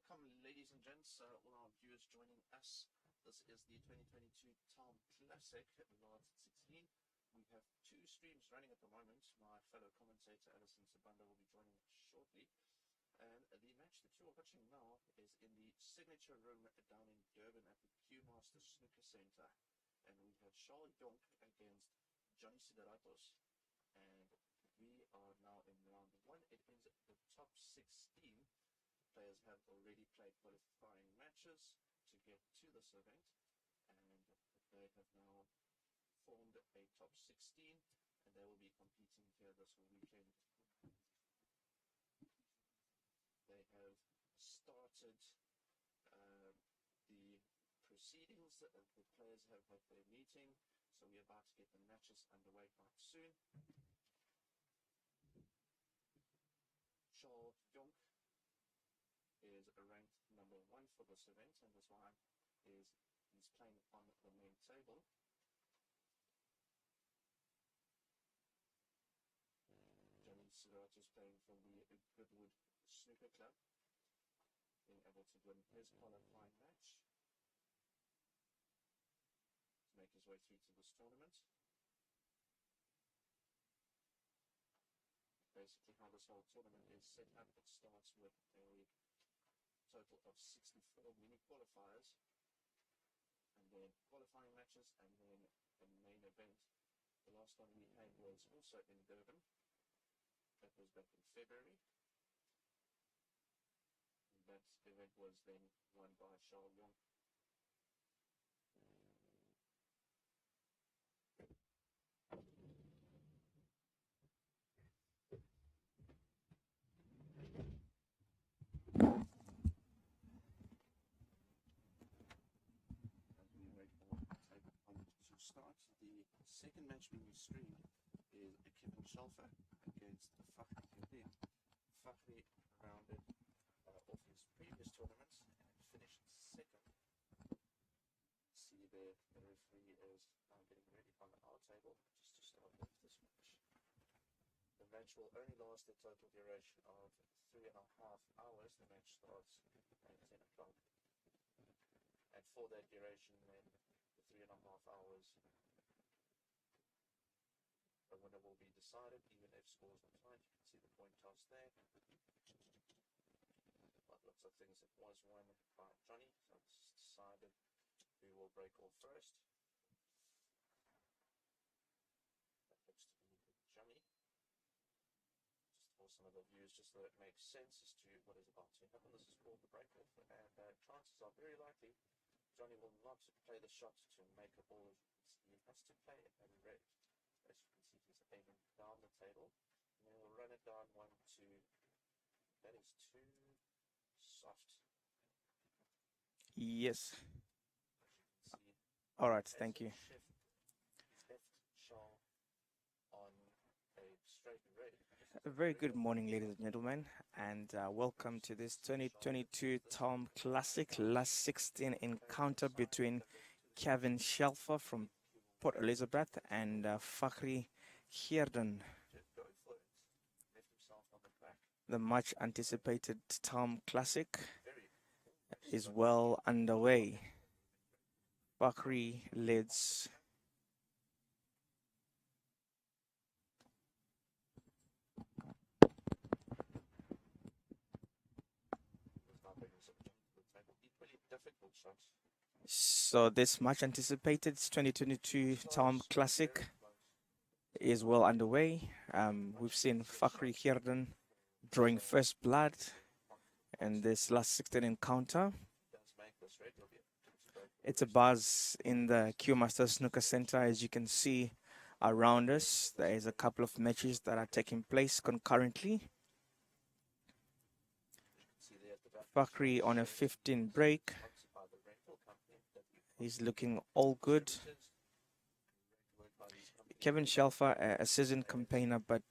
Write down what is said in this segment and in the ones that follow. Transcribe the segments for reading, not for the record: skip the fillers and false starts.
Welcome, ladies and gents, all our viewers joining us. This is the 2022 TAOM Classic, Last 16. We have two streams running at the moment. My fellow commentator, Alison Sabanda, will be joining us shortly. And the match that you're watching now is in the signature room down in Durban at the Q-Master Snooker Center. And we have Schalffer against Johnny Sideratos. And we are now in round one. It is the top 16. Players have already played qualifying matches to get to this event, and they have now formed a top 16, and they will be competing here this weekend. They have started the proceedings. The players have had their meeting, so we're about to get the matches underway quite soon. Schalffer is ranked number 1 for this event, and this one is he's playing on the main table. Johnny Sideratos is playing for the Goodwood Snooker Club, being able to win his qualifying match to make his way through to this tournament. Basically, how this whole tournament is set up, it starts with a total of 64 mini qualifiers, and then qualifying matches, and then the main event. The last one we had was also in Durban. That was back in February. And that event was then won by Schalffer. Start. The second match being streamed is Kevin Schalffer against Fakhri. Fakhri rounded off his previous tournaments and finished second. See there, the referee is now getting ready on our table just to start with this match. The match will only last a total duration of 3.5 hours. The match starts at 10 o'clock. And for that duration, then 3.5 hours, the winner will be decided, even if scores are tied. You can see the point toss there. But looks like things, it was won by Johnny, so it's decided who will break off first. That looks to be Johnny. Just for some of the views, just so it makes sense as to what is about to happen. This is called the break off, and chances are very likely Johnny will not play the shot to make a ball. He has to play it in red. As you can see, he's aiming down the table. And then we'll run it down 1, 2. That is too soft. Yes. All right, thank you. Left Shaw on a straight red. A very good morning, ladies and gentlemen, and welcome to this 2022 TAOM Classic Last 16 encounter between Kevin Schalffer from Port Elizabeth and Fakhri. The much anticipated TAOM Classic is well underway. Fakhri leads So this much anticipated 2022 TAOM Classic is well underway. We've seen Fakhri drawing first blood in this last 16 encounter. It's a buzz in the Q-Master Snooker Center. As you can see around us, there is a couple of matches that are taking place concurrently. Fakhri on a 15 break. He's looking all good. Kevin Schalffer, a seasoned campaigner, but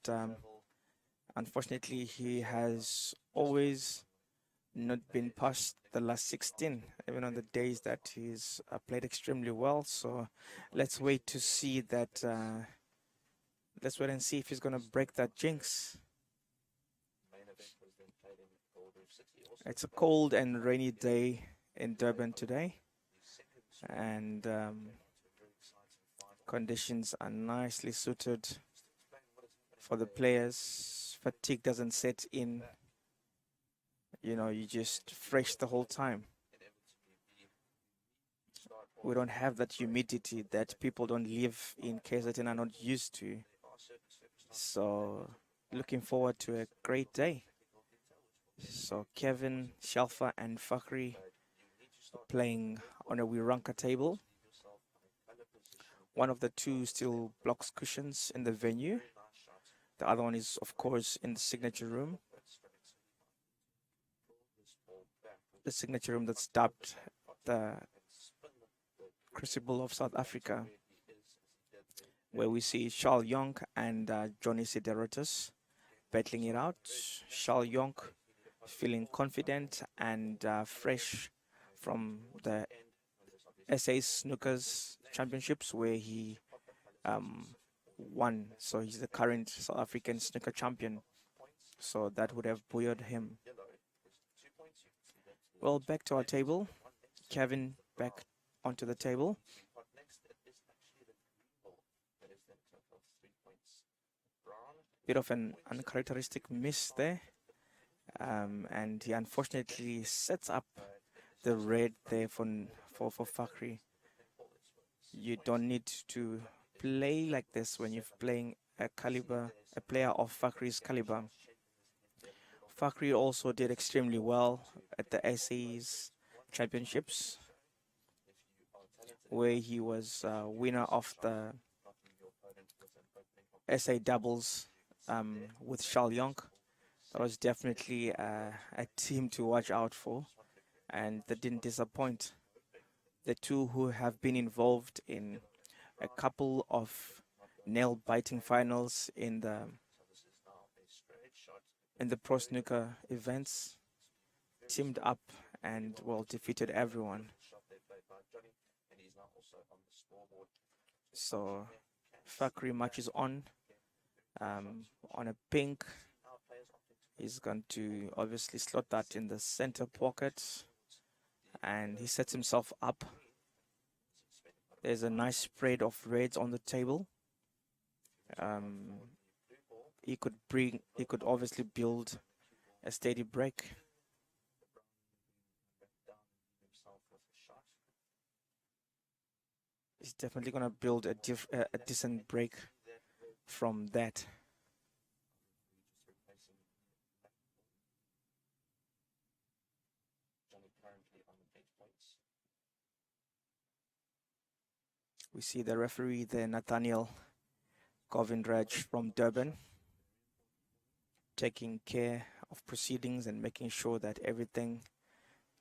unfortunately he has always not been past the last 16, even on the days that he's played extremely well. So let's wait to see that. Let's wait and see if he's going to break that jinx. It's a cold and rainy day in Durban today, and conditions are nicely suited for the players. Fatigue doesn't set in. You're just fresh the whole time. We don't have that humidity that people don't live in KZN are not used to. So, looking forward to a great day. So, Kevin, Schalffer, and Fakhri playing on a Wiranka table. One of the two still blocks cushions in the venue. The other one is, of course, in the signature room. The signature room that's dubbed the Crucible of South Africa, where we see Charles Young and Johnny Siderotis battling it out. Charles Young feeling confident and fresh from the SA Snookers Championships, where he won. So he's the current South African snooker champion. So that would have buoyed him. Well, back to our table. Kevin back onto the table. Bit of an uncharacteristic miss there. And he unfortunately sets up the red there for Fakhri. You don't need to play like this when you're playing a player of Fakhri's caliber. Fakhri also did extremely well at the SA's championships, where he was winner of the SA doubles with Charles Young. That was definitely a team to watch out for, and they didn't disappoint. The two who have been involved in a couple of nail-biting finals in the pro snooker events teamed up and defeated everyone. So Fakhri marches on a pink. He's going to obviously slot that in the center pocket, and he sets himself up. There's a nice spread of reds on the table. He could obviously build a steady break. He's definitely going to build a decent break from that. We see the referee there, Nathaniel Govindraj from Durban, taking care of proceedings and making sure that everything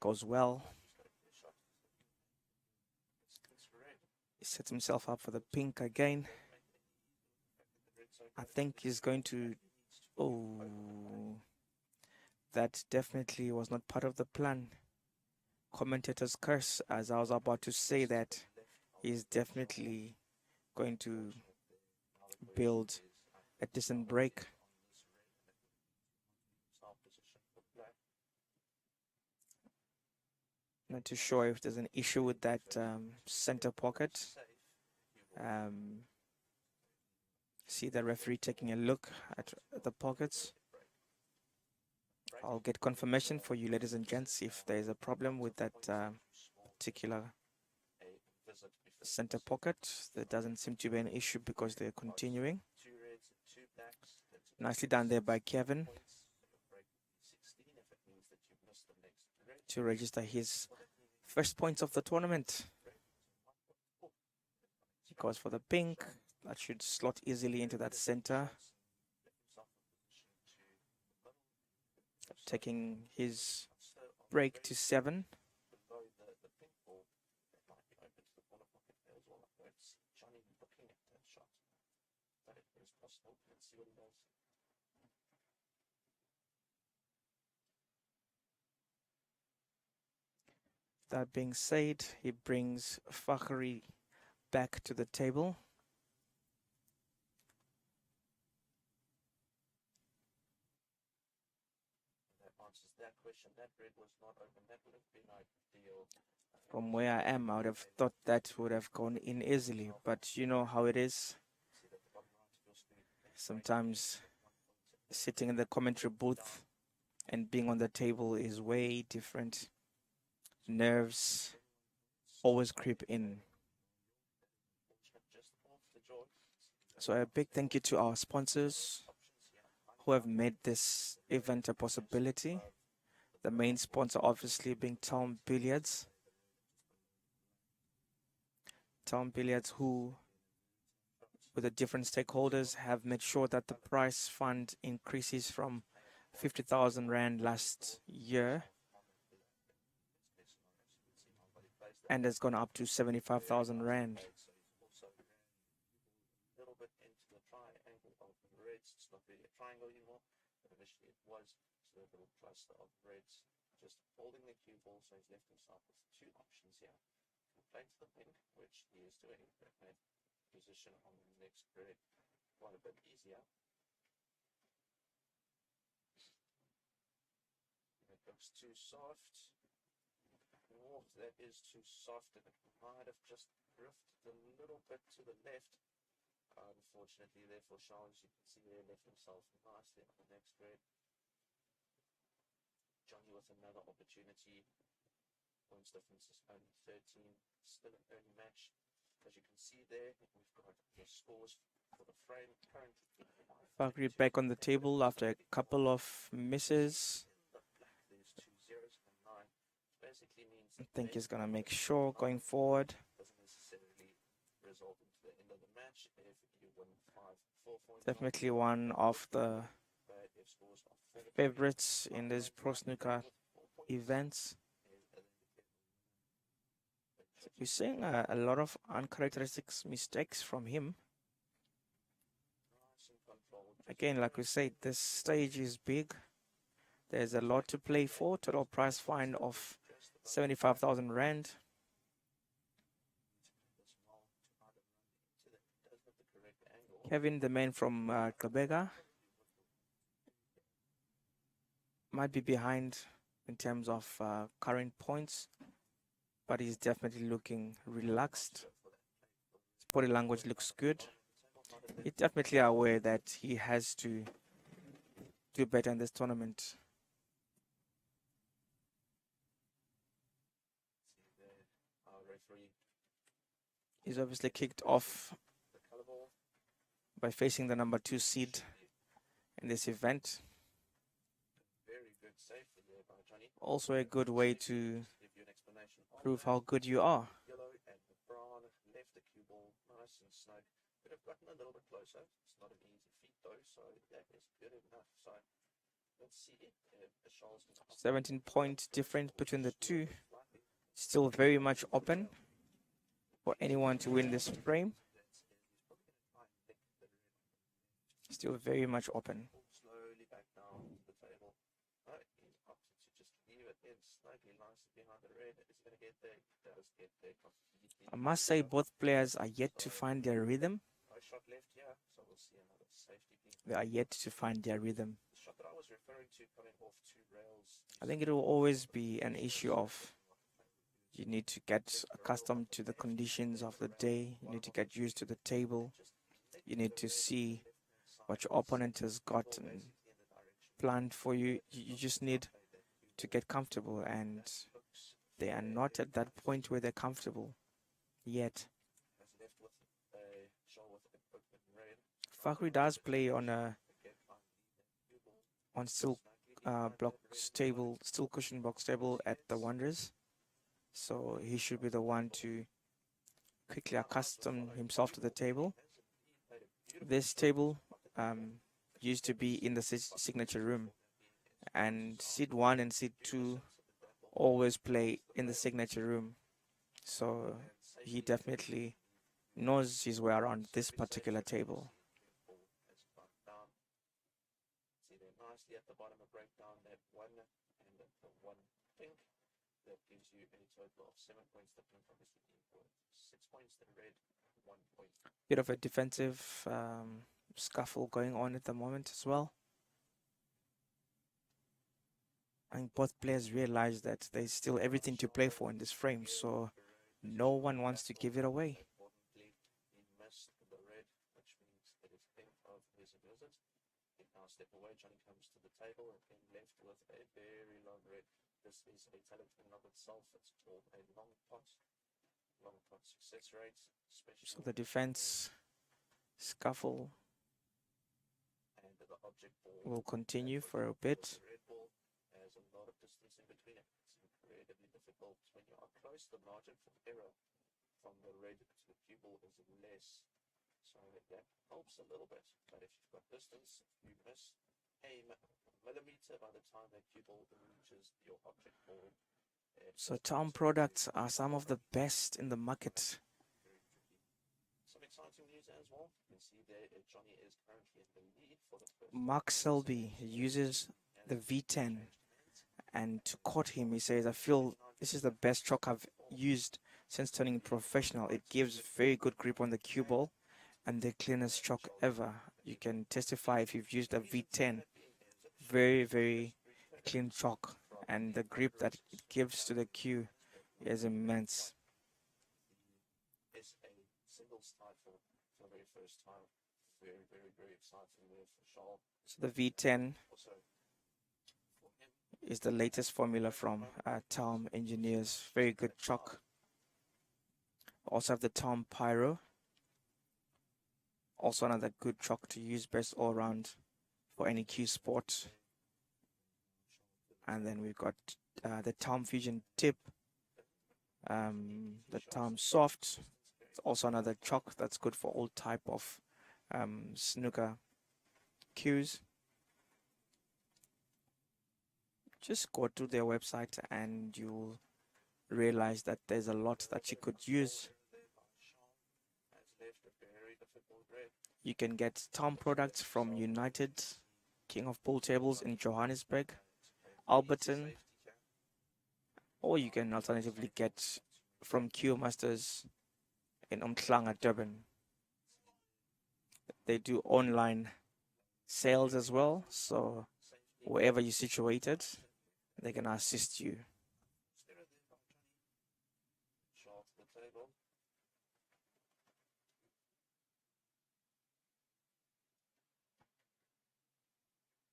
goes well. He sets himself up for the pink again. I think he's going to... Oh, that definitely was not part of the plan. Commentator's curse, as I was about to say that. He's definitely going to build a decent break. Not too sure if there's an issue with that center pocket. See the referee taking a look at the pockets. I'll get confirmation for you, ladies and gents, if there's a problem with that particular center pocket. There doesn't seem to be an issue because they're continuing. Nicely done there by Kevin to register his first points of the tournament. He goes for the pink. That should slot easily into that center. Taking his break to 7. That being said, he brings Fakhri back to the table. That answers that question. that red was not open. That would have been ideal. From where I am, I would have thought that would have gone in easily, but you know how it is. See that the bottom right of your screen. Sometimes sitting in the commentary booth and being on the table is way different. Nerves always creep in. Just off the draw. So a big thank you to our sponsors who have made this event a possibility. The main sponsor obviously being TAOM Billiards. TAOM Billiards, who with the different stakeholders have made sure that the prize fund increases from 50,000 Rand last year and has gone up to 75,000 Rand. A little bit into the triangle of reds. It's not really a triangle anymore, but initially it was. So a little cluster of reds just holding the cue ball, so he's left himself with two options here. He can play to the pink, which he is doing. That made position on the next grid quite a bit easier. It looks too soft. Oh, that is too soft, and it might have just drifted a little bit to the left. Unfortunately, there for Charles, you can see there left himself nicely on the next grid. Johnny with another opportunity. Points difference is only 13. Still an early match. As you can see there, we've got the scores for the frame currently. Fakhri back on the table after a couple of misses. There's 2 zeros and 9. Basically means I think he's going to make sure going forward. Doesn't necessarily result into the end of the match if you win 5-4 points. Definitely one of the But if scores are 4 favorites in these pro snooker events. We're seeing a lot of uncharacteristic mistakes from him. Again, like we said, this stage is big. There's a lot to play for. Total prize fine of 75,000 Rand. Kevin, the man from Gqeberha, might be behind in terms of current points, but he's definitely looking relaxed. His body language looks good. He's definitely aware that he has to do better in this tournament. He's obviously kicked off by facing the number 2 seed in this event. Also a good way to prove how good you are. Yellow and brown left the cue ball nice and snug. Could have gotten a little bit closer. It's not an easy feat though, so that is good enough. So let's see if the Charles can 17-point difference between the two. Still very much open for anyone to win this frame. Still very much open. slowly back down to the table. Oh, he opted to just leave it in slightly nicely behind the red. Is he going to get there? He does get there completely. I must say both players are yet to find their rhythm. No shot left here, so we'll see another safety beam. They are yet to find their rhythm. The shot that I was referring to coming off 2 rails. I think it will always be an issue of you need to get accustomed to the conditions of the day. You need to get used to the table. You need to see what your opponent has got and planned for you. You just need to get comfortable, and they are not at that point where they're comfortable yet. Fakhri does play on still block stable, still cushion box table at the Wanderers, so he should be the one to quickly accustom himself to the table. This table used to be in the signature room, and seed 1 and seed 2 always play in the signature room, so he definitely knows his way around this particular table. See there nicely at the bottom a breakdown that 1 and the 1 pink. That gives you a total of 7 points. The pink obviously being 6 points. The red 1 point. Bit of a defensive scuffle going on at the moment as well. I think both players realize that there's still everything to play for in this frame, so no one wants to give it away. Importantly, he missed the red, which means it is pink of his visit. He now step away. Johnny comes to the table and then left with a very long red. This is a talent in and of itself. It's called a long pot success rate. So the defense scuffle And the object ball will continue for a bit. the red ball has a lot of distance in between it. It's incredibly difficult when you are close. The margin for error from the red to the cue ball is less. So that helps a little bit. But if you've got distance, you miss a millimeter by the time that cue ball reaches your object ball. So TAOM products are some of the best in the market. Some exciting news as well. You can see there Johnny is currently in the lead for the first. Mark Selby uses the V10, and to quote him, he says, "I feel this is the best chalk I've used since turning professional. It gives very good grip on the cue ball and the cleanest chalk ever." You can testify if you've used a V10. Very, very clean chalk, and the grip that it gives to the cue is immense. It's a singles title for the very first time. Very, very, very exciting there for Schalffer. So the V10 Also, for him, is the latest formula from TAOM engineers. Very good chalk. Also have the TAOM Pyro. Also another good chalk to use, best all round for any cue sport. And then we've got the TAOM Fusion Tip, the TAOM Soft. It's also another chalk that's good for all type of snooker cues. Just go to their website and you'll realize that there's a lot that you could use. You can get TAOM products from United, King of Pool Tables in Johannesburg, Alberton, or you can alternatively get from Cue Masters in Umhlanga, Durban. They do online sales as well, so wherever you're situated, they can assist you.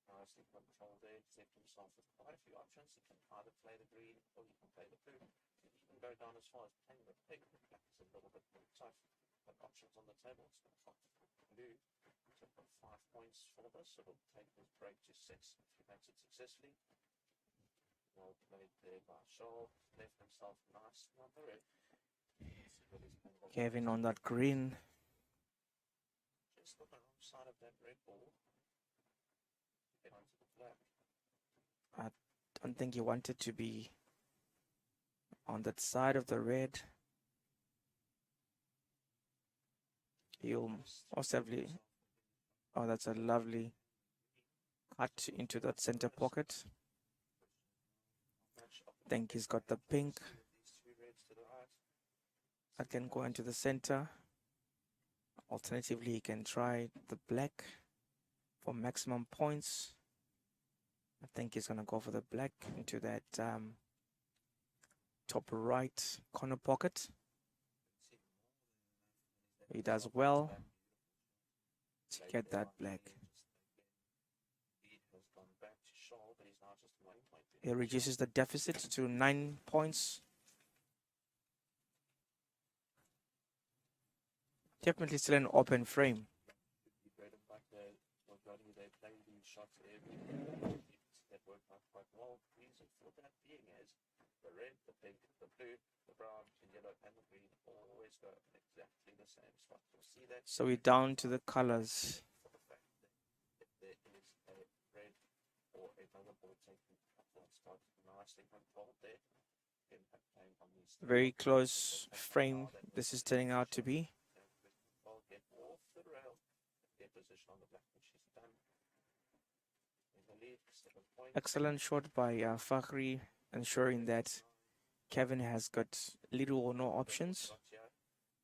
Nicely controlled there, left himself with quite a few options. He can either play the green or you can play the blue. You can even go down as far as playing the pink. Black is a little bit more tough, but options on the table. It's going to opt for blue. So got 5 points for this. So it'll take his break to 6 if he makes it successfully. Well played there by Schalffer. Left himself nice on the red. Kevin on that green. Just on the wrong side of that red ball. Onto the black. I don't think he wanted to be on that side of the red. He'll possibly. Oh, that's a lovely cut into that center pocket. I think he's got the pink. That can go into the center. Alternatively, he can try the black for maximum points. I think he's going to go for the black into that top right corner pocket. He does well to get that black. He reduces the deficit to 9 points. Definitely still an open frame. That worked out quite well. Reason for that being is the red, the pink, the blue, the brown, the yellow, and the green always go exactly the same spot. You'll see that. So we're down to the colors. For the fact that if there is a red or another ball taking up that spot, nicely controlled there. Very close frame this is turning out to be. Get off the rail, get position on the black, which is done. Excellent shot by Fakhri, ensuring that Kevin has got little or no options.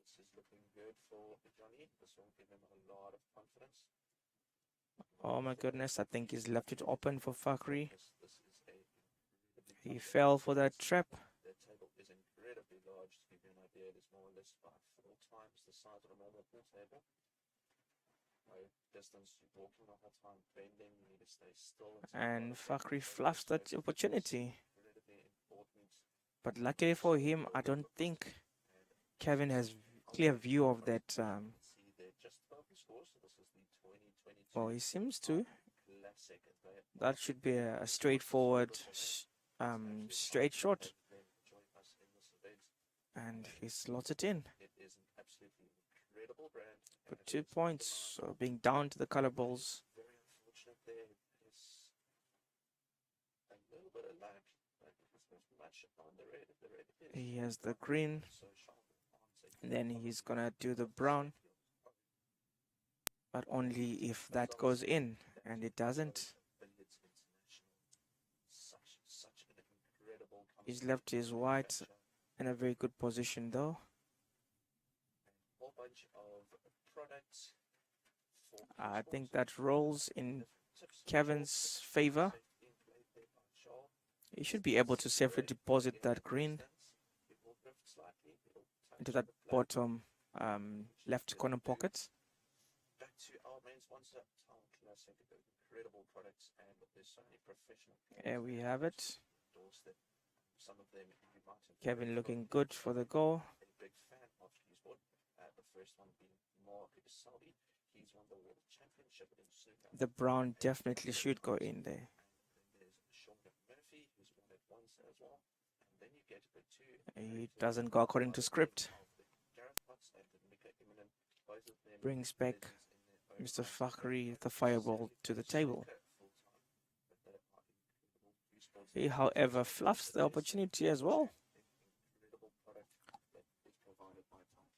This is looking good for Johnny. This will give him a lot of confidence. Oh my goodness, I think he's left it open for Fakhri. This is a He fell for that trap. The table is incredibly large. To give you an idea, it is more or less about 4 times the size of a normal pool table. No distance, you're walking the whole time, bending, you need to stay still. And Fakhri fluffs that opportunity. Incredibly important. But luckily for him, I don't think Kevin has clear view of that. See there just above the score, so this is the 2022 Well, he seems to. Classic. That should be a straightforward, straight shot. And he slots it in. It is an absolutely incredible brand. For 2 points, so being down to the color balls. Very unfortunate there. It's a little bit of lack, but it's not much on the red. The red is. He has the green. So Schalffer And then he's gonna do the brown. But only if that goes in, and it doesn't. such an incredible. He's left his white in a very good position though. Whole bunch of products. I think that rolls in Kevin's favor. He should be able to safely deposit that green into that bottom left corner pocket. Back to our main sponsor, TAOM Classic, incredible products, and there's so many professional. There we have it. Some of them you might have Kevin looking good for the goal. a big fan of his board. The first one being Mark Salvi. He's won the World Championship in Snooker. The brown definitely should go in there. There's Sean Murphy, who's won it once as well. And then you get to He doesn't go according to script. Brings back Mr. Fakhri the fireball to the table. He, however, fluffs the opportunity as well.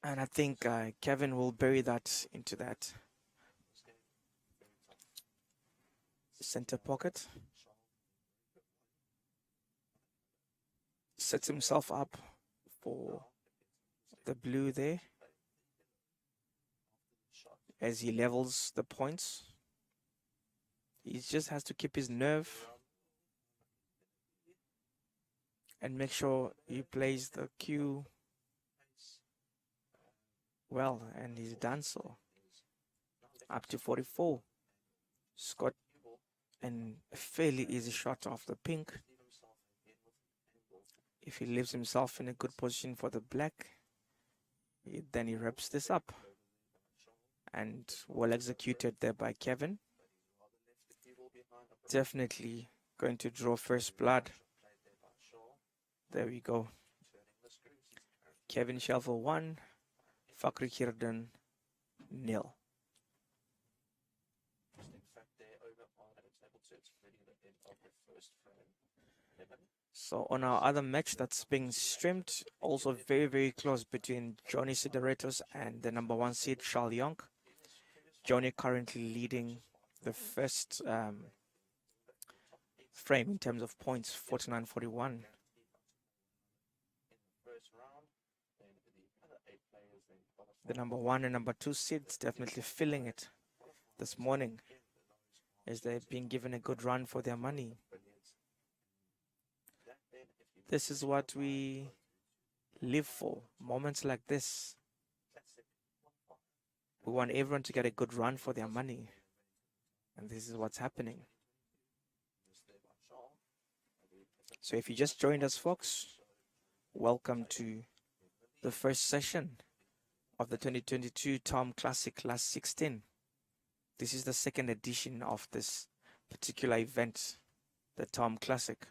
And I think Kevin will bury that into that center pocket. Sets himself up for the blue there as he levels the points. He just has to keep his nerve and make sure he plays the cue well, and he's done so. Up to 44. Scott, and a fairly easy shot off the pink. If he leaves himself in a good position for the black, then he wraps this up. And well executed there by Kevin. Definitely going to draw first blood. There we go. Kevin Schalffer 1, Fakhri 0. So on our other match that's being streamed, also very, very close between Johnny Sideratos and the number 1 seed, Charles Young. Johnny currently leading the first frame in terms of points, 49-41. The number 1 and number 2 seeds definitely feeling it this morning as they've been given a good run for their money. This is what we live for, moments like this. We want everyone to get a good run for their money. And this is what's happening. So if you just joined us, folks, welcome to the first session of the 2022 TAOM Classic Last 16. This is the second edition of this particular event, the TAOM Classic.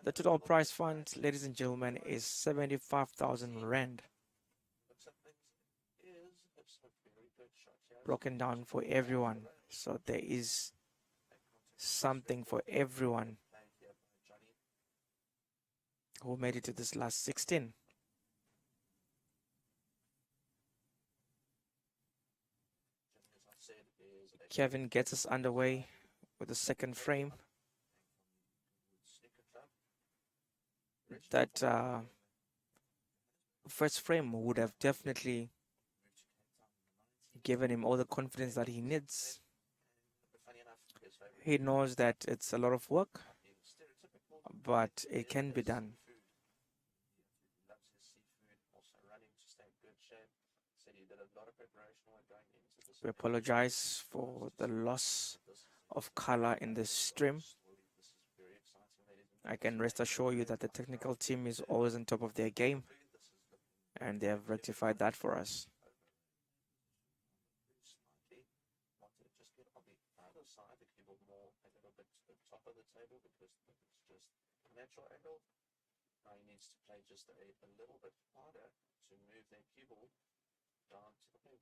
The total prize fund, ladies and gentlemen, is 75,000 Rand. Broken down for everyone. So there is something for everyone who made it to this last 16. Kevin gets us underway with the second frame. That first frame would have definitely given him all the confidence that he needs. He knows that it's a lot of work, being stereotypical, but it can be done. he loves his seafood, also running to stay in good shape. Said he did a lot of preparation work going into this. We apologize for the loss of color in this stream. This is very exciting, ladies and I can rest assure you that the technical team is always on top of their game, and they have rectified that for us. slightly. Wanted to just get on the other side, a little more, a little bit to the top of the table because it's just a natural angle. Now he needs to play just a little bit harder to move their cue ball down to the pink.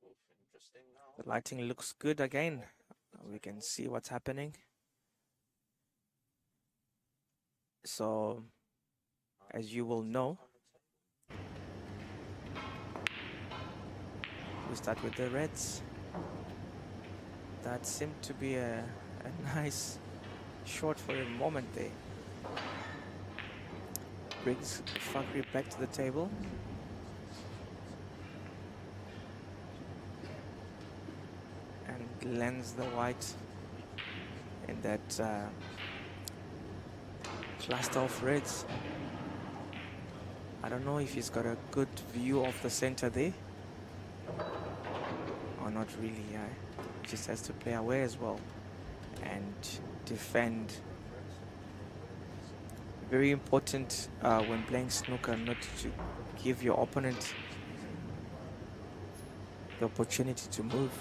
Oof, interesting now. The lighting looks good again. We can see what's happening. So, as you will know, we start with the reds. That seemed to be a nice shot for a moment there. Brings Fakhri back to the table. And lands the white in that cluster of reds. I don't know if he's got a good view of the center there. Or not really, he just has to play away as well and defend. Very important when playing snooker not to give your opponent the opportunity to move.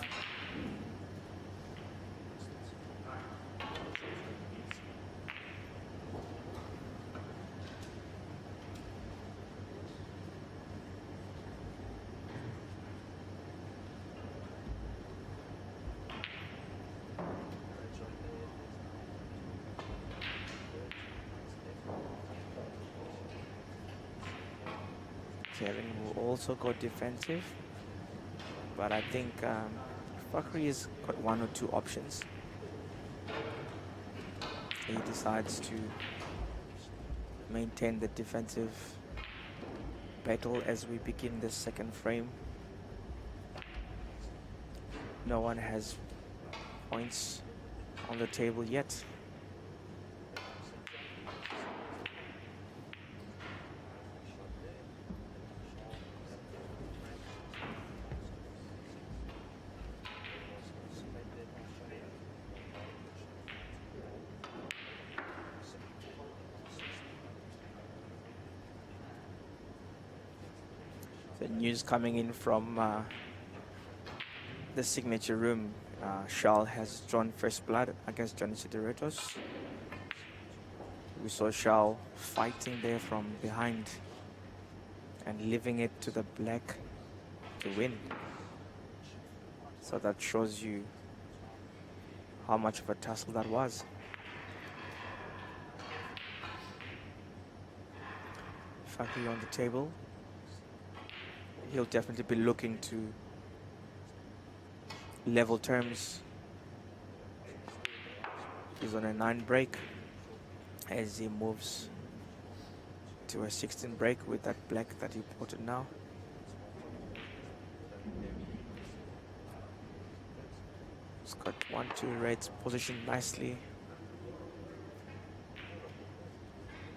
Kevin will also go defensive, but I think Fakhri has got one or two options. He decides to maintain the defensive battle as we begin the second frame. No one has points on the table yet. The news coming in from the signature room. Shal has drawn first blood against Johnny Sideretos. We saw Shal fighting there from behind and leaving it to the black to win. So that shows you how much of a tussle that was. Fakhri on the table. He'll definitely be looking to level terms. He's on a 9 break as he moves to a 16 break with that black that he ported now. He's got 1-2 reds positioned nicely.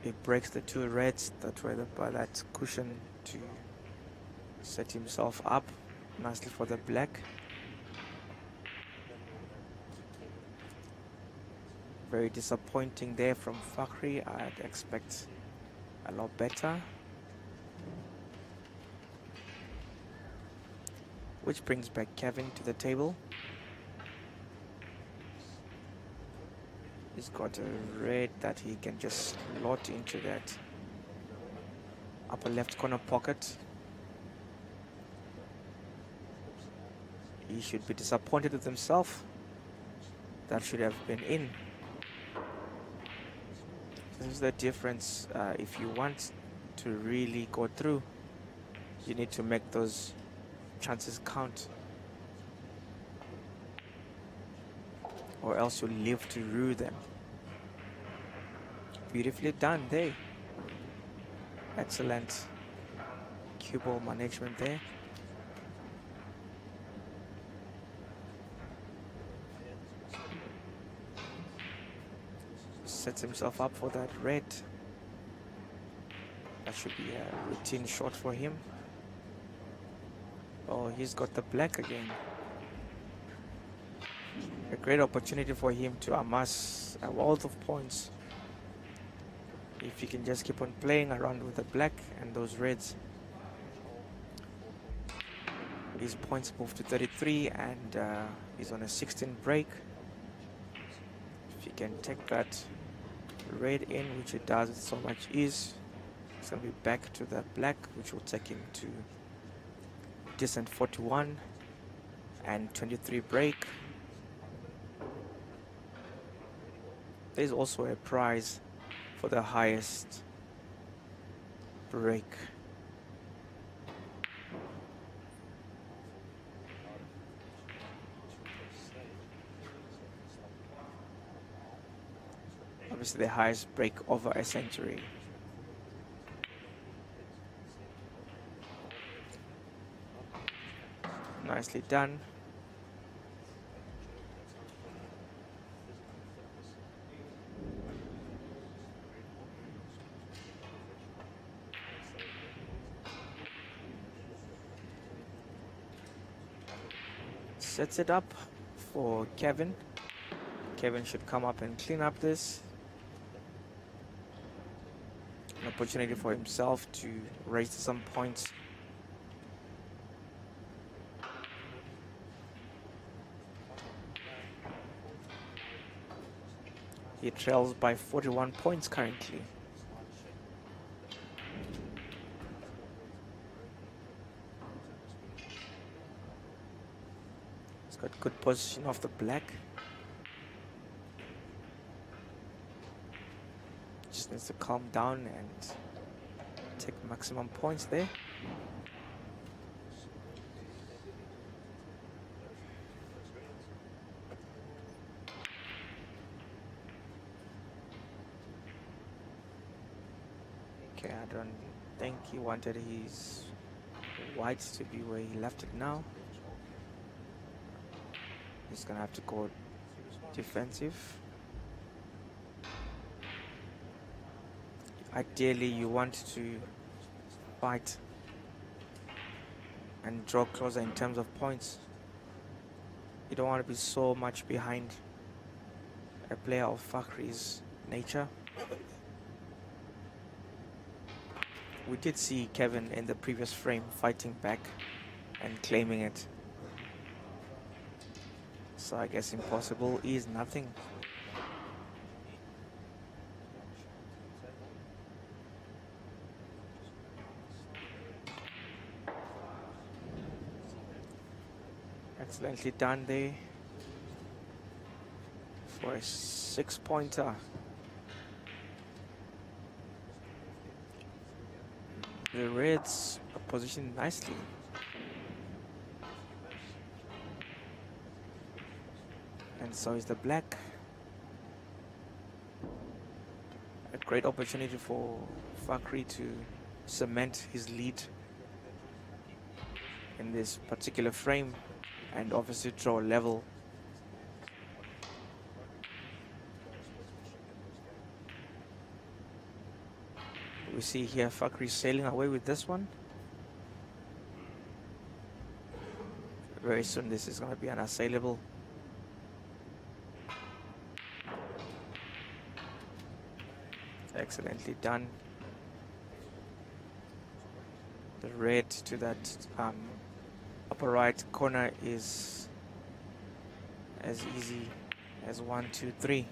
He breaks the 2 reds that were by that cushion to set himself up nicely for the black. Very disappointing there from Fakhri. I'd expect a lot better. Which brings back Kevin to the table. He's got a red that he can just slot into that upper left corner pocket. He should be disappointed with himself. That should have been in. This is the difference. If you want to really go through, you need to make those chances count, or else you'll live to rue them. Beautifully done there. Excellent cue ball management there. sets himself up for that red. That should be a routine shot for him. Oh, he's got the black again. A great opportunity for him to amass a wealth of points if he can just keep on playing around with the black and those reds. His points move to 33 and he's on a 16 break. If he can take that red in, which it does with so much ease, it's going to be back to the black, which will take him to decent 41 and 23 break. There's also a prize for the highest break. Obviously the highest break over a century. Nicely done. Sets it up for Kevin. Kevin should come up and clean up this. An opportunity for himself to raise some points. He trails by 41 points currently. He's got good position off the black. Just needs to calm down and take maximum points there. Okay, I don't think he wanted his white to be where he left it now. He's gonna have to go defensive. Ideally, you want to fight and draw closer in terms of points. You don't want to be so much behind a player of Fakhri's nature. We did see Kevin in the previous frame fighting back and claiming it. So I guess impossible is nothing. Excellently done there for a 6-pointer. The reds are positioned nicely. And so is the black. A great opportunity for Fakhri to cement his lead in this particular frame and obviously draw level. We see here Fakhri sailing away with this one. Very soon this is going to be unassailable. Excellently done. The red to that upper right corner is as easy as 1, 2, 3.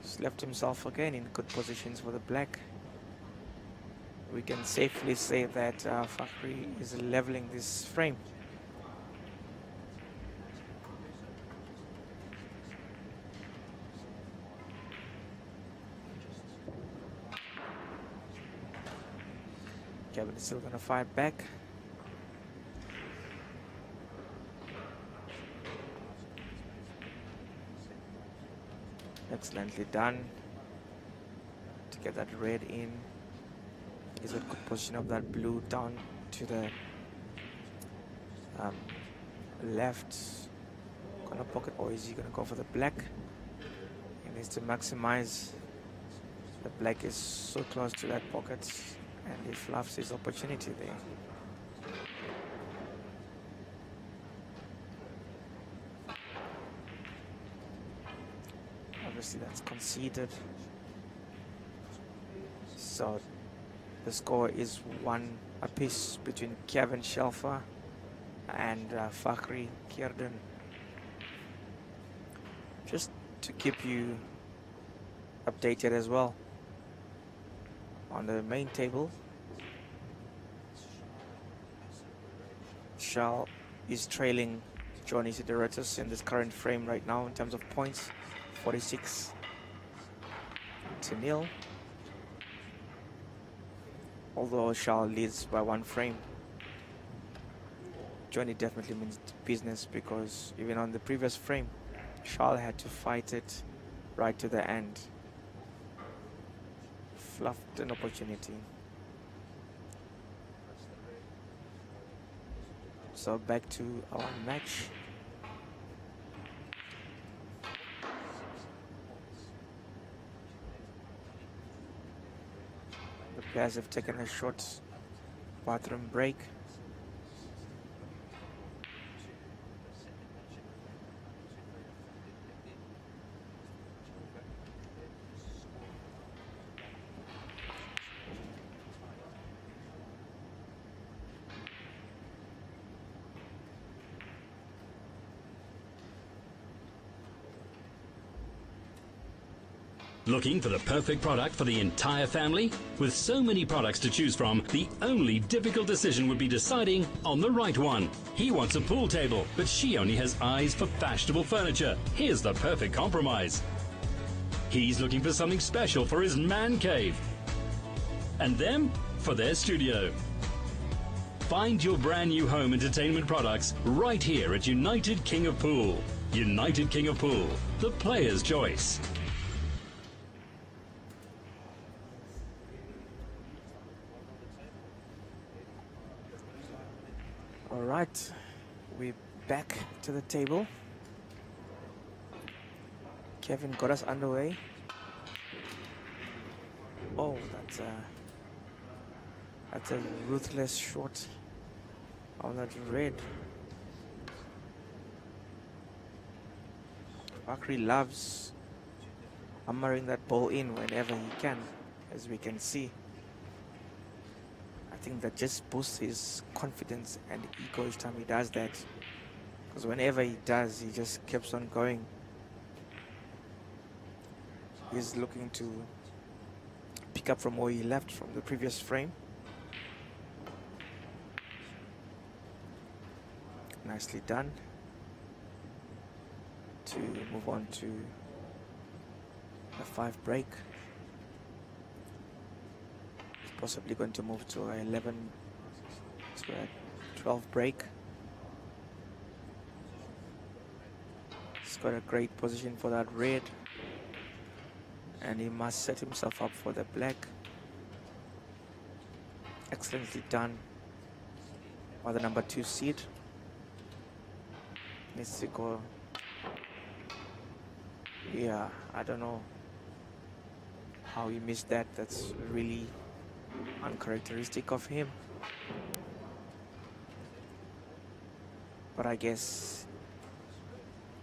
Just left himself again in good positions for the black. We can safely say that Fakhri is leveling this frame. Kevin is still going to fight back. Excellently done to get that red in. Is a good position of that blue down to the left. corner pocket, or is he going to go for the black? He needs to maximize. The black is so close to that pocket, and he fluffs his opportunity there. Obviously that's conceded. So the score is 1 apiece between Kevin Schalffer and Fakhri Kierden. Just to keep you updated as well, on the main table, Shal is trailing Johnny Sideratus in this current frame right now in terms of points, 46-0. Although Shal leads by 1 frame, Johnny definitely means business, because even on the previous frame, Shal had to fight it right to the end. Fluffed an opportunity. So back to our match. The players have taken a short bathroom break. Looking for the perfect product for the entire family? With so many products to choose from, the only difficult decision would be deciding on the right one. He wants a pool table, but she only has eyes for fashionable furniture. Here's the perfect compromise. He's looking for something special for his man cave, and them for their studio. Find your brand new home entertainment products right here at United King of Pool. United King of Pool, the player's choice. All right, we're back to the table. Kevin got us underway. Oh, that's a ruthless shot on that red. Fakhri loves hammering that ball in whenever he can, as we can see. I think that just boosts his confidence and ego each time he does that, because whenever he does, he just keeps on going. He's looking to pick up from where he left from the previous frame. Nicely done to move on to the 5 break. Possibly going to move to a 12 break. He's got a great position for that red, and he must set himself up for the black. Excellently done by the number 2 seed. Needs to go. Yeah, I don't know how he missed that. That's really uncharacteristic of him, but I guess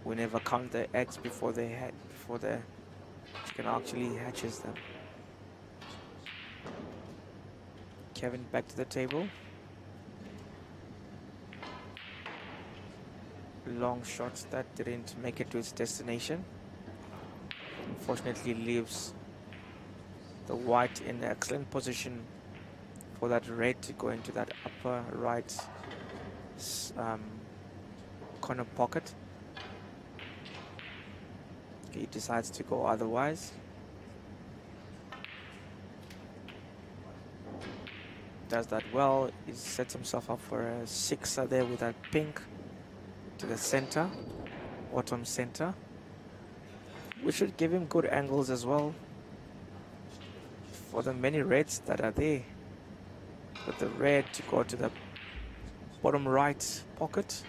we never count the eggs before the chicken actually hatches them. Kevin back to the table. Long shots that didn't make it to its destination. Unfortunately leaves the white in excellent position for that red to go into that upper right corner pocket. He decides to go otherwise. Does that well. He sets himself up for a 6er there with that pink to the center, bottom center. We should give him good angles as well for the many reds that are there. But the red to go to the bottom right pocket.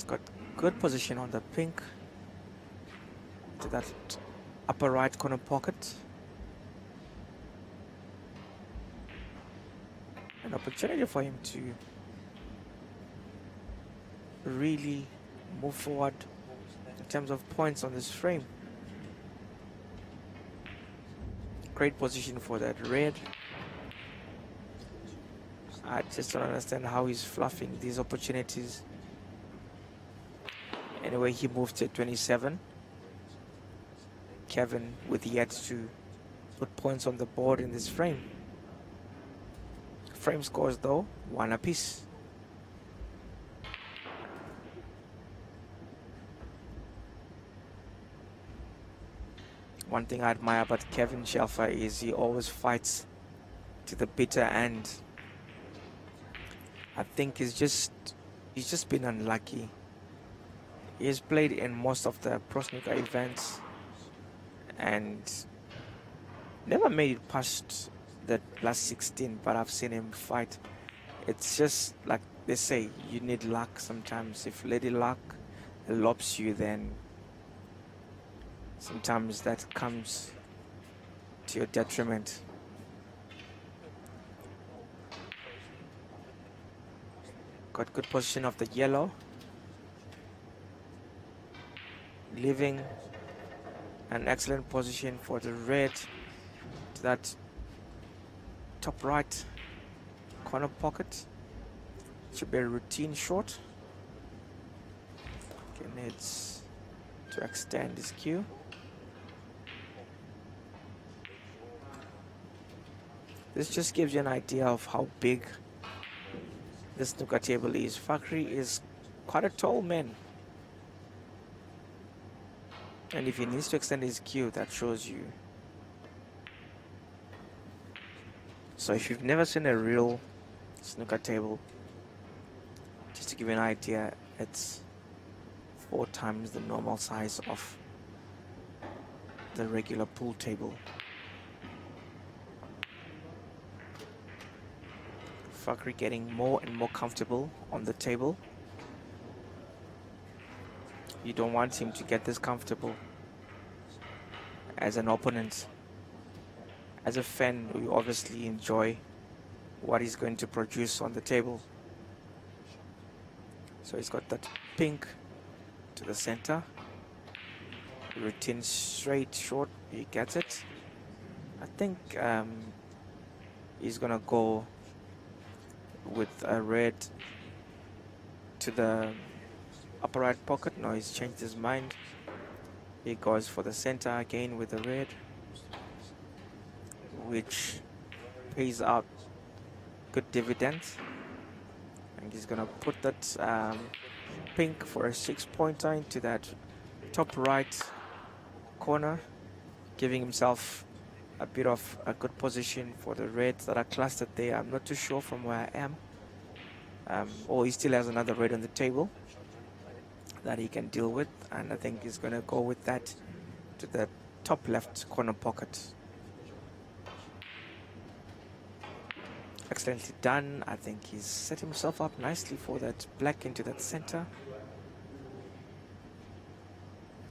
He's got good position on the pink to that upper right corner pocket. An opportunity for him to really move forward in terms of points on this frame. Great position for that red. I just don't understand how he's fluffing these opportunities. Anyway, he moved to 27. Kevin with yet to put points on the board in this frame. Frame scores though, 1 apiece. One thing I admire about Kevin Schalffer is he always fights to the bitter end. I think he's just been unlucky. He's played in most of the pro snooker events and never made it past the last 16, but I've seen him fight. It's just like they say, you need luck sometimes. If lady luck lobs you, then sometimes that comes to your detriment. Got good position of the yellow, leaving an excellent position for the red to that top right corner pocket. Should be a routine shot. Okay, needs to extend his cue. This just gives you an idea of how big the snooker table is. Fakhri is quite a tall man. And if he needs to extend his cue, that shows you. So if you've never seen a real snooker table, just to give you an idea, it's 4 times the normal size of the regular pool table. Fakhri getting more and more comfortable on the table. You don't want him to get this comfortable as an opponent. As a fan, we obviously enjoy what he's going to produce on the table. So he's got that pink to the center. Routine straight short, he gets it. I think he's gonna go with a red to the upper right pocket. No, he's changed his mind. He goes for the center again with the red, which pays out good dividends. And he's gonna put that pink for a 6-pointer into that top right corner, giving himself a bit of a good position for the reds that are clustered there. I'm not too sure from where I am. Or he still has another red on the table that he can deal with, and I think he's going to go with that to the top left corner pocket. Excellently done. I think he's set himself up nicely for that black into that center.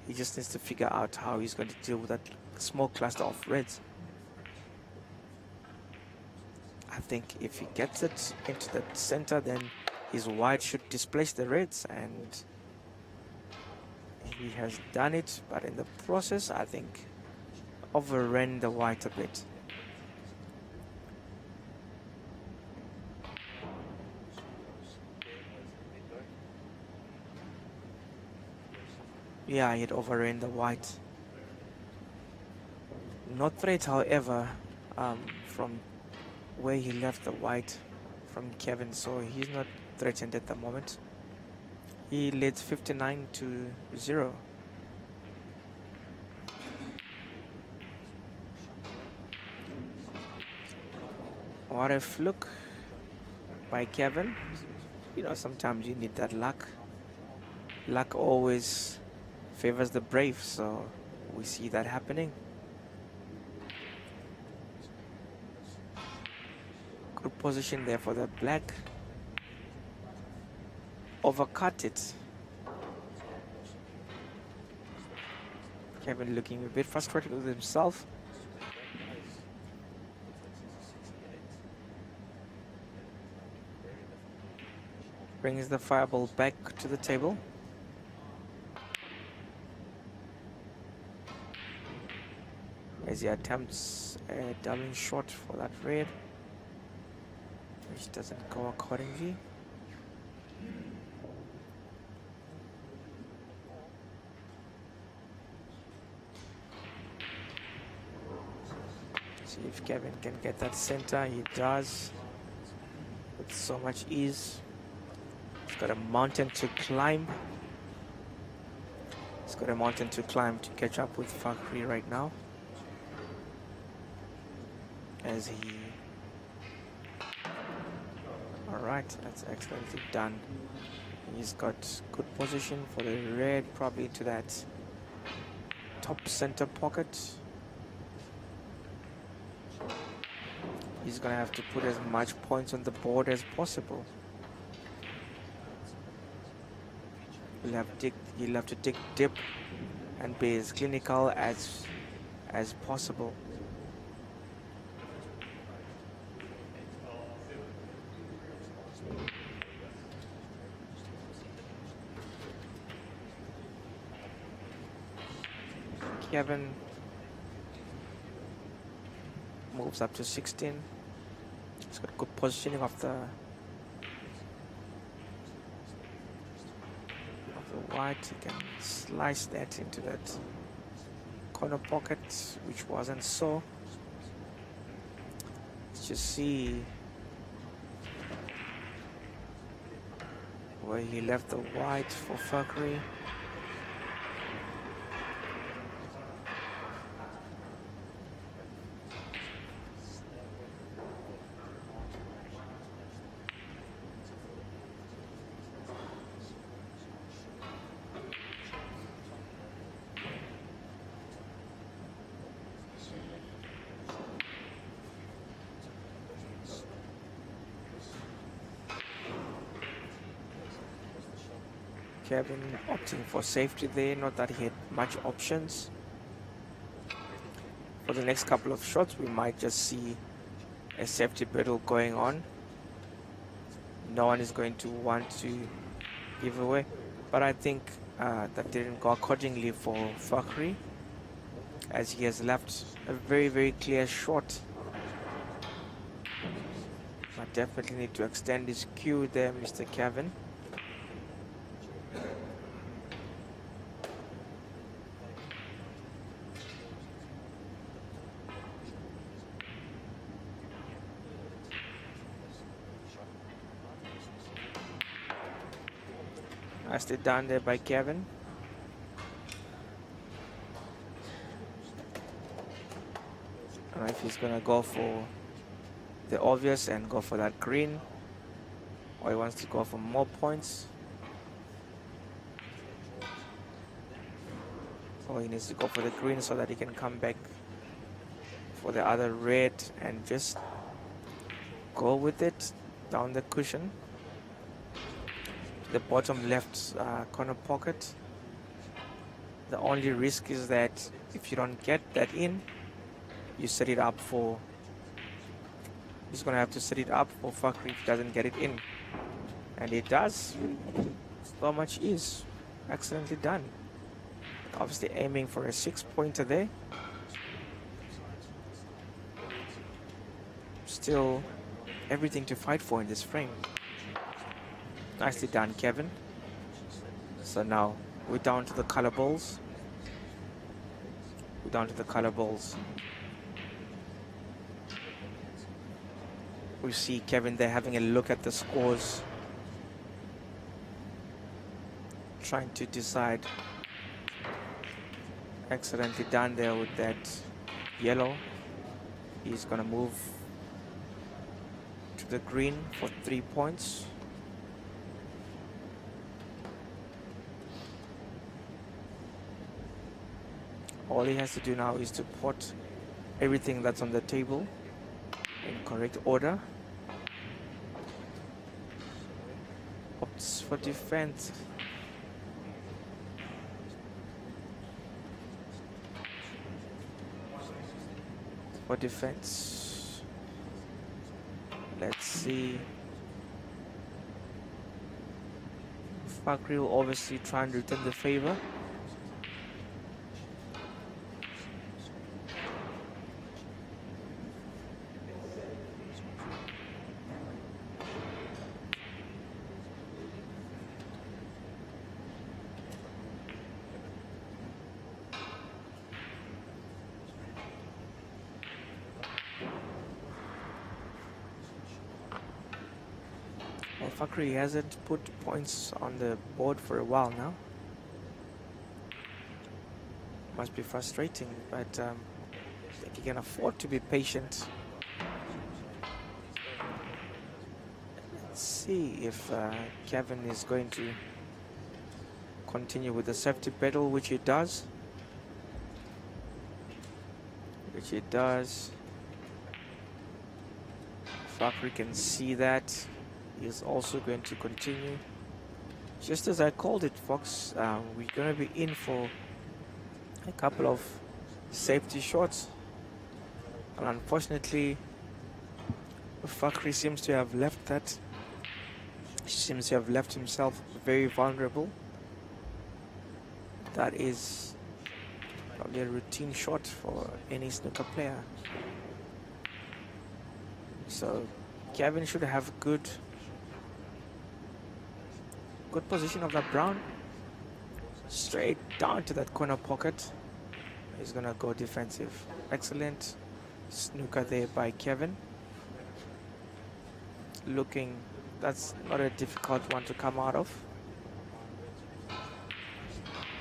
He just needs to figure out how he's going to deal with that small cluster of reds. I think if he gets it into the center, then his white should displace the reds, and he has done it, but in the process I think overran the white a bit. Yeah, he had overran the white. Not threat, however, from where he left the white from Kevin, so he's not threatened at the moment. He leads 59-0. What a fluke by Kevin. You know, sometimes you need that luck. Luck always favors the brave, so we see that happening. Good position there for the black. Overcut it. Kevin looking a bit frustrated with himself. Brings the fireball back to the table. As he attempts a doubling shot for that red, which doesn't go accordingly. See if Kevin can get that center. He does with so much ease. He's got a mountain to climb. He's got a mountain to climb to catch up with Fakhri right now. As he... Alright, that's excellently done. He's got good position for the red, probably to that top center pocket. He's gonna have to put as much points on the board as possible. He'll have to dig deep and be as clinical as possible. Kevin moves up to 16. He's got good positioning of the white. He can slice that into that corner pocket, which wasn't so. Let's just see where he left the white for Fakhri. Kevin opting for safety there, not that he had much options. For the next couple of shots, we might just see a safety battle going on. No one is going to want to give away, but I think that didn't go accordingly for Fakhri, as he has left a very, very clear shot. But definitely need to extend his cue there, Mr. Kevin. Nicely done there by Kevin. I don't know if he's gonna go for the obvious and go for that green, or he wants to go for more points, or he needs to go for the green so that he can come back for the other red and just go with it down the cushion. The bottom left corner pocket. The only risk is that if you don't get that in, you set it up for... He's going to have to set it up for Fakhri if he doesn't get it in. And he does. So much ease. Excellently done. Obviously aiming for a 6-pointer there. Still everything to fight for in this frame. Nicely done, Kevin. So now we're down to the color balls. We're down to the color balls. We see Kevin there having a look at the scores, trying to decide. Excellently done there with that yellow. He's gonna move to the green for 3 points. All he has to do now is to put everything that's on the table in correct order. Opts for defense. for defense. Let's see. Fakhri will obviously try and return the favor. Well, Fakhri hasn't put points on the board for a while now. Must be frustrating, but I think he can afford to be patient. Let's see if Kevin is going to continue with the safety pedal, which he does. Fakhri can see that. He's also going to continue. Just as I called it, Fox, we're going to be in for a couple of safety shots. And unfortunately, Fakhri seems to have left that. Seems to have left himself very vulnerable. That is probably a routine shot for any snooker player. So Kevin should have good position of that brown. Straight down to that corner pocket. He's gonna go defensive. Excellent snooker there by Kevin. Looking, that's not a difficult one to come out of.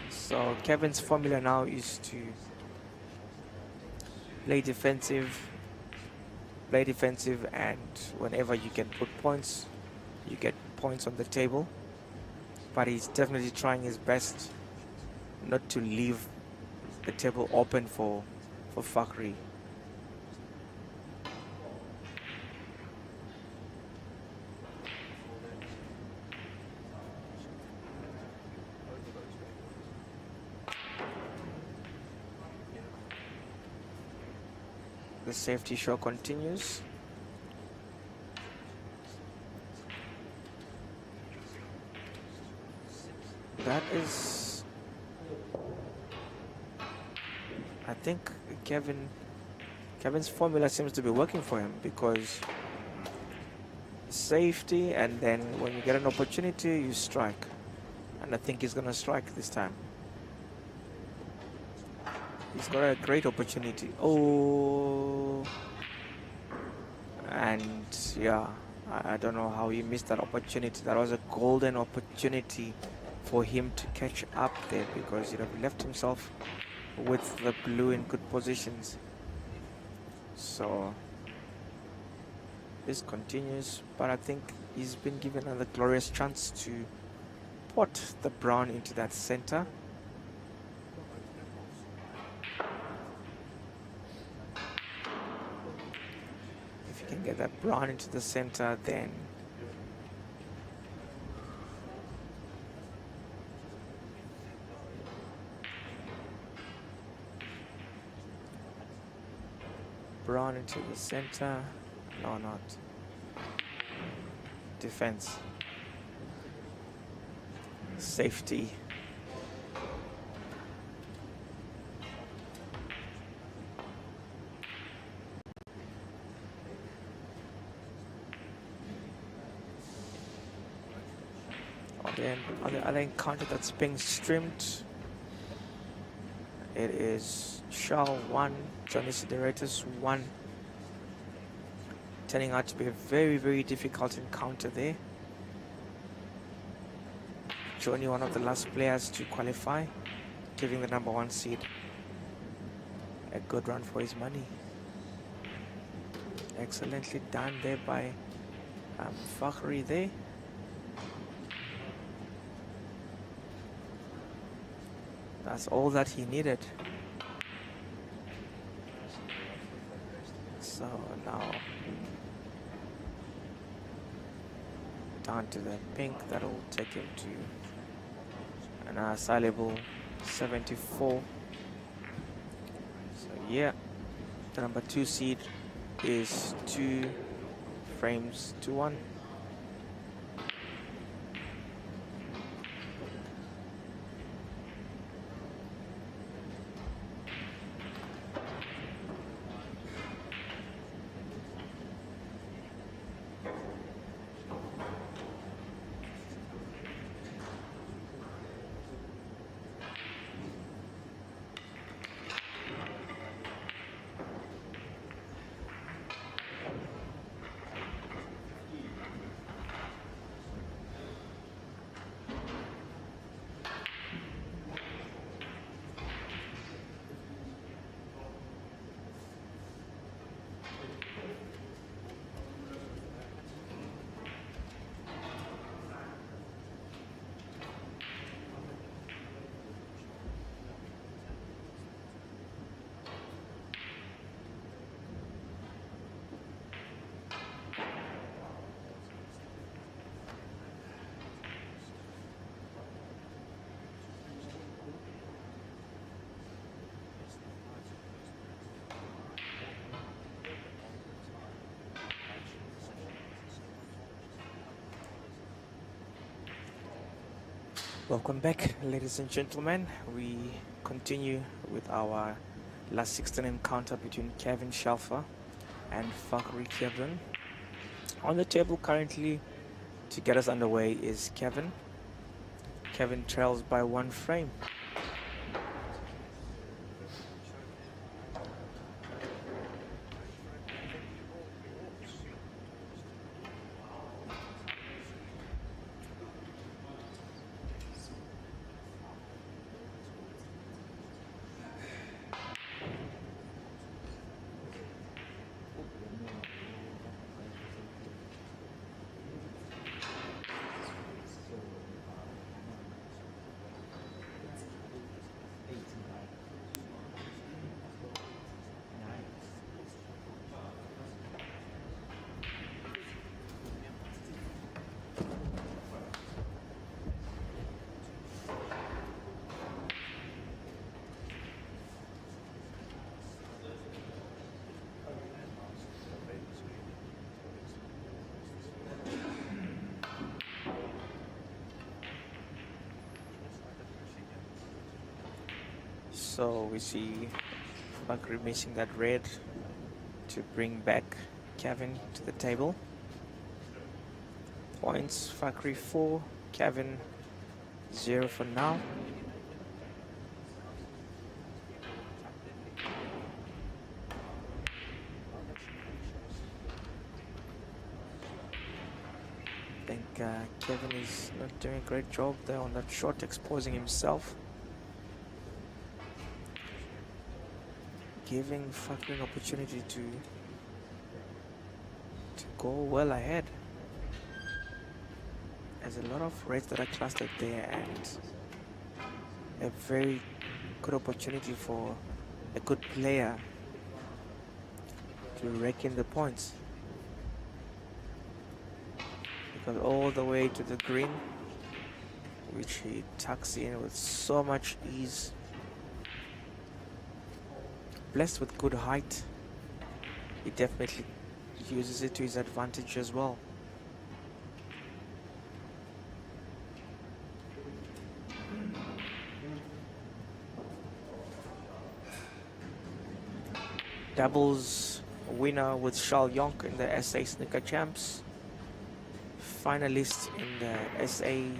So Kevin's formula now is to play defensive, and whenever you can put points, you get points on the table. But he's definitely trying his best not to leave the table open for Fakhri. The safety show continues. That is, I think Kevin's formula seems to be working for him, because safety, and then when you get an opportunity, you strike. And I think he's gonna strike this time. He's got a great opportunity. Oh, and yeah, I don't know how he missed that opportunity. That was a golden opportunity for him to catch up there, because he'd have left himself with the blue in good positions. So this continues, but I think he's been given another glorious chance to put the brown into that center. If you can get that brown into the center, then brown into the center. No, not defense. Safety. On the other encounter that's being streamed, it is Shal 1, Johnny Sideratus 1. Turning out to be a very, very difficult encounter there. Johnny, one of the last players to qualify, giving the #1 seed a good run for his money. Excellently done there by Fakhri there. That's all that he needed. So now down to the pink, that'll take him to an assailable 74. So yeah, The number 2 seed is 2 frames to 1. Welcome back, ladies and gentlemen. We continue with our last 16 encounter between Kevin Schalffer and Fakhri. On the table currently to get us underway is Kevin. Kevin trails by 1 frame. So we see Fakhri missing that red to bring back Kevin to the table. Points, Fakhri 4, Kevin 0 for now. I think Kevin is not doing a great job there on that shot, exposing himself. Giving Fakhri an opportunity to go well ahead. There's a lot of reds that are clustered there and a very good opportunity for a good player to rake in the points. Because all the way to the green, which he tucks in with so much ease. Blessed with good height, he definitely uses it to his advantage as well. Doubles winner with Schalffer in the SA Snooker Champs. Finalist in the SA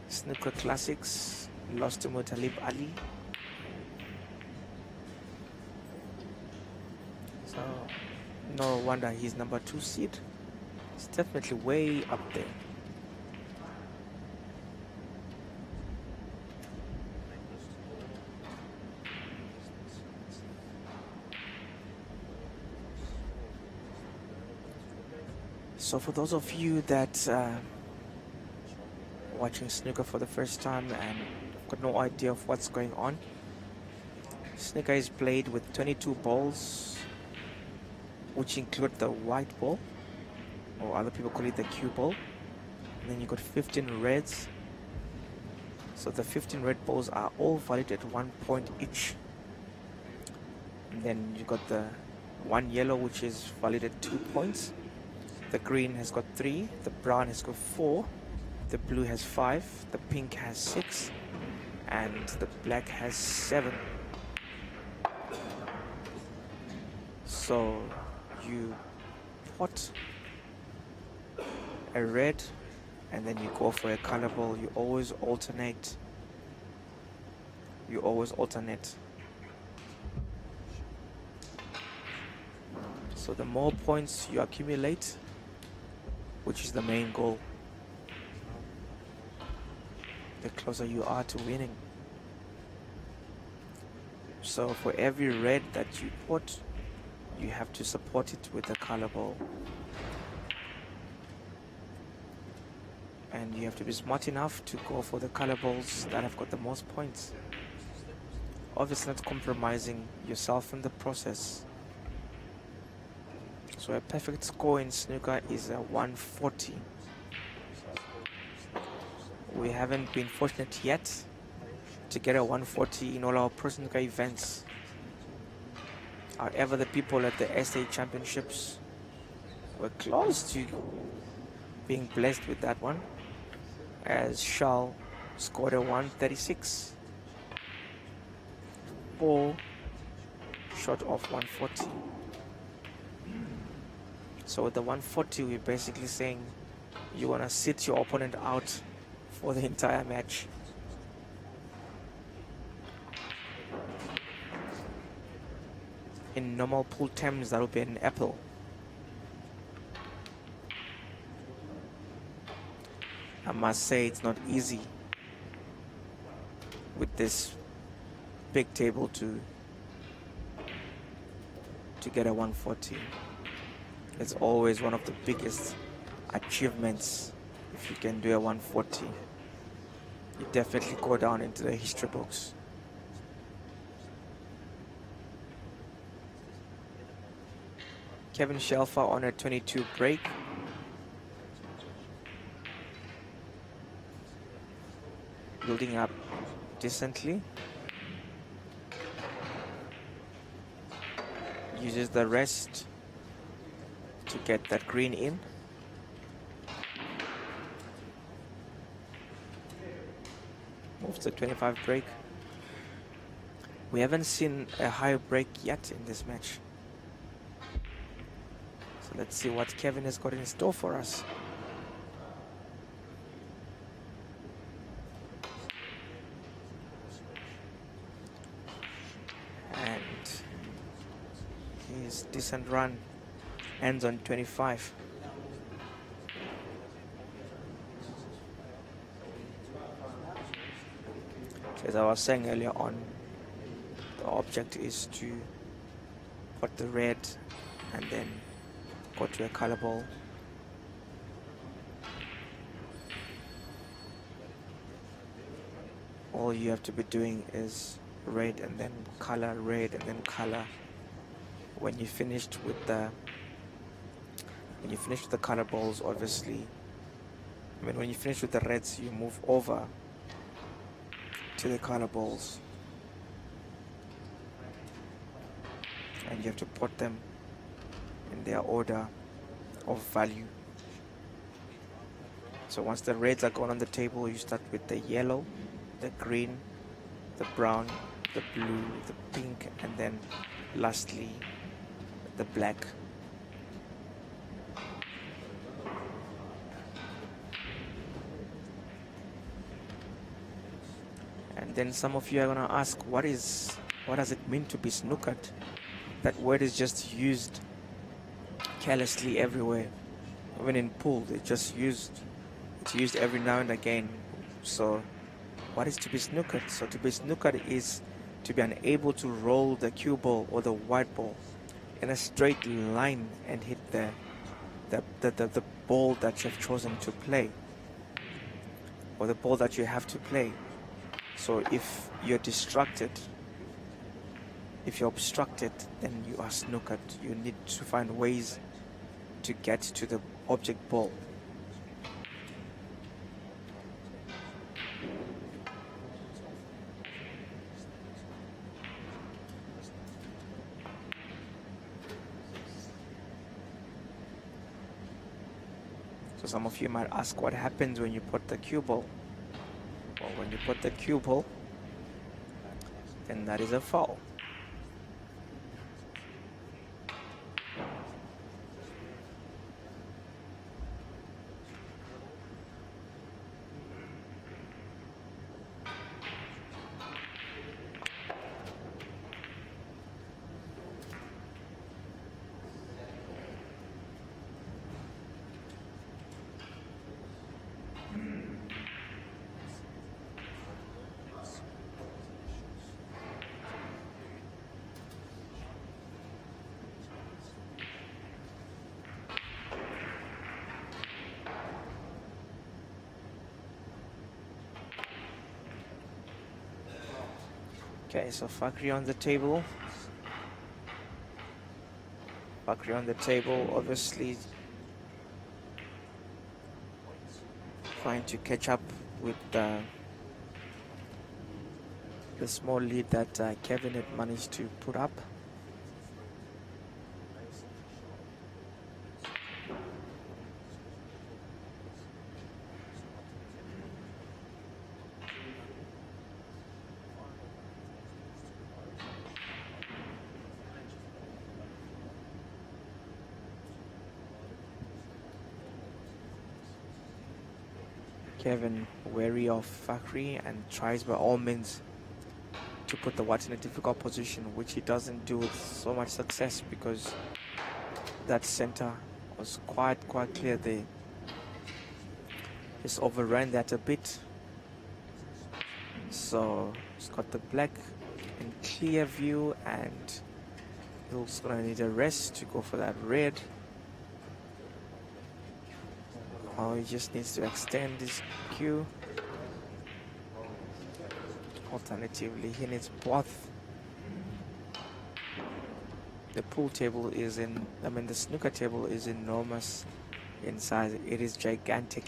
Snooker Classics, lost to Mutalib Ali. So no wonder he's number 2 seed. It's definitely way up there. So for those of you that watching snooker for the first time and got no idea of what's going on, snooker is played with 22 balls, which include the white ball, or other people call it the cue ball. And then you got 15 reds. So the 15 red balls are all valued at 1 point each. And then you got the one yellow, which is valid at 2 points. The green has got 3, the brown has got 4, the blue has 5, the pink has 6, and the black has 7. So you pot a red and then you go for a color ball. You always alternate. So the more points you accumulate, which is the main goal, the closer you are to winning. So for every red that you put, you have to support it with a color ball. And you have to be smart enough to go for the color balls that have got the most points. Obviously not compromising yourself in the process. So a perfect score in snooker is a 140. We haven't been fortunate yet to get a 140 in all our pro snooker events. However, the people at the SA Championships were close to being blessed with that one, as Schal scored a 136, 4 short of 140. So with the 140, we're basically saying you want to sit your opponent out for the entire match. In normal pool terms, that would be an apple. I must say it's not easy with this big table to get a 140. It's always one of the biggest achievements if you can do a 140. You definitely go down into the history books. Kevin Schalffer on a 22 break. Building up decently. Uses the rest to get that green in. Moves to 25 break. We haven't seen a high break yet in this match. So let's see what Kevin has got in store for us. And his decent run ends on 25. So as I was saying earlier on, the object is to put the red and then go to a color ball. All you have to be doing is red and then color, red and then color. When you finished with the color balls, obviously, when you finish with the reds, you move over to the color balls and you have to put them in their order of value. So once the reds are gone on the table, you start with the yellow, the green, the brown, the blue, the pink, and then lastly the black. And then some of you are gonna ask, what does it mean to be snookered? That word is just used carelessly everywhere. Even in pool, it's used every now and again. So what is to be snookered? So to be snookered is to be unable to roll the cue ball or the white ball in a straight line and hit the ball that you've chosen to play, or the ball that you have to play. So if you're distracted, if you're obstructed, then you are snookered. You need to find ways to get to the object ball. So some of you might ask what happens when you put the cue ball. Well, when you put the cue ball, then that is a foul. Okay, so Fakhri on the table. Fakhri on the table, obviously trying to catch up with the small lead that Kevin had managed to put up. Kevin wary of Fakhri and tries by all means to put the white in a difficult position, which he doesn't do with so much success because that center was quite clear there. Just overran that a bit. So he's got the black in clear view and he's gonna need a rest to go for that red. Oh, he just needs to extend his cue. Alternatively, he needs both. The pool table is the snooker table is enormous in size. It is gigantic,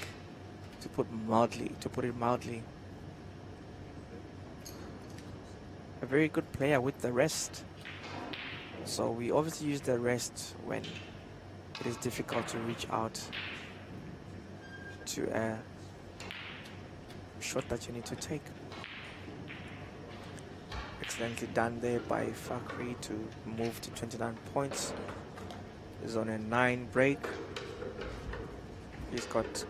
to put it mildly. A very good player with the rest. So we obviously use the rest when it is difficult to reach out to a shot that you need to take. Excellently done there by Fakhri to move to 29 points. He's on a 9 break. He's got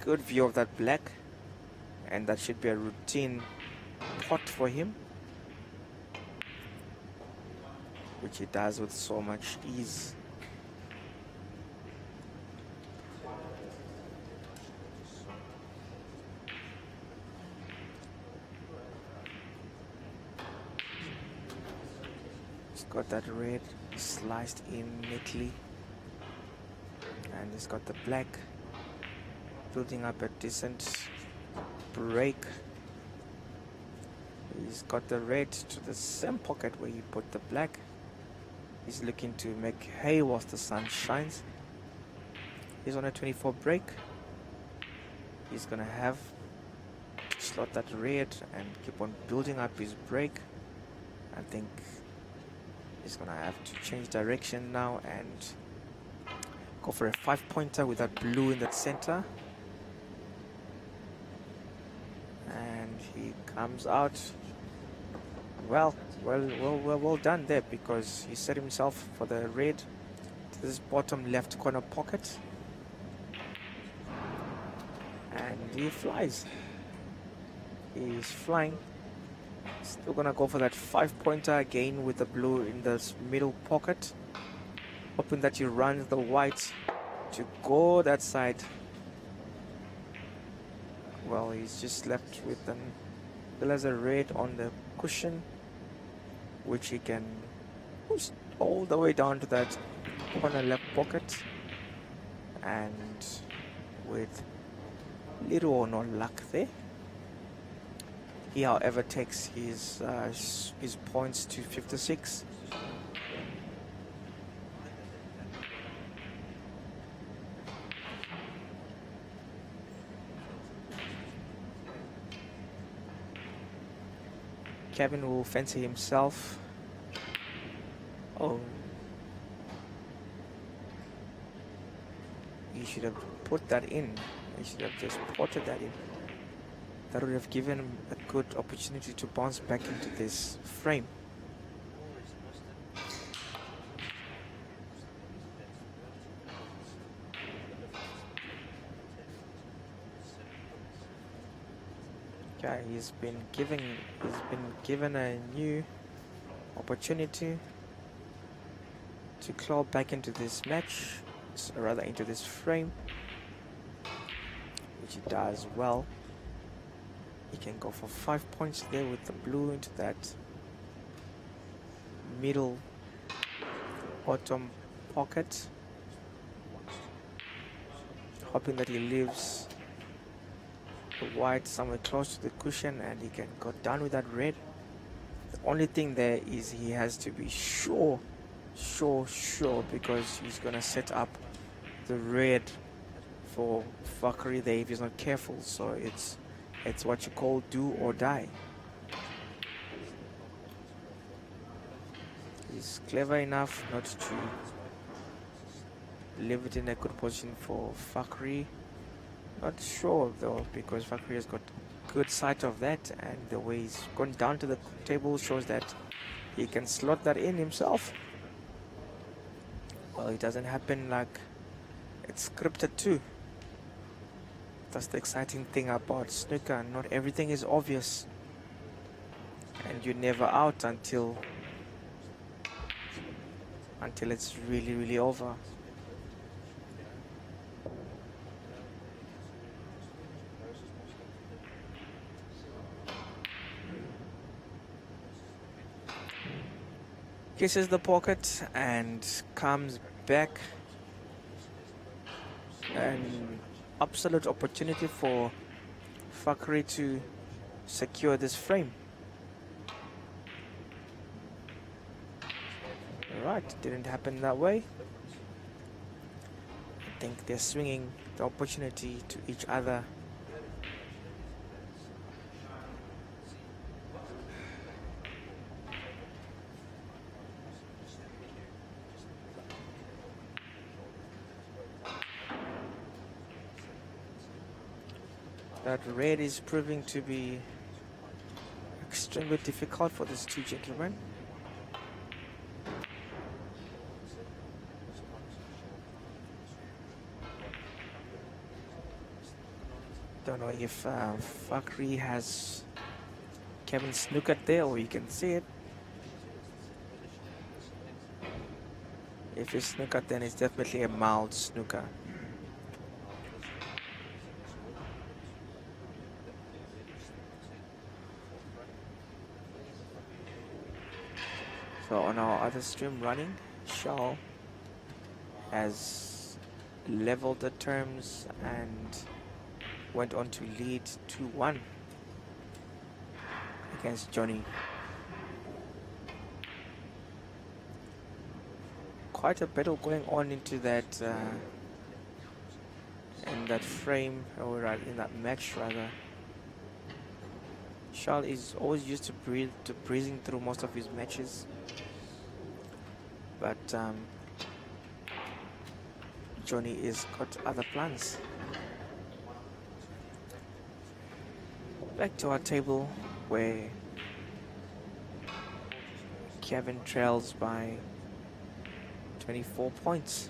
good view of that black, and that should be a routine pot for him, which he does with so much ease. Got that red sliced in neatly, and he's got the black building up a decent break. He's got the red to the same pocket where he put the black. He's looking to make hay whilst the sun shines. He's on a 24 break. He's gonna have to slot that red and keep on building up his break. I think he's gonna have to change direction now and go for a 5-pointer with that blue in that center. And he comes out well done there, because he set himself for the red to this bottom left corner pocket. And he flies. He's flying. Still gonna go for that 5-pointer again with the blue in the middle pocket, hoping that he runs the white to go that side. Well, he's just left with still has a red on the cushion, which he can push all the way down to that corner left pocket, and with little or no luck there, he, however, takes his points to 56. Kevin will fancy himself. Oh. He should have put that in. He should have just potted that in. That would have given him a good opportunity to bounce back into this frame. Okay, he's been given a new opportunity to claw back into this match, rather into this frame, which he does well. He can go for 5 points there with the blue into that middle bottom pocket, hoping that he leaves the white somewhere close to the cushion and he can go down with that red. The only thing there is he has to be sure, because he's gonna set up the red for Fakhri there if he's not careful. So it's what you call do or die. He's clever enough not to leave it in a good position for Fakhri. Not sure though, because Fakhri has got good sight of that, and the way he's gone down to the table shows that he can slot that in himself. Well, it doesn't happen like it's scripted too. That's the exciting thing about snooker. Not everything is obvious, and you're never out until it's really over. Kisses the pocket and comes back. An absolute opportunity for Fakhri to secure this frame. Alright, didn't happen that way. I think they're swinging the opportunity to each other. That red is proving to be extremely difficult for these two gentlemen. Don't know if Fakhri has Kevin snookered there, or you can see it. If it's snookered, then it's definitely a mild snooker. So on our other stream running, Shal has leveled the terms and went on to lead 2-1 against Johnny. Quite a battle going on into that in that frame, or in that match rather. Shal is always used to breezing through most of his matches, but Johnny is got other plans. Back to our table where Kevin trails by 24 points.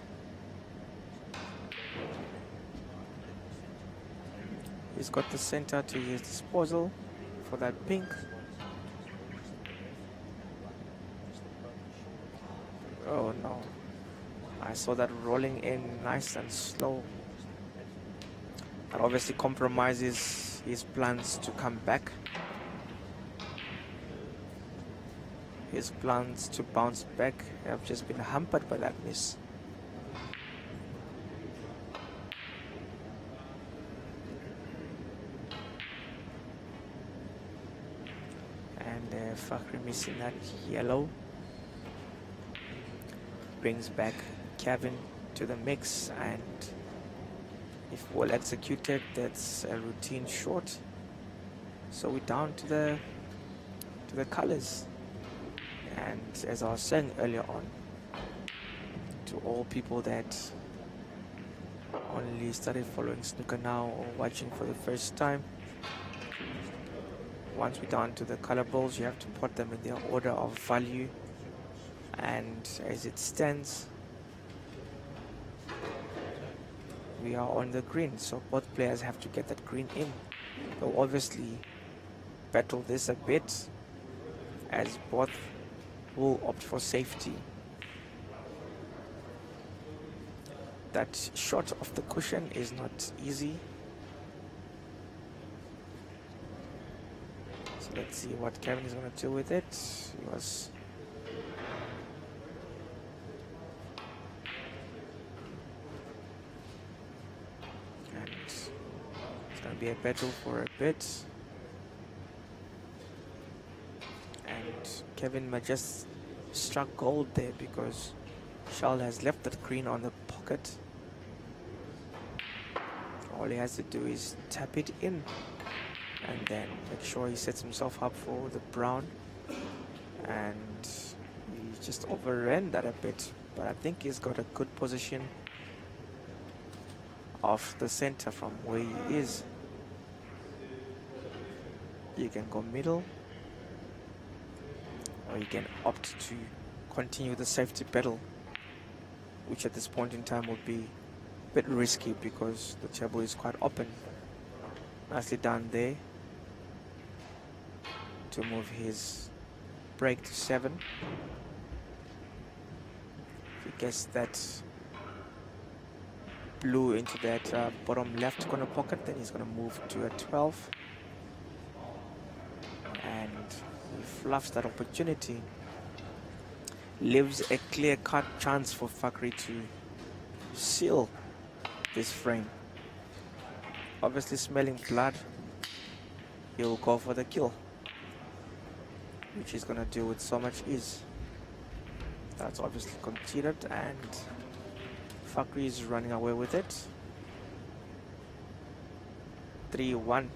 He's got the center to his disposal for that pink. Oh no, I saw that rolling in nice and slow. That obviously compromises his plans to come back. His plans to bounce back have just been hampered by that miss. And Fakhri missing that yellow brings back Kevin to the mix, and if well executed, that's a routine short. So we're down to the colors. And as I was saying earlier on, to all people that only started following snooker now or watching for the first time, once we're down to the color balls, you have to put them in their order of value and as it stands. We are on the green, so both players have to get that green in. They'll obviously battle this a bit as both will opt for safety. That shot off the cushion is not easy. So let's see what Kevin is going to do with it. He was and it's going to be a battle for a bit. And Kevin might just struck gold there because Charles has left that green on the pocket. All he has to do is tap it in and then make sure he sets himself up for the brown. And he just overran that a bit, but I think he's got a good position off the center from where he is. You can go middle, or you can opt to continue the safety battle, which at this point in time would be a bit risky because the table is quite open. Nicely done there to move his break to 7. If he gets that blue into that bottom left corner pocket, then he's going to move to a 12. And he fluffs that opportunity. Leaves a clear-cut chance for Fakhri to seal this frame. Obviously smelling blood, he'll go for the kill, which he's going to do with so much ease. That's obviously conceded and Fakhri is running away with it. 3-1.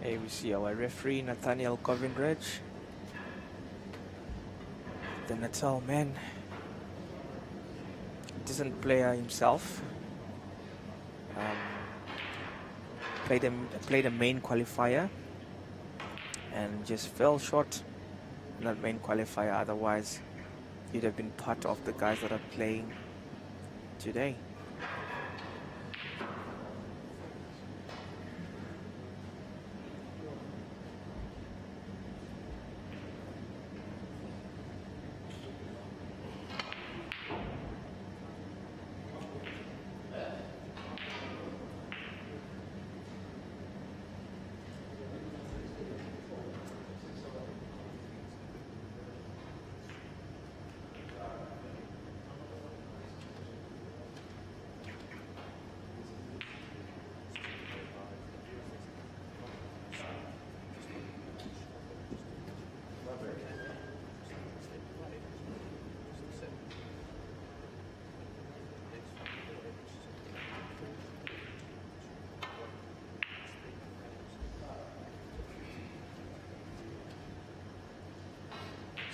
Here we see our referee Nathaniel Covendridge, the Natal man, decent player himself. Played a main qualifier and just fell short in that main qualifier. Otherwise, he'd have been part of the guys that are playing today.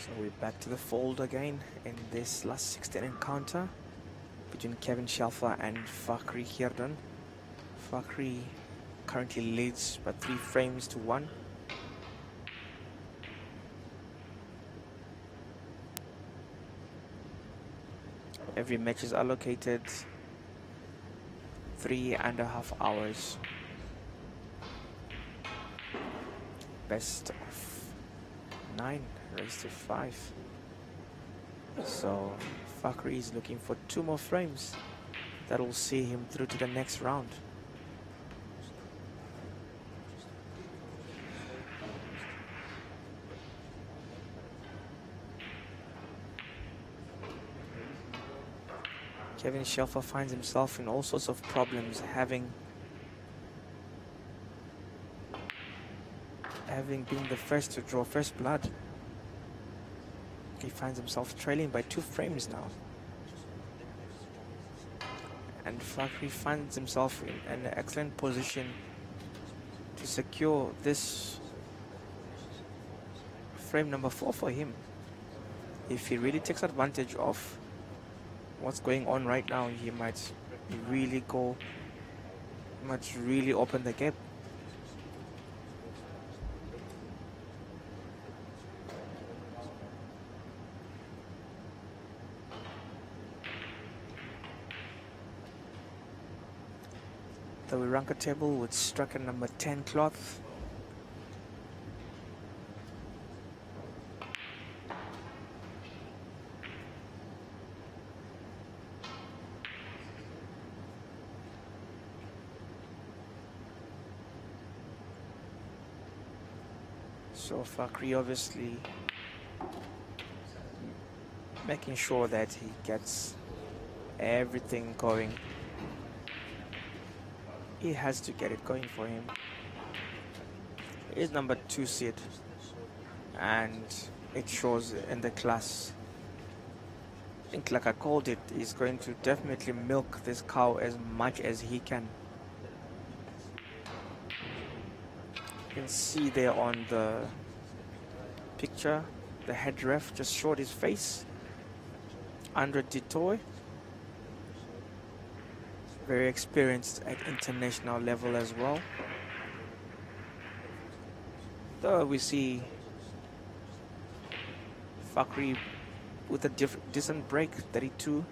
So we're back to the fold again in this last 16 encounter between Kevin Schalffer and Fakhri Hirdan. Fakhri currently leads by 3 frames to 1. Every match is allocated 3.5 hours. Best of 9 raised to 5. So Fakhri is looking for 2 more frames that will see him through to the next round. Kevin Schalffer finds himself in all sorts of problems, having been the first to draw first blood. He finds himself trailing by 2 frames now. And Fakhri finds himself in an excellent position to secure this frame number 4 for him. If he really takes advantage of what's going on right now, he might really open the gap. The Wiranka table with striker number 10 cloth. So Fakhri obviously making sure that he gets everything going. He has to get it going for him. He's number 2 seed, and it shows in the class. I think, like I called it, he's going to definitely milk this cow as much as he can. You can see there on the picture, the head ref just showed his face. Andre Detoy, very experienced at international level as well. Though we see Fakhri with a decent break, 32,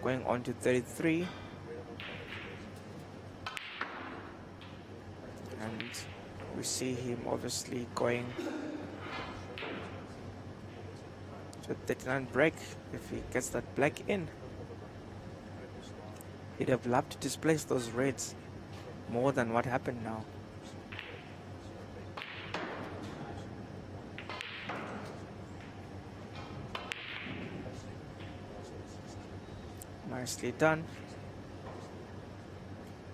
going on to 33. And we see him obviously going to 39 break if he gets that black in. He'd have loved to displace those reds more than what happened now. Nicely done.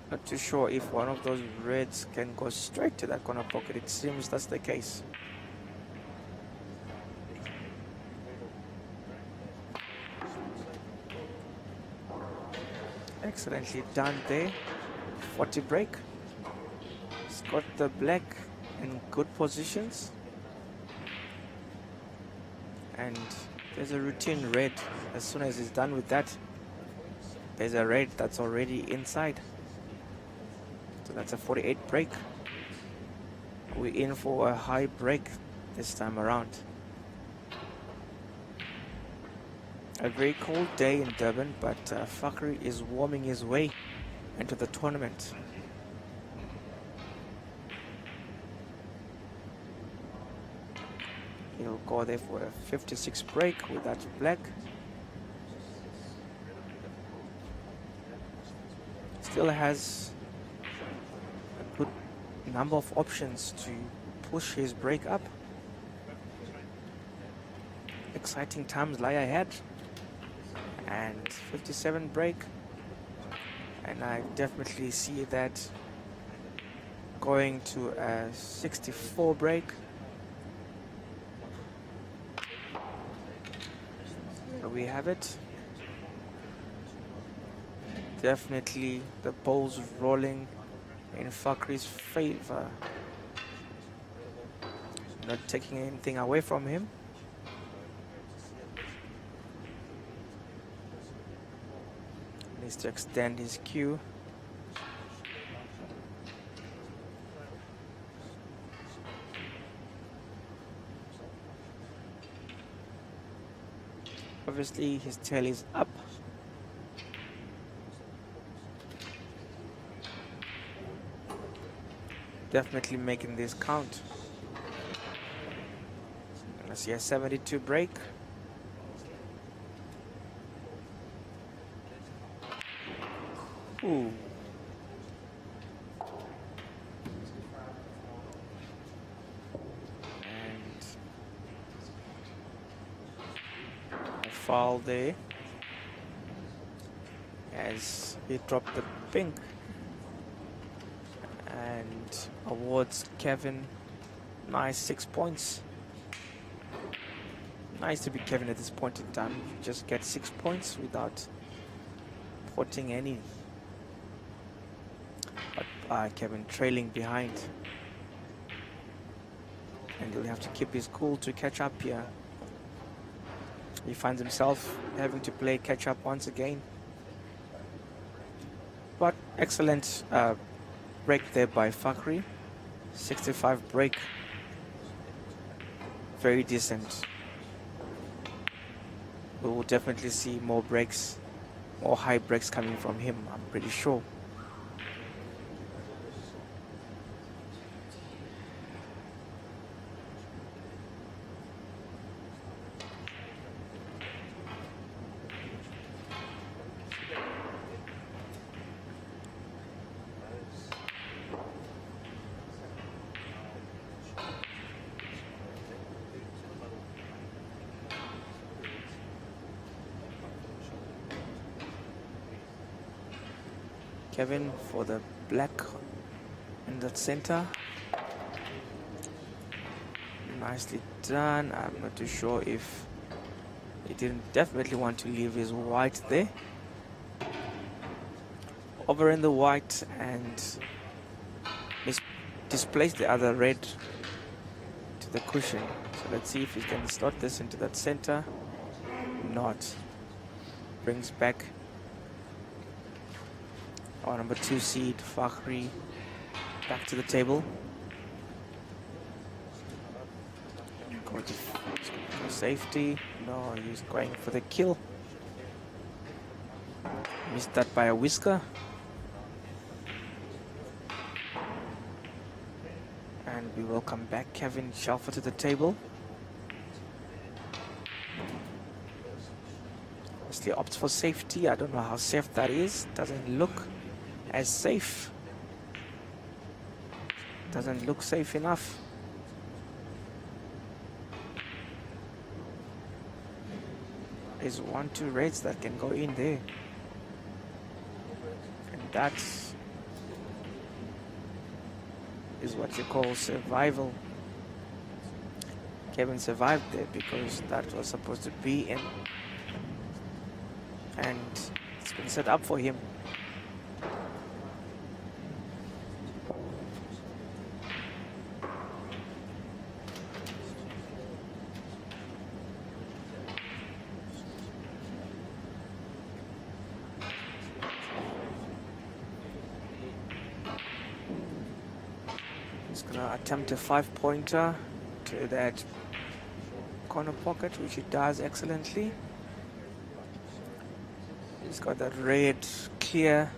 Not too sure if one of those reds can go straight to that corner pocket. It seems that's the case. Excellently done there. 40 break. He's got the black in good positions. And there's a routine red. As soon as he's done with that, there's a red that's already inside. So that's a 48 break. We're in for a high break this time around. A very cold day in Durban, but Fakhri is warming his way into the tournament. He'll go there for a 56 break with that black. Still has a good number of options to push his break up. Exciting times lie ahead. And 57 break, and I definitely see that going to a 64 break. So we have it. Definitely the ball's rolling in Fakhri's favor. Not taking anything away from him. Needs to extend his cue. Obviously his tail is up. Definitely making this count. I see a 72 break. Ooh. And a foul there as he dropped the pink and awards Kevin nice 6 points. Nice to be Kevin at this point in time. You just get 6 points without porting any. But Kevin trailing behind. And he'll have to keep his cool to catch up here. He finds himself having to play catch up once again. But excellent break there by Fakhri. 65 break. Very decent. We will definitely see more breaks, more high breaks coming from him, I'm pretty sure. Kevin for the black in the center. Nicely done. I'm not too sure if he didn't definitely want to leave his white there. Over in the white and displace the other red to the cushion. So let's see if he can slot this into that center. Not. Brings back our number 2 seed, Fakhri, back to the table. Going for safety. No, he's going for the kill. Missed that by a whisker. And we welcome back Kevin Schalffer to the table. Obviously opts for safety. I don't know how safe that is. Doesn't look as safe. Doesn't look safe enough. There's 1-2 reds that can go in there. And that is what you call survival. Kevin survived there because that was supposed to be in. And it's been set up for him. He's gonna attempt a 5-pointer to that corner pocket, which he does excellently. He's got that red clear.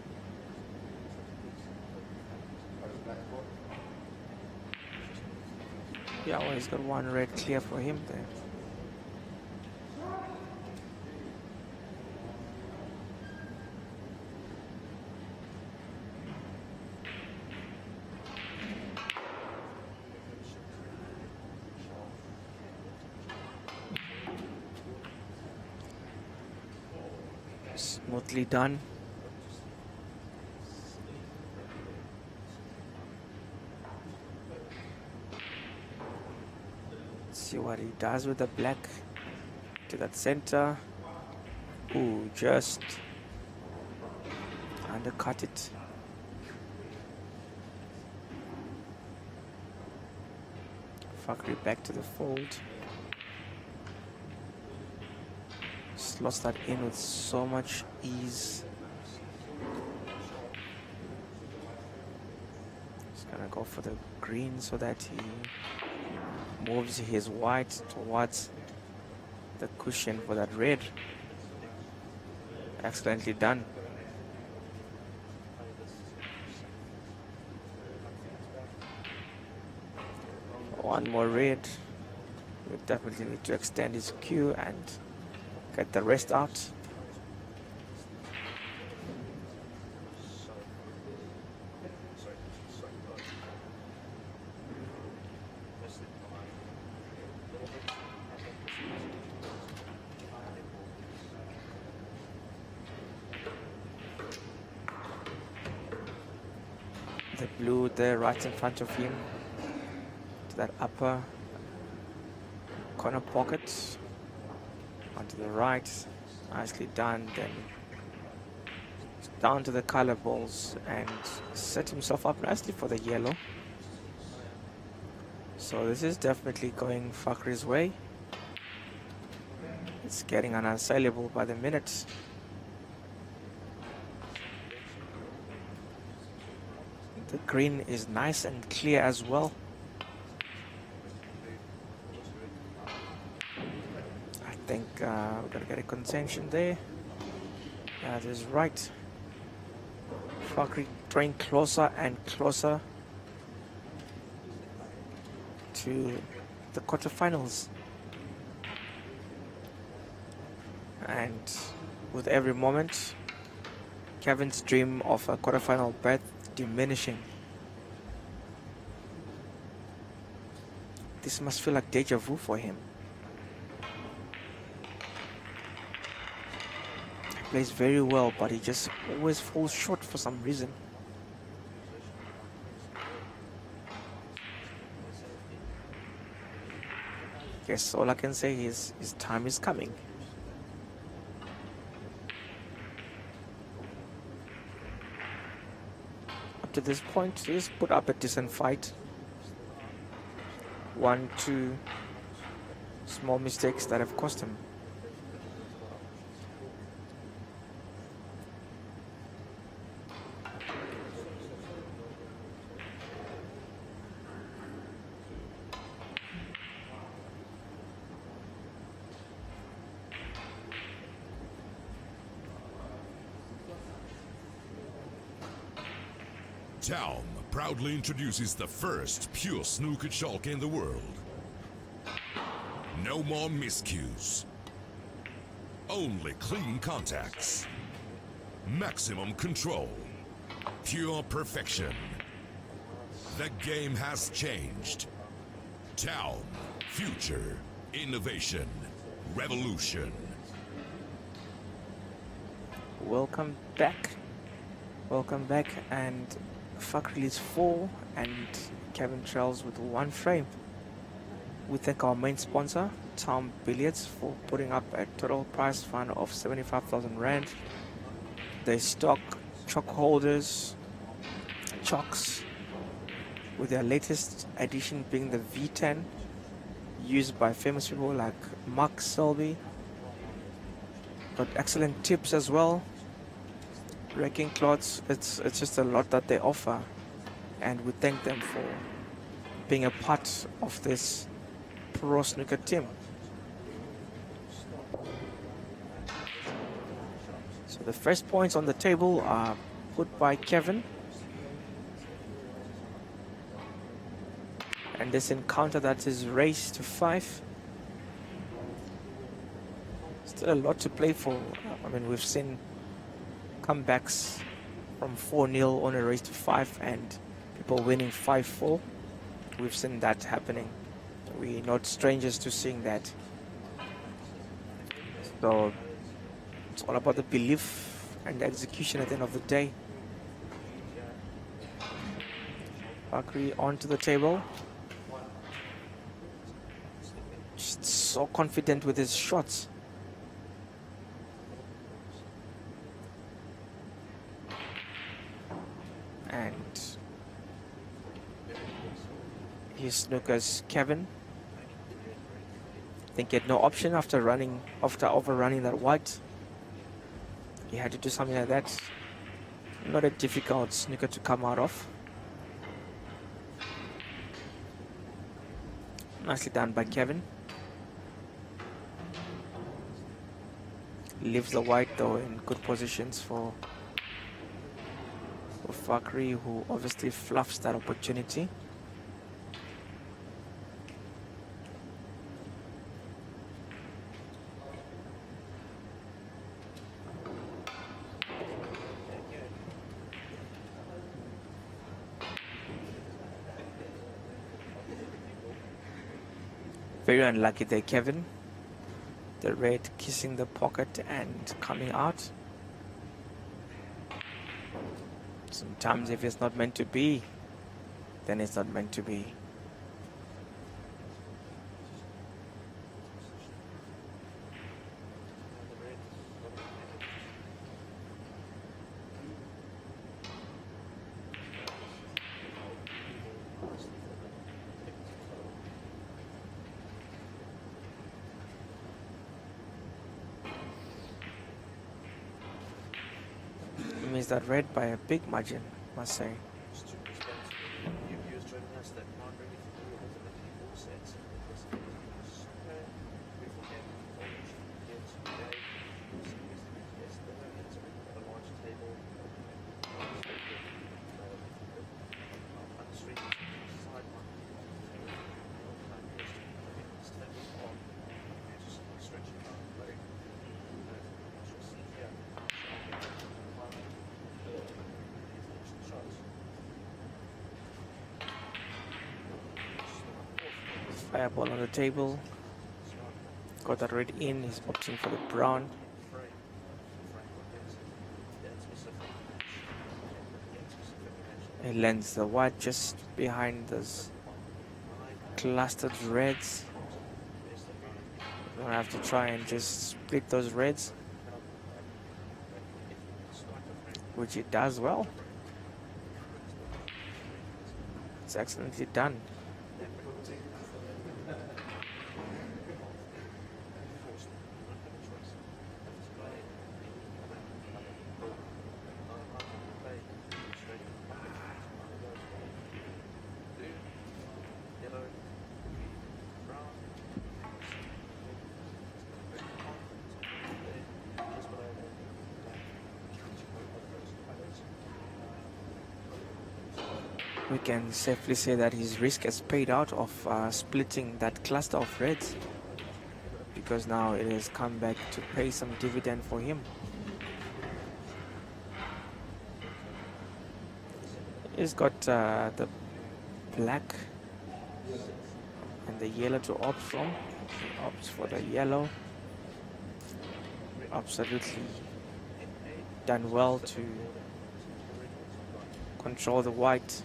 Yeah, well, he's got one red clear for him there. Smoothly done. Let's see what he does with the black to that center. Ooh, just undercut it. Fakhri back to the fold. Slots that in with so much ease. He's gonna go for the green so that he moves his white towards the cushion for that red. Excellently done. One more red. We definitely need to extend his queue and get the rest out. The blue there right in front of him, to that upper corner pocket, onto the right, nicely done. Then down to the color balls and set himself up nicely for the yellow. So this is definitely going Fakhri's way. It's getting unassailable by the minute. The green is nice and clear as well. I think we're gonna get a contention there. That is right. Fakhri drawing closer and closer to the quarterfinals. And with every moment, Kevin's dream of a quarterfinal berth diminishing. This must feel like deja vu for him. He plays very well, but he just always falls short for some reason. Guess all I can say is his time is coming. To this point, he's put up a decent fight. 1, 2 small mistakes that have cost him. TAOM proudly introduces the first pure snooker chalk in the world. No more miscues. Only clean contacts. Maximum control. Pure perfection. The game has changed. TAOM. Future. Innovation. Revolution. Welcome back. Welcome back, and Fakhri leads 4 and Kevin trails with 1 frame. We thank our main sponsor, TAOM Billiards, for putting up a total prize fund of 75,000 Rand. They stock chalk holders, chalks, with their latest addition being the V10, used by famous people like Mark Selby. Got excellent tips as well. Wrecking cloths, it's just a lot that they offer, and we thank them for being a part of this pro snooker team. So the first points on the table are put by Kevin, and this encounter that is raised to 5. Still a lot to play for. I mean, we've seen comebacks from 4-0 on a race to 5 and people winning 5-4. We've seen that happening. We're not strangers to seeing that. So it's all about the belief and the execution at the end of the day. Fakhri onto the table. Just so confident with his shots. And his snooker's Kevin. I think he had no option after overrunning that white. He had to do something like that. Not a difficult snooker to come out of. Nicely done by Kevin. Leaves the white though in good positions for Fakhri, who obviously fluffs that opportunity. Very unlucky there, Kevin. The red kissing the pocket and coming out. Sometimes if it's not meant to be, then it's not meant to be. Missed that red by a big margin, must say. Fireball on the table. Got that red in. He's opting for the brown. He lands the white just behind those clustered reds. Gonna have to try and just split those reds, which it does well. It's excellently done. We can safely say that his risk has paid out of splitting that cluster of reds, because now it has come back to pay some dividend for him. He's got the black and the yellow to opt from. He opts for the yellow. Absolutely done well to control the white.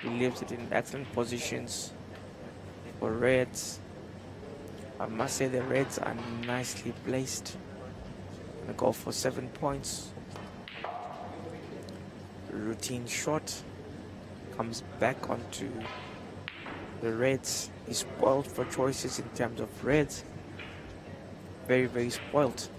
He leaves it in excellent positions for reds. I must say the reds are nicely placed. Gonna go for 7 points. Routine shot. Comes back onto the reds. He's spoiled for choices in terms of reds. Very, very spoiled.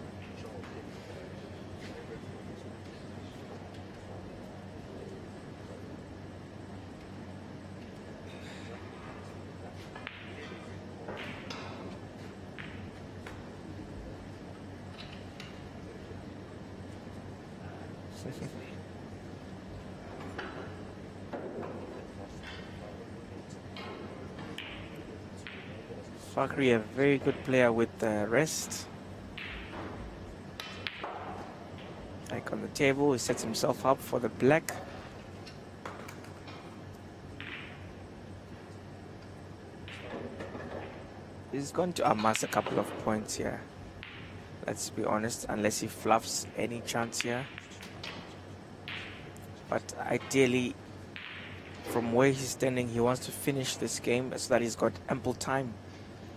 Fakhri, a very good player with the rest. Like on the table, he sets himself up for the black. He's going to amass a couple of points here. Let's be honest, unless he fluffs any chance here. But ideally, from where he's standing, he wants to finish this game so that he's got ample time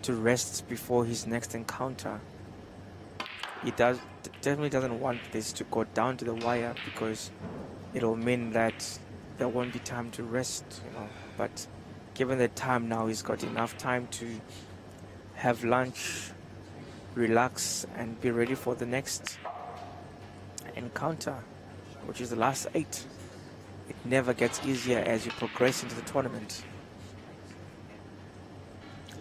to rest before his next encounter. He definitely doesn't want this to go down to the wire, because it'll mean that there won't be time to rest, you know. But given the time now, he's got enough time to have lunch, relax, and be ready for the next encounter, which is the last 8. It never gets easier as you progress into the tournament.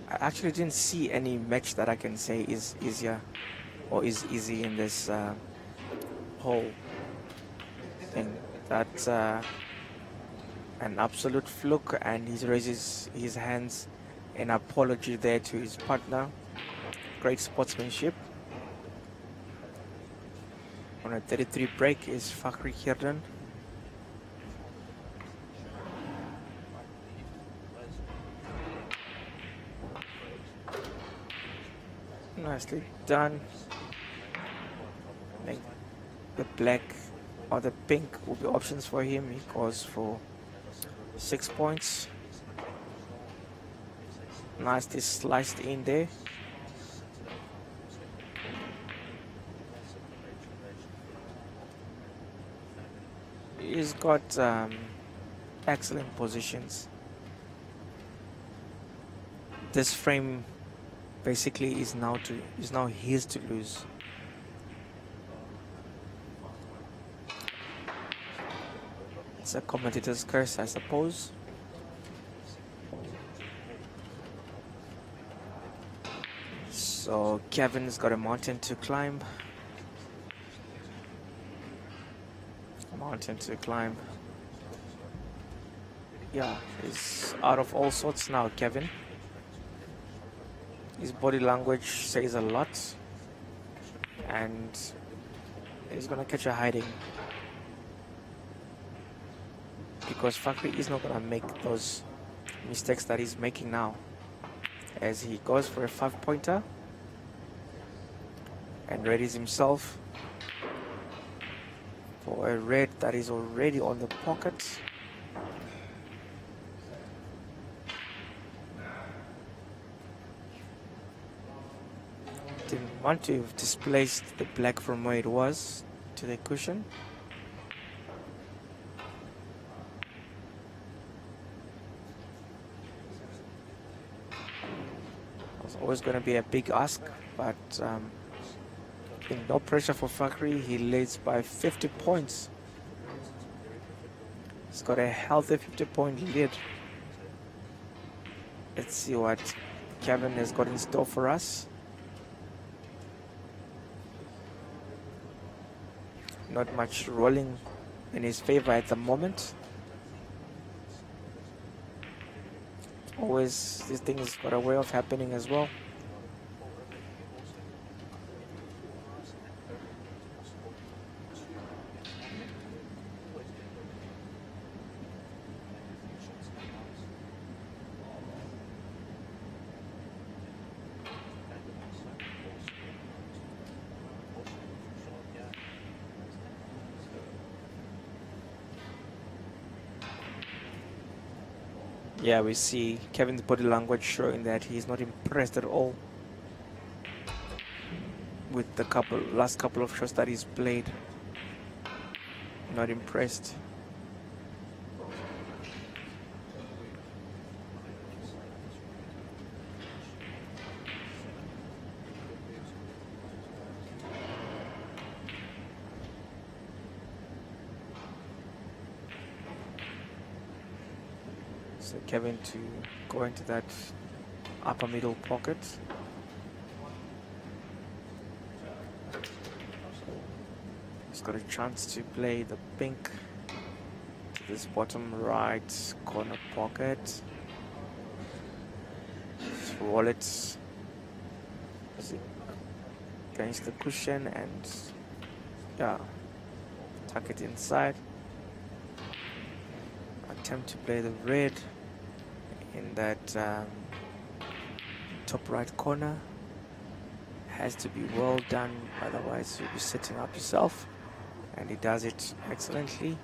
I actually didn't see any match that I can say is easier or is easy in this whole thing. That's an absolute fluke, and he raises his hands in apology there to his partner. Great sportsmanship. On a 33 break is Fakhri Hirdan. Nicely done. I think the black or the pink will be options for him. He goes for 6 points. Nicely sliced in there. He's got excellent positions. This frame basically is now his to lose. It's a commentator's curse, I suppose. So Kevin's got a mountain to climb. Yeah, he's out of all sorts now, Kevin. His body language says a lot, and he's gonna catch a hiding because Fakhri is not gonna make those mistakes that he's making now, as he goes for a 5-pointer and readies himself for a red that is already on the pocket. Didn't want to have displaced the black from where it was to the cushion. It was always going to be a big ask, but no pressure for Fakhri. He leads by 50 points. He's got a healthy 50-point lead. Let's see what Kevin has got in store for us. Not much rolling in his favor at the moment. Always, these things got a way of happening as well. Yeah, we see Kevin's body language showing that he's not impressed at all with the last couple of shots that he's played. Not impressed. So Kevin to go into that upper middle pocket. He's got a chance to play the pink to this bottom right corner pocket. Just roll it against the cushion and yeah, tuck it inside. Attempt to play the red in that top right corner. Has to be well done, otherwise you'll be setting up yourself, and he does it excellently.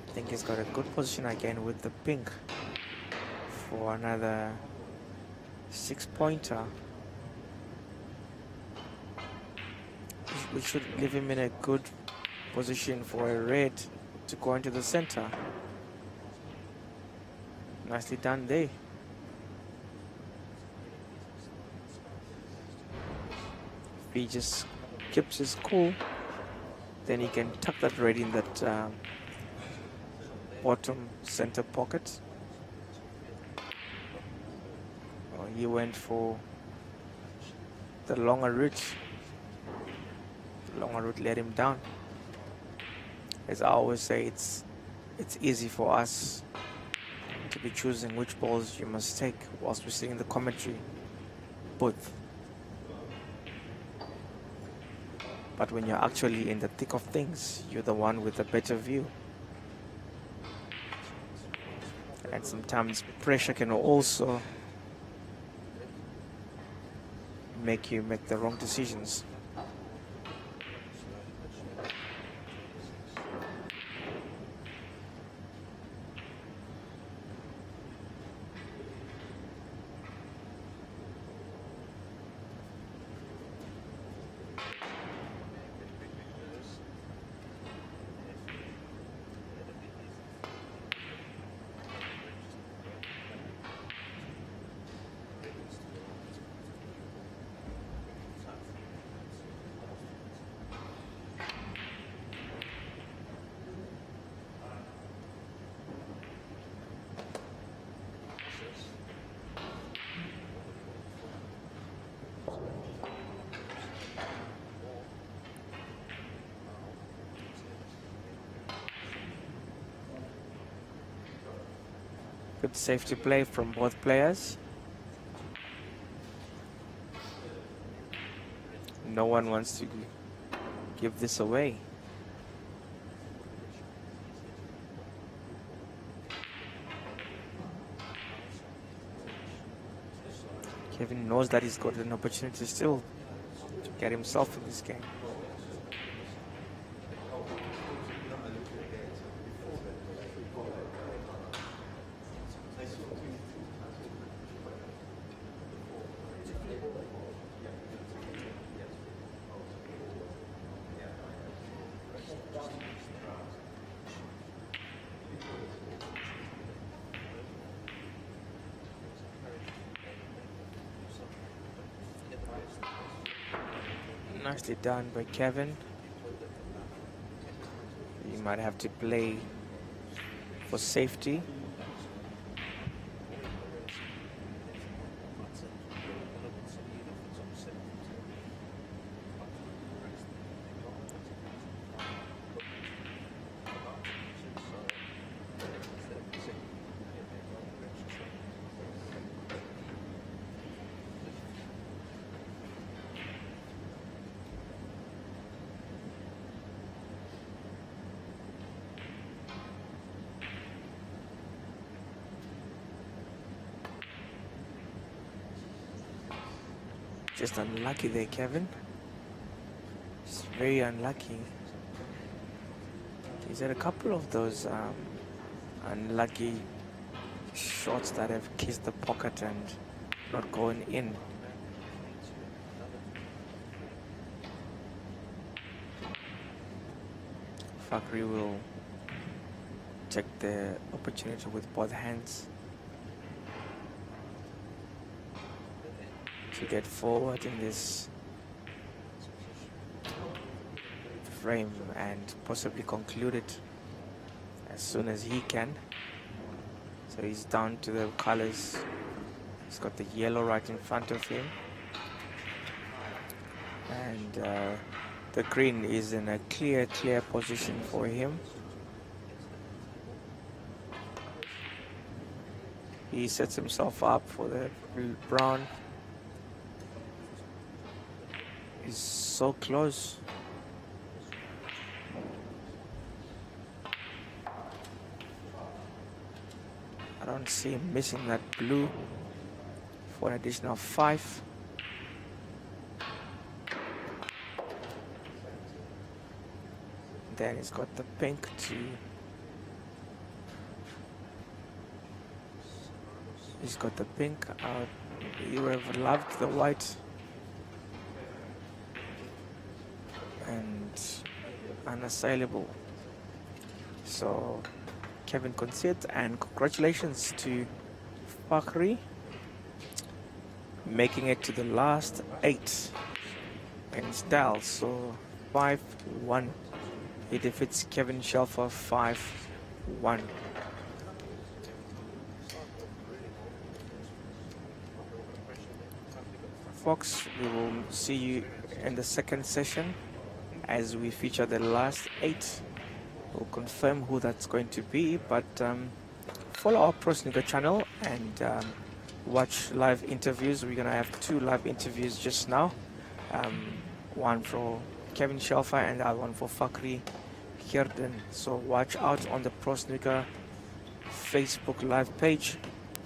I think he's got a good position again with the pink for another 6-pointer. We should leave him in a good position for a red to go into the center. Nicely done there. If he just keeps his cool, then he can tuck that red in that bottom center pocket. Oh, he went for the longer route. The longer route let him down. As I always say, it's easy for us to be choosing which balls you must take whilst we're sitting in the commentary booth. But when you're actually in the thick of things, you're the one with a better view. And sometimes pressure can also make you make the wrong decisions. Good safety play from both players. No one wants to give this away. Kevin knows that he's got an opportunity still to get himself in this game. Nicely done by Kevin. You might have to play for safety. Just unlucky there, Kevin. Just very unlucky. He's had a couple of those unlucky shots that have kissed the pocket and not going in. Fakhri will take the opportunity with both hands to get forward in this frame and possibly conclude it as soon as he can. So he's down to the colors. He's got the yellow right in front of him, and the green is in a clear position for him. He sets himself up for the brown. He's so close. I don't see him missing that blue for an additional 5. Then he's got the pink to... He's got the pink out. He would have loved the white. And unassailable. So Kevin concedes, and congratulations to Fakhri making it to the last 8 in style. So 5-1. He defeats Kevin Schalffer 5-1. Fox, we will see you in the second session as we feature the last 8. We'll confirm who that's going to be, but follow our Pro Snooker channel and watch live interviews. We're going to have 2 live interviews just now. One for Kevin Schalffer and the other one for Fakhri Hirden. So watch out on the Pro Snooker Facebook live page.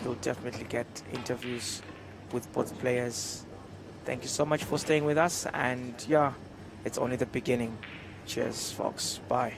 You'll definitely get interviews with both players Thank you so much for staying with us. And yeah, it's only the beginning. Cheers, folks. Bye.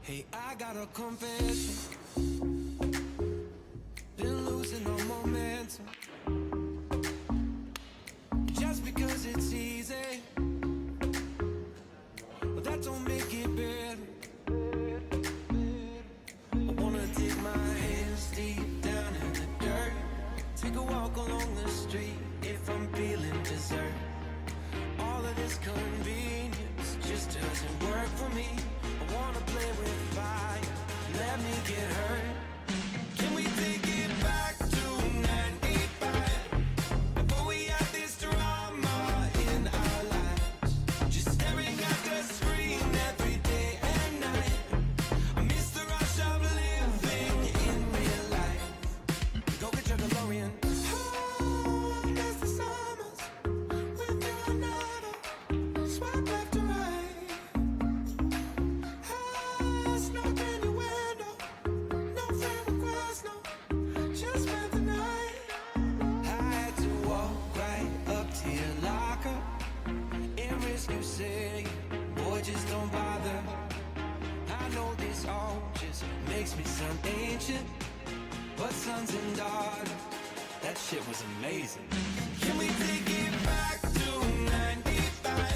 Hey, I got a confession. Been losing all momentum. Just because it's easy, but that don't make it better. I wanna dig my hands deep down in the dirt. Take a walk along the street if I'm feeling dessert. All of this convenience just doesn't work for me. I wanna play with fire, let me get hurt. Can we take it back to 95? Before we had this drama in our lives, just staring at the screen every day and night. I miss the rush of living in real life. Go get your DeLorean. Oh, miss the summers with you and I. Swipe left to right. Snook in your window, no friend request, no, just spent the night. I had to walk right up to your locker and risk you saying, boy, just don't bother. I know this all just makes me sound ancient, but sons and daughters, that shit was amazing. Can we take it back to 95?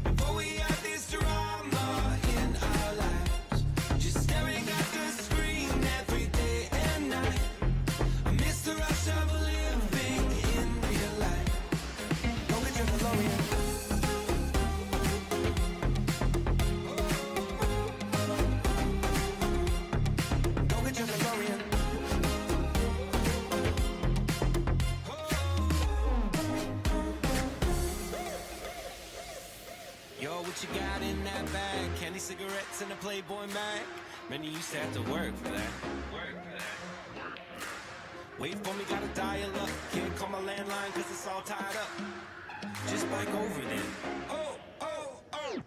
Before we had this drama in our lives, just staring at the screen every day and night. I miss the rush of living in real life. Go get your DeLorean. Go get your DeLorean. Yo, what you got in that bag? Candy, cigarettes, and a Playboy mag. Man, you used to have to work for that. Wait for me, gotta dial up. Can't call my landline cause it's all tied up. Just bike over then. Oh, oh, oh.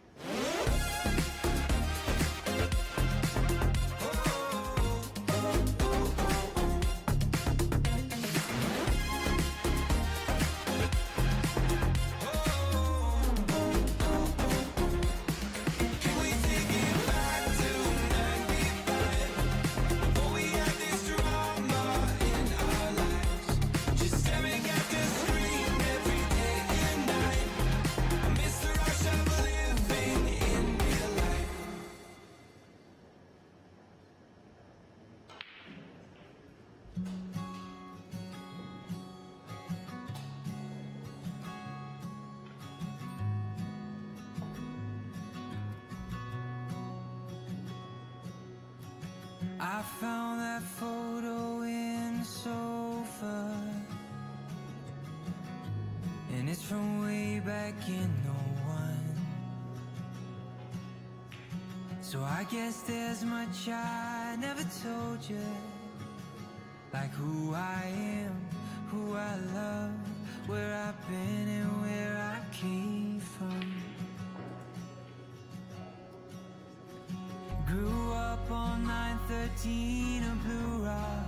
I found that photo in the sofa, and it's from way back in '01. So I guess there's much I never told you, like who I am, who I love, where I've been and where I came from. Grew up on 913 of Blue Rock.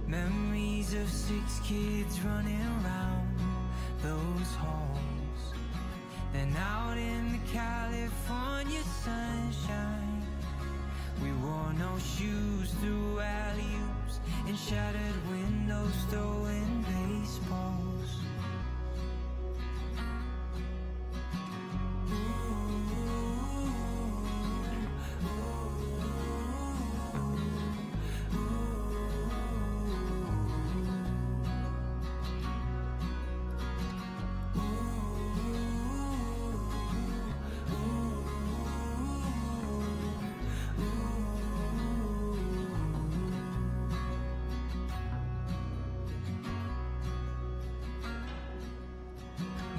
Memories of 6 kids running around those halls. Then out in the California sunshine, we wore no shoes through alley-oops and shattered windows, throwing baseballs.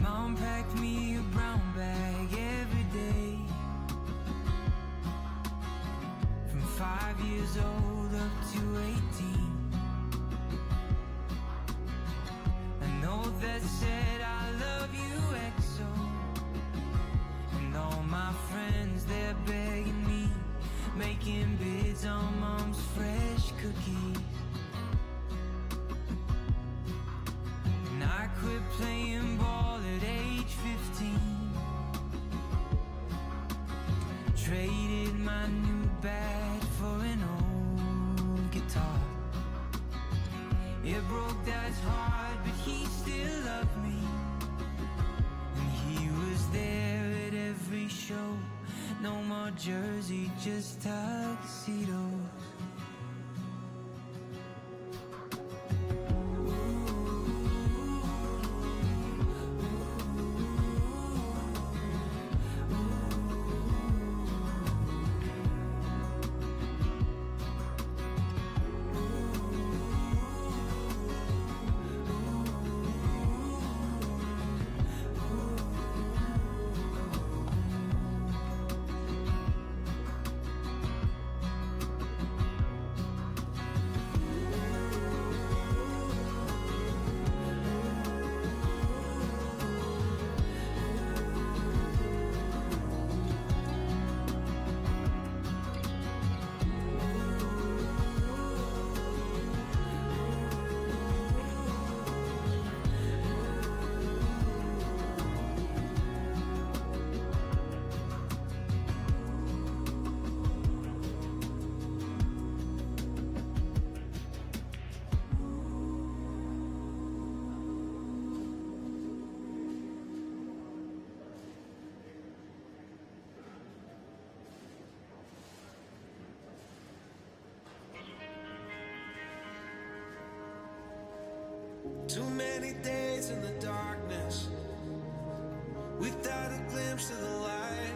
Mom packed me a brown bag every day, from 5 years old up to 18. A note that said I love you XO, and all my friends, they're begging me, making bids on Mom's fresh cookies. And I quit playing ball at age 15, traded my new bat for an old guitar. It broke Dad's heart, but he still loved me, and he was there at every show. No more jersey, just tuxedos. Too many days in the darkness, without a glimpse of the light.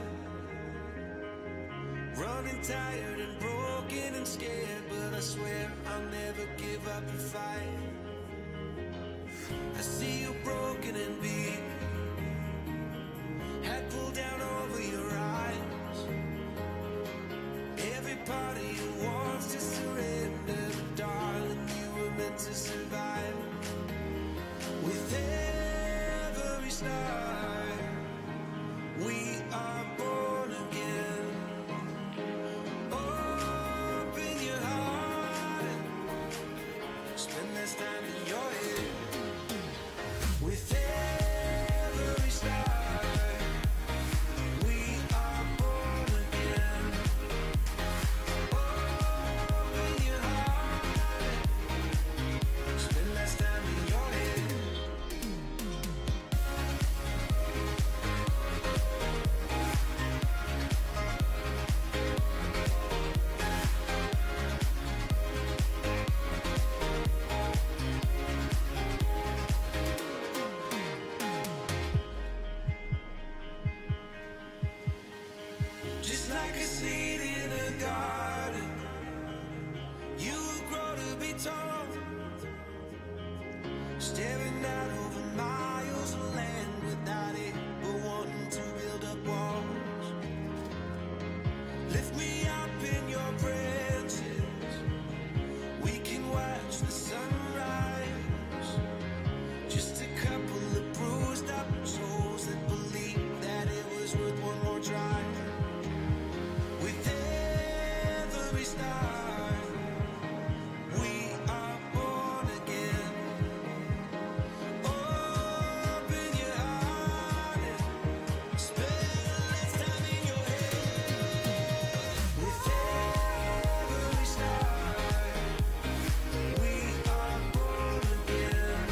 Running tired and broken and scared, but I swear I'll never give up the fight. I see you broken and beat, head pulled down over your eyes. Every part of you wants to surrender, darling, you were meant to survive. With every start, we are born again. Open your heart, spend less time in your head. With every start, we are born again. Open your heart, spend less time in your head. Just like a seed in a garden, garden. You will grow to be tall, staring out over miles of land without it but wanting to build up walls. Lift me up in your branches, we can watch the sunrise. Just a couple of bruised up souls that believe that it was worth one more try. With every star, we are born again. Open your heart and spend less time in your head. With every star, we are born again.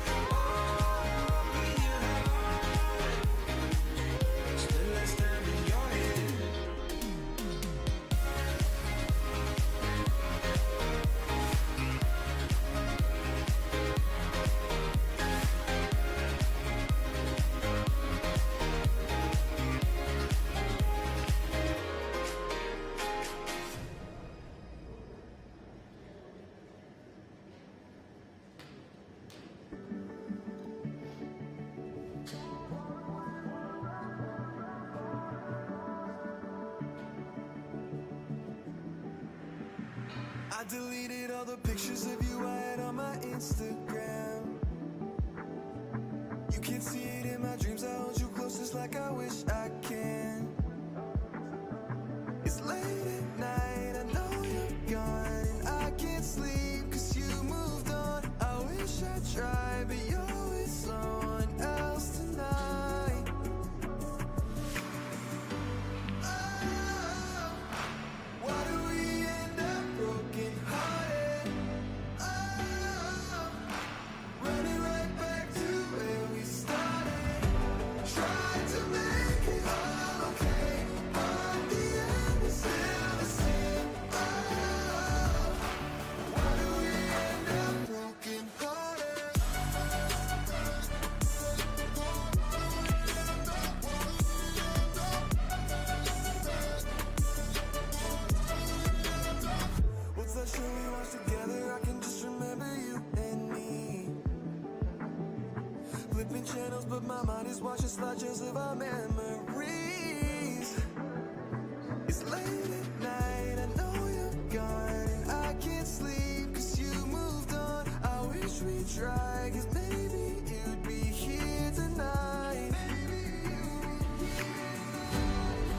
Open your heart, spend less time in your head. I deleted all the pictures of you I had on my Instagram. You can see it in my dreams, I hold you close just like I wish I can. It's late at night, I know you're gone, and I can't sleep cause you moved on. I wish I tried, but you're with someone else tonight. Oh, why do we end up broken hearted? Oh, running right back to where we started. Tried to make it all okay, but the end is still the same. Oh, why do we end up broken hearted? What's that show we watched together? I can just remember you and me. Flipping channels, but my mind is watching slideshows of our memories. It's late at night, I know you're gone, and I can't sleep cause you moved on. I wish we tried, cause maybe you'd be here tonight.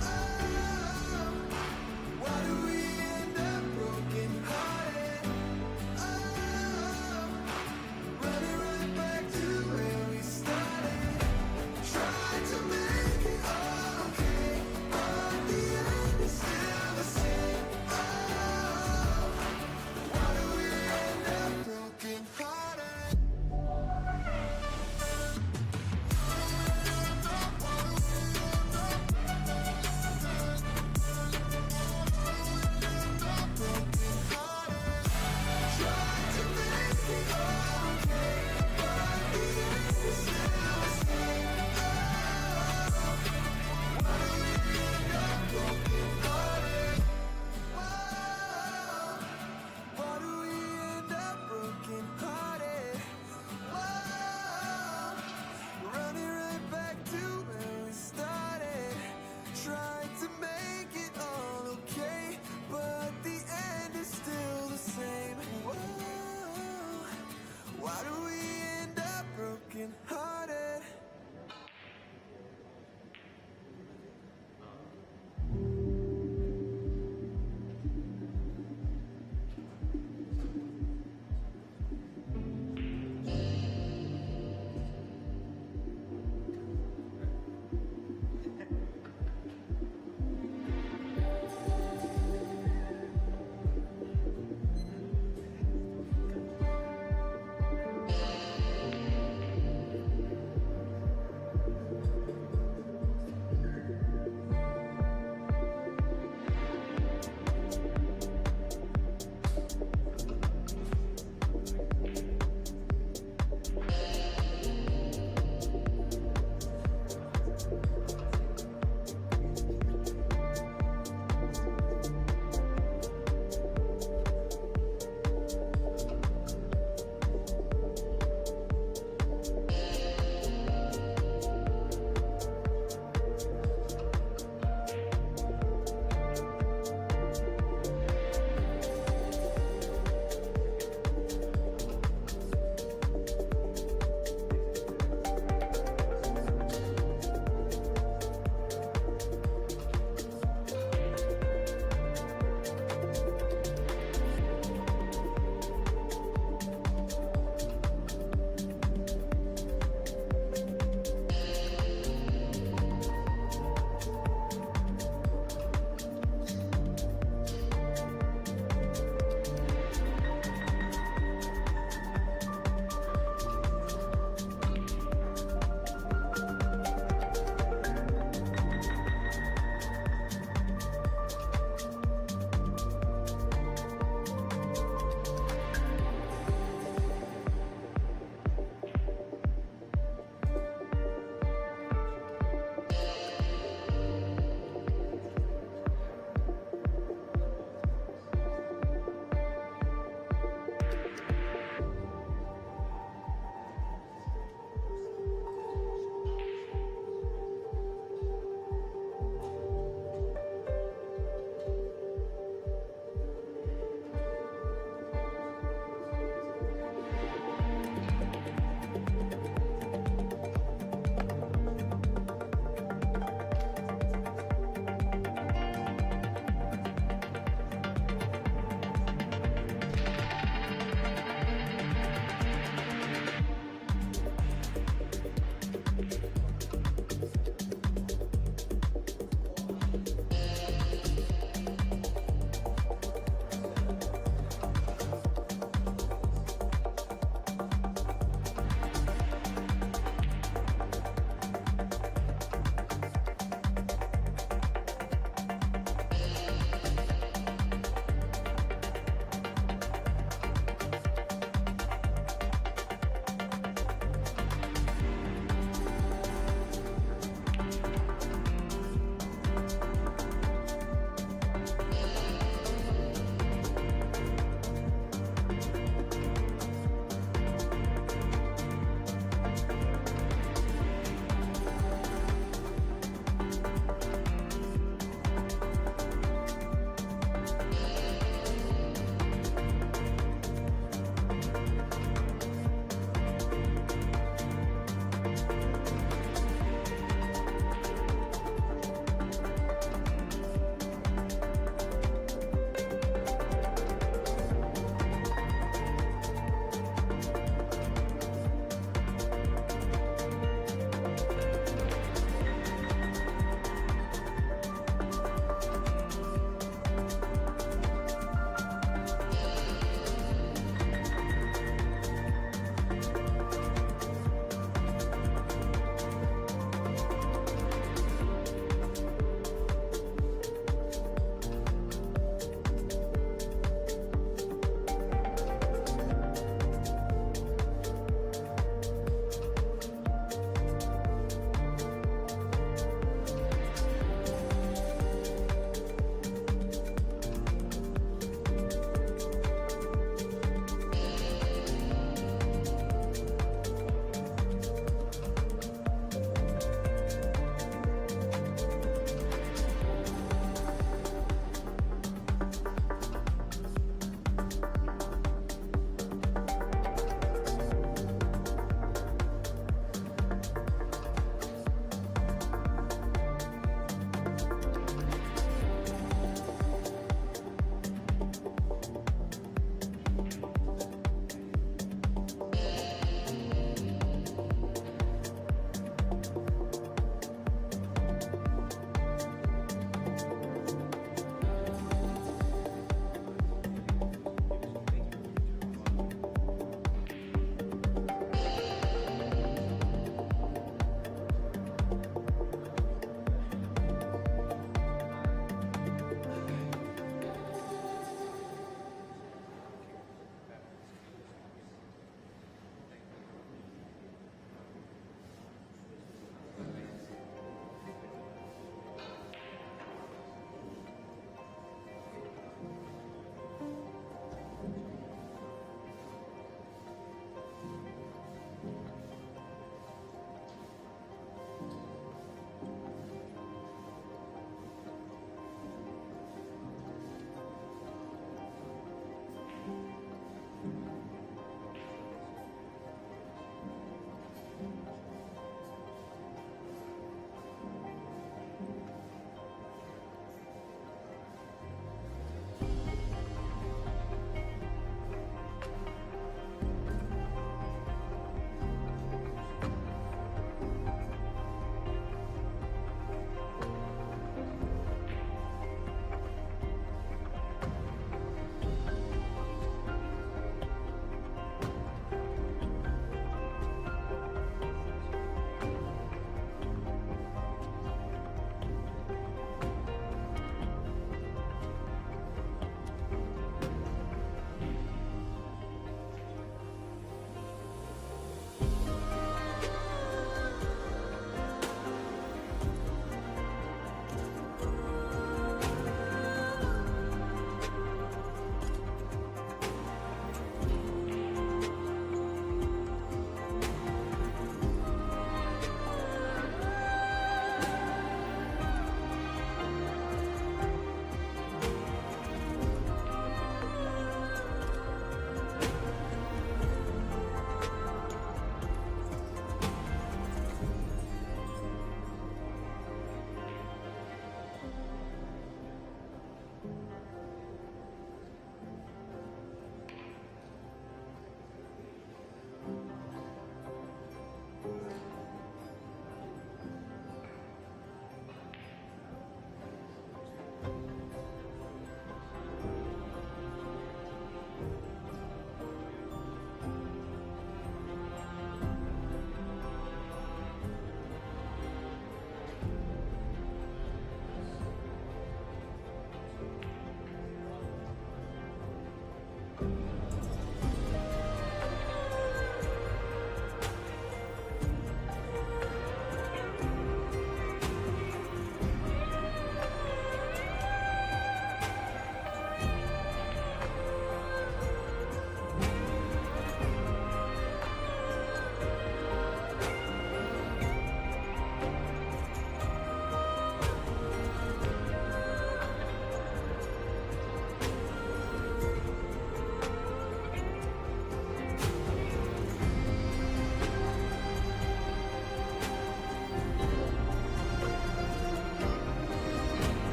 Oh, why do we end up broken hearted? Oh, running right back to where we started. Tried to make it all okay, but the end is still the same. Oh, why do we end up broken hearted?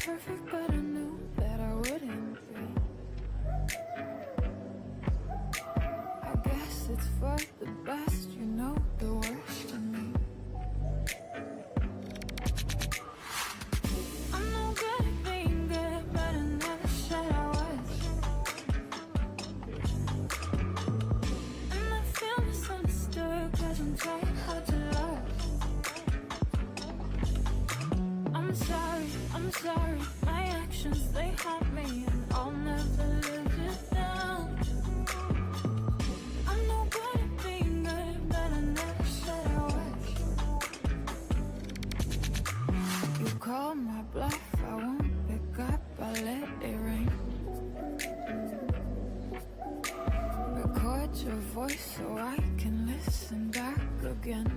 perfect, but I knew that I wouldn't be. I guess it's for the best, you know the worst in me. I'm no good at being good, but I never said I was. And I feel misunderstood, cause I'm trying hard to love. I'm sorry, my actions, they haunt me, and I'll never live it down. I'm no good at being good, but I never said I was. You call my bluff, I won't pick up, I let it ring. Record your voice so I can listen back again.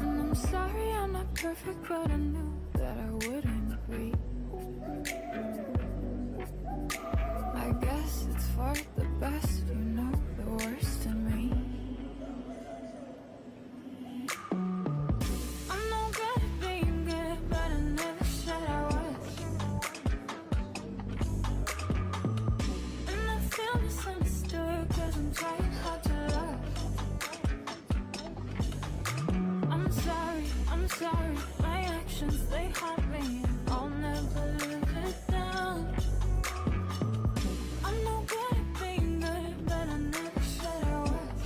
I'm sorry I'm not perfect, but I knew that I wouldn't be. I guess it's for the best, you know the worst in me. I'm no good at being good, but I never said I was. And I feel misunderstood, cause I'm trying hard to love. I'm sorry, my actions, they haunt me, and I'll never live it down. I'm no good at being good, but I never said I was.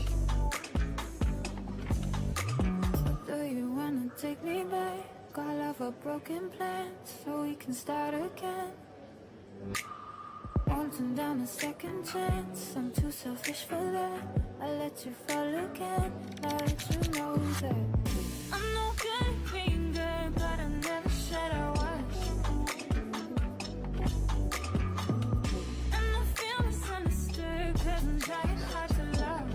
So do you wanna take me back? I'll have a broken plan, so we can start again. Won't turn down a second chance, I'm too selfish for that. I'll let you fall again, I'll let you know that I'm no good at being good, but I never said I was. And I feel misunderstood, cause I'm trying hard to love.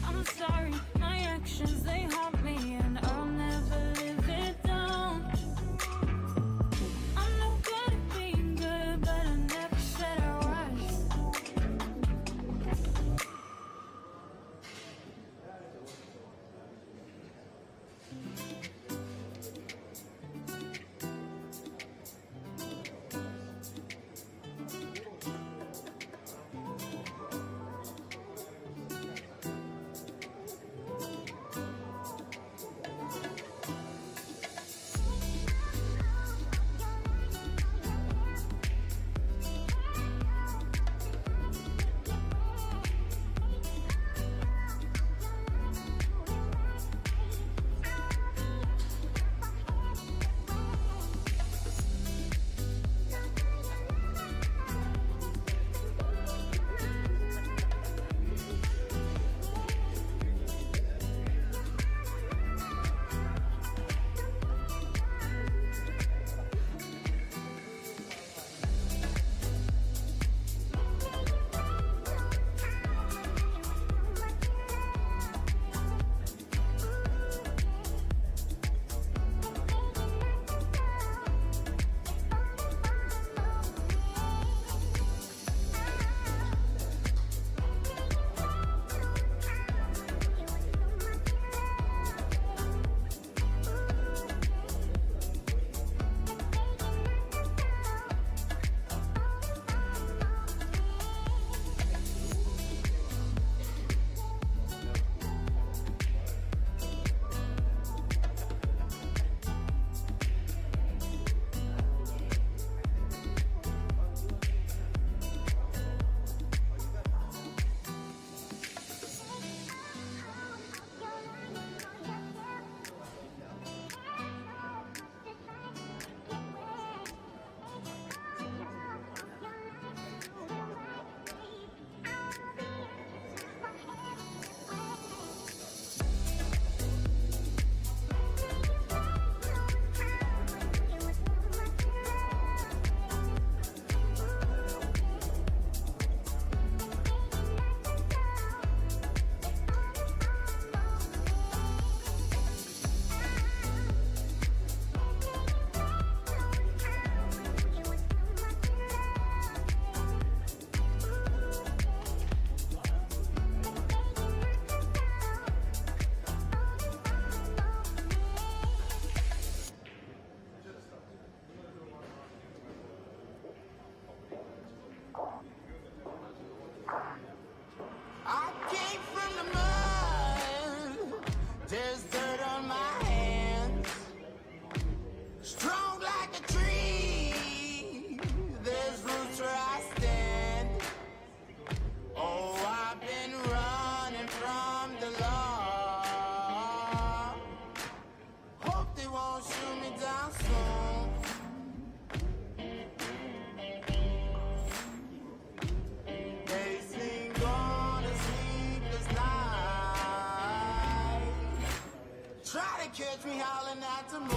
I'm sorry, my actions, they haunt me, and I'll never live it down. I'm no good at being good, but I never said I was. to catch me howling at the moon.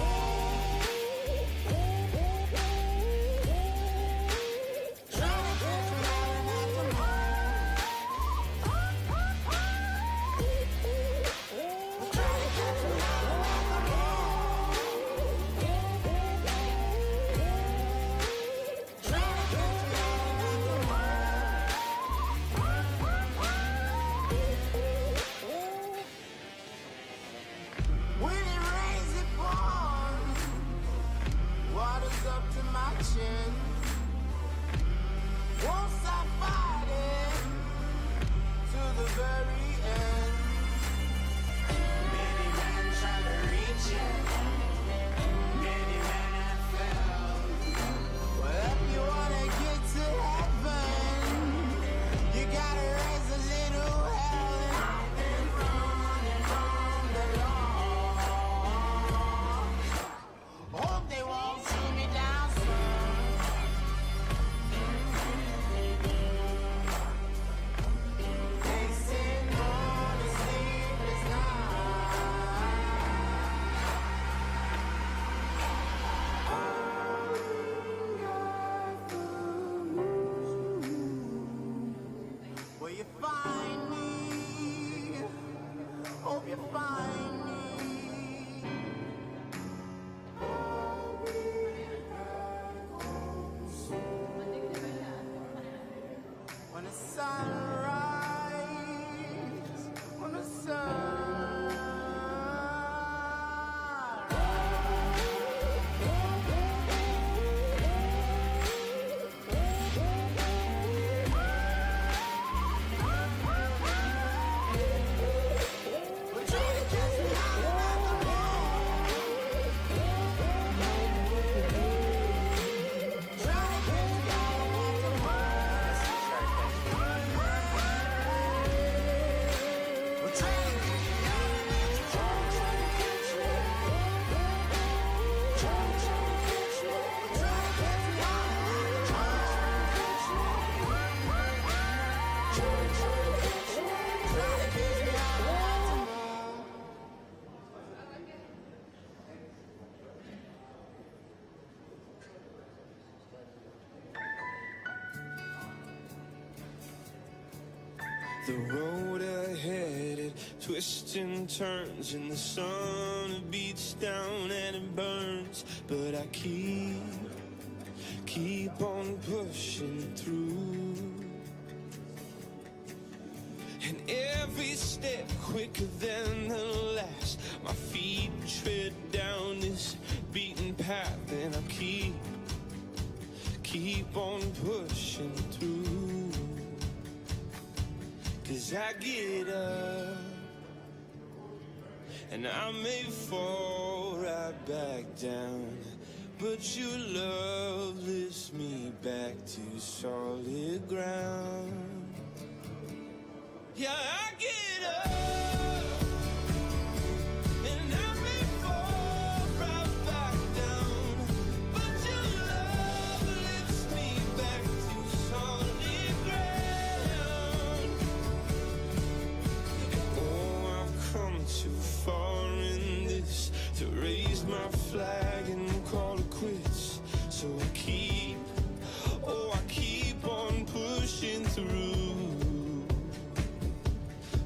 When it rains, it pours. Water's up to my chin. Won't stop fighting to the very end. Many men try to reach it. Many men have failed. Well, if you wanna get to heaven, you gotta raise a little hell. And I've been running from the law. Hope they won't shoot me down soon. They say no to sleepless nights. Will you find me? Hope you find me. When the sun rises, when the sun we're trying to catch me out of the moon. Trying to catch me out of the moon. We're trying to catch me out of the The road ahead, it twists and turns, and the sun it beats down and it burns. But I keep on pushing through. And every step quicker than the last, my feet tread down this beaten path, and I keep on pushing through. 'Cause I get up, and I may fall right back down, but your love lifts me back to solid ground. Yeah, I get up, and I may fall right back down, but your love lifts me back to solid ground. Oh, I've come too far in this to raise my flag and call it quits. So I keep on pushing through.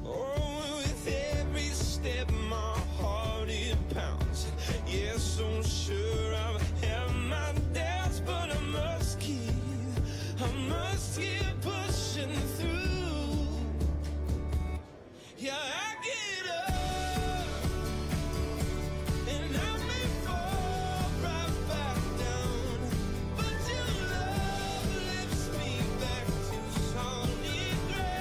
Oh, with every step my heart it pounds. Yes, so sure I have my doubts, but I must keep pushing through. Yeah, I get up, and I may fall right back down, but your love lifts me back to solid ground.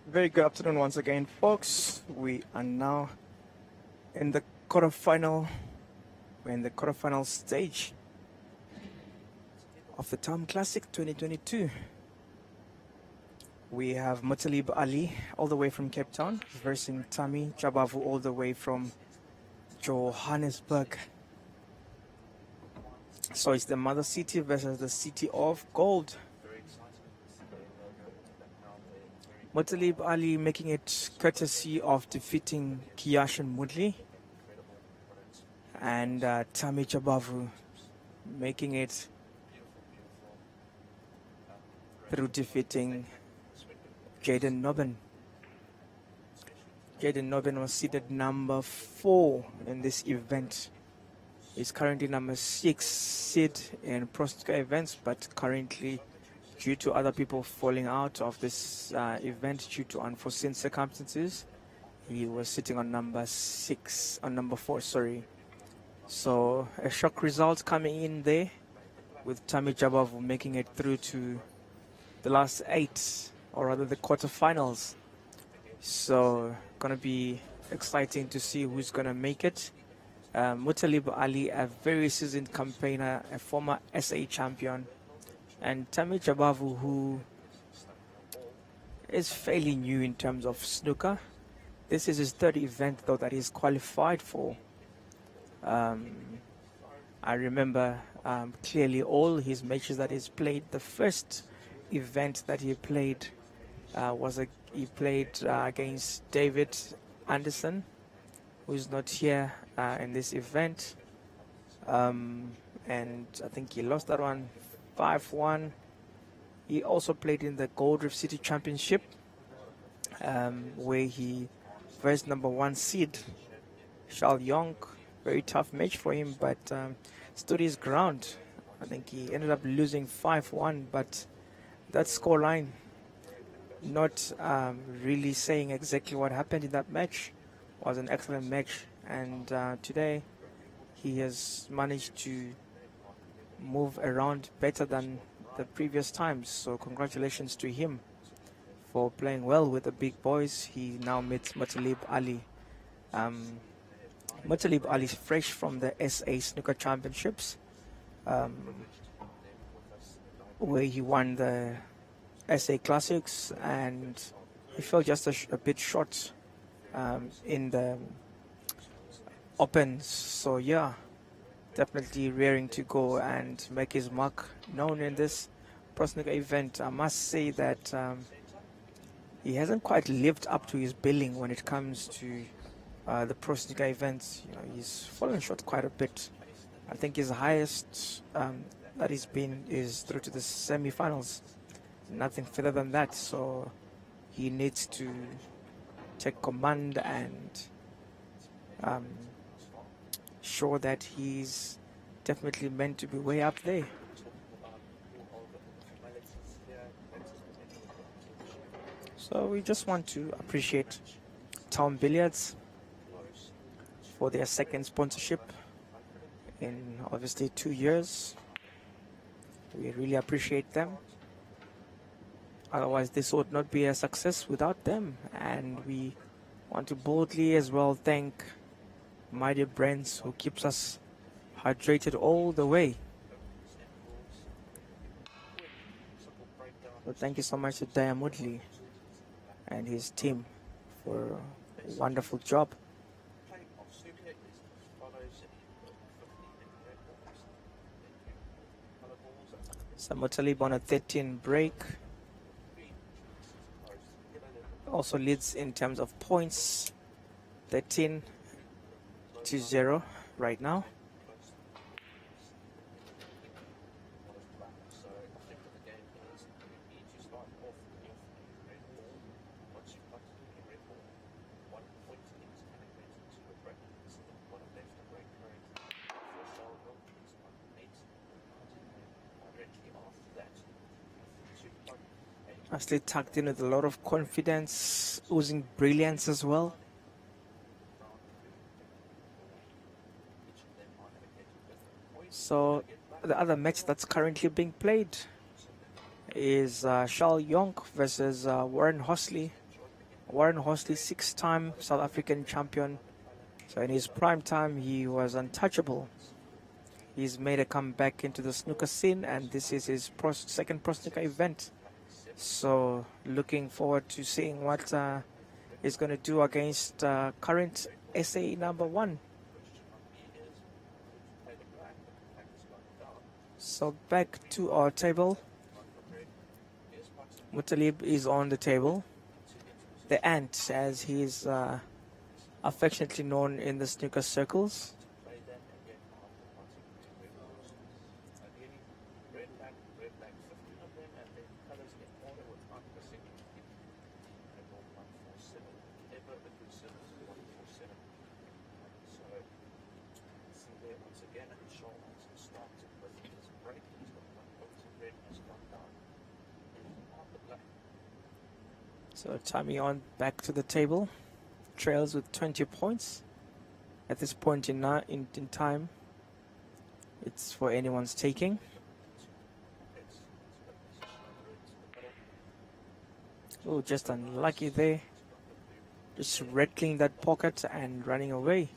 Very good afternoon once again, folks. We are now in the quarterfinal. We're in the quarterfinal stage of the TAOM Classic 2022. We have Mutalib Ali all the way from Cape Town versus Tami Jabavu all the way from Johannesburg. So it's the mother city versus the city of gold. Mutalib Ali making it courtesy of defeating Kiyashin Mudli, and Tami Jabavu making it through defeating Jaden Nobben. Jaden Nobben was seated number 4 in this event. He's currently number 6 seed in Pro Snooker events, but currently, due to other people falling out of this event due to unforeseen circumstances, he was sitting on number 4, sorry. So a shock result coming in there with Tami Jabavu making it through to the last 8, or rather the quarterfinals. So gonna be exciting to see who's gonna make it. Mutalib Ali, a very seasoned campaigner, a former SA champion, and Tami Jabavu, who is fairly new in terms of snooker. This is his 3rd event though that he's qualified for. I remember clearly all his matches that he's played. The first event that he played he played against David Anderson, who's not here in this event, and I think he lost that one 5-1. He also played in the Gold Reef City Championship, where he faced number 1 seed Shal Young. Very tough match for him, but stood his ground. I think he ended up losing 5-1, but that scoreline not really saying exactly what happened in that match. It was an excellent match, and today he has managed to move around better than the previous times. So congratulations to him for playing well with the big boys. He now meets Mutalib Ali. Mutalib Ali is fresh from the SA Snooker Championships, where he won the SA Classics and he fell just a bit short in the opens. So yeah, definitely rearing to go and make his mark known in this pro snooker event. I must say that he hasn't quite lived up to his billing when it comes to the pro snooker events. You know, he's fallen short quite a bit. I think his highest that he's been is through to the semi-finals. Nothing further than that. So he needs to take command and show that he's definitely meant to be way up there. So we just want to appreciate TAOM Billiards for their second sponsorship in obviously 2 years. We really appreciate them. Otherwise this would not be a success without them, and we want to boldly as well thank Mighty Brands, who keeps us hydrated all the way. So thank you so much to Diamudli and his team for a wonderful job. Samutalib on a 13 break. Also leads in terms of points, 13-0 right now. Actually tucked in with a lot of confidence, oozing brilliance as well. So the other match that's currently being played is Shal Yonk versus Warren Hosley. Warren Hosley, 6-time South African champion. So in his prime time, he was untouchable. He's made a comeback into the snooker scene, and this is his second pro snooker event. So looking forward to seeing what he's going to do against current SA number 1. So back to our table. Mutalib is on the table. The Ant, as he is affectionately known in the snooker circles. So Tommy on back to the table, trails with 20 points. At this point in time, it's for anyone's taking. Oh, just unlucky there. Just rattling that pocket and running away.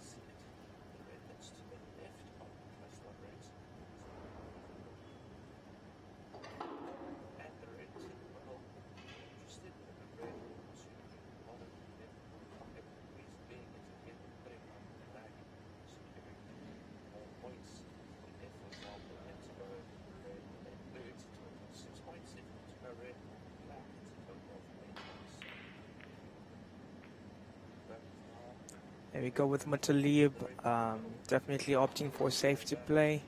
There we go with Mutalib, definitely opting for safety play.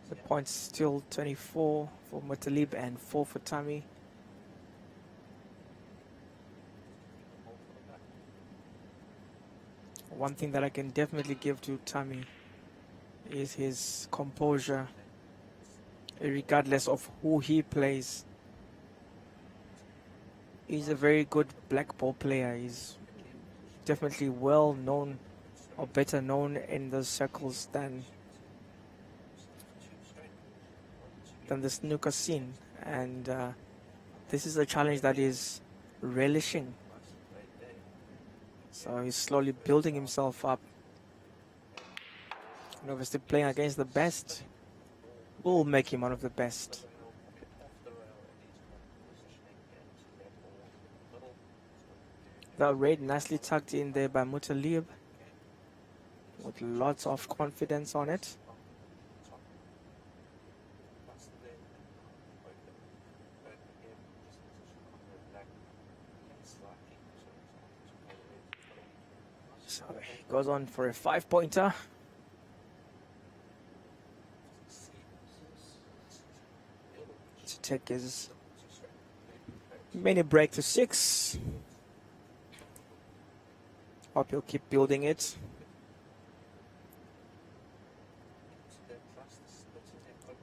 The points still 24 for Mutalib and 4 for Tammy. One thing that I can definitely give to Tammy is his composure, regardless of who he plays. He's a very good black ball player. He's definitely well known, or better known in those circles than the snooker scene. And this is a challenge that is relishing. So he's slowly building himself up. And obviously playing against the best will make him one of the best. The red nicely tucked in there by Mutalib with lots of confidence on it. So he goes on for a 5-pointer. To take his mini break to 6. Hope he'll keep building it.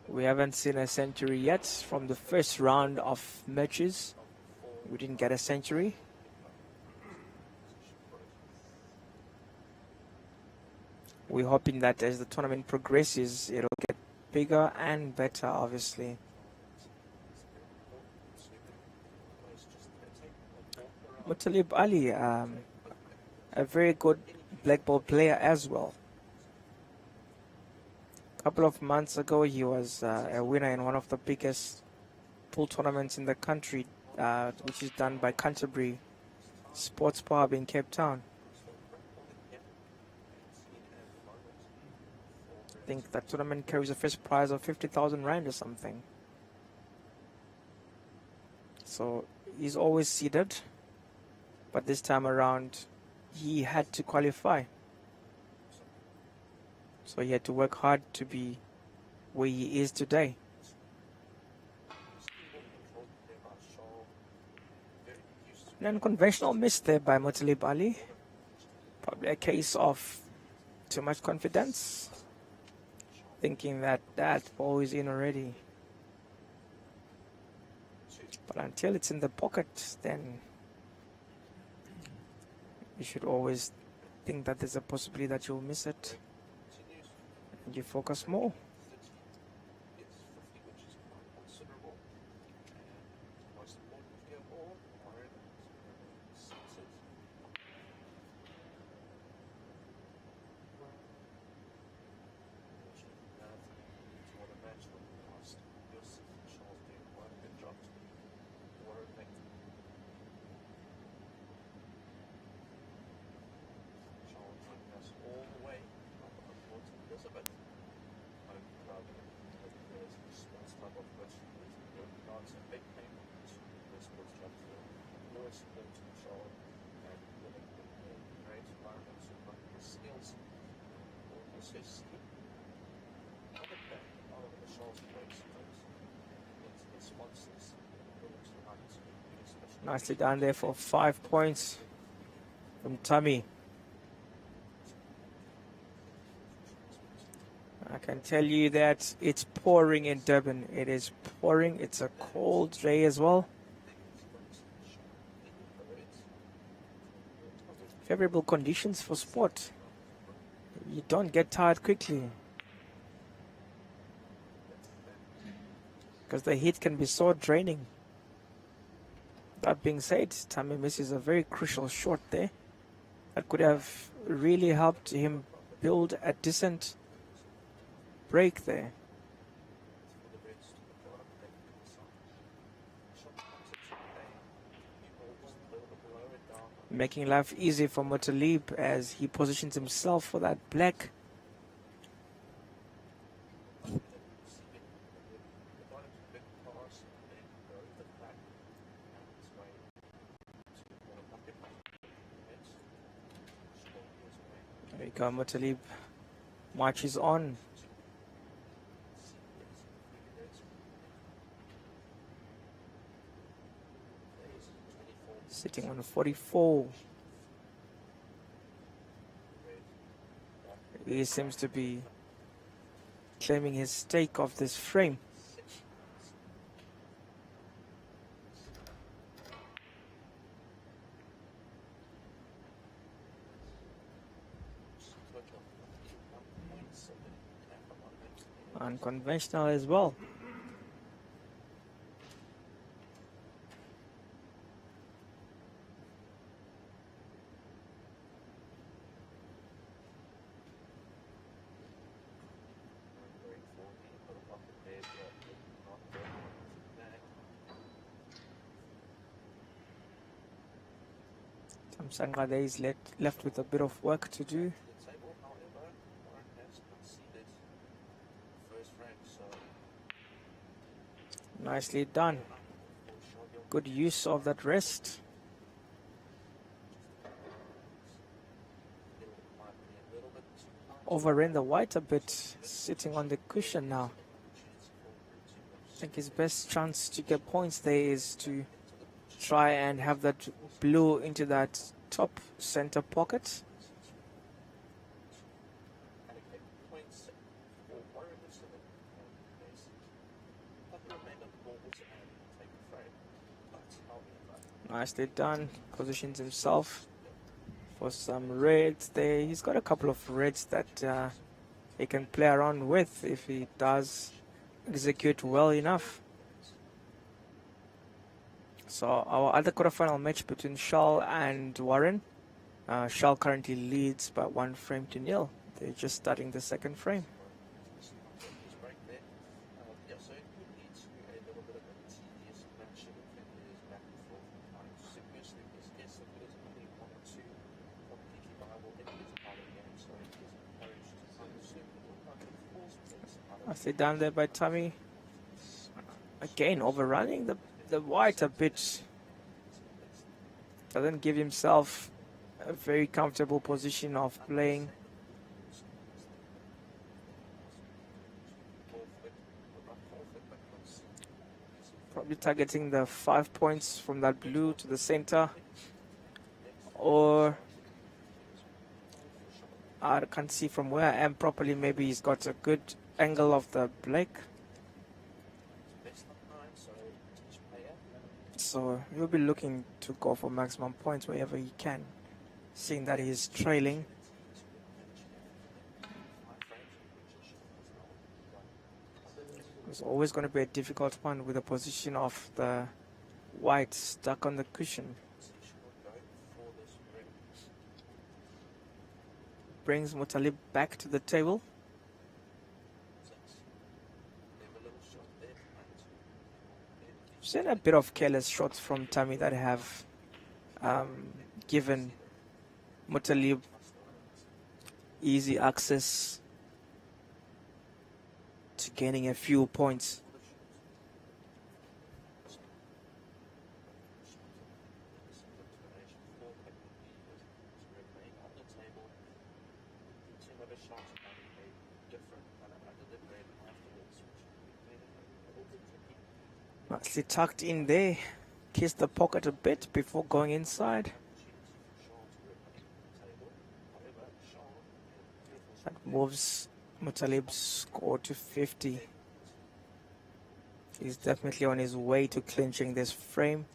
We haven't seen a century yet from the first round of matches. We didn't get a century. We're hoping that as the tournament progresses, it'll get bigger and better, obviously. Mutalib Ali, a very good black ball player as well. A couple of months ago, he was a winner in one of the biggest pool tournaments in the country, which is done by Canterbury Sports Pub in Cape Town. I think that tournament carries a first prize of 50,000 rand or something. So he's always seeded, but this time around he had to qualify. So he had to work hard to be where he is today. An unconventional miss there by Mutalib Ali. Probably a case of too much confidence, thinking that that ball is in already. But until it's in the pocket, then you should always think that there's a possibility that you'll miss it. And you focus more. Nicely done there for 5 points from Tommy. I can tell you that it's pouring in Durban. It is pouring. It's a cold day as well. Favorable conditions for sport. You don't get tired quickly, because the heat can be so draining. That being said, Tommy misses a very crucial shot there that could have really helped him build a decent break there. Making life easy for Mutalib as he positions himself for that black. There you go, Mutalib marches on. Sitting on 44. He seems to be claiming his stake of this frame. Unconventional as well. Sangade is left with a bit of work to do. The table, however, Warren has conceded first frame, so Nicely done. Good use of that rest. Overran the white a bit, sitting on the cushion now. I think his best chance to get points there is to try and have that blue into that top center pocket. points for Warren is the base. But remember the ball also take a frame. But however, Nicely done. Positions himself for some reds there. He's got a couple of reds that he can play around with if he does execute well enough. So our other quarterfinal match between Schal and Warren. Schal currently leads by 1 frame to 0. They're just starting the second frame. he's right there. Yeah, so it could lead to a little bit of a tedious match if it is back and forth at times. So personally, because yes, if it is only 1 or 2 completely viable, it is part of the game, so it is encouraged to certainly look like it force things out of Nicely done there by Tommy. Again, overrunning the white a bit. Doesn't give himself a very comfortable position of playing. Probably targeting the 5 points from that blue to the center. Or I can't see from where I am properly. Maybe he's got a good angle of the black. So he'll be looking to go for maximum points wherever he can, seeing that he's trailing. It's always going to be a difficult one with the position of the white stuck on the cushion. Brings Mutalib back to the table. Seen a bit of careless shots from Tammy that have given Mutalib easy access to gaining a few points. Nicely tucked in there. Kissed the pocket a bit before going inside. That moves Mutalib's score to 50. He's definitely on his way to clinching this frame.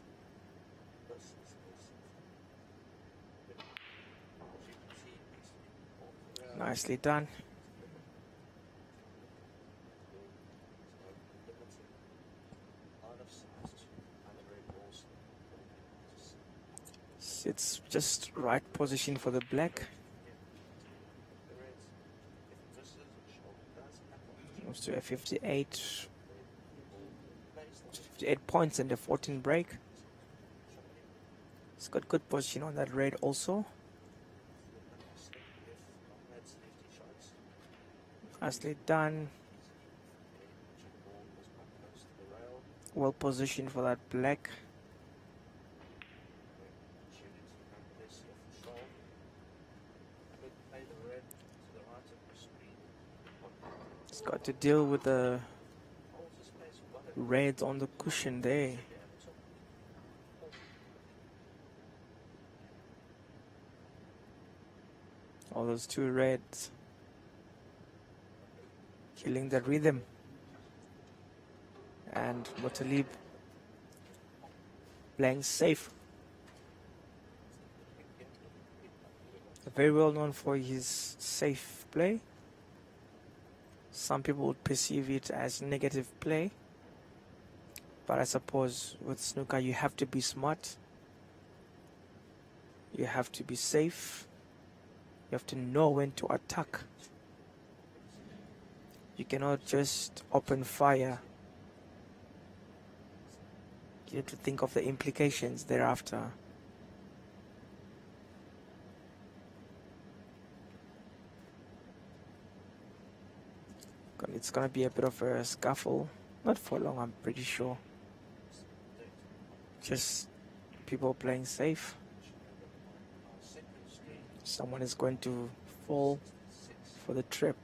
Nicely done. It's just right position for the black. Moves to a 58 points and a 14 break. It's got good position on that red also. Nicely done. Well positioned for that black. It's got to deal with the reds on the cushion there. All those two reds killing the rhythm. And Mutalib playing safe. Very well known for his safe play. Some people would perceive it as negative play, but I suppose with snooker you have to be smart, you have to be safe, you have to know when to attack. You cannot just open fire. You have to think of the implications thereafter. it's gonna be a bit of a scuffle. Not for long, I'm pretty sure. Just people playing safe. Someone is going to fall for the trip.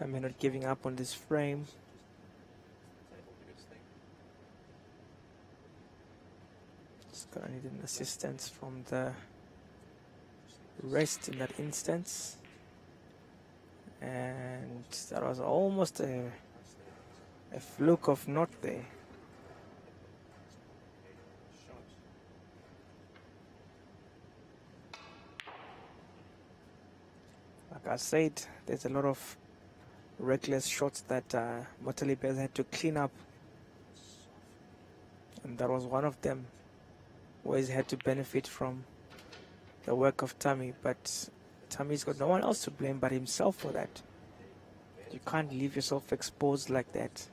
I'm not giving up on this frame. Just gonna need an assistance from the rest in that instance. And that was almost a fluke of not there. Like I said, there's a lot of reckless shots that Mothalib has had to clean up, and that was one of them where he's had to benefit from the work of Tammy, but Tammy's got no one else to blame but himself for that. You can't leave yourself exposed like that.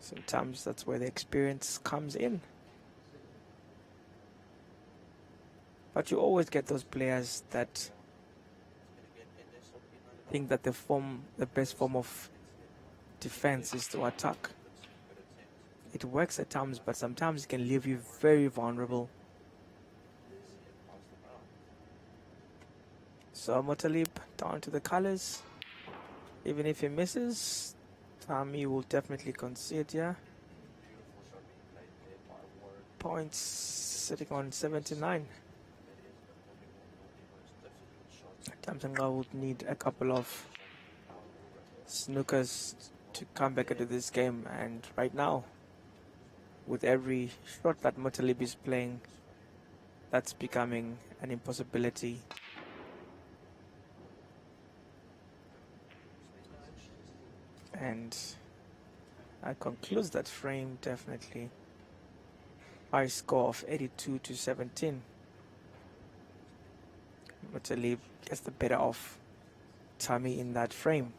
Sometimes that's where the experience comes in. But you always get those players that think that the best form of defense is to attack. It works at times, but sometimes it can leave you very vulnerable. So Mothalib down to the colors. Even if he misses, Tammy will definitely concede here. Points sitting on 79. Tamsanga would need a couple of snookers to come back into this game, and right now, with every shot that Mothalib is playing, that's becoming an impossibility. And I conclude that frame definitely. High score of 82 to 17. Mothalib gets the better of Tammy in that frame.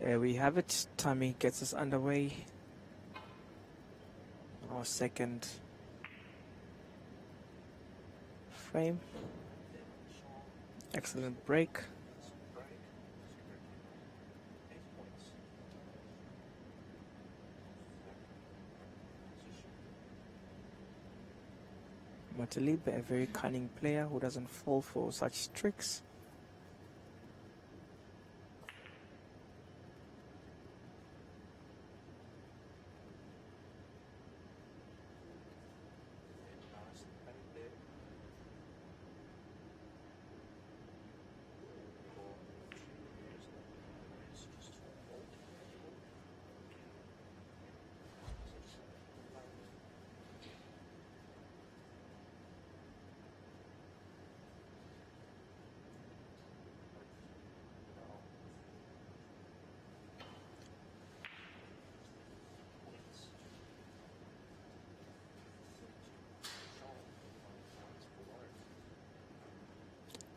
There we have it. Tammy gets us underway. Our second frame. Excellent break. Mothalib, a very cunning player who doesn't fall for such tricks.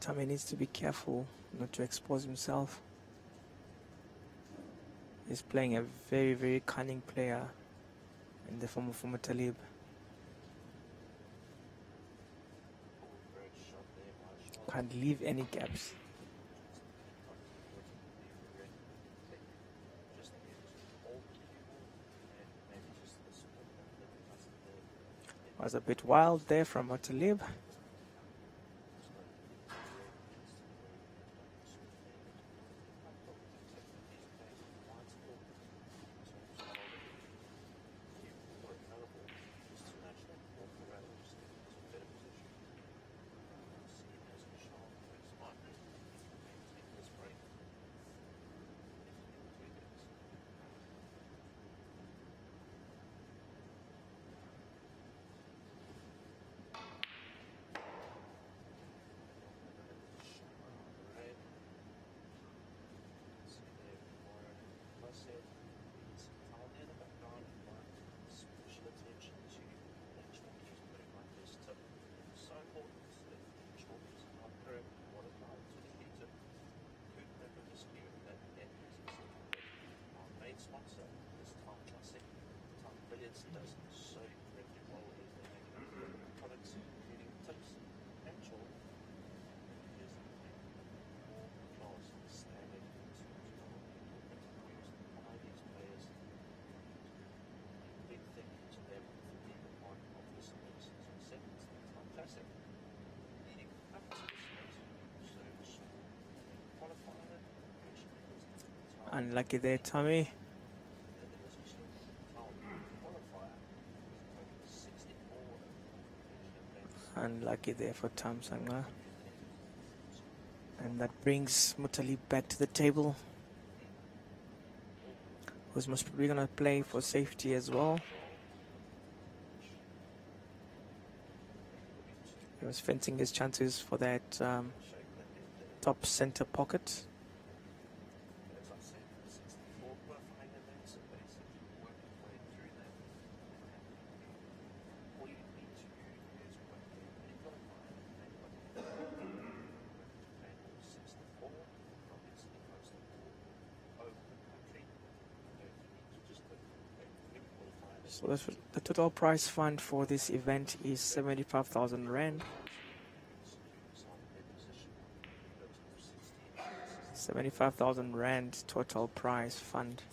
Tommy needs to be careful not to expose himself. He's playing a very, very cunning player in the form of Talib. Can't leave any gaps. Was a bit wild there from Talib. Unlucky there, Tommy. Unlucky there for Tam Sangma. And that brings Mutali back to the table. Who's most probably going to play for safety as well. He was fencing his chances for that top center pocket. So the total prize fund for this event is 75,000 Rand. 75,000 Rand total prize fund.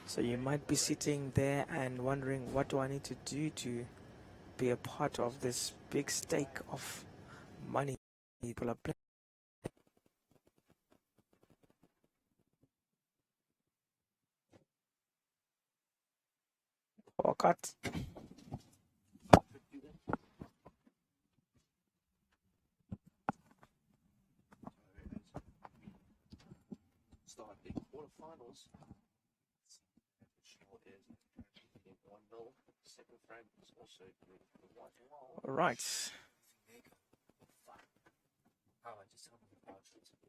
So you might be sitting there and wondering, what do I need to do to be a part of this big stake of money people are playing? Or cut. Start the quarterfinals. Second frame is also white and wild. All right.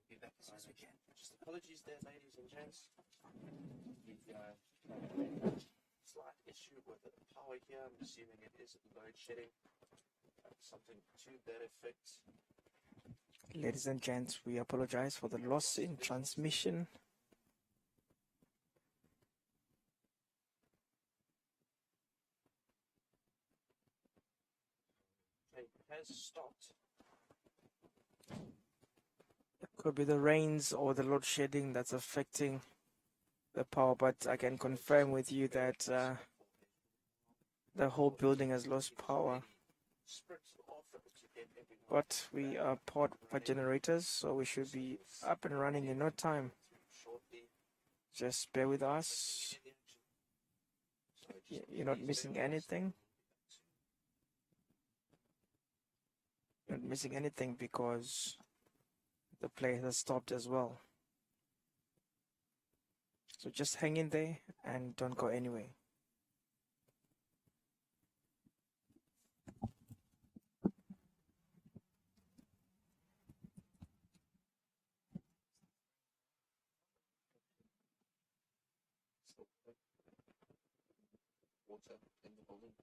Be back as soon as we can. Just apologies there, ladies and gents. Slight issue with the power here. I'm assuming it is load shedding. Something to that effect. Ladies and gents, we apologize for the loss in transmission. It has stopped. It could be the rains or the load shedding that's affecting the power, but I can confirm with you that the whole building has lost power. But we are powered by generators, so we should be up and running in no time. Just bear with us. You're not missing anything. You're not missing anything because the play has stopped as well. So just hang in there and don't go anywhere. water in the building.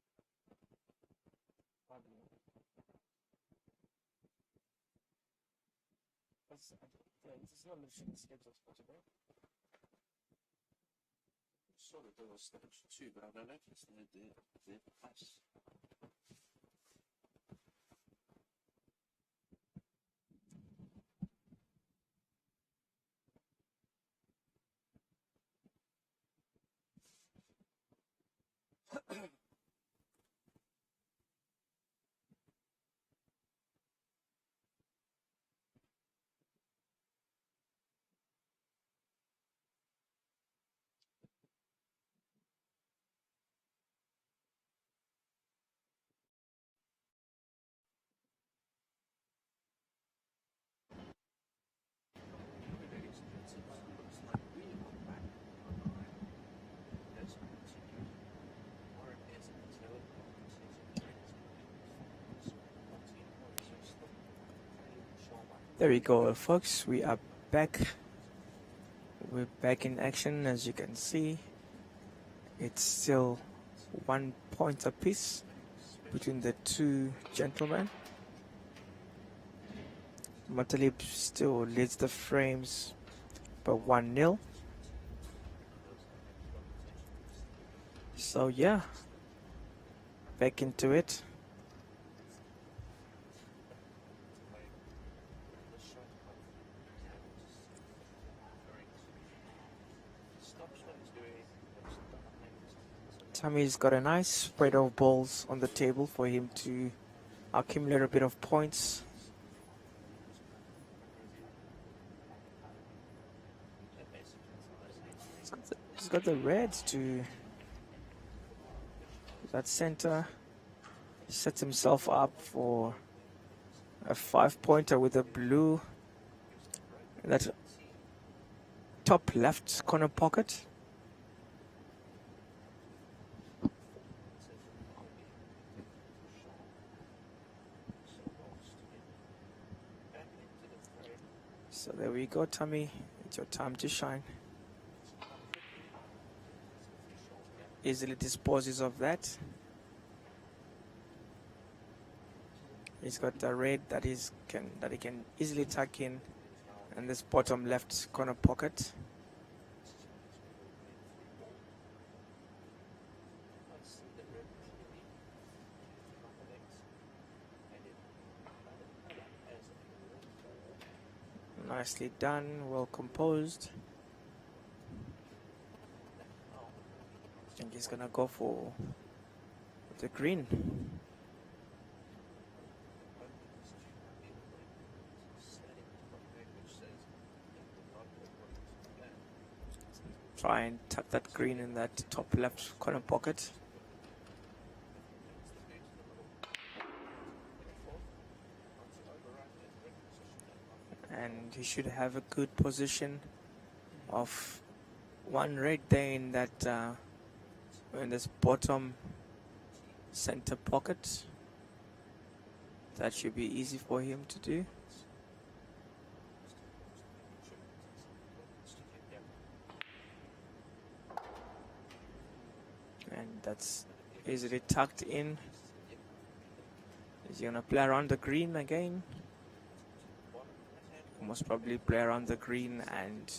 It's not scheduled for today. Saw that there was slippage too, but I don't notice their place. There we go, folks. We are back. We're back in action, as you can see. It's still 1 point apiece between the two gentlemen. Matalib still leads the frames by 1-0. So yeah, back into it. Tammy's got a nice spread of balls on the table for him to accumulate a bit of points. He's got the reds to that center. Sets himself up for a 5-pointer with a blue. That top left corner pocket. So there we go, Tommy. It's your time to shine. Easily disposes of that. He's got the red that he can easily tuck in this bottom left corner pocket. Nicely done, well composed. I think he's gonna go for the green. Try and tuck that green in that top left corner pocket. And he should have a good position of one red there in that in this bottom center pocket. That should be easy for him to do. And that's easily tucked in. Is he gonna play around the green again? Most probably play around the green and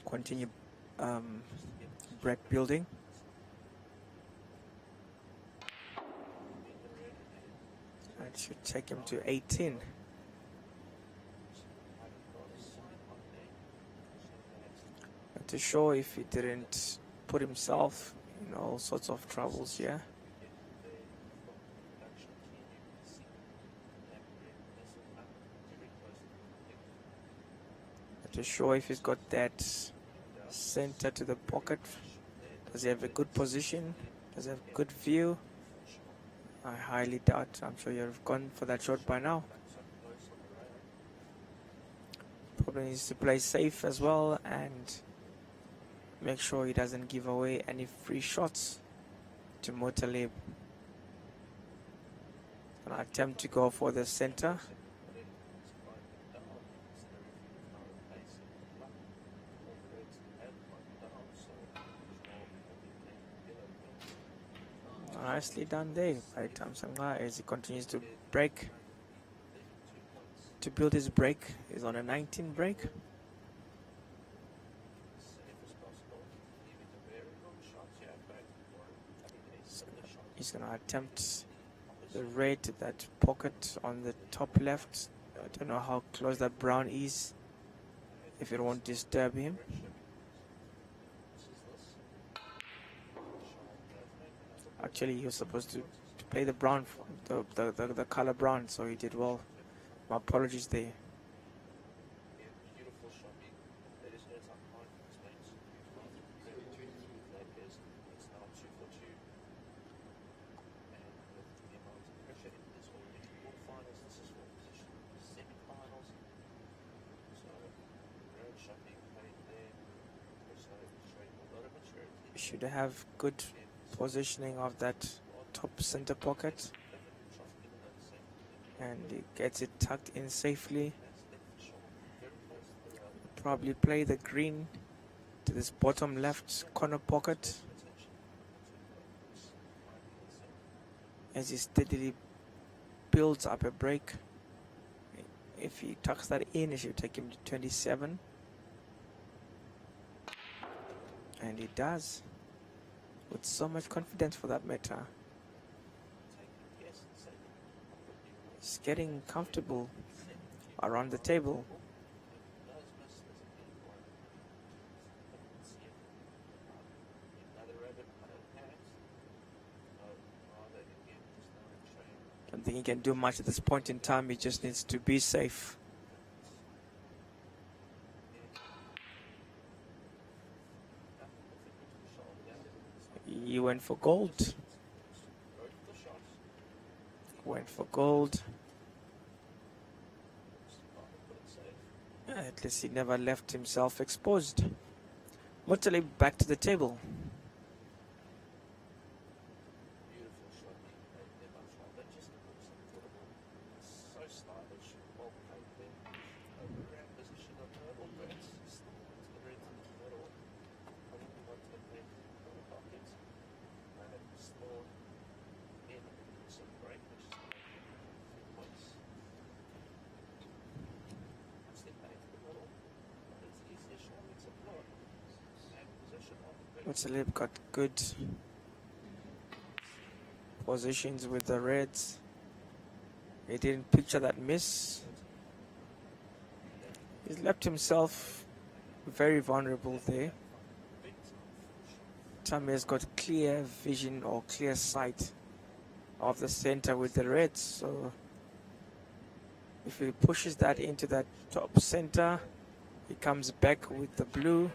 continue break building. That should take him to 18. Not too sure if he didn't put himself in all sorts of troubles here. Not too sure if he's got that center to the pocket. Does he have a good position? Does he have good view? I highly doubt. I'm sure you've gone for that shot by now. Probably needs to play safe as well and make sure he doesn't give away any free shots to Motalib. Gonna attempt to go for the center. Nicely done there by Tamsanga as he continues to break, to build his break. He's on a 19 break. Safe as possible. Give it a very good shot. Yeah, great. He's going to attempt the red to that pocket on the top left. I don't know how close that brown is, if it won't disturb him. Actually, he was supposed to play the brown, the color brown, so he did well. My apologies there. Beautiful shot. There is no top line. It's now 2 for 2. And with the amount of pressure in this already quarterfinals, this is for position semi-finals. So, great shot being played there. Also showing a lot of maturity. Should have good positioning of that top center pocket, and he gets it tucked in safely. Probably play the green to this bottom left corner pocket as he steadily builds up a break. If he tucks that in, it should take him to 27, and he does, with so much confidence for that meta. He's getting comfortable around the table. Don't think he can do much at this point in time. He just needs to be safe. He went for gold. Went for gold. At least he never left himself exposed. Mutale back to the table. Beautiful shot being played there by Schalffer. That just looks incredible. So stylish. Well played there. Overground position of all Reds. Still to the Reds in the middle. I wouldn't want to play on the pocket. Small in some break, which is going to be 3 points. Once they play to the middle, but it's easier shot. It's a block. And position on the Reds. Mutale got good positions with the Reds. He didn't picture that miss. He's left himself very vulnerable there. Tamir's got clear vision or clear sight of the center with the Reds, so if he pushes that into that top center, he comes back with the blue.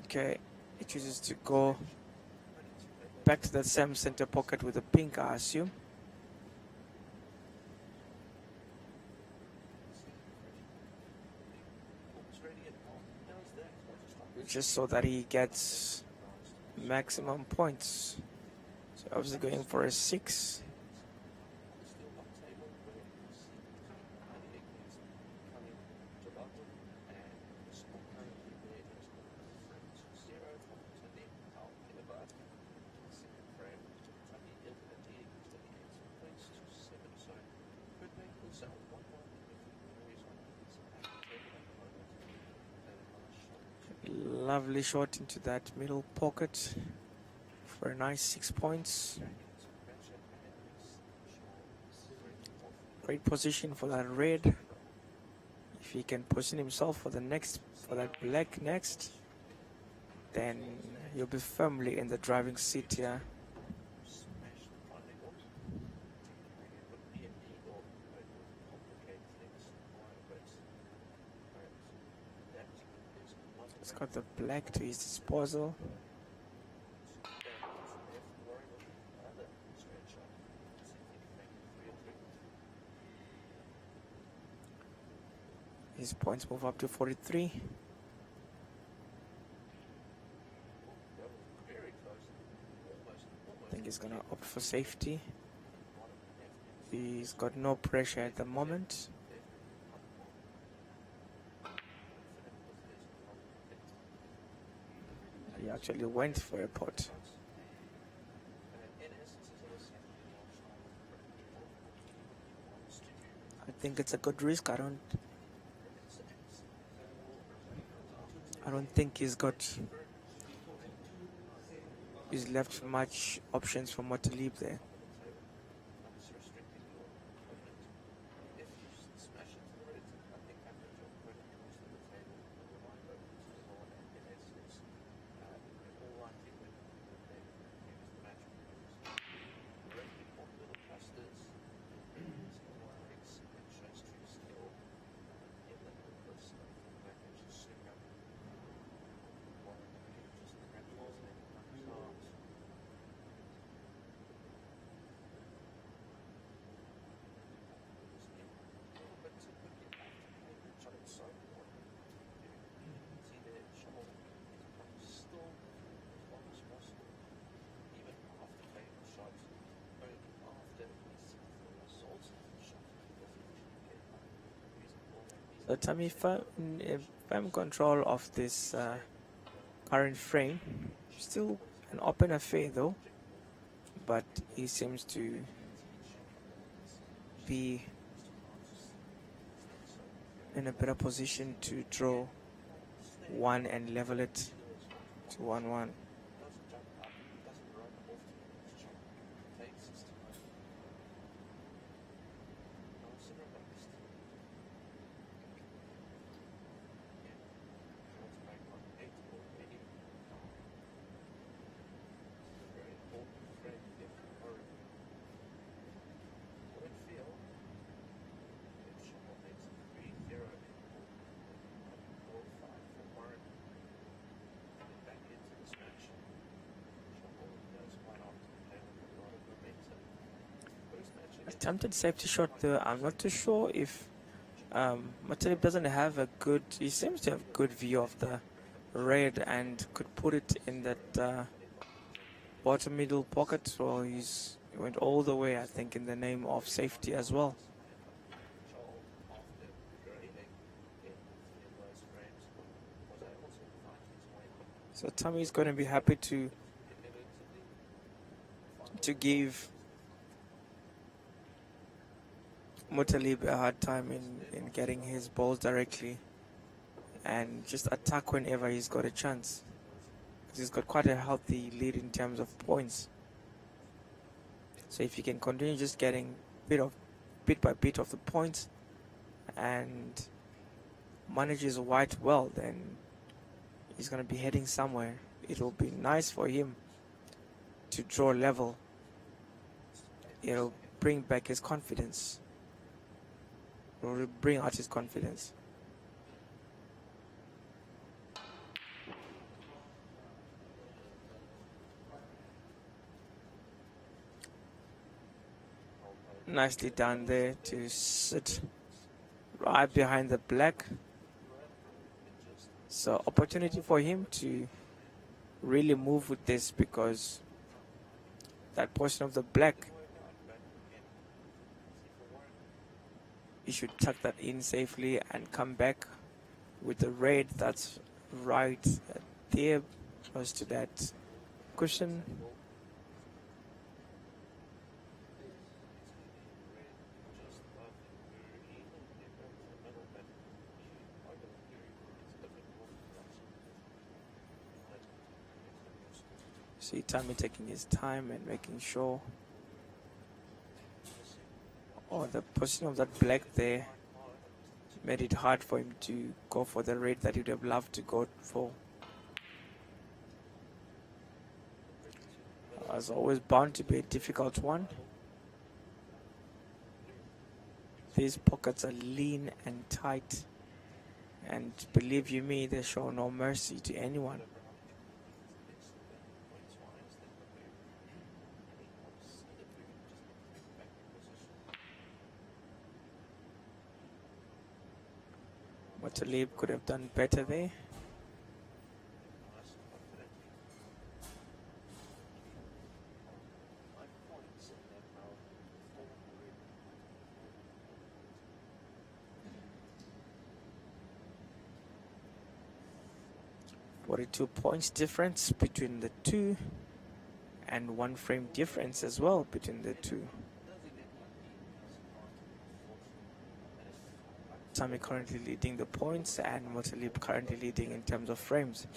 Okay, he chooses to go back to that same center pocket with the pink, I assume. Just so that he gets maximum points. So obviously going for a 6. Lovely shot into that middle pocket for a nice 6 points. Great position for that red. If he can position himself for the next, for that black next, then he'll be firmly in the driving seat here. He's got the black to his disposal. His points move up to 43. I think he's gonna opt for safety. He's got no pressure at the moment. He actually went for a pot. think it's a good risk. I don't think he's left much options for Motalib there. So Tammy, firm control of this current frame. Still an open affair though, but he seems to be in a better position to draw one and level it to 1-1. Attempted safety shot there. I'm not too sure if Motalib doesn't have a good, he seems to have good view of the red and could put it in that bottom middle pocket, so he went all the way, I think, in the name of safety as well. So Tommy is going to be happy to give Motalib a hard time in getting his balls directly and just attack whenever he's got a chance. He's got quite a healthy lead in terms of points. So if he can continue just getting bit by bit of the points and manages white well, then he's going to be heading somewhere. It'll be nice for him to draw level. It'll bring back his confidence. Will bring out his confidence. Nicely done there to sit right behind the black. So opportunity for him to really move with this, because that portion of the black, he should tuck that in safely and come back with the red that's right there, close to that cushion. See Tommy taking his time and making sure. Oh, the position of that black there made it hard for him to go for the red that he would have loved to go for. It's always bound to be a difficult one. These pockets are lean and tight, and believe you me, they show no mercy to anyone. Motalib could have done better there. .42 points difference between the two, and 1 frame difference as well between the two. Tami currently leading the points, and Motalib currently leading in terms of frames.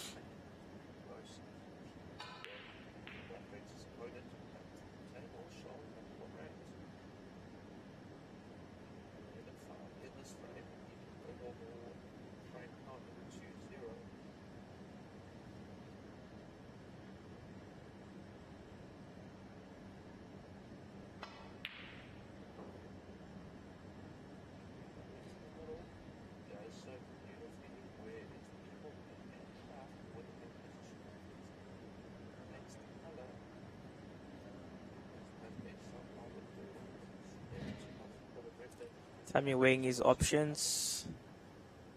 Tami weighing his options,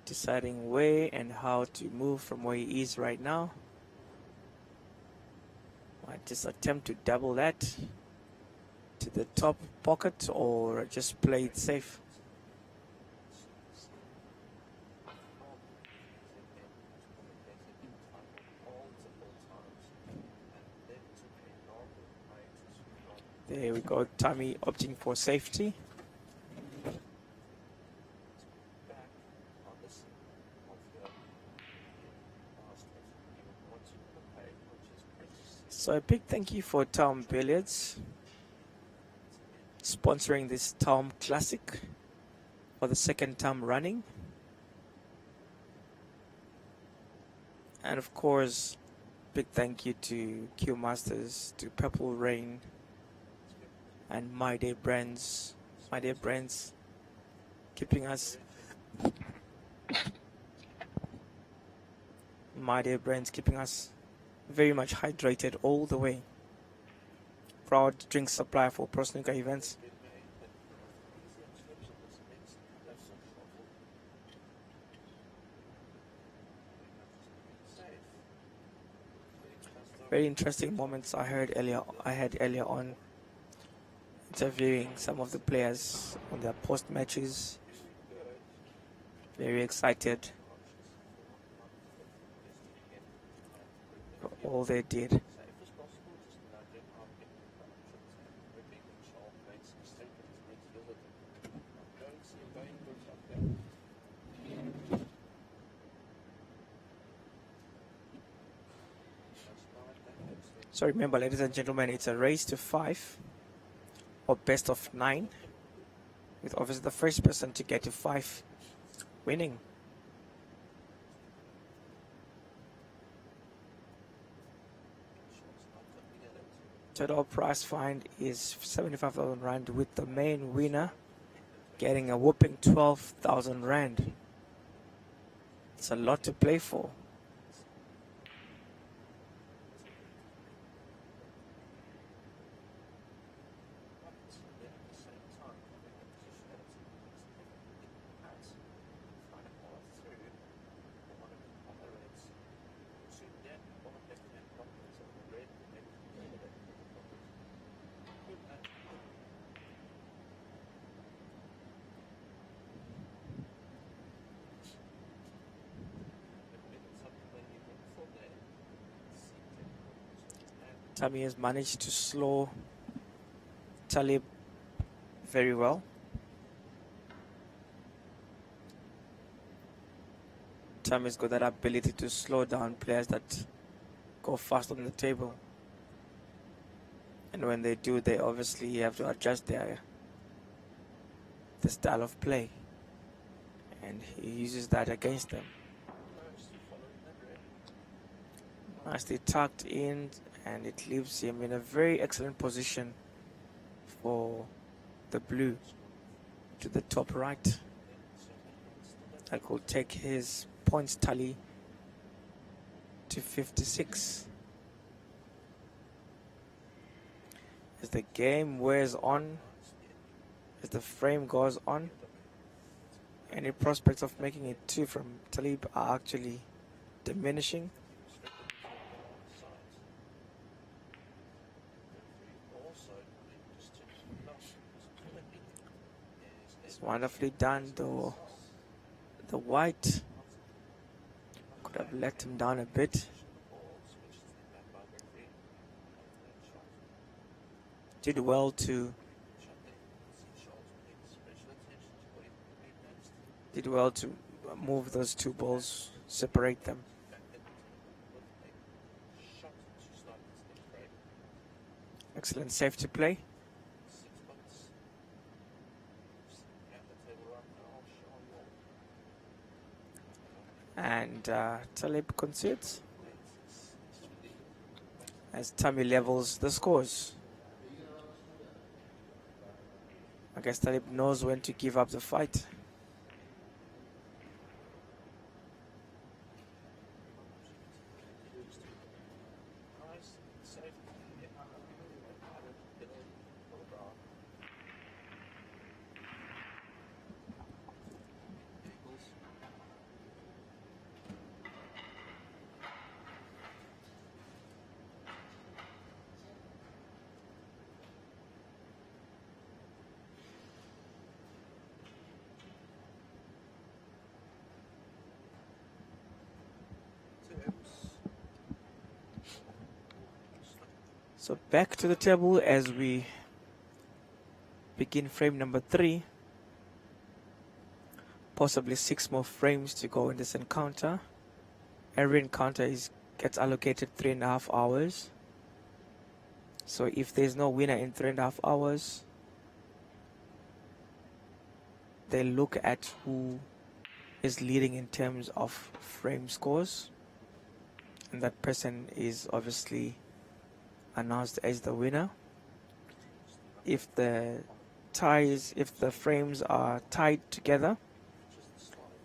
deciding where and how to move from where he is right now. Might just attempt to double that to the top pocket or just play it safe. There we go, Tami opting for safety. So a big thank you for TAOM Billiards sponsoring this TAOM Classic for the second time running. And of course, big thank you to Q Masters, to Purple Rain, and My Day Brands keeping us very much hydrated all the way. Proud drink supplier for Pro Snooker events. Very interesting moments I had earlier on, interviewing some of the players on their post matches. Very excited for all they did. So remember, ladies and gentlemen, it's a race to 5 or best of 9, with obviously the first person to get to 5 winning. Total prize find is 75,000 rand, with the main winner getting a whopping 12,000 rand. It's a lot to play for. Tami has managed to slow Talib very well. Tami's got that ability to slow down players that go fast on the table. And when they do, they obviously have to adjust the style of play. And he uses that against them. Nicely tucked in, and it leaves him in a very excellent position for the blue to the top right. That will take his points tally to 56. As the game wears on, as the frame goes on, any prospects of making it 2 from Talib are actually diminishing. It's wonderfully done, though the white could have let him down a bit. Did well to Did well to move those two balls, separate them. Excellent safety play. And Talib concedes as Tammy levels the scores. I guess Talib knows when to give up the fight. So back to the table as we begin frame number 3. Possibly 6 more frames to go in this encounter. Every encounter gets allocated 3.5 hours. So if there's no winner in 3.5 hours, they look at who is leading in terms of frame scores, and that person is obviously announced as the winner. If the frames are tied together,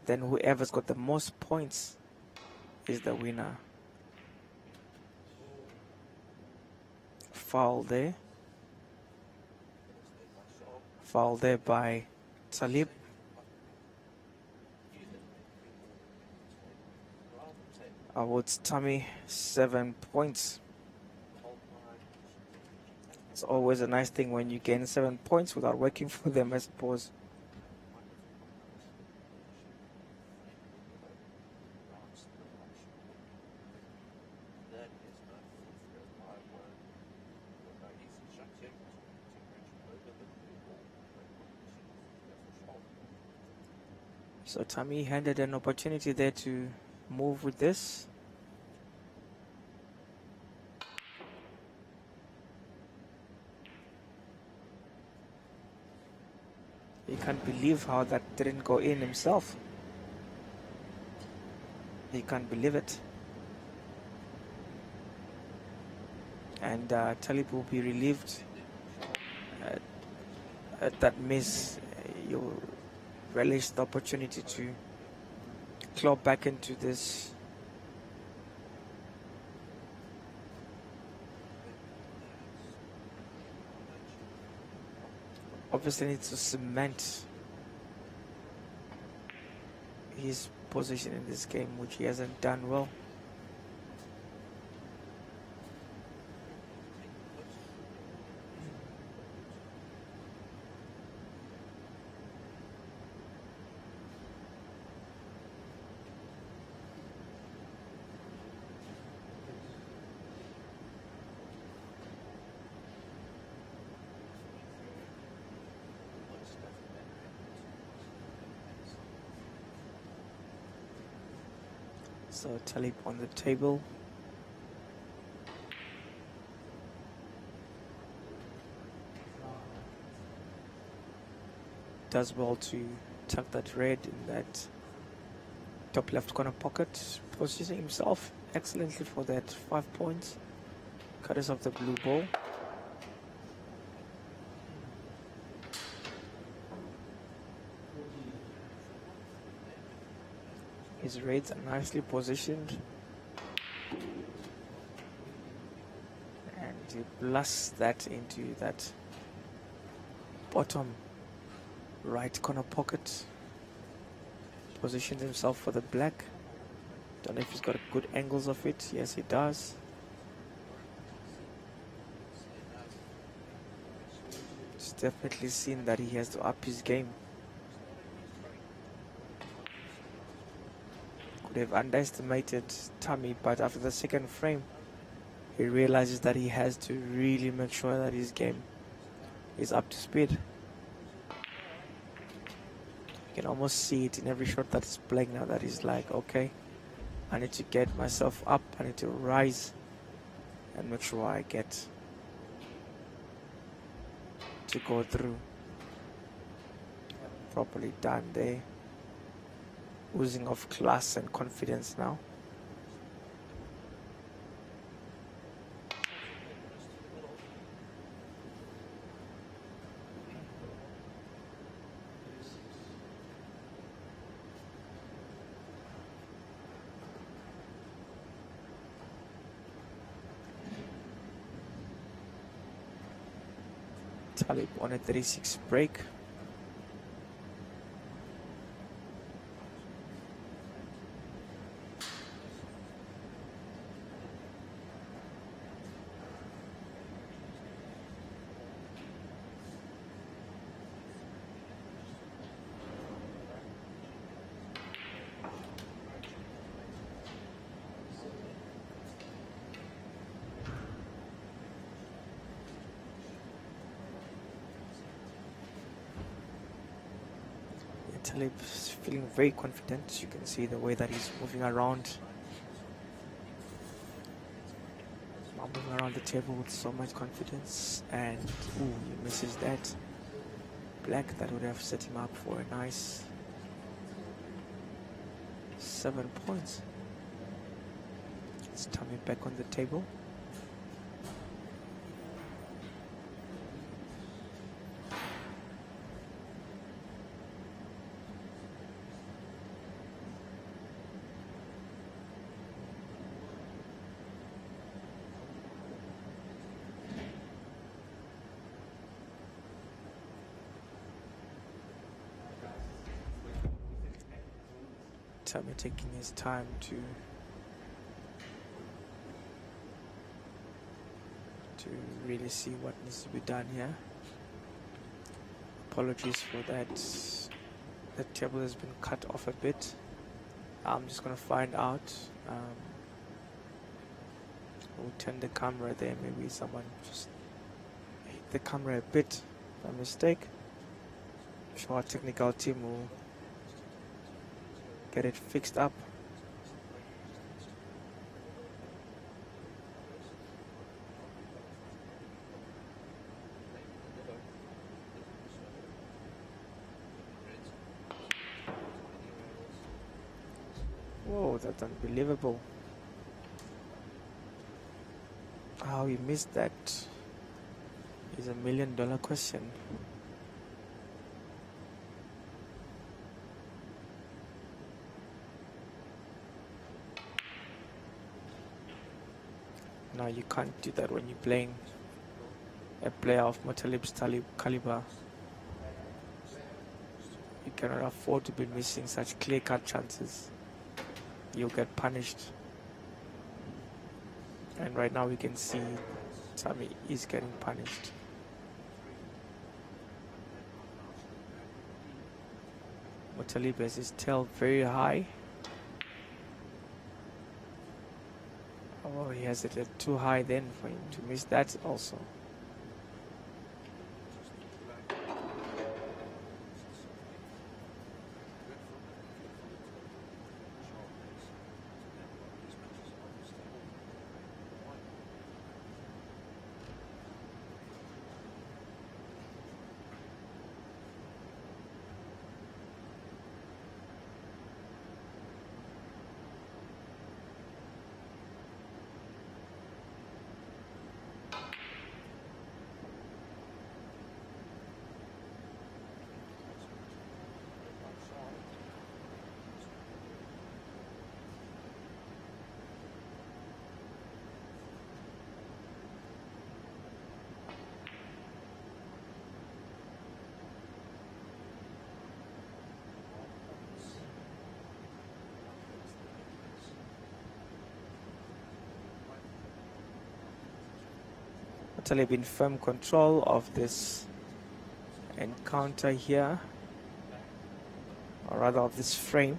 then whoever's got the most points is the winner. Foul there by Talib. Awards Tammy 7 points. It's always a nice thing when you gain 7 points without working for them, I suppose. So Tammy handed an opportunity there to move with this. He can't believe how that didn't go in himself. He can't believe it. And Talib will be relieved at that miss. You relish the opportunity to claw back into this. Obviously needs to cement his position in this game, which he hasn't done well. So Talib on the table. Does well to tuck that red in that top left corner pocket, positioning himself excellently for that 5 points. Cutters off the blue ball. His reds are nicely positioned, and he blasts that into that bottom right corner pocket. Positions himself for the black. Don't know if he's got good angles of it. Yes, he does. It's definitely seen that he has to up his game. They've underestimated Tammy, but after the second frame, he realizes that he has to really make sure that his game is up to speed. You can almost see it in every shot that he's playing now, that he's like, okay, I need to get myself up, I need to rise and make sure I get to go through. Properly done there. Oozing of class and confidence now. Talib on a 36 break. Talib is feeling very confident. You can see the way that he's moving around. Moving around the table with so much confidence. And ooh, he misses that. Black, that would have set him up for a nice 7 points. Let's Tommy back on the table. Tommy taking his time to really see what needs to be done here. Apologies for that. The table has been cut off a bit. I'm just gonna find out. We'll turn the camera there. Maybe someone just hit the camera a bit by mistake. I'm sure our technical team will get it fixed up. Whoa, that's unbelievable. How he missed that is $1 million question. No, you can't do that when you're playing a player of Talib's caliber. You cannot afford to be missing such clear-cut chances. You'll get punished. And right now we can see Tommy is getting punished. Talib has his tail very high. Oh, he has it too high then for him to miss that also. Talib in firm control of this encounter here, or rather of this frame.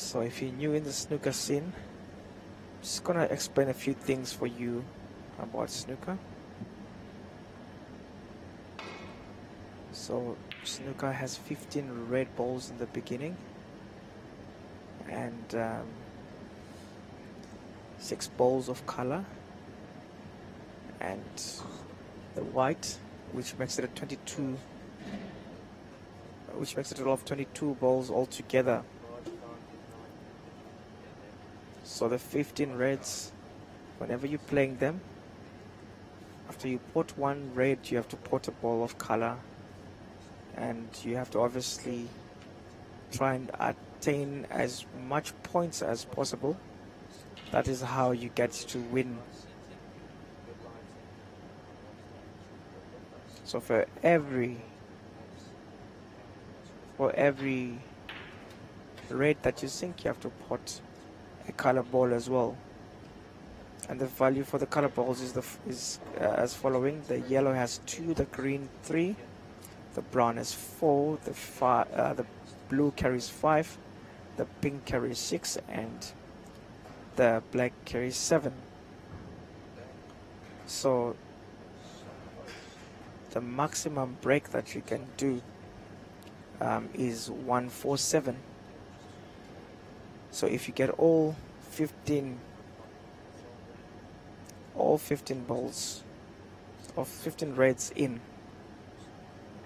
So if you're new in the snooker scene, I'm just gonna explain a few things for you about snooker. So snooker has 15 red balls in the beginning and 6 balls of color and the white, which makes it a 22, which makes it a total of 22 balls altogether. So the 15 reds, whenever you're playing them, after you put one red, you have to put a ball of color, and you have to obviously try and attain as much points as possible. That is how you get to win. So for every red that you sink, you have to put a color ball as well. And the value for the color balls is as following: the yellow has 2, the green 3, the brown has 4, the blue carries 5, the pink carries 6, and the black carries 7. So the maximum break that you can do is 147. So if you get all 15 balls of 15 reds in,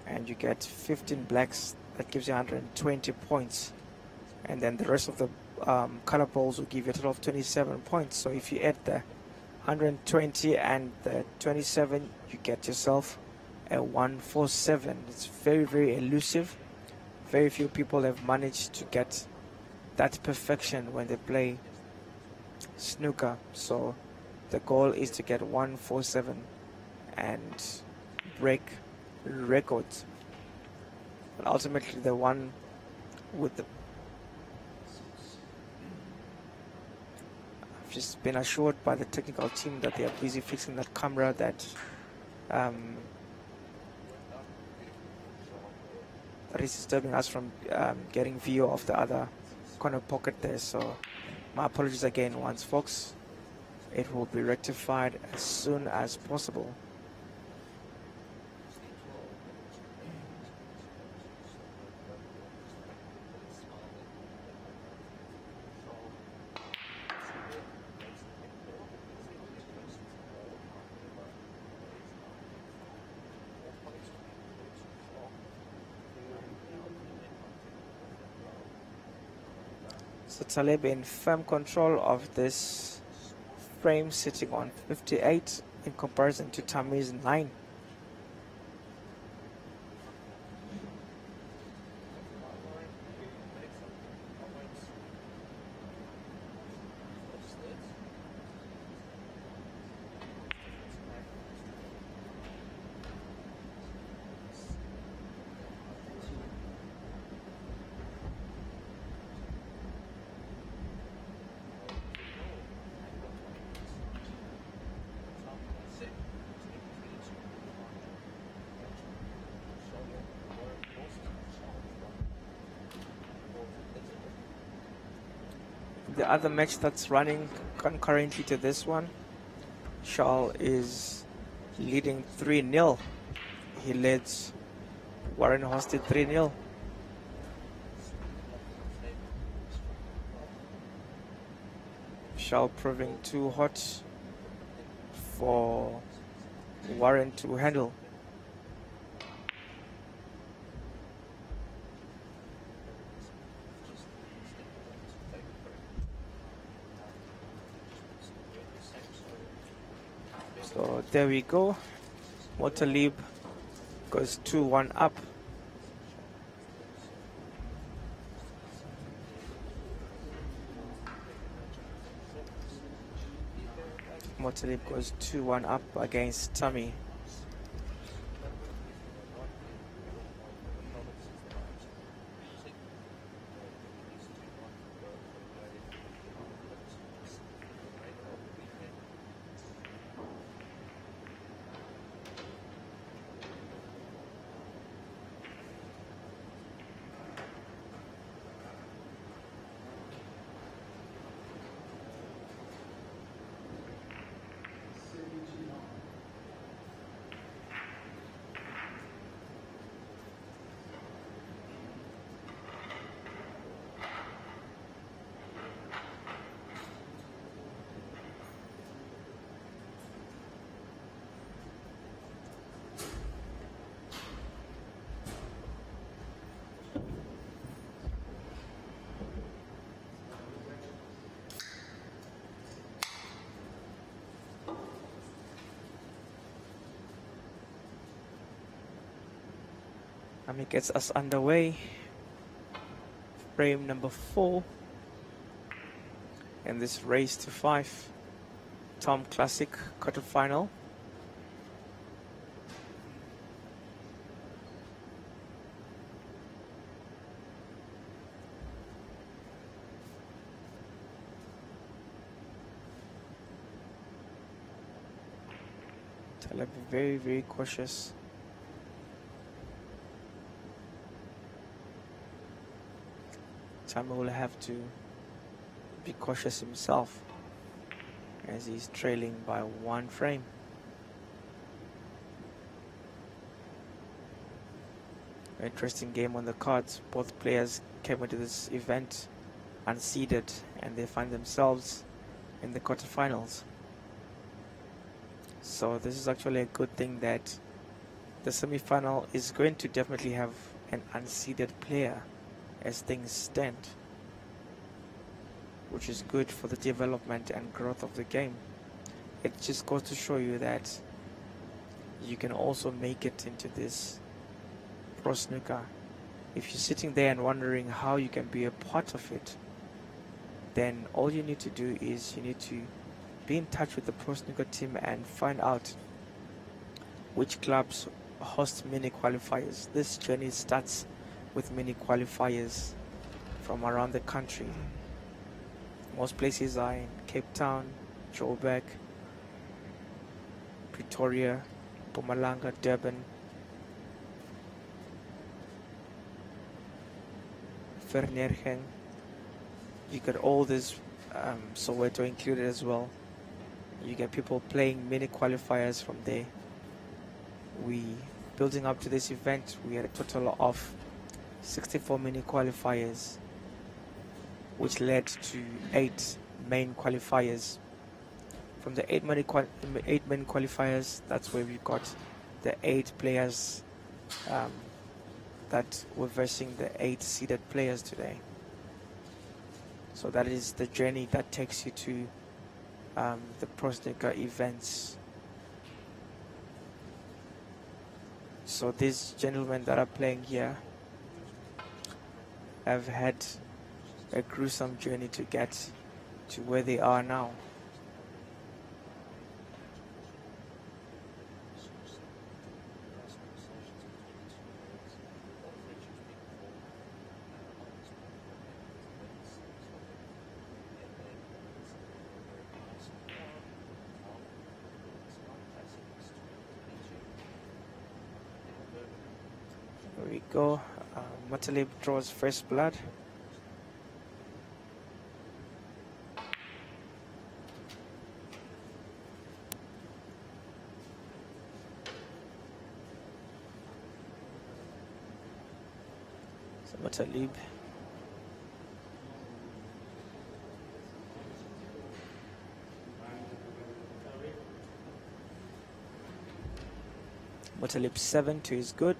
and you get 15 blacks, that gives you 120 points, and then the rest of the color balls will give you a total of 27 points. So if you add the 120 and the 27, you get yourself a 147. It's very, very elusive. Very few people have managed to get that perfection when they play snooker. So the goal is to get 147 and break records. But ultimately, the one with the... I've just been assured by the technical team that they are busy fixing that camera that that is disturbing us from getting view of the other corner pocket there. So my apologies again once, folks. It will be rectified as soon as possible. So Taleb in firm control of this frame, sitting on 58 in comparison to Tammy's 9. The other match that's running concurrently to this one, Shaw is leading 3-0. He leads Warren Hosted 3-0. Shaw proving too hot for Warren to handle. So there we go. Motalib goes 2-1 up. Motalib goes 2-1 up against Tammy. It gets us underway. Frame number 4 in this race to 5 TAOM Classic quarterfinal. I'll be very, very cautious. Tama will have to be cautious himself as he's trailing by 1 frame. Interesting game on the cards. Both players came into this event unseeded and they find themselves in the quarterfinals. So this is actually a good thing that the semi-final is going to definitely have an unseeded player as things stand, which is good for the development and growth of the game. It just goes to show you that you can also make it into this pro snooker. If you're sitting there and wondering how you can be a part of it, then all you need to do is you need to be in touch with the pro snooker team and find out which clubs host mini qualifiers. This journey starts with mini qualifiers from around the country. Most places are in Cape Town, Joburg, Pretoria, Mpumalanga, Durban, Vereeniging. You got all this, Soweto included as well. You get people playing mini qualifiers from there. Building up to this event, we had a total of 64 mini qualifiers, which led to 8 main qualifiers. From the 8 main qualifiers, that's where we got the 8 players that were versing the 8 seeded players today. So that is the journey that takes you to the pro snooker events. So these gentlemen that are playing here have had a gruesome journey to get to where they are now. There we go. Matalib draws first blood. So Matalib. Matalib 7 to his good.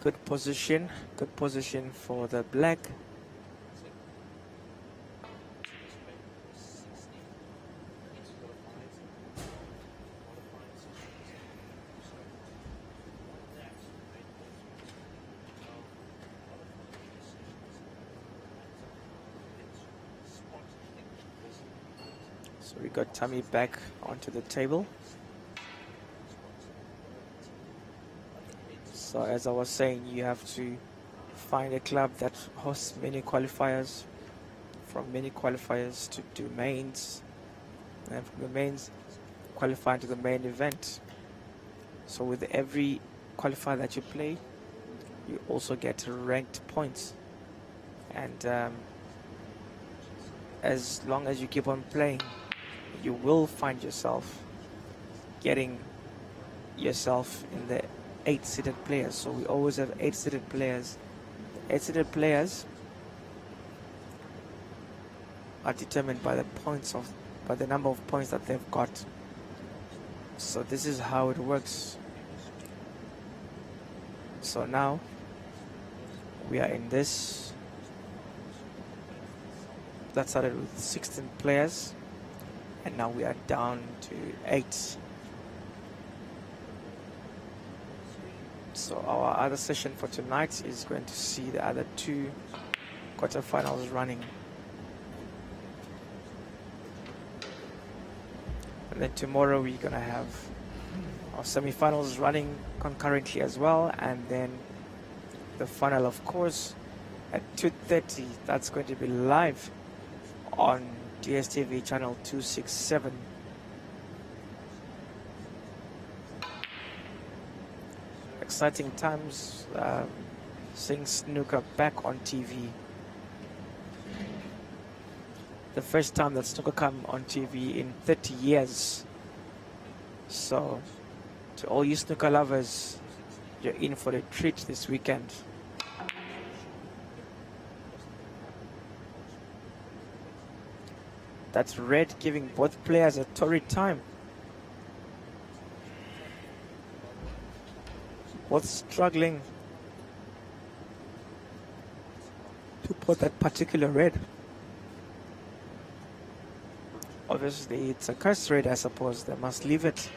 Good position for the black. So we got Tommy back onto the table. So as I was saying, you have to find a club that hosts many qualifiers, from many qualifiers to do mains, and from the mains qualifying to the main event. So with every qualifier that you play, you also get ranked points, and as long as you keep on playing, you will find yourself getting yourself in the 8-seeded players. So we always have 8-seeded players. 8-seeded players are determined by the number of points that they've got. So this is how it works. So now We are in this. That started with 16 players, and now we are down to 8. So our other session for tonight is going to see the other 2 quarterfinals running. And then tomorrow we're going to have our semi-finals running concurrently as well, and then the final, of course, at 2:30. That's going to be live on DSTV channel 267. Exciting times, seeing snooker back on TV. The first time that snooker come on TV in 30 years. So, to all you snooker lovers, you're in for a treat this weekend. That's red giving both players a torrid time. Both struggling to put that particular red. Obviously, it's a curse red, I suppose. They must leave it.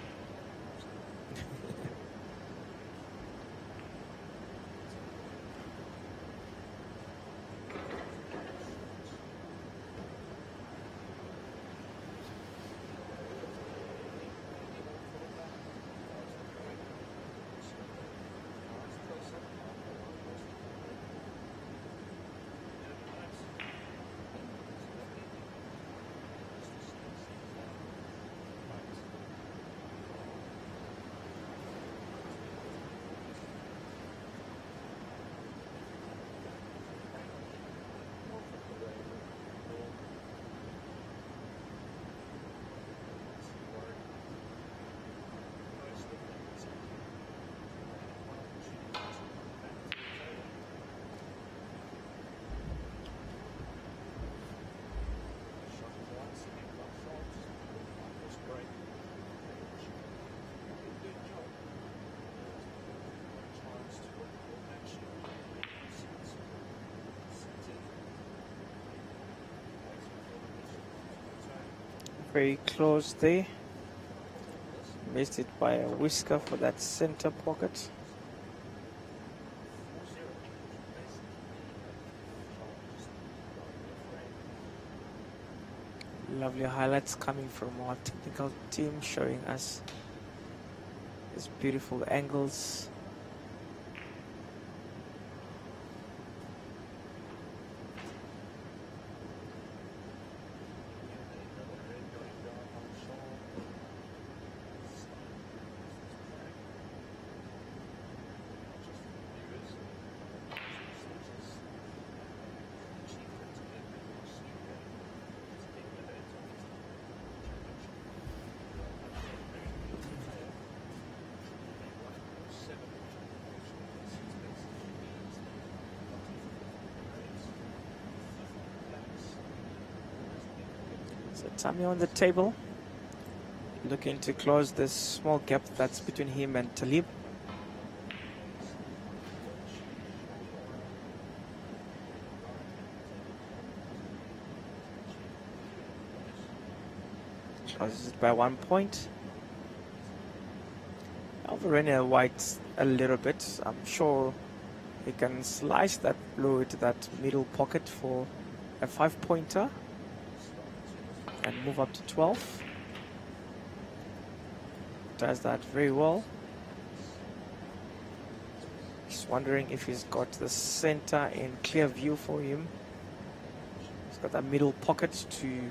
Very close there. Missed it by a whisker for that center pocket. Lovely highlights coming from our technical team, showing us these beautiful angles. So Tammy on the table, looking to close this small gap that's between him and Talib. Closes it by 1 point. Overrunning white a little bit. I'm sure he can slice that blue into that middle pocket for a 5-pointer. And move up to 12. Does that very well. Just wondering if he's got the center in clear view for him. He's got that middle pocket to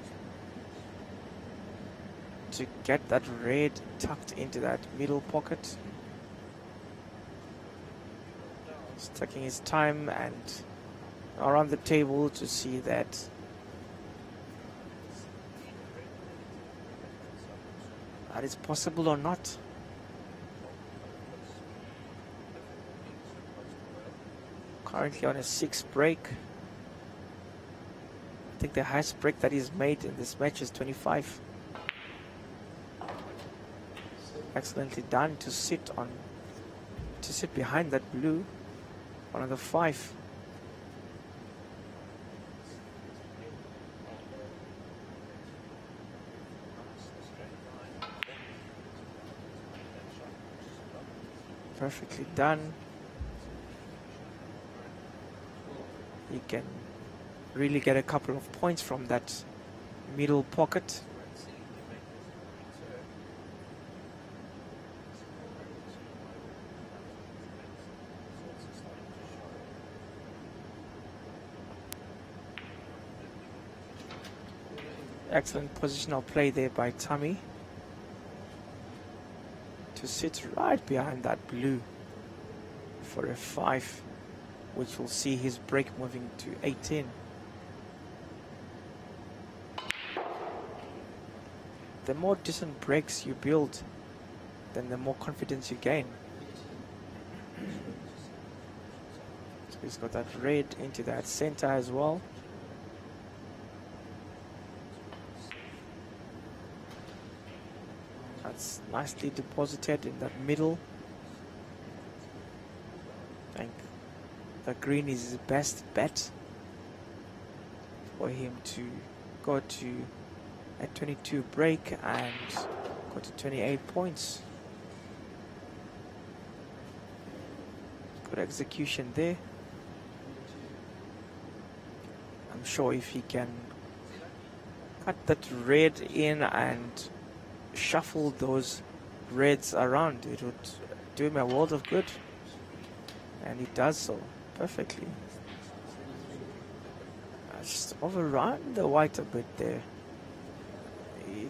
get that red tucked into that middle pocket. He's taking his time and around the table to see that that is possible or not. Currently on a 6 break. I think the highest break that he's made in this match is 25. Excellently done to sit behind that blue, one of the 5. Perfectly done. He can really get a couple of points from that middle pocket. Excellent positional play there by Tommy to sit right behind that blue for a 5, which will see his break moving to 18. The more decent breaks you build, then the more confidence you gain. So he's got that red into that center as well. That's nicely deposited in that middle. I think the green is his best bet for him to go to a 22 break and go to 28 points. Good execution there. I'm sure if he can cut that red in and shuffle those reds around, it would do him a world of good, and he does so perfectly. Just overrun the white a bit there. He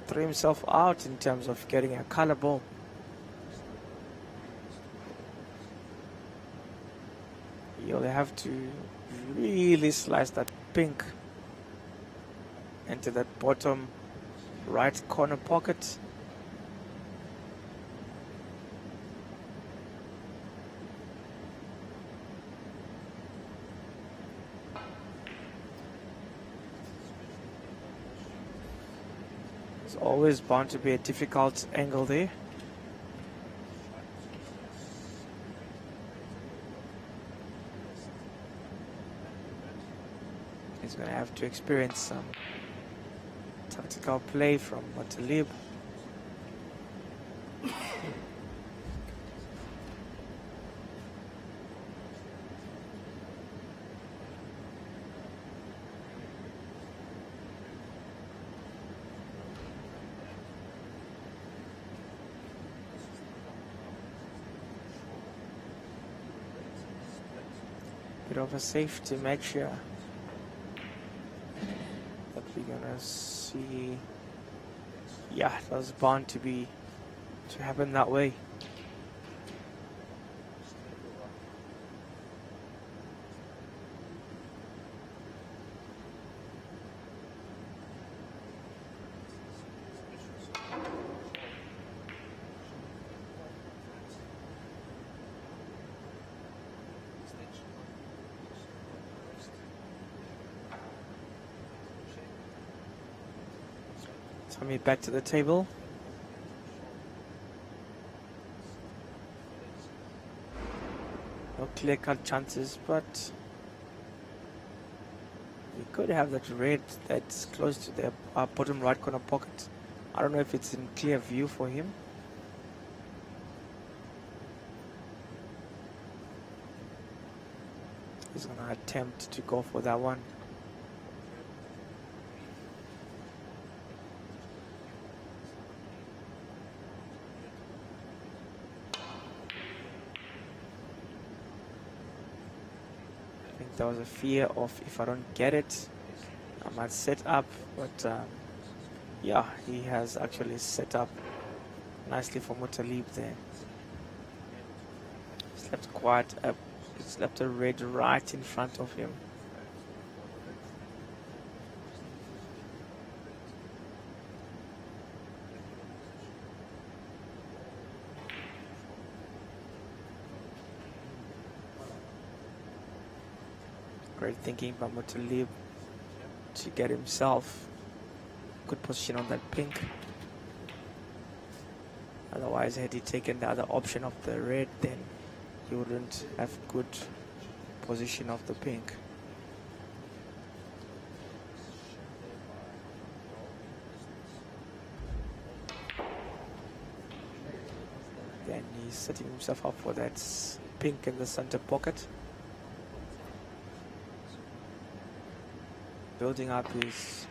threw himself out in terms of getting a color ball. You'll have to really slice that pink into that bottom right corner pocket. It's always bound to be a difficult angle there. He's going to have to experience some tactical play from Matalib. Bit of a safety measure that we're gonna see. Yeah, it was bound to happen that way. Tommy back to the table. No clear-cut chances, but we could have that red that's close to the bottom right corner pocket. I don't know if it's in clear view for him. He's going to attempt to go for that one. There was a fear of, if I don't get it, I might set up, but yeah, he has actually set up nicely for Mutalib there. He's left a red right in front of him. Great thinking by Mutalib to get himself good position on that pink. Otherwise, had he taken the other option of the red, then he wouldn't have good position of the pink. Then he's setting himself up for that pink in the center pocket. Building up his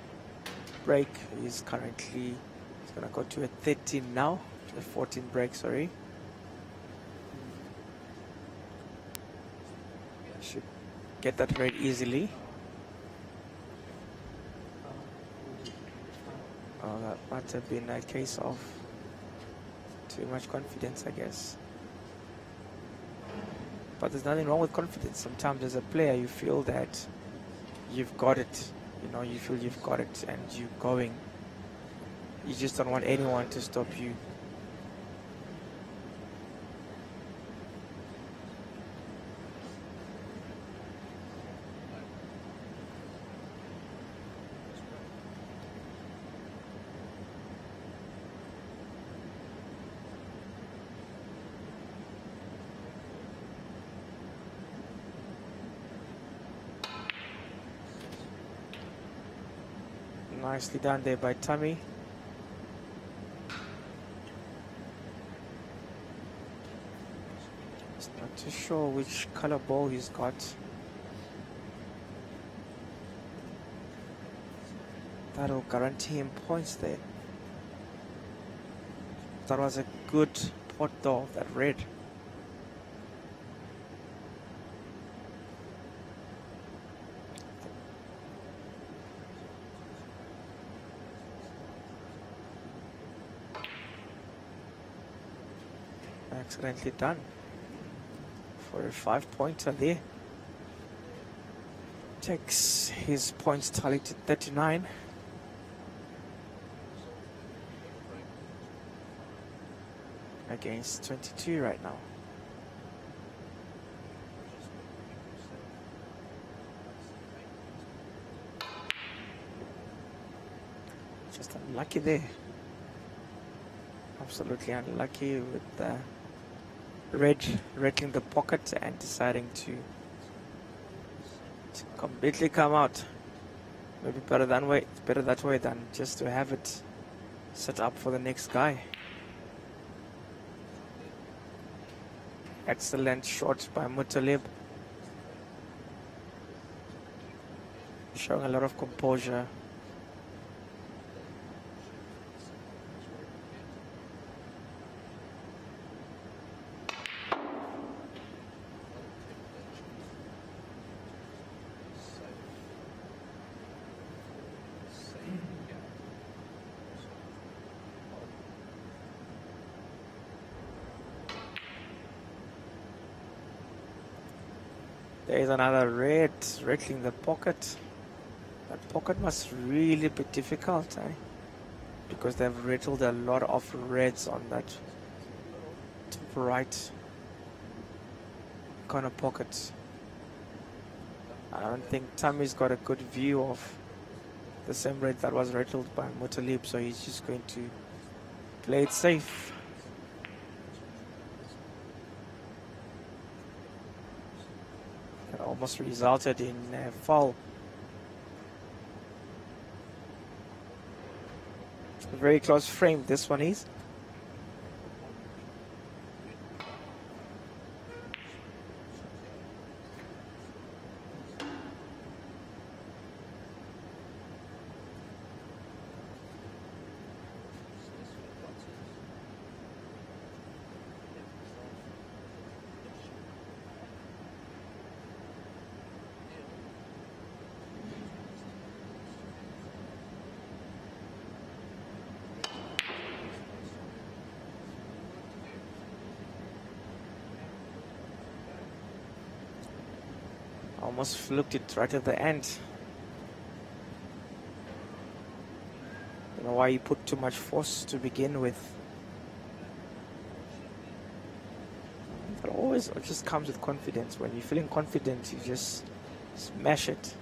break. He's going to go to a 13 now, to a 14 break, sorry. Should get that red easily. Oh, that might have been a case of too much confidence, I guess. But there's nothing wrong with confidence. Sometimes as a player you feel that you've got it. You know, you feel you've got it and you're going. You just don't want anyone to stop you. Nicely done there by Tommy. Just not too sure which color ball he's got. That'll guarantee him points there. That was a good pot though, that red. Excellently done for a 5-pointer there. Takes his points tally to 39. Against 22 right now. Just unlucky there. Absolutely unlucky with the red rattling the pocket and deciding to completely come out. Maybe better that way. It's better that way than just to have it set up for the next guy. Excellent shot by Mutalib. Showing a lot of composure. There's another red rattling the pocket. That pocket must really be difficult, eh? Because they've rattled a lot of reds on that top right corner pocket. I don't think Tammy's got a good view of the same red that was rattled by Mutalib, so he's just going to play it safe. It almost resulted in a foul. A very close frame this one is. Almost fluked it right at the end. Don't know why you put too much force to begin with. But always it just comes with confidence. When you're feeling confident, you just smash it.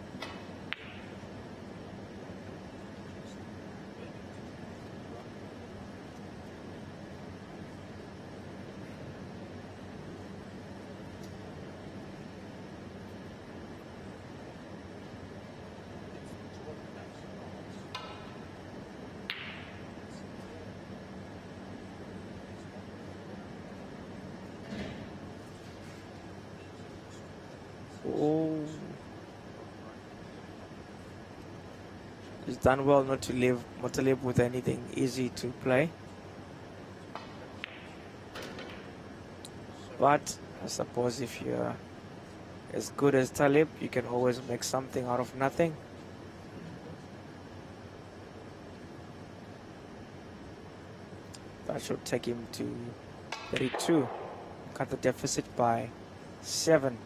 Oh. He's done well not to leave Muttalib with anything easy to play. But I suppose if you're as good as Talib, you can always make something out of nothing. That should take him to 32. Cut the deficit by 7.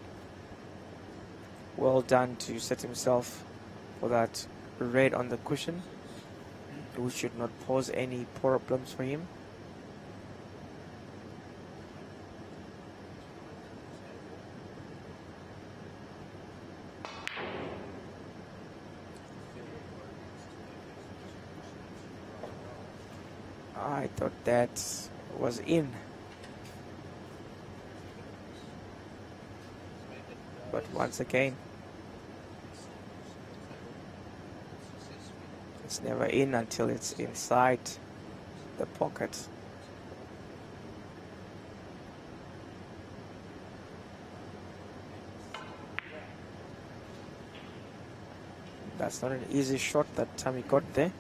Well done to set himself for that red on the cushion, which should not pose any problems for him. I thought that was in. But once again, it's never in until it's inside the pocket. That's not an easy shot that Tammy got there.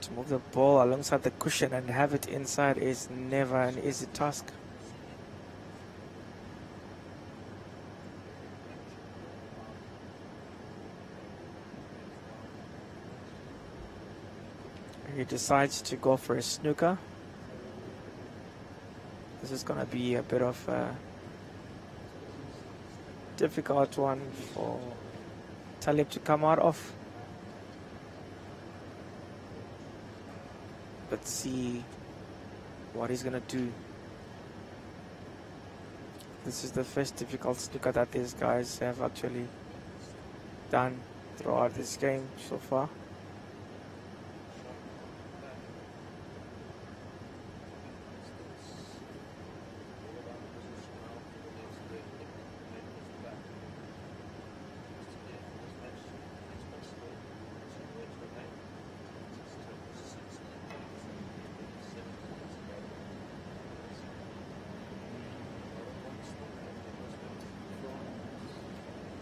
To move the ball alongside the cushion and have it inside is never an easy task. He decides to go for a snooker. This is going to be a bit of a difficult one for Talib to come out of. Let's see what he's going to do. This is the first difficult snooker that these guys have actually done throughout this game so far.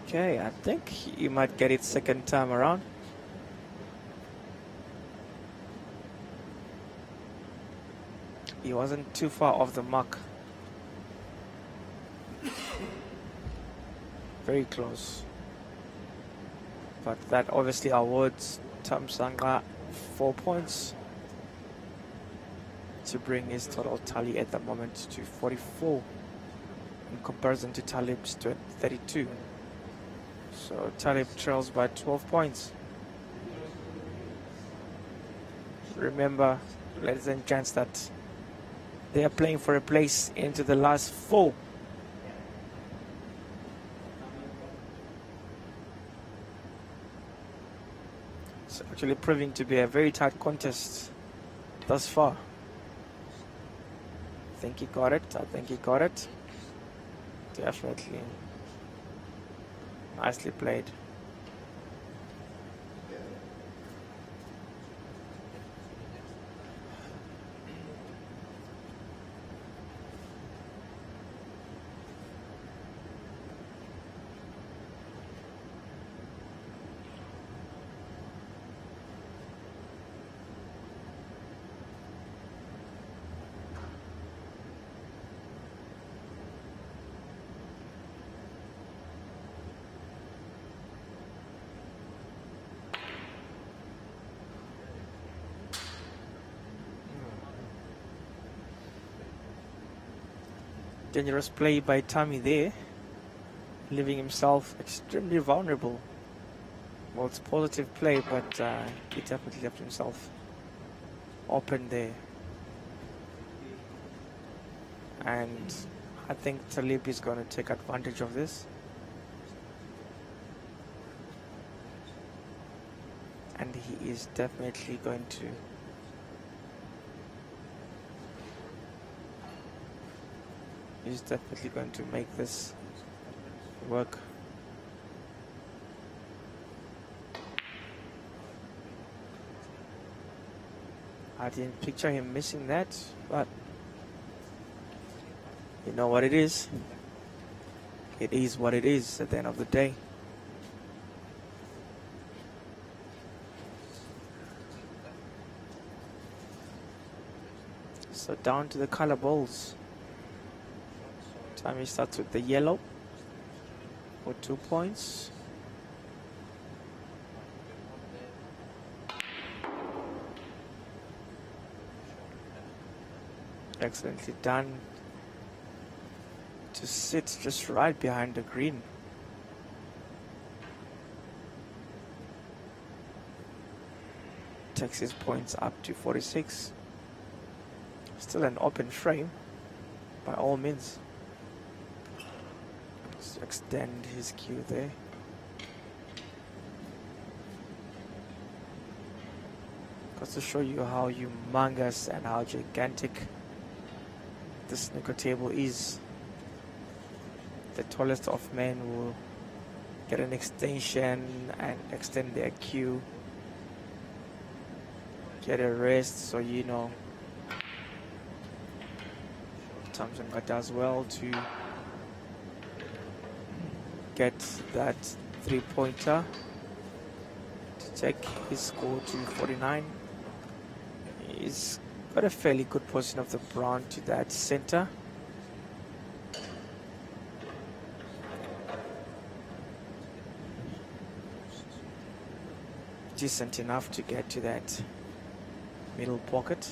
Okay, I think he might get it second time around. He wasn't too far off the mark. Very close. But that obviously awards Tamsanga 4 points to bring his total tally at the moment to 44 in comparison to Talib's 32. So Talib trails by 12 points. Remember, ladies and gents, that they are playing for a place into the last 4. It's actually proving to be a very tight contest thus far. I think he got it. I think he got it. Definitely. Nicely played. Dangerous play by Tammy there, leaving himself extremely vulnerable. Well, it's positive play, but he definitely left himself open there. And I think Talib is going to take advantage of this. And he is definitely going to make this work. I didn't picture him missing that, but you know what it is. It is what it is at the end of the day. So down to the color balls. Time starts with the yellow for 2 points. Excellently done to sit just right behind the green. Takes his points up to 46. Still an open frame, by all means. Let's extend his cue there. Goes to show you how humongous and how gigantic the snooker table is. The tallest of men will get an extension and extend their cue, get a rest, so you know Tamzanga does well to get that 3-pointer to take his score to 49. He's got a fairly good position of the brown to that center. Decent enough to get to that middle pocket.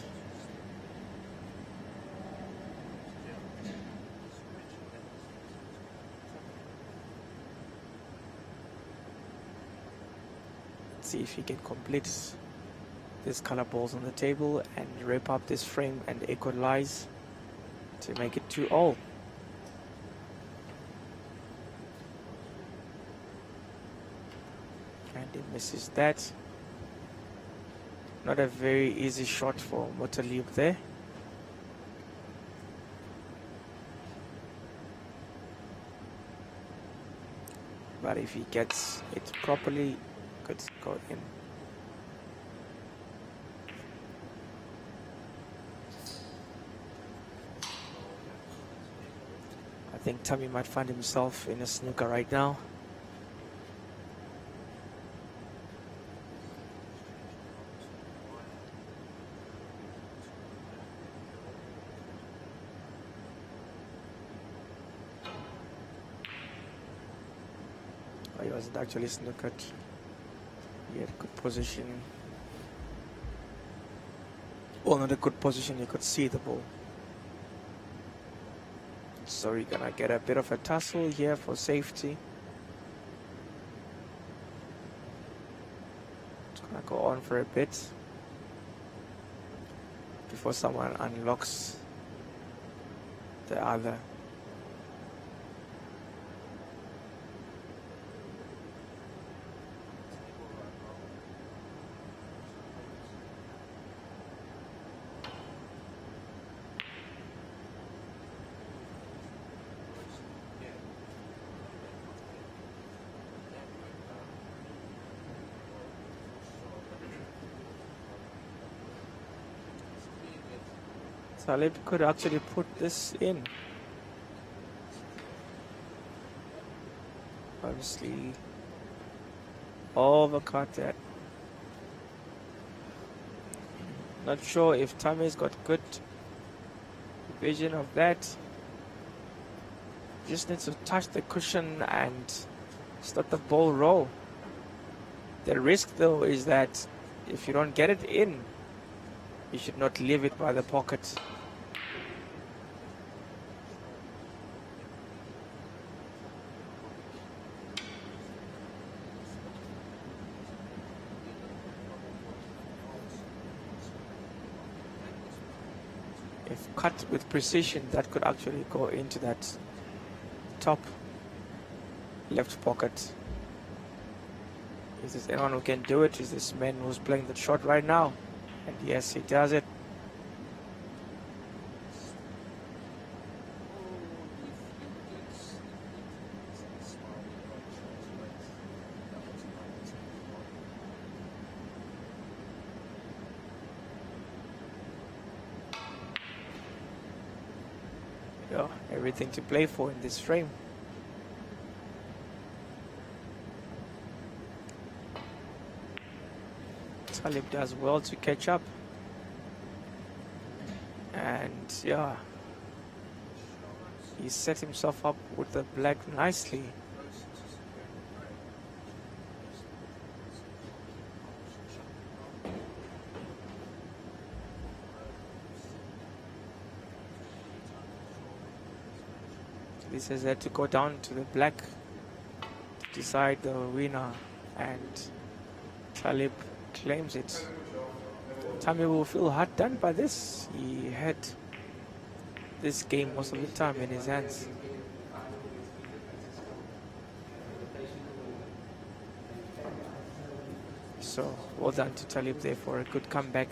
Let's see if he can complete these color balls on the table and wrap up this frame and equalize to make it 2-all. And he misses that. Not a very easy shot for Motaliub there. But if he gets it properly, could go in. I think Tommy might find himself in a snooker right now. He wasn't actually snookered. He had good position. Well, not a good position, you could see the ball. So we're gonna get a bit of a tussle here for safety. It's gonna go on for a bit before someone unlocks the other. Talib could actually put this in. Obviously, overcut that. Not sure if Tammy's got good vision of that. Just needs to touch the cushion and start the ball roll. The risk though is that if you don't get it in, you should not leave it by the pocket. If cut with precision, that could actually go into that top left pocket. Is this anyone who can do it? Is this man who's playing the shot right now? And yes, he does it. Yeah, everything to play for in this frame. Talib does well to catch up. And yeah, he set himself up with the black nicely. This has had to go down to the black to decide the winner, and Talib claims it. Tami will feel hard done by this. He had this game most of the time in his hands. So well done to Talib there for a good comeback.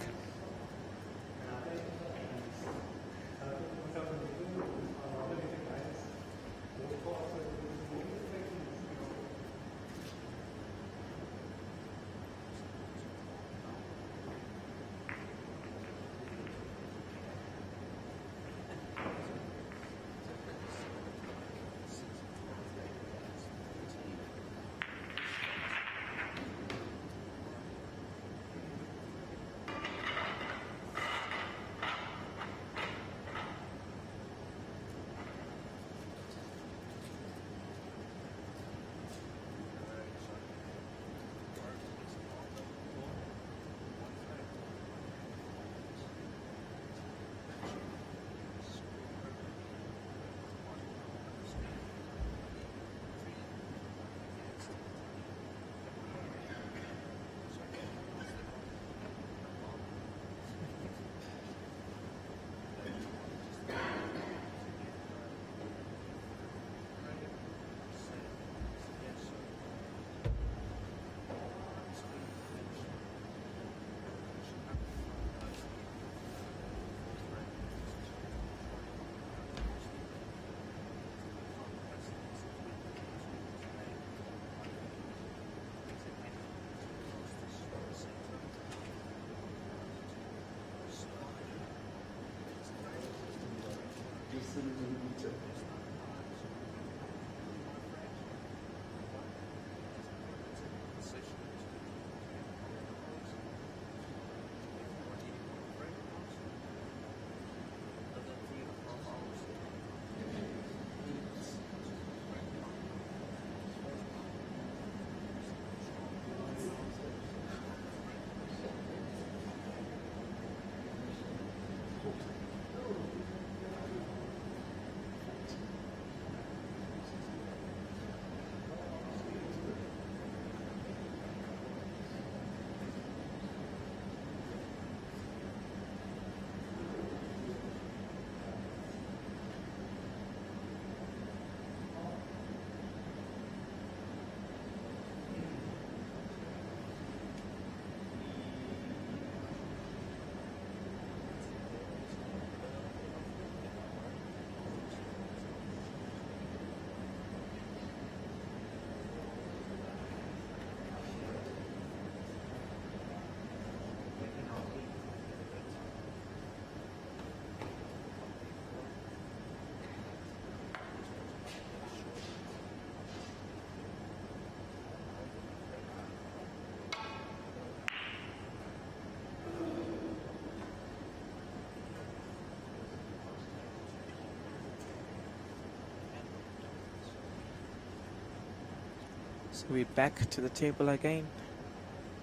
So we're back to the table again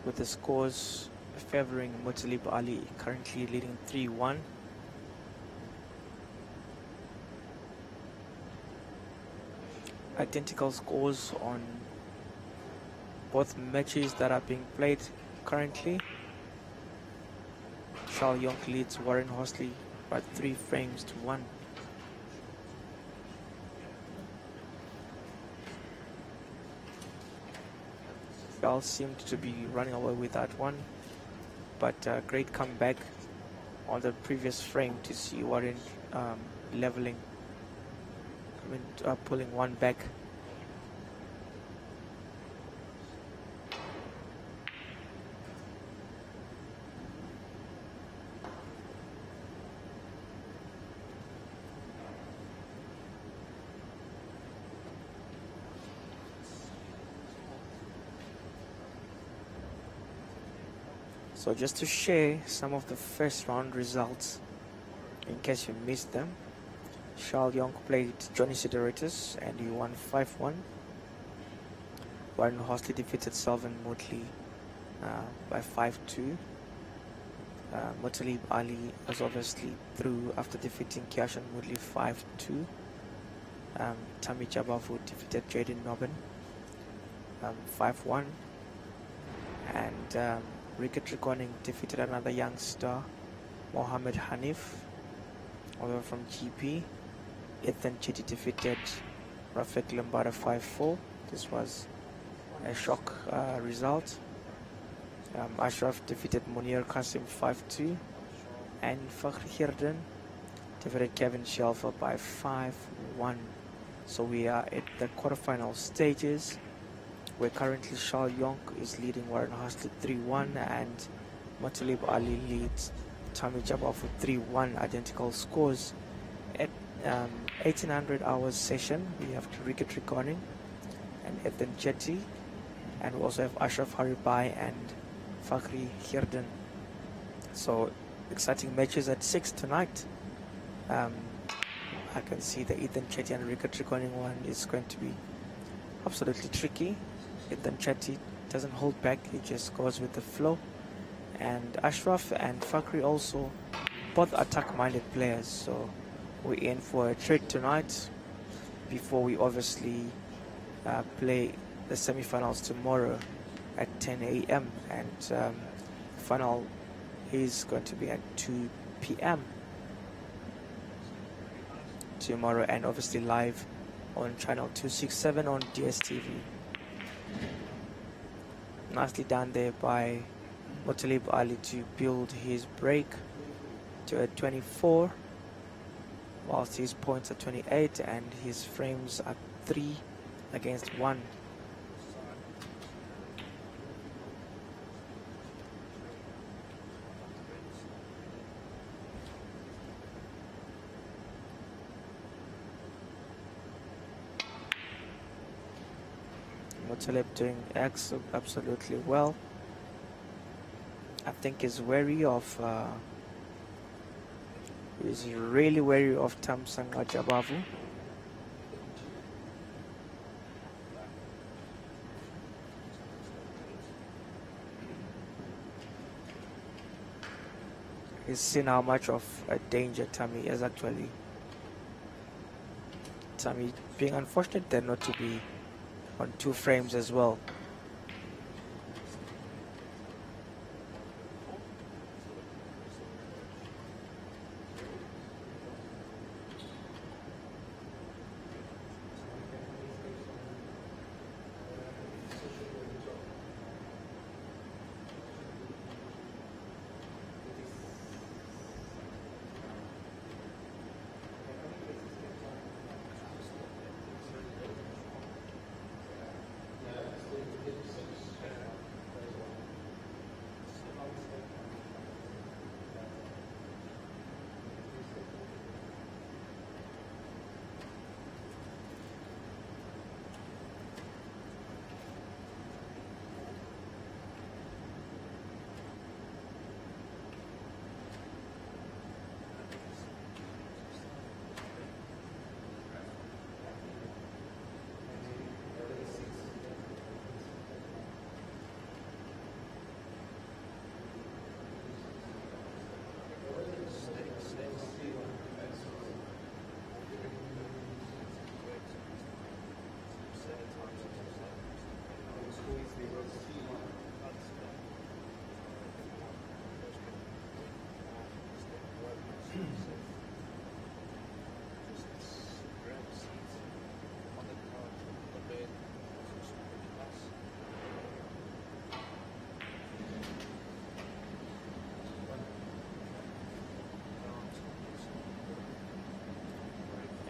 with the scores favoring Mutalib Ali, currently leading 3-1. Identical scores on both matches that are being played currently. Shal Yonk leads Warren Horsley by 3 frames to 1. Bell seemed to be running away with that one, but great comeback on the previous frame to see Warren leveling, pulling one back. So just to share some of the first round results, in case you missed them. Charles Young played Johnny Sideratus and he won 5-1. Warren Horsley defeated Selvin Motley by 5-2. Mutalib Ali was obviously through after defeating Kiashan Moodley 5-2. Tammy Jabavu defeated Jaden Nobbin 5-1. And Ricket Rikoning defeated another young star, Mohammed Hanif, although from GP. Ethan Chitty defeated Rafik Lambada 5-4. This was a shock result. Ashraf defeated Munir Qasim 5-2, and Fakhri Hirden defeated Kevin Schalffer by 5-1. So we are at the quarterfinal stages, where currently Charles Young is leading Warren Horsley 3-1, and Mutalib Ali leads Tommy Jabbar for 3-1, identical scores. At 1800 hours session, we have Ricket Rikoning and Ethan Chetty, and we also have Ashraf Haribai and Fakhri Hirden. So exciting matches at 6 tonight. I can see the Ethan Chetty and Ricket Rikoning one is going to be absolutely tricky. Ethan Chetty doesn't hold back, he just goes with the flow. And Ashraf and Fakhri also both attack-minded players, so we're in for a treat tonight before we obviously play the semi-finals tomorrow at 10 a.m. and final is going to be at 2 p.m. tomorrow, and obviously live on channel 267 on DSTV. Nicely done there by Mutalib Ali to build his break to a 24, whilst his points are 28 and his frames are 3 against 1. Mutalib doing absolutely well. I think he's wary of he's really wary of Tamsanga Jabavu. He's seen how much of a danger Tammy is actually. Tammy being unfortunate then not to be on 2 frames as well.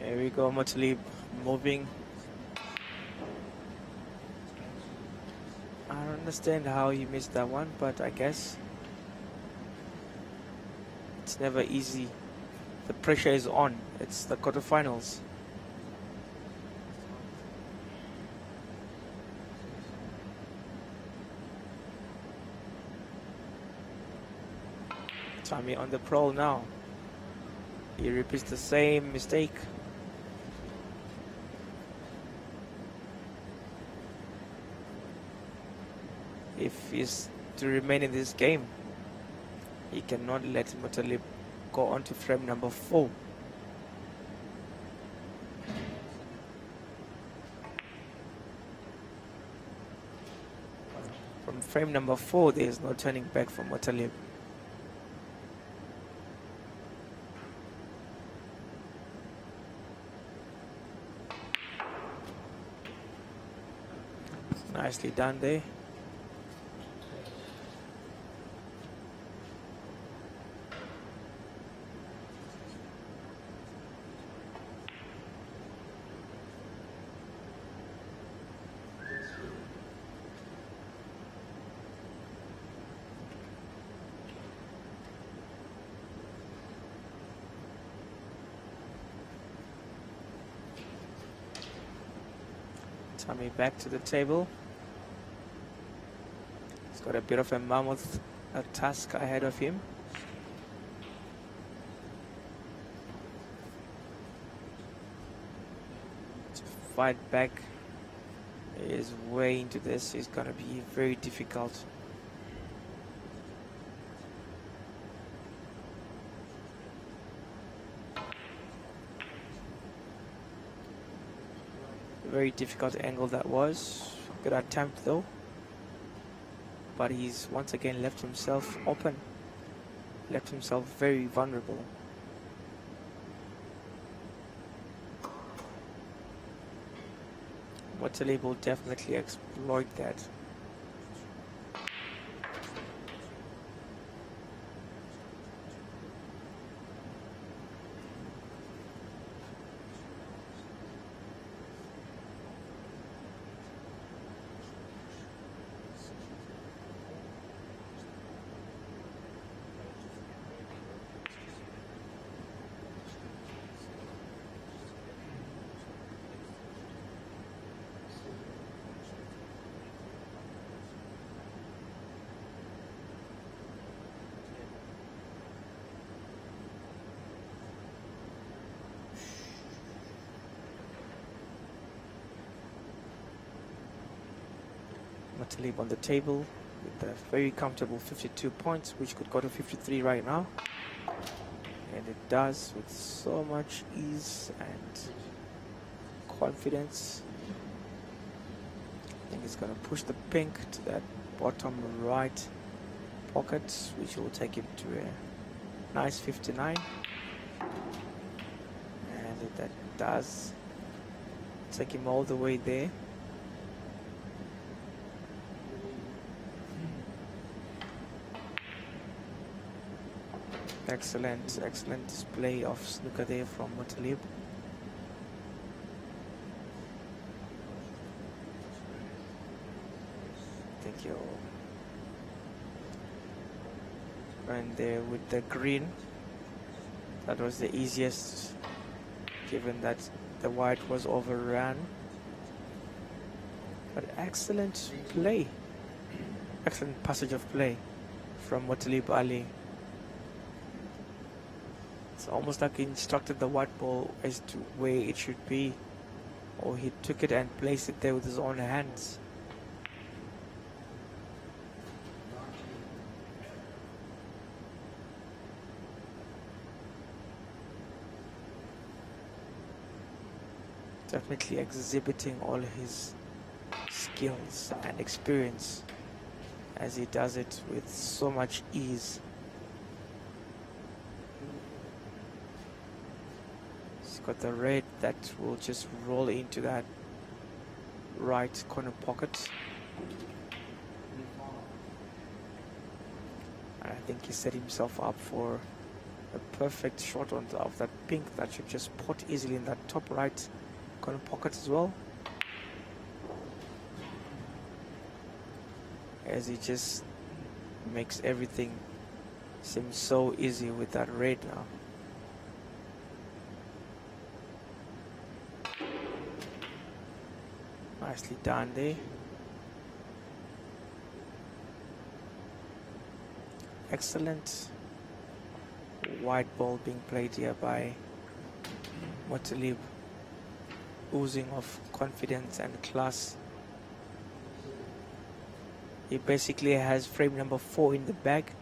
Here we go, Mutalib moving. I don't understand how he missed that one, but I guess it's never easy. The pressure is on. It's the quarterfinals. Tommy on the prowl now. He repeats the same mistake. If he's to remain in this game, he cannot let Muttalib go on to frame number 4. From frame number 4, there is no turning back for Muttalib. Nicely done there. Tommy back to the table. He's got a bit of a mammoth task ahead of him. To fight back his way into this is going to be very difficult. Very difficult angle that was. Good attempt though. But he's once again left himself open. Left himself very vulnerable. Muttalib will definitely exploit that. Muttalib on the table with a very comfortable 52 points, which could go to 53 right now. And it does with so much ease and confidence. I think it's going to push the pink to that bottom right pocket, which will take him to a nice 59. And that does take him all the way there. Excellent display of snooker there from Muttalib. Thank you. And there with the green, that was the easiest, given that the white was overrun. But excellent play, excellent passage of play from Muttalib Ali. It's almost like he instructed the white ball as to where it should be, or he took it and placed it there with his own hands. Definitely exhibiting all his skills and experience as he does it with so much ease. Got the red that will just roll into that right corner pocket. And I think he set himself up for a perfect shot on of that pink that should just pot easily in that top right corner pocket as well. As he just makes everything seem so easy with that red now. Nicely done there. Excellent wide ball being played here by Motalib, oozing of confidence and class. He basically has frame number 4 in the bag.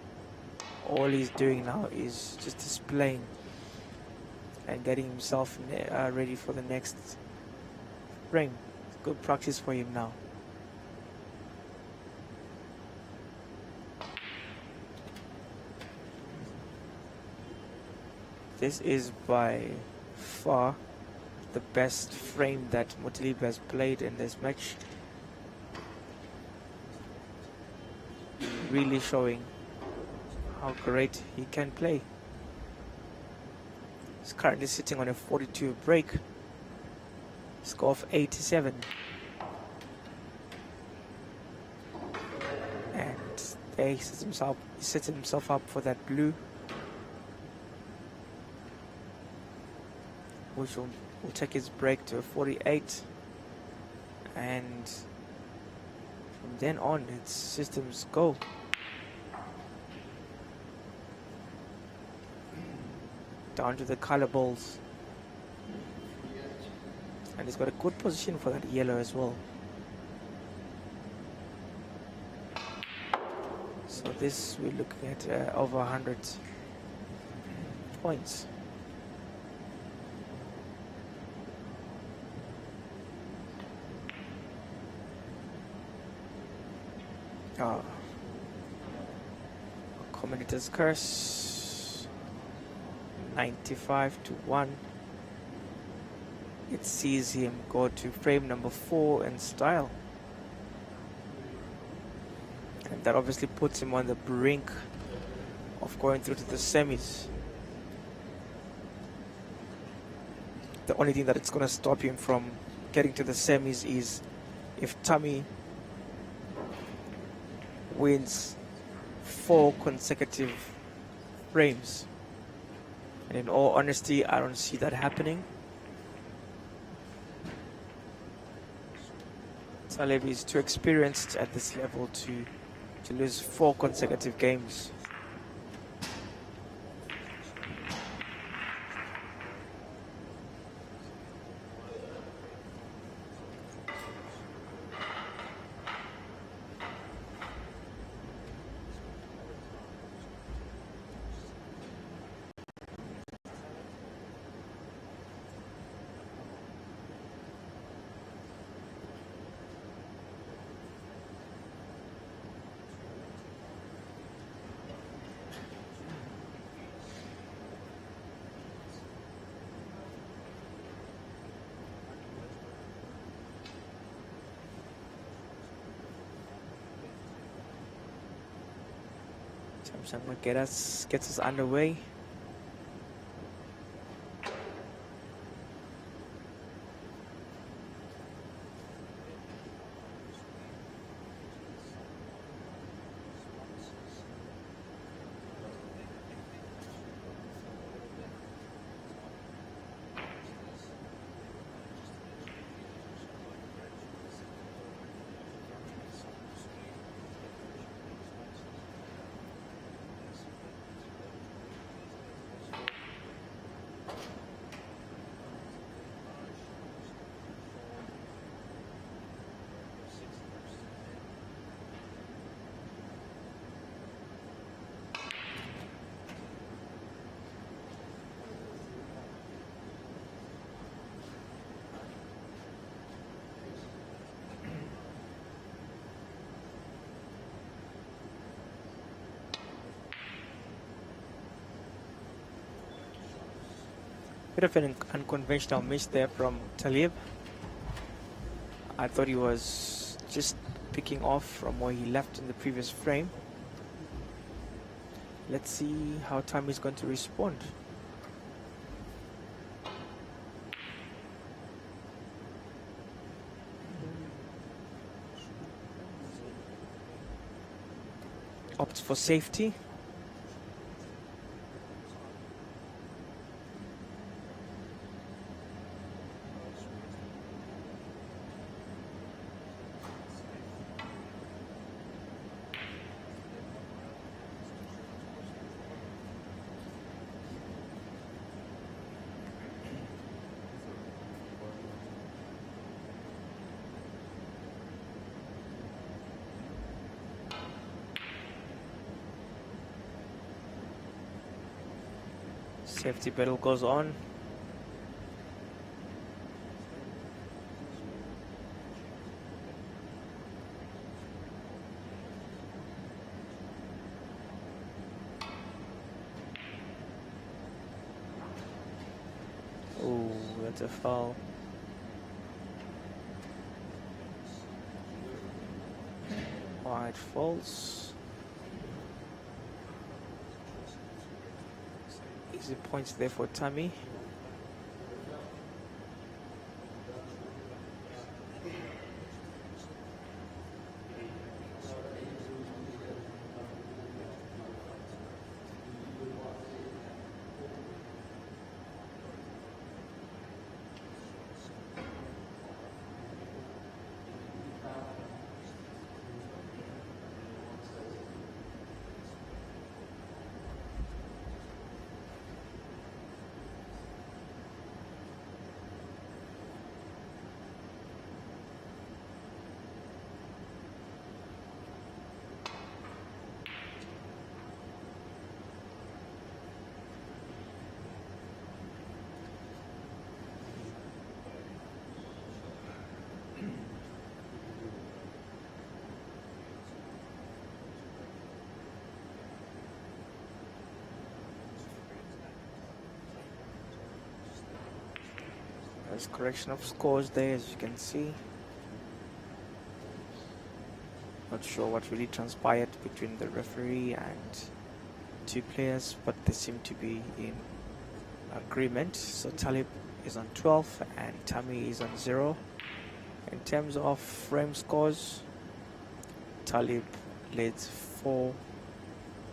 All he's doing now is just displaying and getting himself ready for the next frame. It's good practice for him now. This is by far the best frame that Motalib has played in this match. Really showing how great he can play. He's currently sitting on a 42 break, score of 87. And there he sets himself up for that blue, which will take his break to a 48. And from then on, it's systems go. Down to the color balls, and he's got a good position for that yellow as well. So this, we're looking at over 100 points. Commentator's curse. 95-1. It sees him go to frame number 4 in style, and that obviously puts him on the brink of going through to the semis. The only thing that it's going to stop him from getting to the semis is if Tommy wins 4 consecutive frames. And in all honesty, I don't see that happening. Taleb is too experienced at this level to lose 4 consecutive games. Samsung gets us underway. Bit of an unconventional miss there from Talib. I thought he was just picking off from where he left in the previous frame. Let's see how Tommy is going to respond. Opts for safety. Safety battle goes on. Oh, that's a foul. Wide falls. Easy points there for Tammy. There's correction of scores there, as you can see. Not sure what really transpired between the referee and two players, but they seem to be in agreement. So Talib is on 12 and Tammy is on 0. In terms of frame scores, Talib leads 4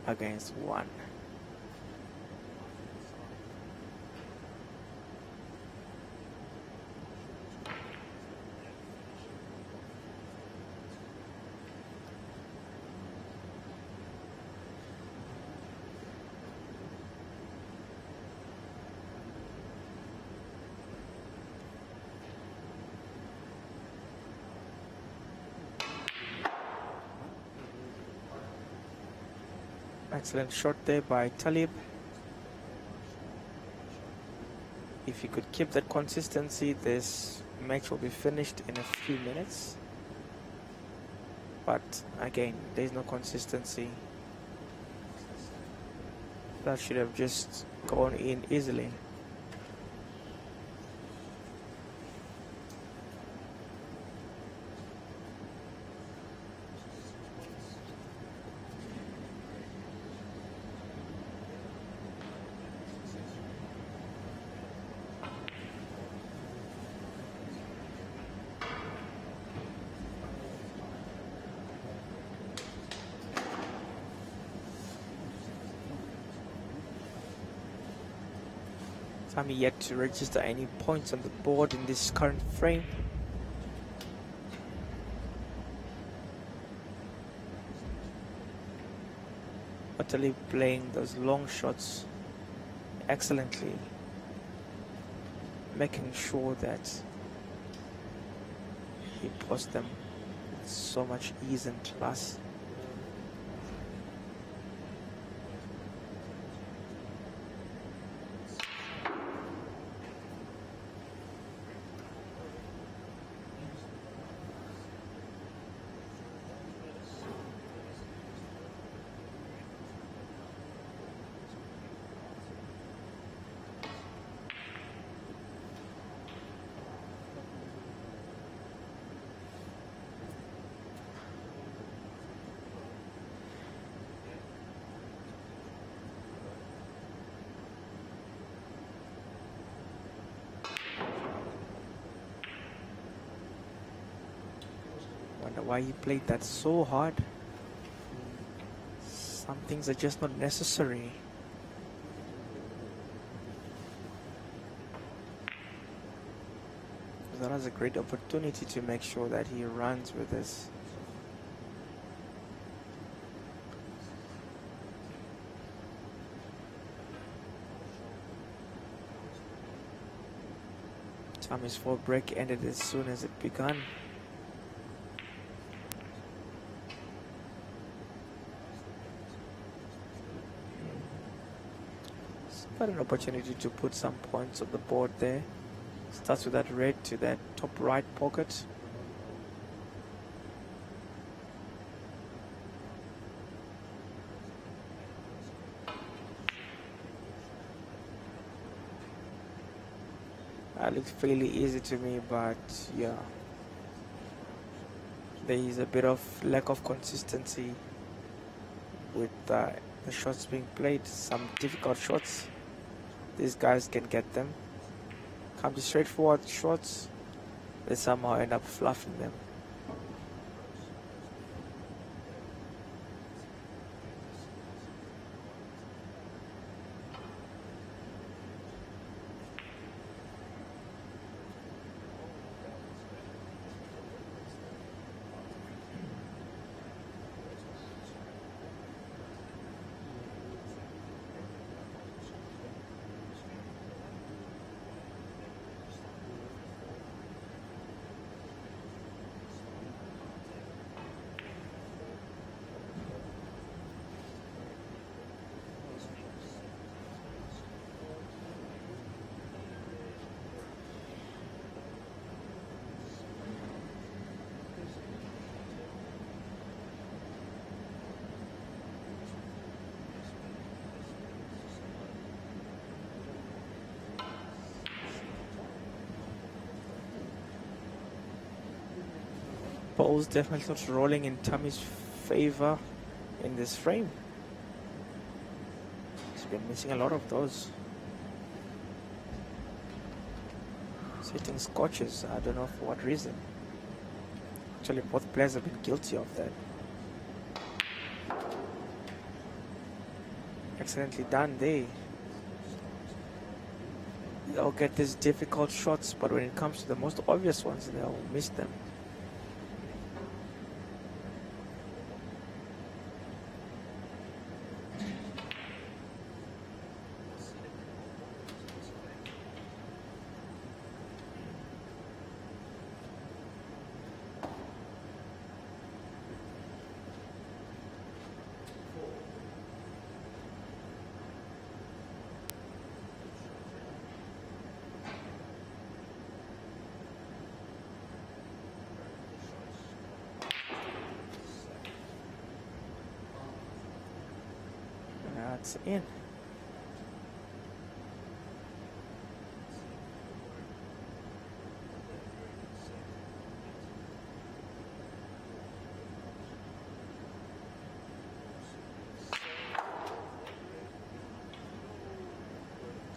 against 1. Excellent shot there by Talib. If he could keep that consistency, this match will be finished in a few minutes. But again, there is no consistency. That should have just gone in easily. Tammy yet to register any points on the board in this current frame. Utterly playing those long shots excellently, making sure that he posts them with so much ease and class. Wonder why he played that so hard. Some things are just not necessary. That has a great opportunity to make sure that he runs with this. Tommy's fall break ended as soon as it began. got an opportunity to put some points on the board there. Starts with that red to that top right pocket. Looks fairly easy to me, but yeah, there is a bit of lack of consistency with the shots being played. Some difficult shots, these guys can get them. Come to straightforward shots, they somehow end up fluffing them. Ball's definitely not rolling in Tammy's favor in this frame. He's been missing a lot of those. He's hitting scotches, I don't know for what reason. Actually, both players have been guilty of that. Excellently done there. They'll get these difficult shots, but when it comes to the most obvious ones, they'll miss them. That's in.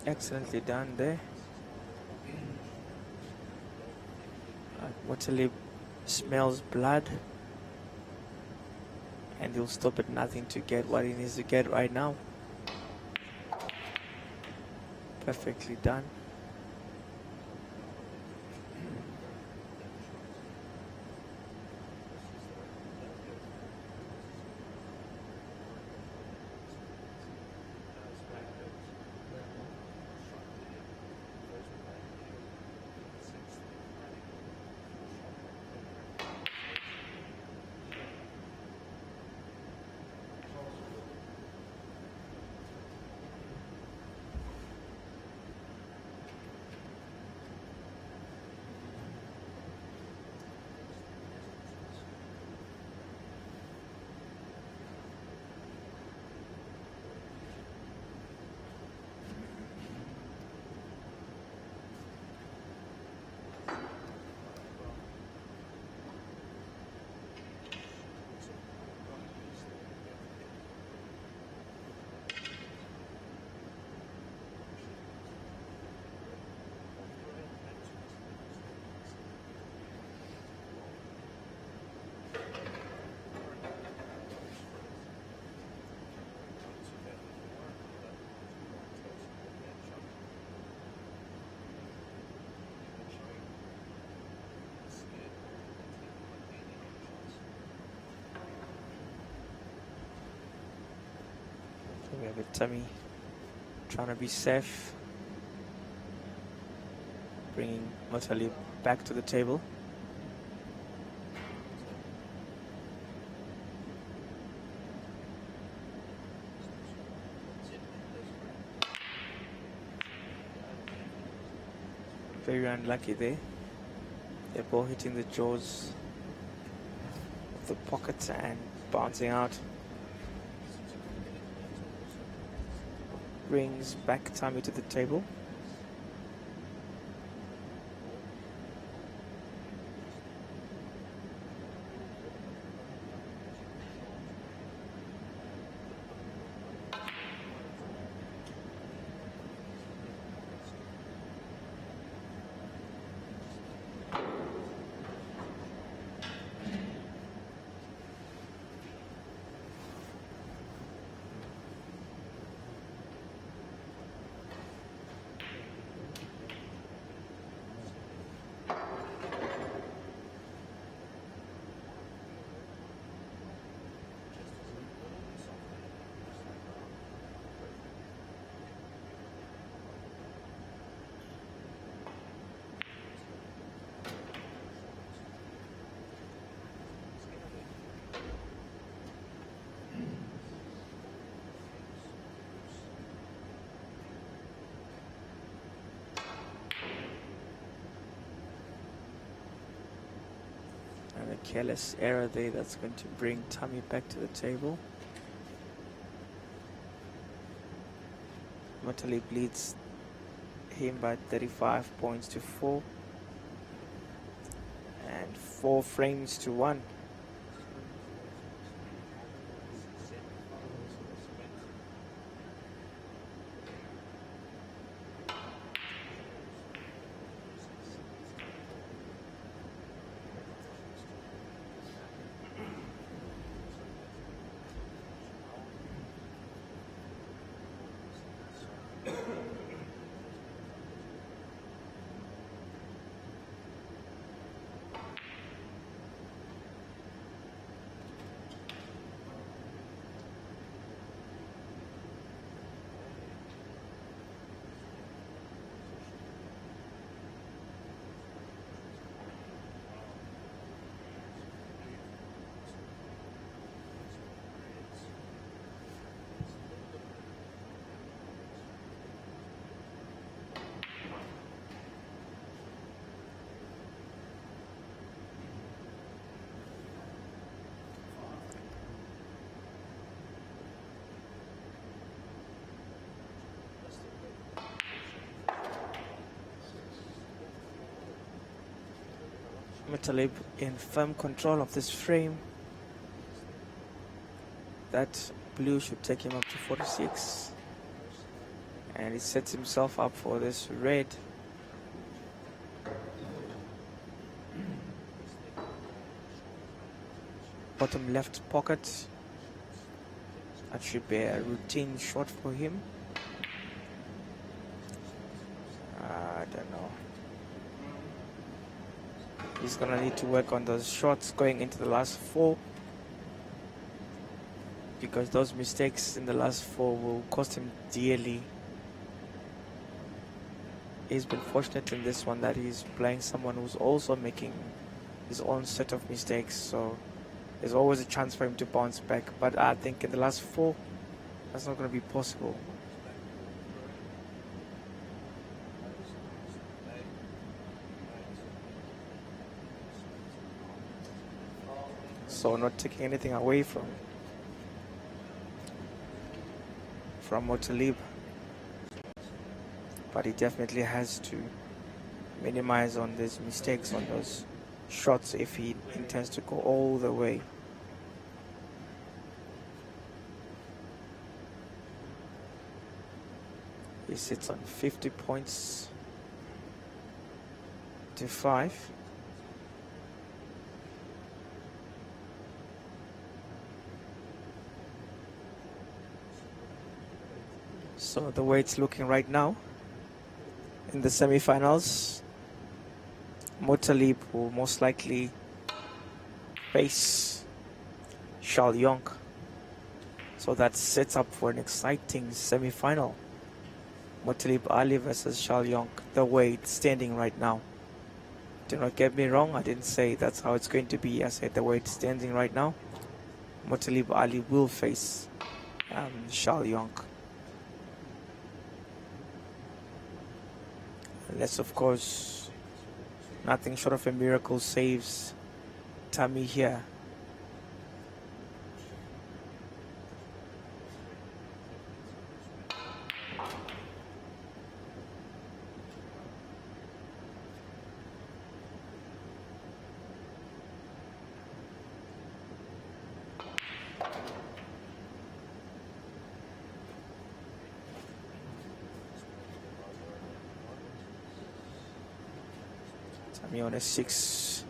Excellently done there. Waterley smells blood, and he'll stop at nothing to get what he needs to get right now. Perfectly done. We have a Tammy trying to be safe, bringing Motali back to the table. Very unlucky there. The ball hitting the jaws of the pocket and bouncing out. Brings back Tommy to the table. And a careless error there that's going to bring Tommy back to the table. Motali leads him by 35 points to 4 and 4 frames to 1. Muttalib in firm control of this frame. That blue should take him up to 46. And he sets himself up for this red. Bottom left pocket. That should be a routine shot for him. I don't know. He's gonna need to work on those shots going into the last 4, because those mistakes in the last 4 will cost him dearly. He's been fortunate in this one that he's playing someone who's also making his own set of mistakes, so there's always a chance for him to bounce back. But I think in the last 4, that's not going to be possible. So not taking anything away from Muttalib, but he definitely has to minimize on these mistakes on those shots if he intends to go all the way. He sits on 50 points to 5. So the way it's looking right now in the semi-finals, Muttalib will most likely face Schalffer. So that sets up for an exciting semi-final. Muttalib Ali versus Schalffer, the way it's standing right now. Do not get me wrong, I didn't say that's how it's going to be. I said the way it's standing right now, Muttalib Ali will face Schalffer. Unless, of course, nothing short of a miracle saves Tammy here. Tammy on a 6,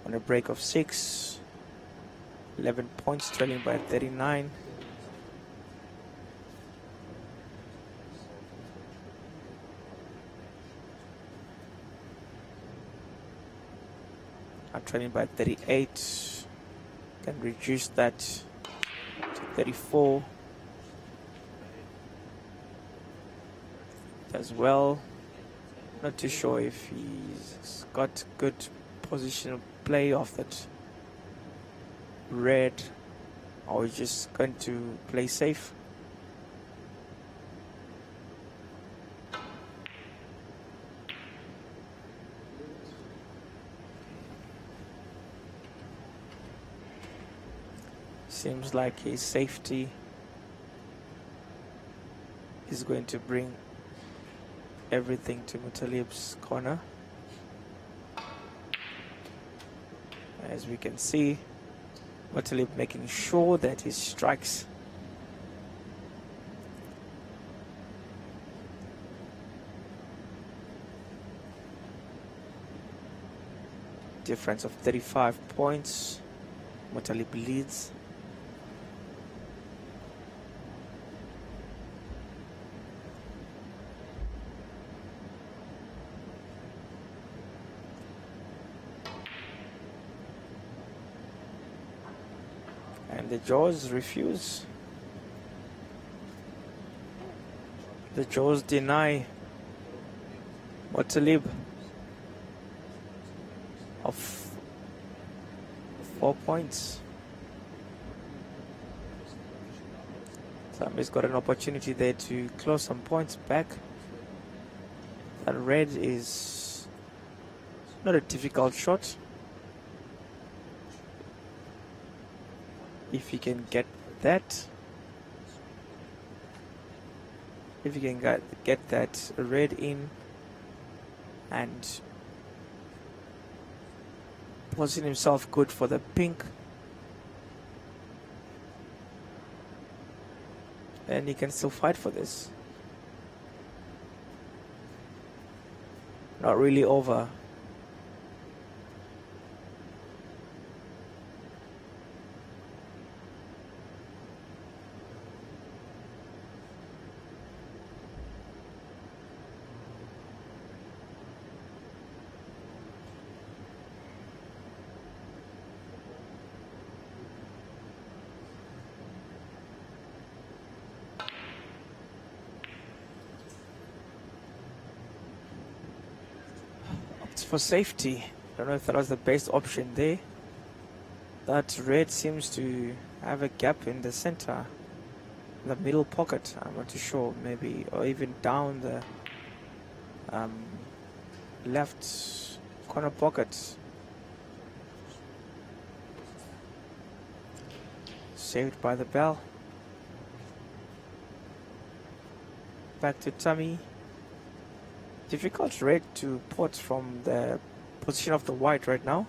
on a break of 6, 11 points, trailing by 39. I'm trailing by 38. Can reduce that to 34 as well. Not too sure if he's got good positional play off that red, or he's just going to play safe. Seems like his safety is going to bring everything to Mutalib's corner. As we can see, Mutalib making sure that he strikes. Difference of 35 points. Mutalib leads. And the jaws refuse. The jaws deny Mutalib of 4 points. Sammy's got an opportunity there to close some points back. That red is not a difficult shot. If he can get that, if he can get that red in and position himself good for the pink, and he can still fight for this. Not really over. For safety. Don't know if that was the best option there. That red seems to have a gap in the center, the middle pocket. I'm not too sure, maybe, or even down the left corner pocket. Saved by the bell. Back to Tammy. Difficult red to pot from the position of the white right now,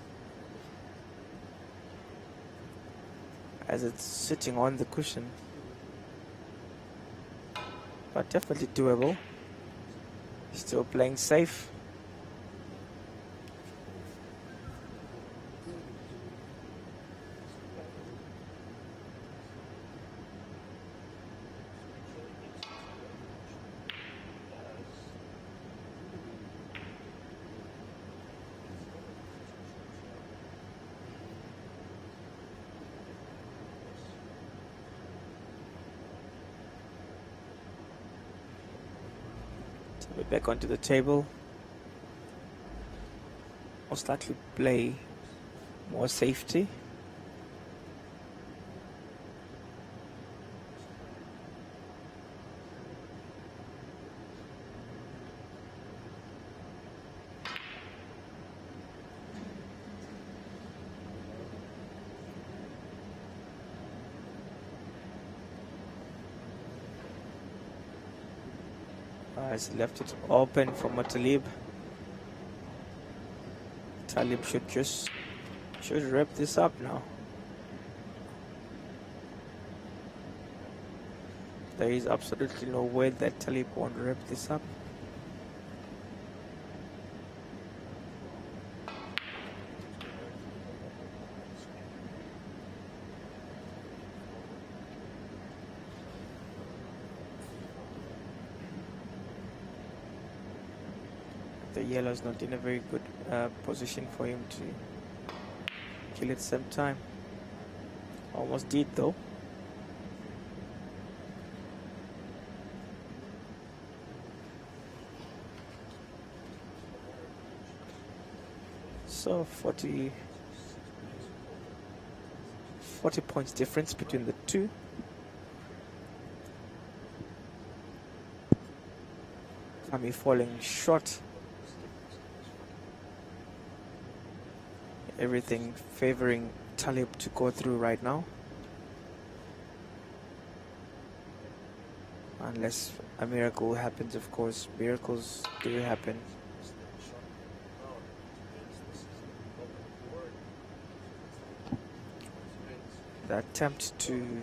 as it's sitting on the cushion, but definitely doable. Still playing safe. We're back onto the table. Most likely play more safety. He's left it open for Talib. Talib should wrap this up now. There is absolutely no way that Talib won't wrap this up. The yellow is not in a very good position for him to kill at the same time. Almost did though. So 40 points difference between the two. Kami falling short. Everything favoring Talib to go through right now. Unless a miracle happens, of course. Miracles do happen. The attempt to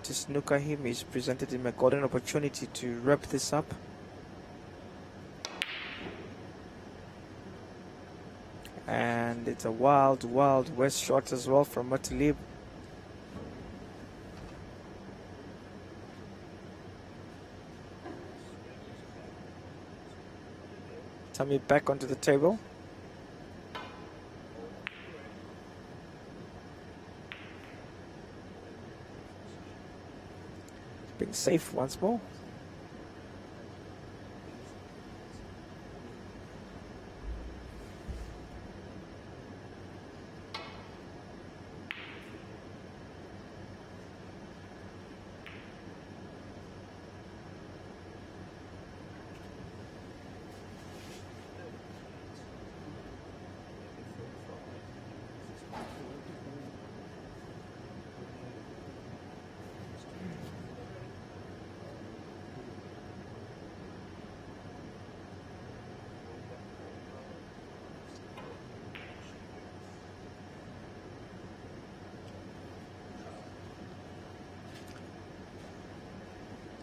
snooker him is presented him a golden opportunity to wrap this up. And it's a wild west shot as well from Talib. Tami back onto the table. Being safe once more.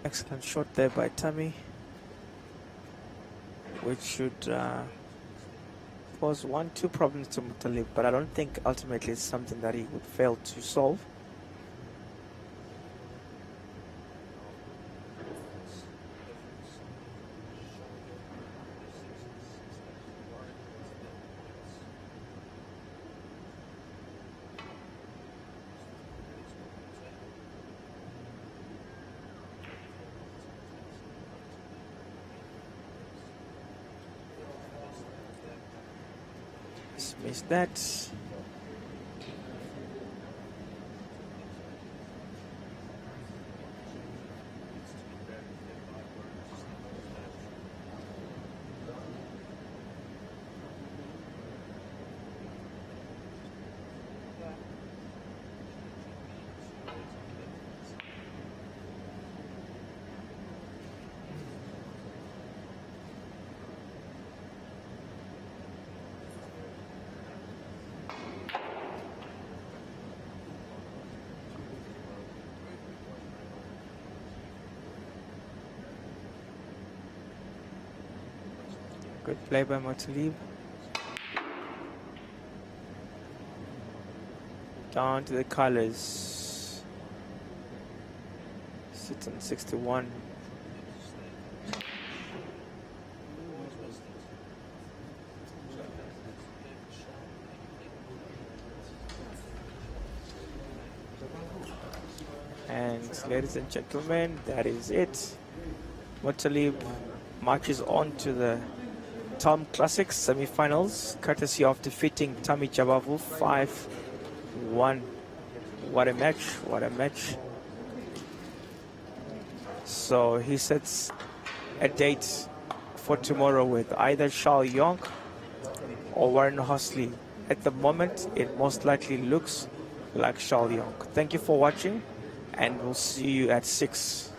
Excellent shot there by Tami, which should pose 1-2 problems to Talib, but I don't think ultimately it's something that he would fail to solve. Dismiss that. Good play by Talib. Down to the colors. Sits on 61. And ladies and gentlemen, that is it. Talib marches on to the TAOM Classics semi-finals, courtesy of defeating Tami Jabavu 5-1. What a match, what a match. So he sets a date for tomorrow with either Shao Yong or Warren Hosley. At the moment, it most likely looks like Shao Yong. Thank you for watching, and we'll see you at 6.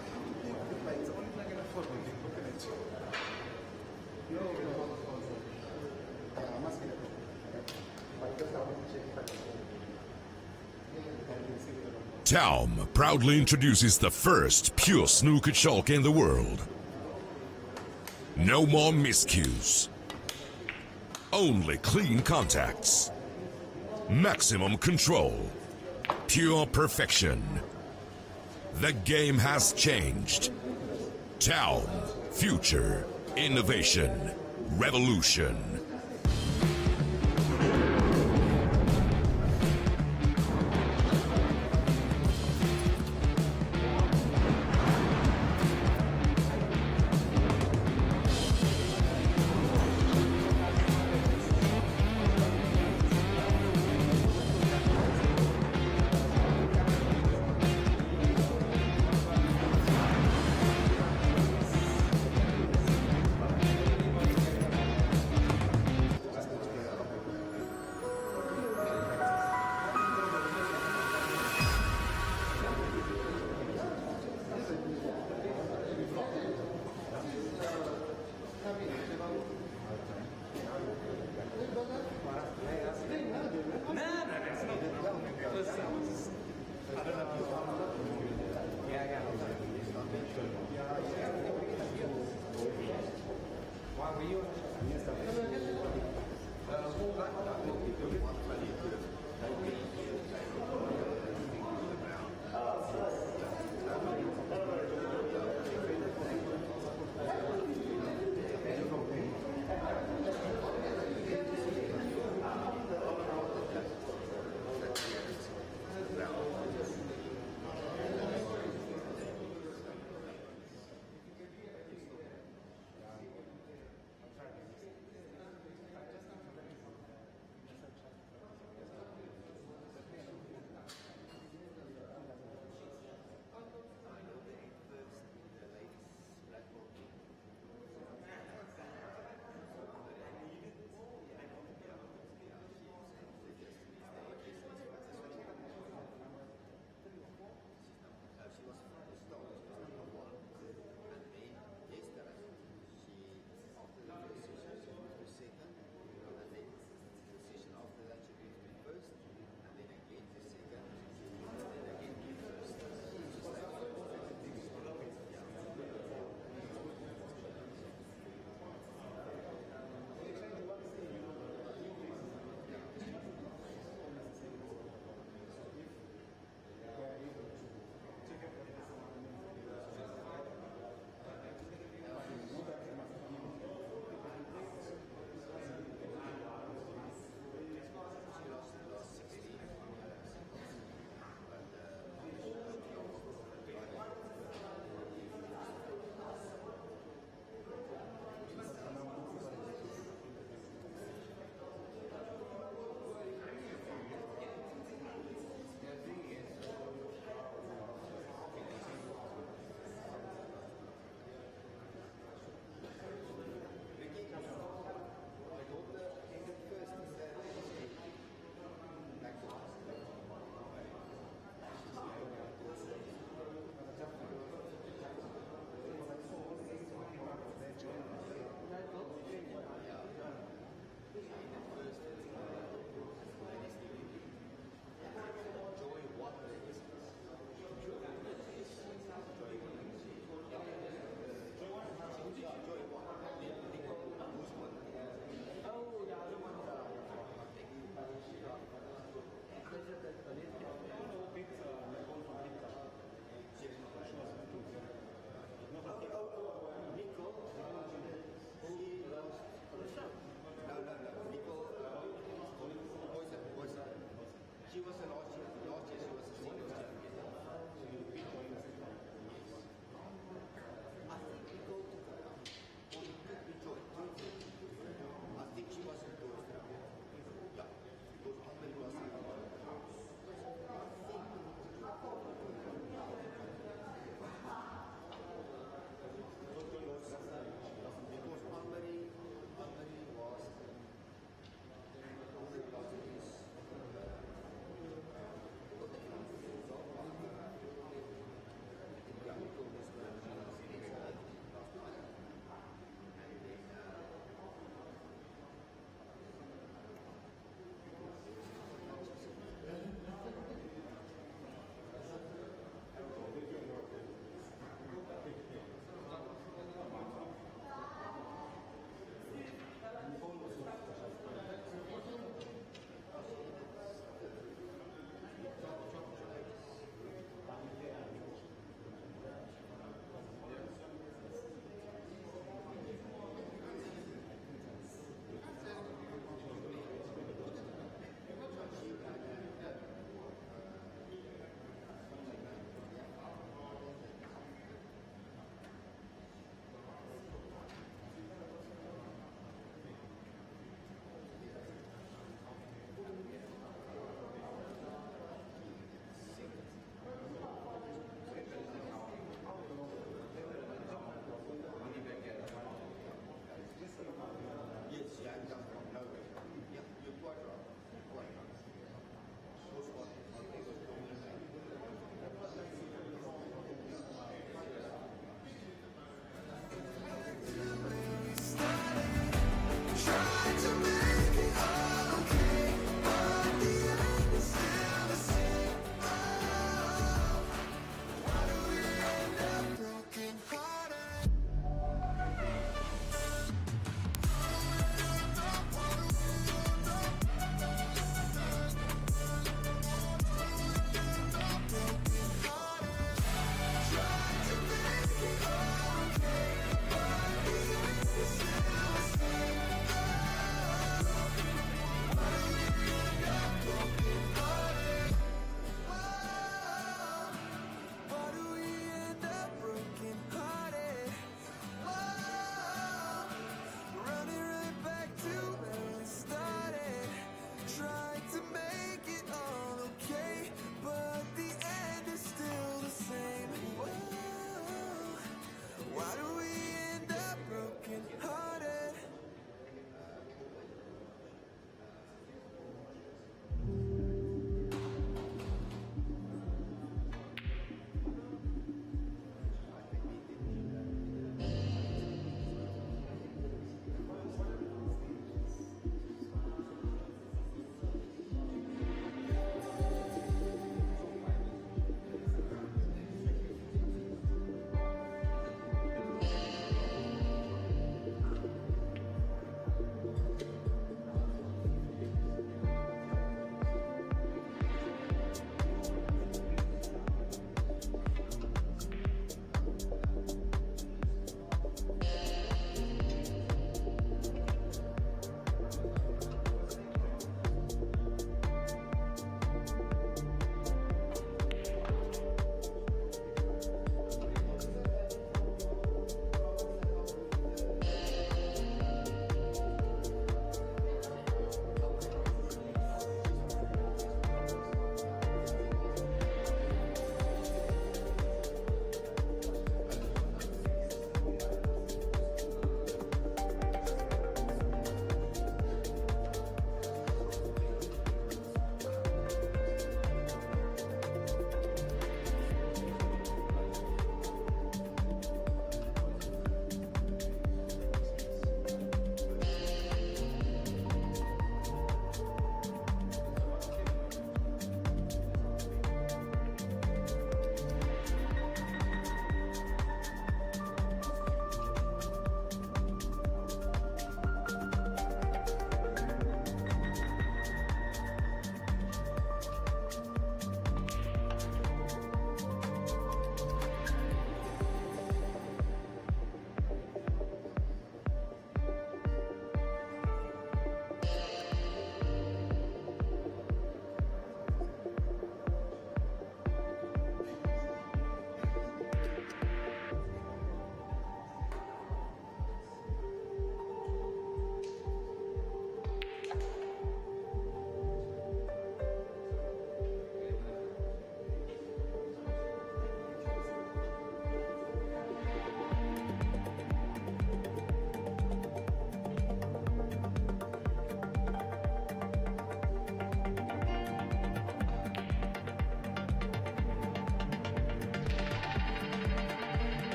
TAOM proudly introduces the first pure snooker chalk in the world. No more miscues. Only clean contacts. Maximum control. Pure perfection. The game has changed. TAOM. Future. Innovation. Revolution.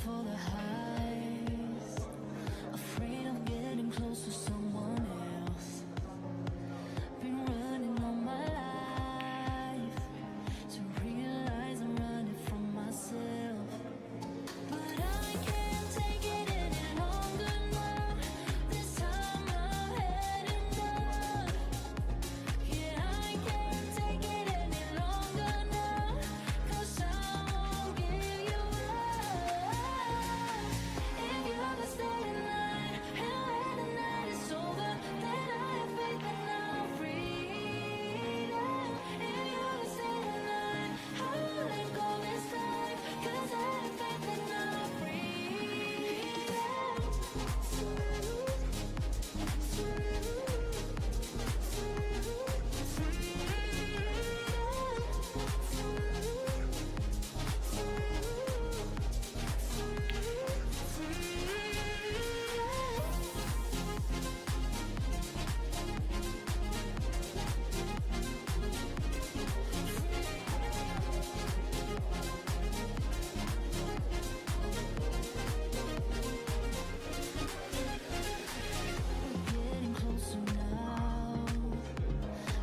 for the highs, afraid of getting close to someone else. Been running all my life to realize I'm running from myself. But I can't take it any longer now. This time I've had enough. Yeah, I can't take it any longer now. 'Cause I won't give you up. If you ever stay tonight, and when the night is over, then I have faith in our freedom. If you ever stay tonight, I won't let go this time. 'Cause I have faith in our getting closer now.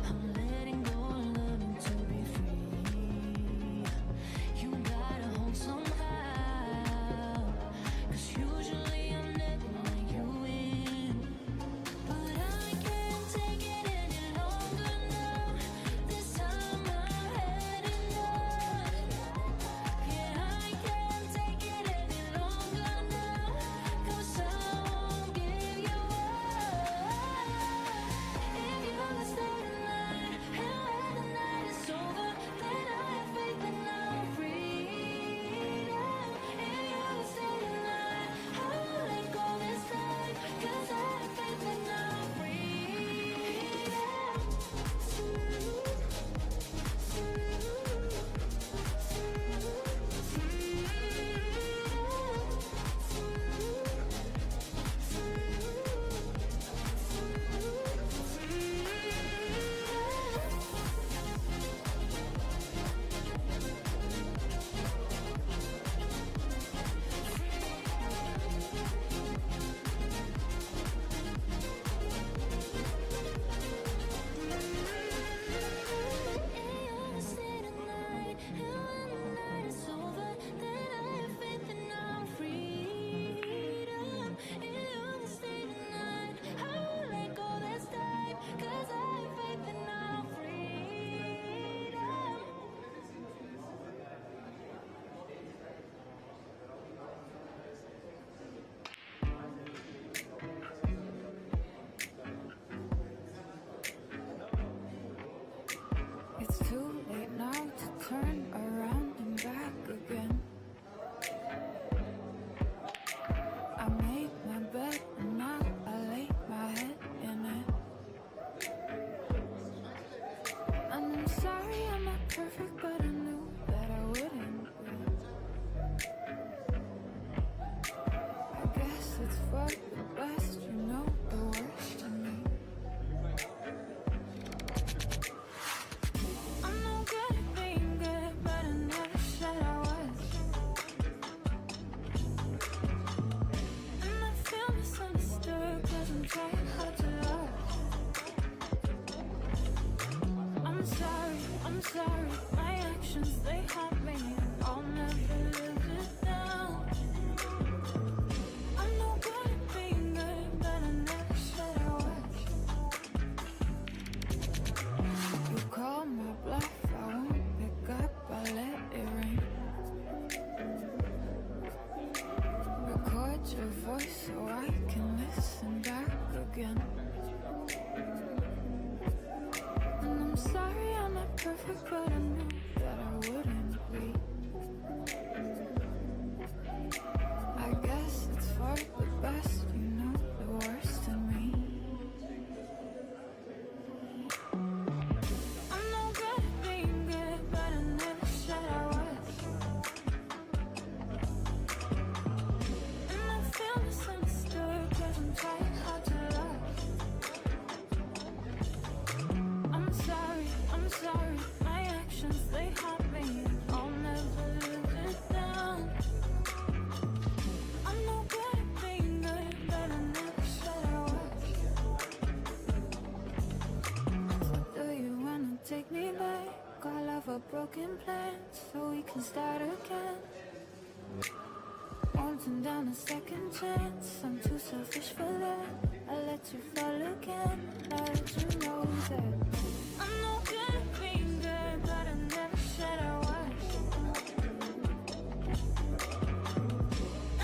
I'm letting go and learning to be free. You gotta hold somehow, 'cause usually I'm never let you in. But I can't take it any longer now. This time I've had enough. Yeah, I can't take it any longer now. 'Cause I won't give you up. If you ever stay tonight, and when the night is over, then I have faith in our freedom. If you ever stay tonight, I won't let go this time. 'Cause I have faith in our It's too late now to turn around and back again. I made my bed and now I lay my head in it. And I'm sorry I'm not perfect, but I knew that I wouldn't be. I guess it's for the best, you know the worst in me. I'm no good at being good, but I never said I was. And I feel misunderstood, 'cause I'm trying hard to love. I'm sorry, my actions, they haunt me. I'll never live it down. I'm no good at being good, but I never said I was. You call my bluff, I won't pick up, I let it ring. Record your voice so I can listen back again. And I'm sorry I'm not perfect, but I knew that I wouldn't be. I guess it's for the best, you know the worst in me. I'm no good at being good, but I never said I was. And I feel misunderstood, 'cause I'm trying hard to love. I'm sorry, my actions broken plans so we can start again. Wanting down a second chance, I'm too selfish for that. I let you fall again, now that you know that I'm no good at being good, but I never said I was.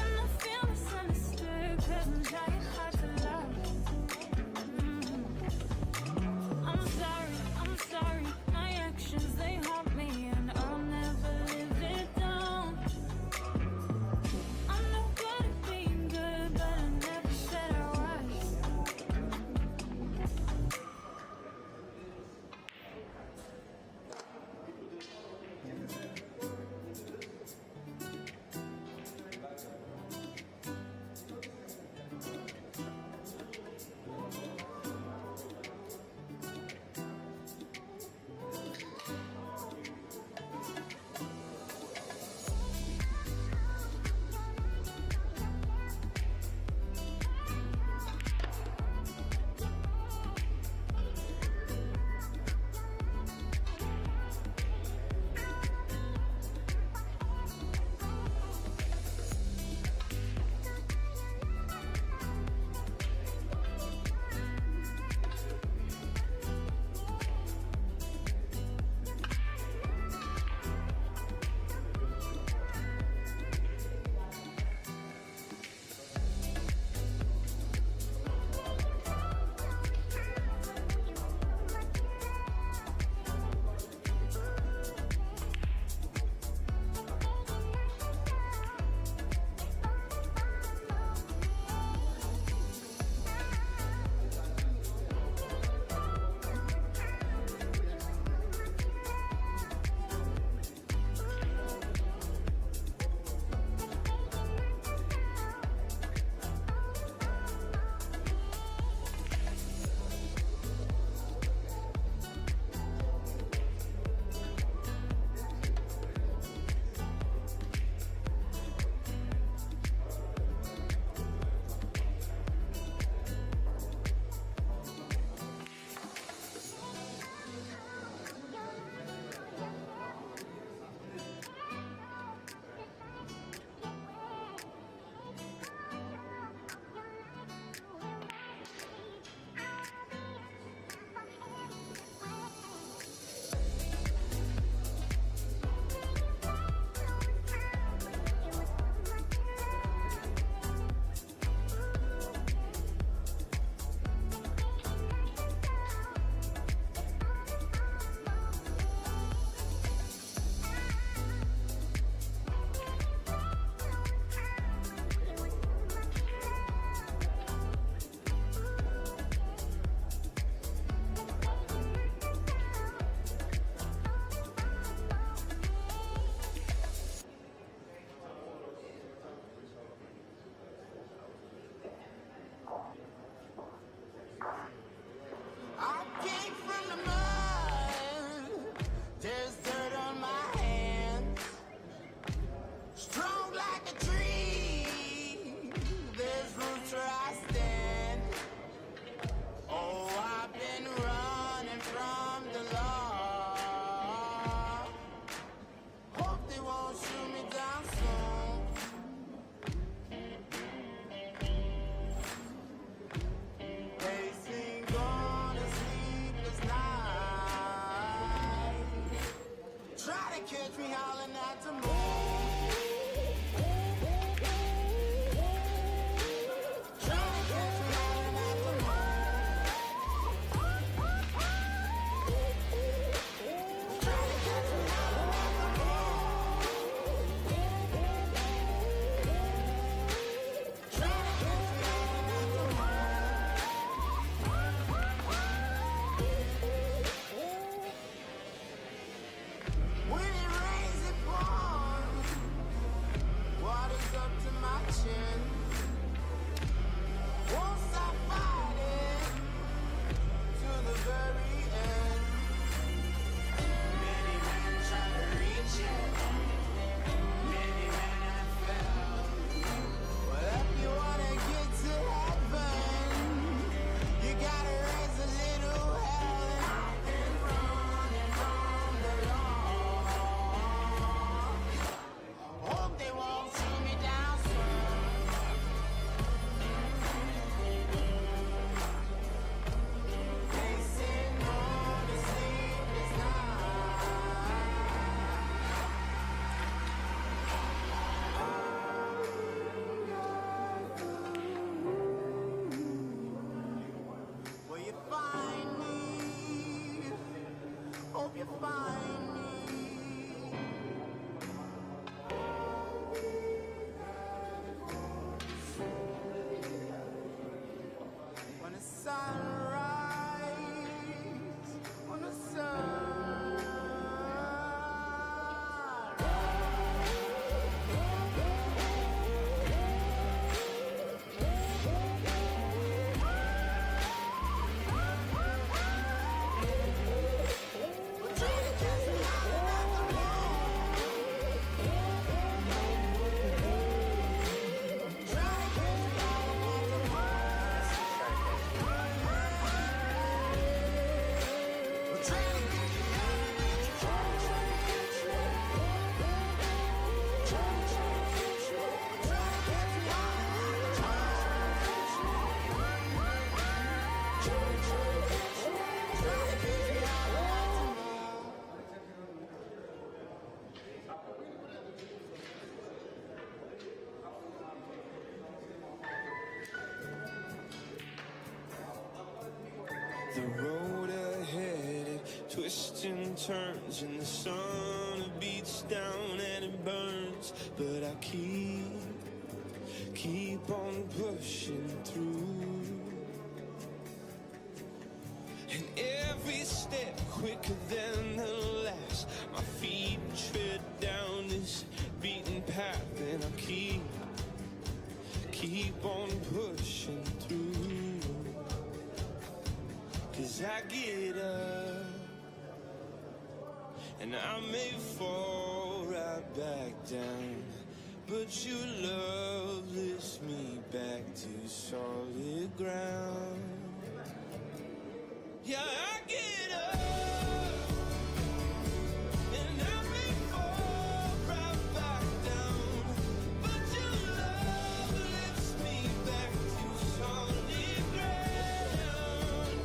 And I feel misunderstood, cause I'm trying hard to love. I'm sorry, my actions, they haunt me, and I'll never live it down. I'm no good at being good, but I never said I was. you find me. When the sunrise, when the sun. The road ahead, it twists and turns, and the sun it beats down and it burns. But I keep on pushing through. And every step quicker than the last, my feet tread down this beaten path, and I keep on pushing through. 'Cause I get up, and I may fall right back down, but your love lifts me back to solid ground. Yeah, I get up, and I may fall right back down, but your love lifts me back to solid ground.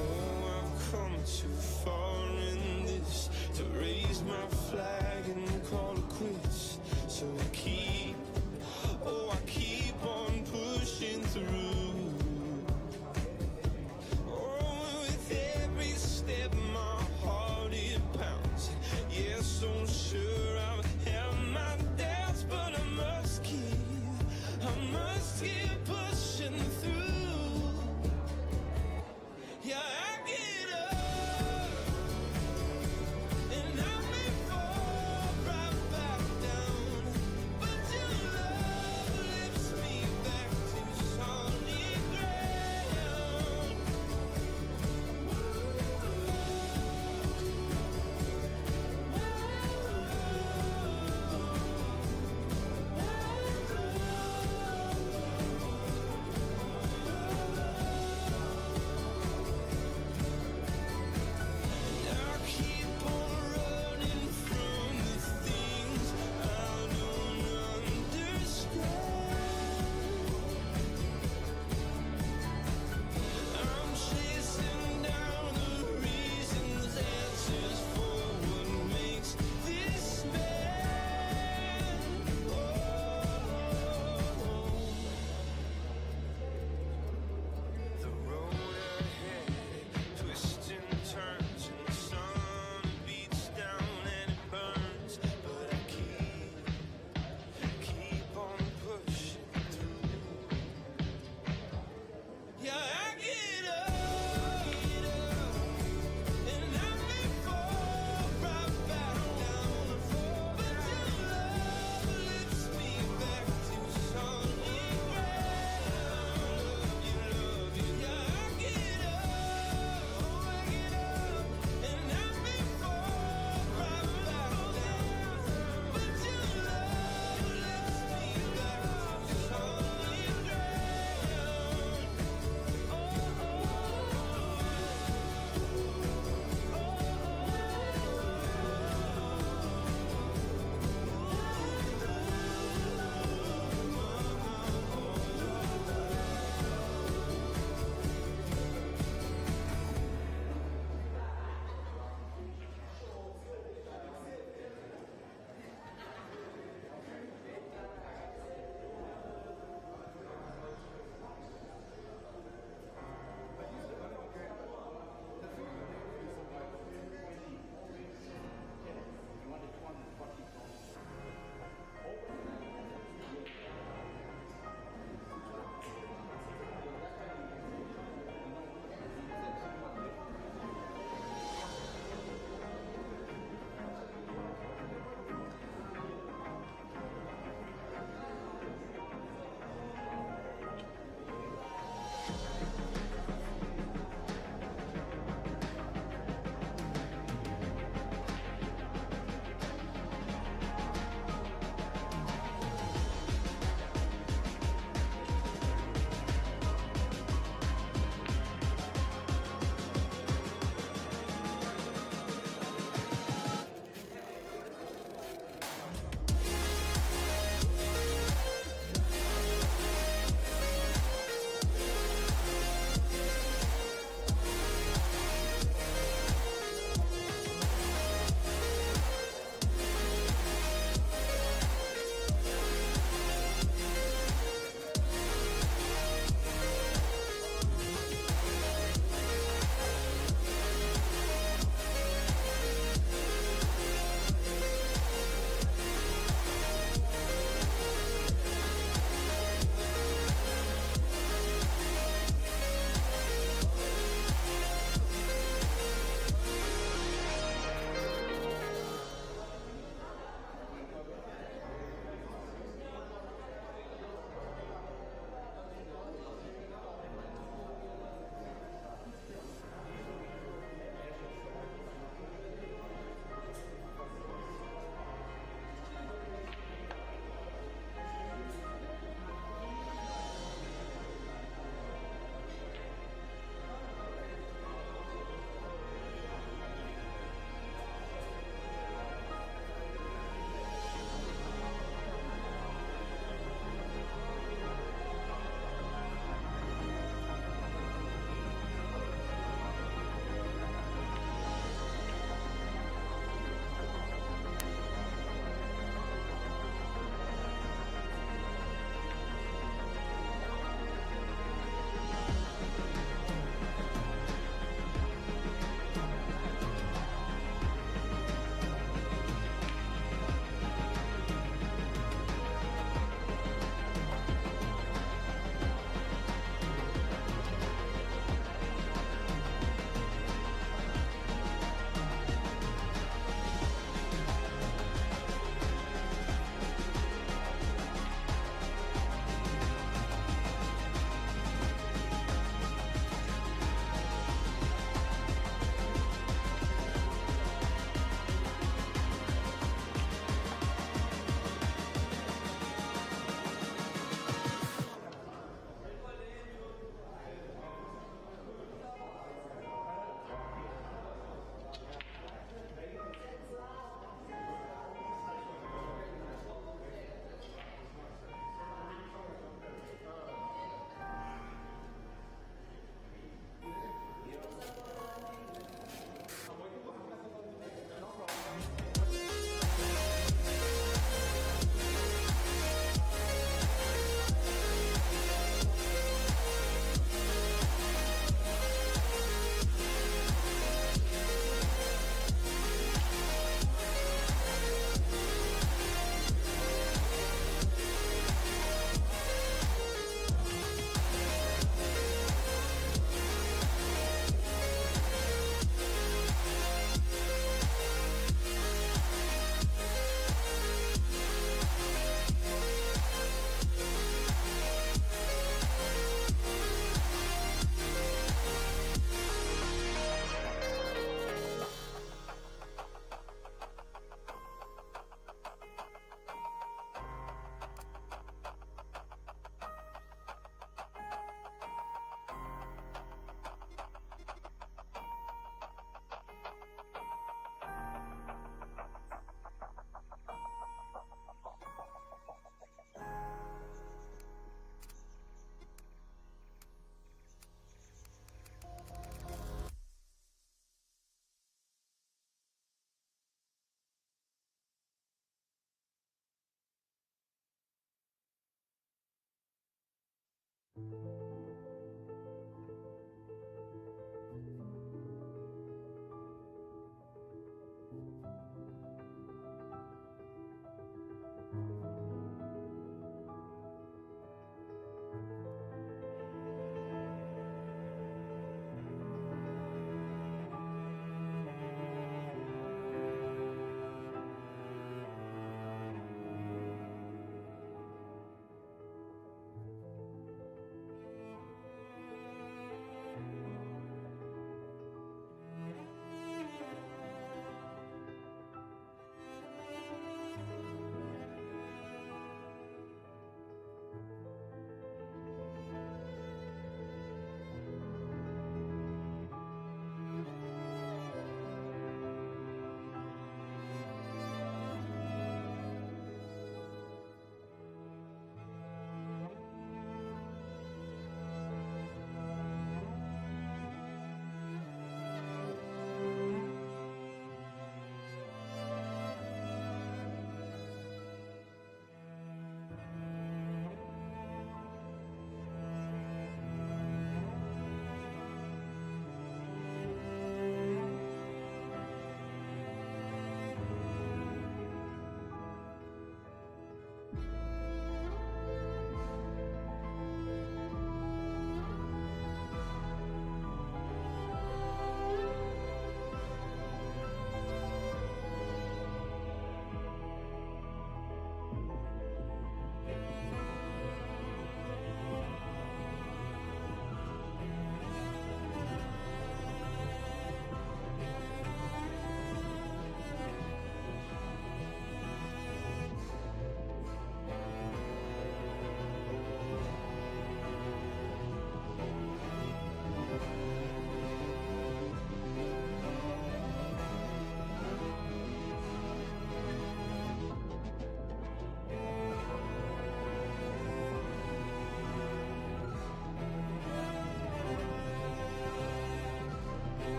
Oh, I've come too far in this to raise my flag and call it quits. So I keep on pushing through. Oh, with every step my heart it pounds. Yeah, so sure I have my doubts, but I must keep pushing through. Yeah, I get up, and I may fall right back down, but your love lifts me back to solid ground.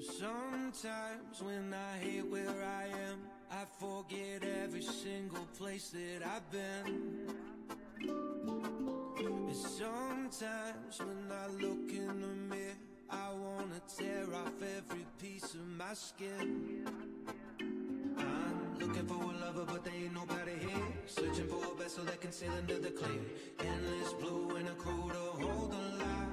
Sometimes when I hate where I am, I forget every single place that I've been. And sometimes when I look in the mirror, I wanna tear off every piece of my skin. I'm looking for a lover, but there ain't nobody here. Searching for a vessel that can sail into the clear. Endless blue and a crew to hold the line.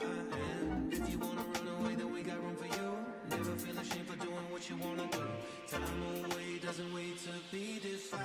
And if you wanna run away, then we got room for you. Never feel ashamed for doing what you wanna do. Time away doesn't wait to be defined.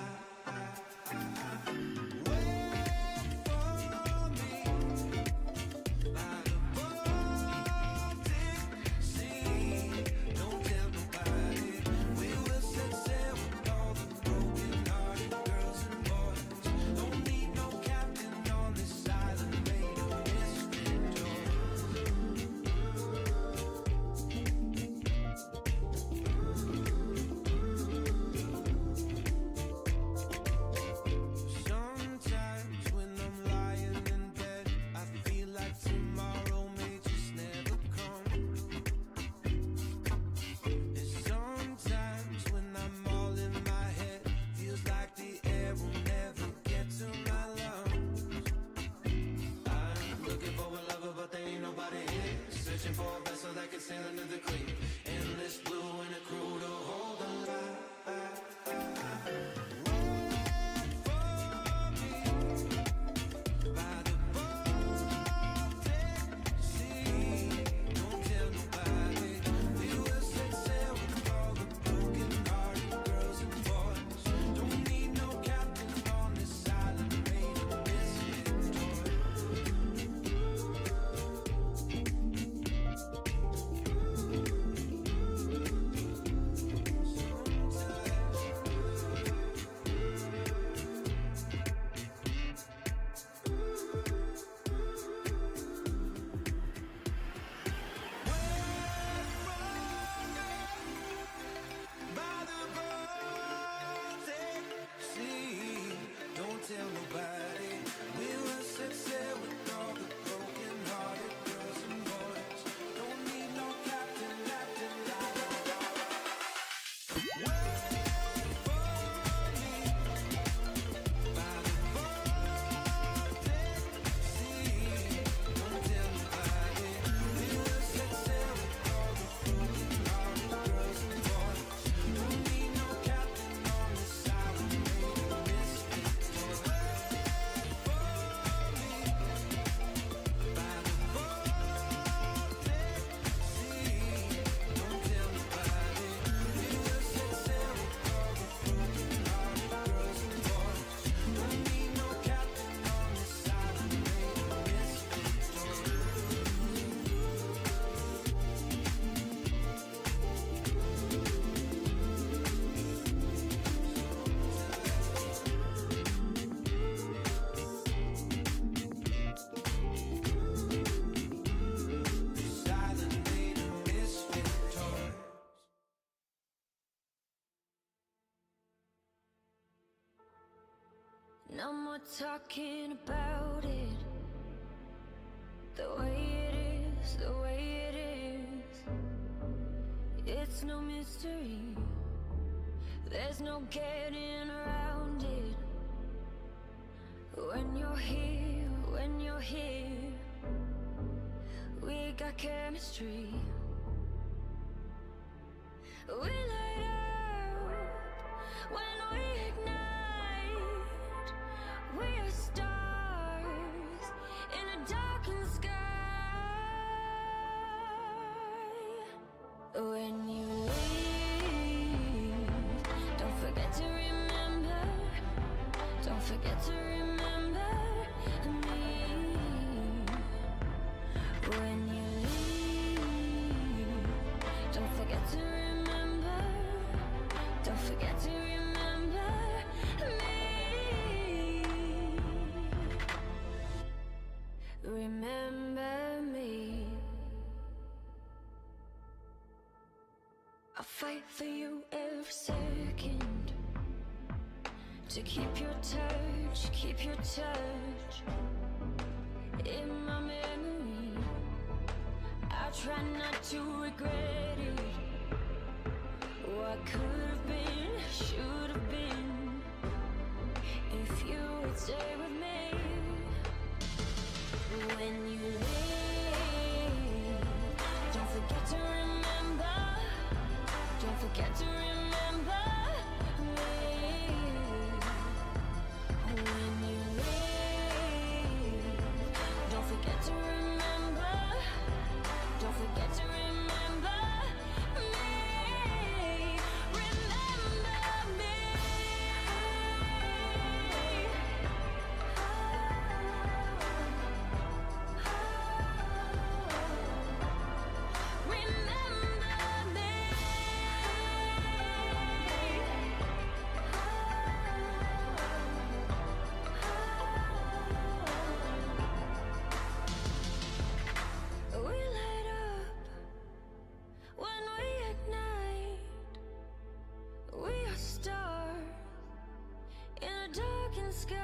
No more talking about it. The way it is, the way it is. It's no mystery. There's no getting around it. When you're here, we got chemistry. We light up when we ignite. We're stars in a darkened sky. When you leave, don't forget to remember. Don't forget to remember me. When you leave, don't forget to remember. Don't forget to remember me. Remember me. I'll fight for you every second. To keep your touch, keep your touch. In my memory, I try not to regret it. What could have been, should have been, if you would stay with me. When you leave, don't forget to remember. Don't forget to remember me. When you leave, don't forget to remember. Don't forget to remember me. Remember me. Remember me. We light up when we ignite. We are stars in a darkened sky.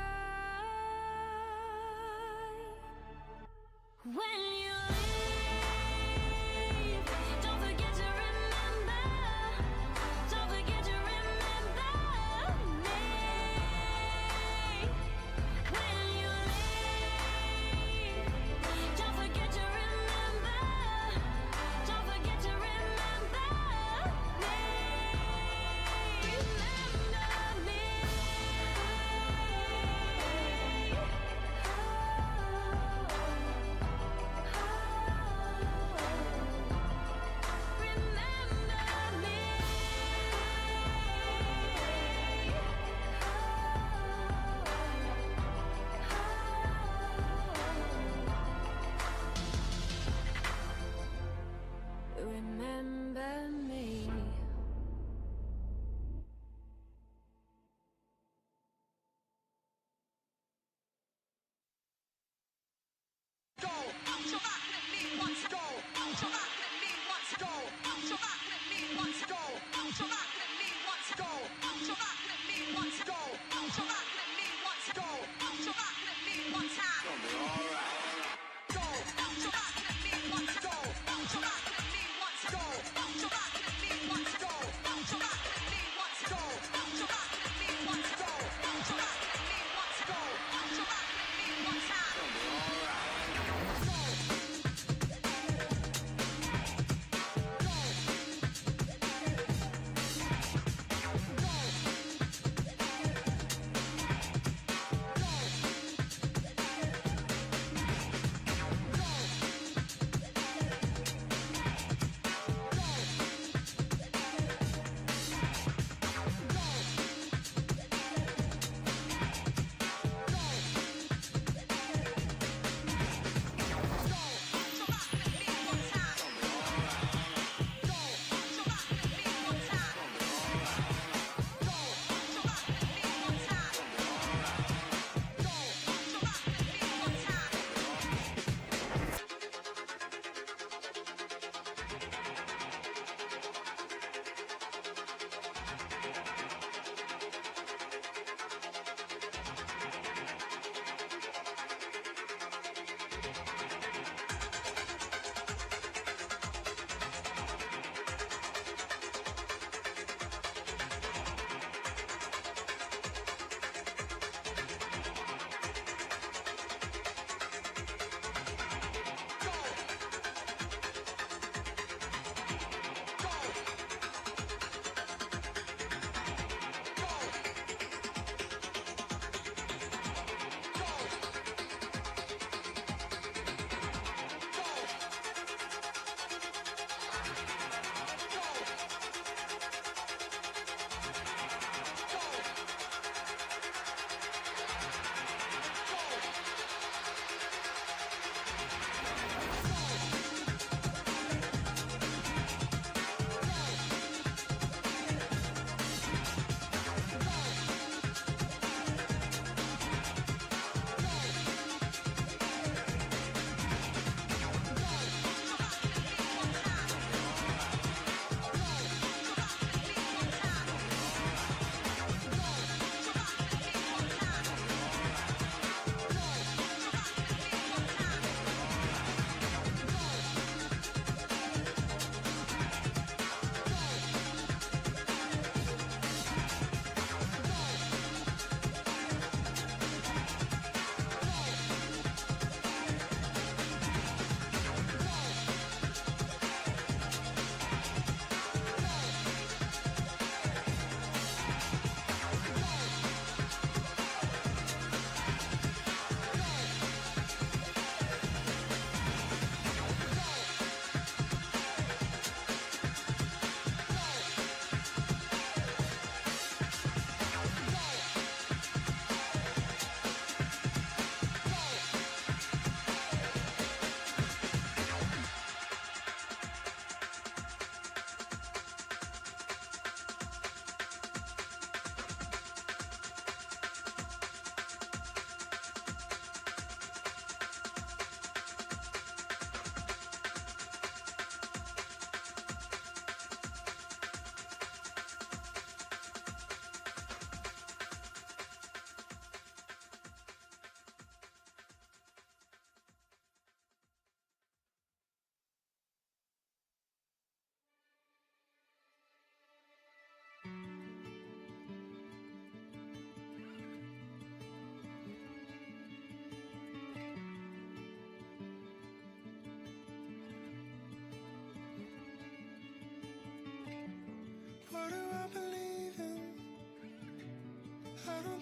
When you leave, don't forget to remember. Don't forget to remember me. When you leave, don't forget to remember. Don't forget to remember me. Remember me. Remember me. Remember me. Go, out your back with me once. Go, out your back with me once. Go, out your back with me once. Go, out your back with me once. Go, out your back with me once. Go, out your back with me once. Go, out your back with me one time. Go, out your back with me once. Go, out your back with me once. Go, out your back with me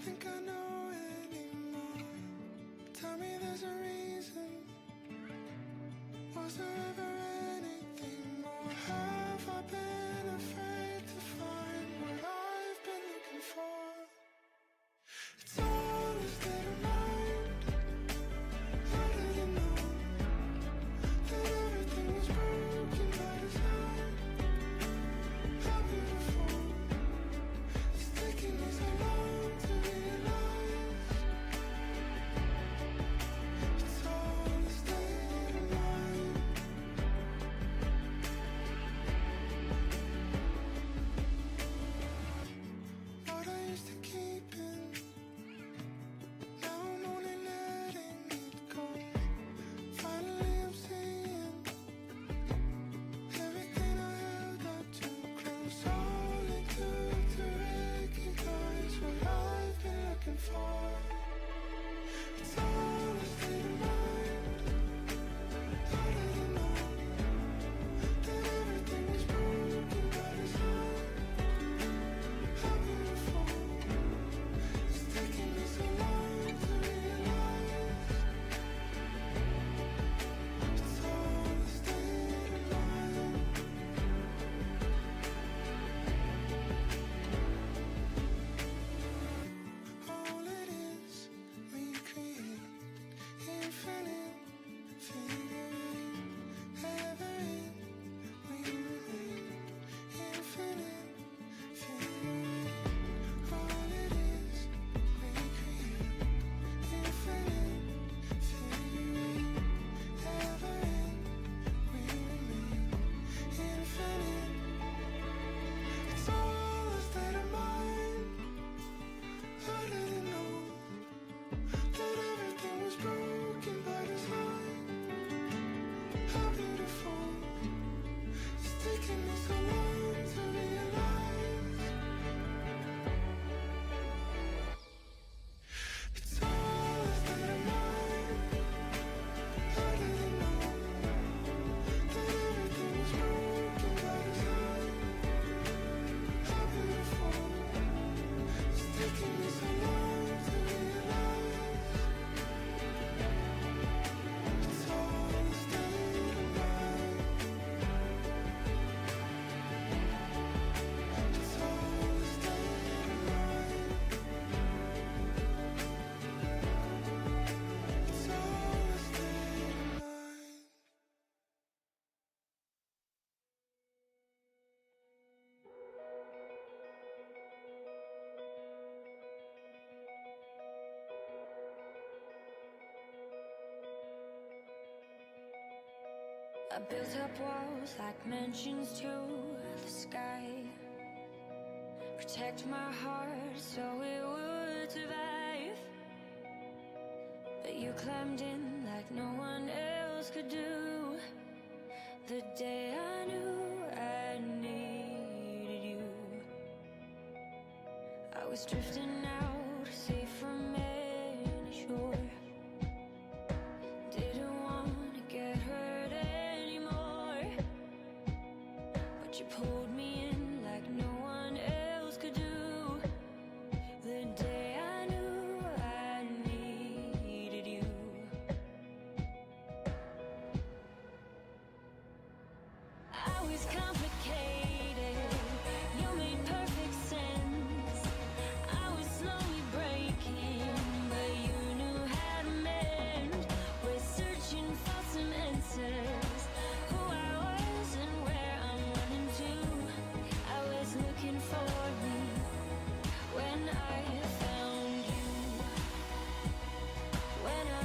think I know anymore. Tell me there's a reason. Was there ever anything more? Have I been afraid to find what I've been looking for? It's all a state of mind. How did you know that everything was broken by design? How beautiful. It's taking me so long to realize. It's all a state of mind. What I used to keep in, now I'm only letting it go. Finally I'm seeing everything I held up too close. All it took to recognize what I've been looking for. It's all a state of mind. How did you know that everything was broken by design? How beautiful. It's taking me so long to realize. It's all a state of mind. All it is, we create infinite figuring. Ever in, we remain infinite figuring. All it is, we create infinite figuring. Ever in, we remain infinite. It's all a state of mind. How did you know that everything was broken by design? How beautiful. It's taking me so long to realize. It's all a state of mind. How did you know that everything was broken by design? How beautiful. It's taking me so long to realize. It's all a state of mind. It's all a state of mind. It's all a state of mind. I built up walls like mansions to the sky. Protect my heart so it would survive. But you climbed in like no one else could do. The day I knew I needed you, I was drifting out, safe from any shore. Didn't want to get hurt anymore, but you pulled me in like no one else could do. The day I knew I needed you. I was complicated, you made perfect sense. I was slowly breaking, but you knew how to mend. We're searching for some answers, who I was and where I'm running to. I was looking for me when I found you. When I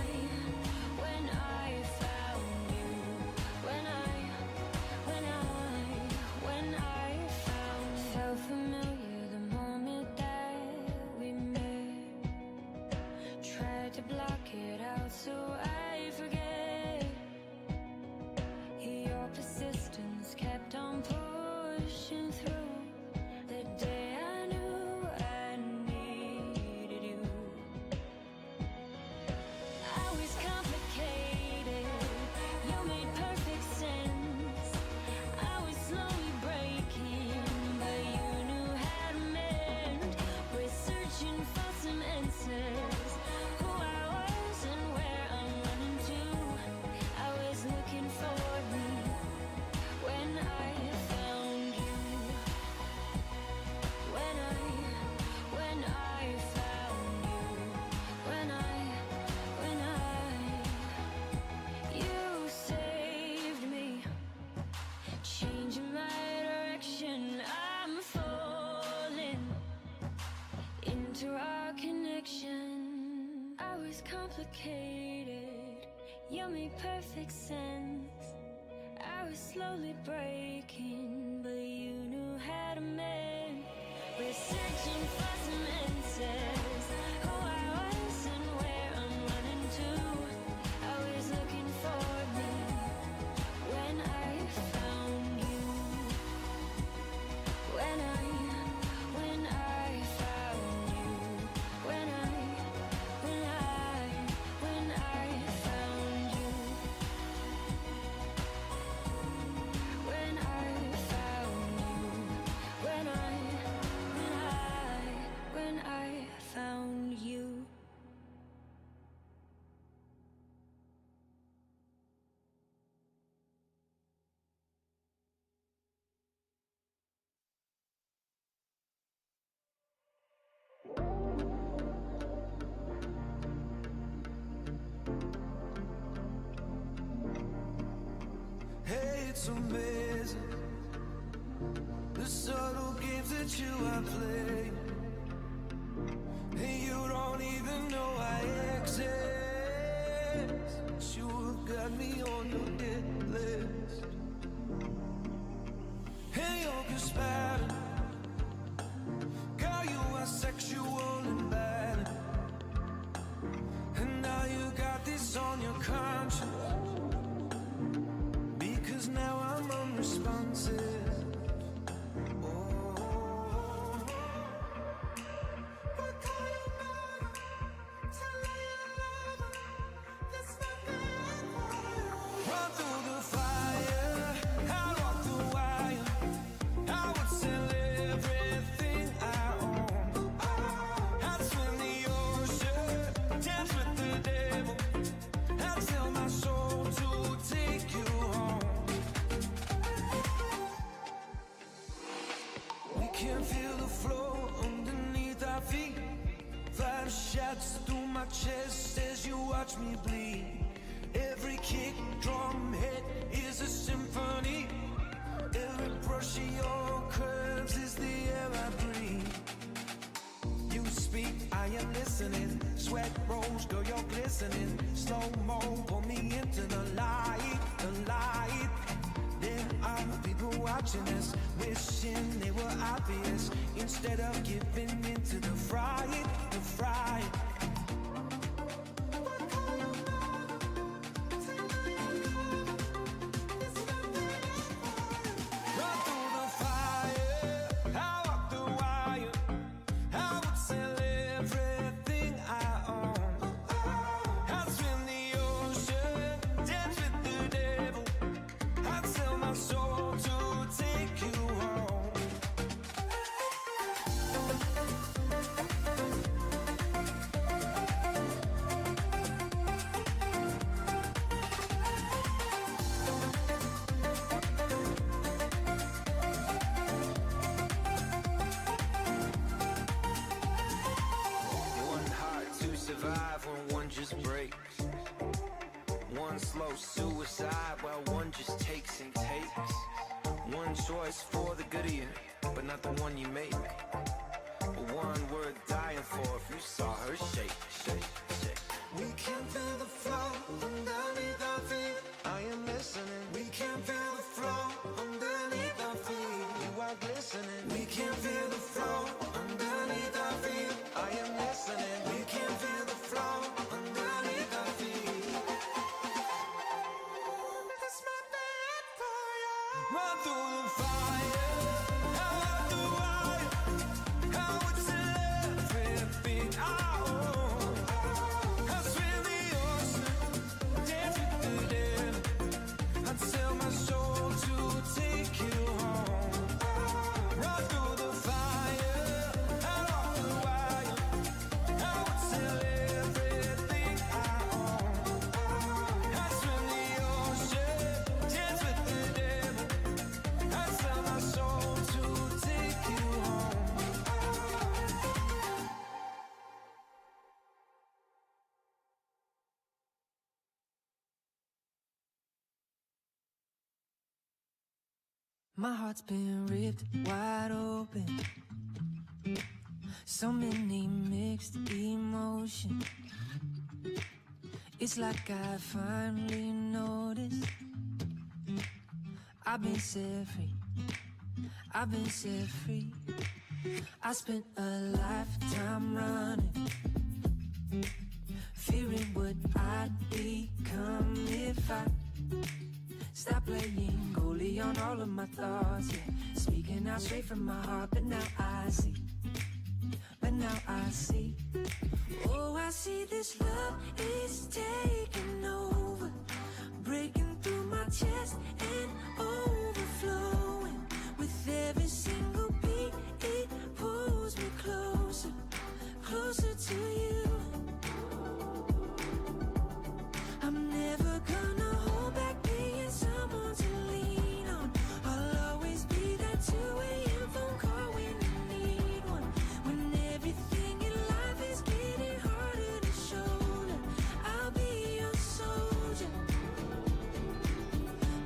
found you. When I found. Felt familiar the moment that we met. Tried to block it out so I forget. Your persistence kept on pushing through. The day I knew I needed you. I was complicated, you made perfect sense. I was slowly breaking, but you knew how to mend. We're searching for some complicated. You made perfect sense. I was slowly breaking, but you knew how to mend. We're searching for some answers. Who I was and where I'm running to. I was looking for me when I found you. When I found you. When I found you. When I found you. When I found you. Hey, it's amazing the subtle games that you are playing. And you don't even know I exist. You have got me on your hit list. Hey, you're just bad. Girl, you are sexual and bad. And now you got this on your conscience. Because now I'm unresponsive. Run through the fire, I'll walk the wire. I would sell everything I own. I'd swim the ocean, dance with the devil. I'd sell my soul to take you home. We can feel the flow underneath our feet. Fire shots through my chest as you watch me bleed. Every kick, drum hit is a symphony. Every brush of your curves is the air I breathe. You speak, I am listening. Sweat rolls, girl, you're glistening. Slow-mo, pull me into the light, the light. There are people watching us, wishing they were obvious. Instead of giving into the fright, the fright. Run through the fire, I walk the wire. I would sell everything I own. I'd swim the ocean, dance with the devil. I'd sell my soul to take you home. One heart to survive when one just breaks. One slow suicide while one just takes and takes. One choice for the good of you, but not the one you make. One worth dying for if you saw her shake, shake, shake. We can feel the flow underneath our feet. I am listening. We can feel the flow underneath our feet. You are glistening. We can feel the flow underneath our feet. I am listening. We can feel the flow underneath our feet. That's my bad for you. Run through the fire, I walk the wire. I would sell everything I own. I'd swim the ocean, dance with the devil. I'd sell my soul to take you home. Run through the fire, I walk the wire. I would sell everything I own. I'd swim the ocean, dance with the devil. I'd sell my soul to take you home. My heart's been ripped wide open. So many mixed emotions. It's like I finally noticed I've been set free. I've been set free. I spent a lifetime running, fearing what I'd become if I stop playing goalie on all of my thoughts. Yeah, speaking out straight from my heart, but now I see. But now I see. Oh, I see this love is taking over, breaking through my chest and overflowing. With every single beat, it pulls me closer, closer to you. I'm never gonna hold back being someone to lean on. I'll always be that 2 a.m. phone call when you need one. When everything in life is getting harder to shoulder, I'll be your soldier.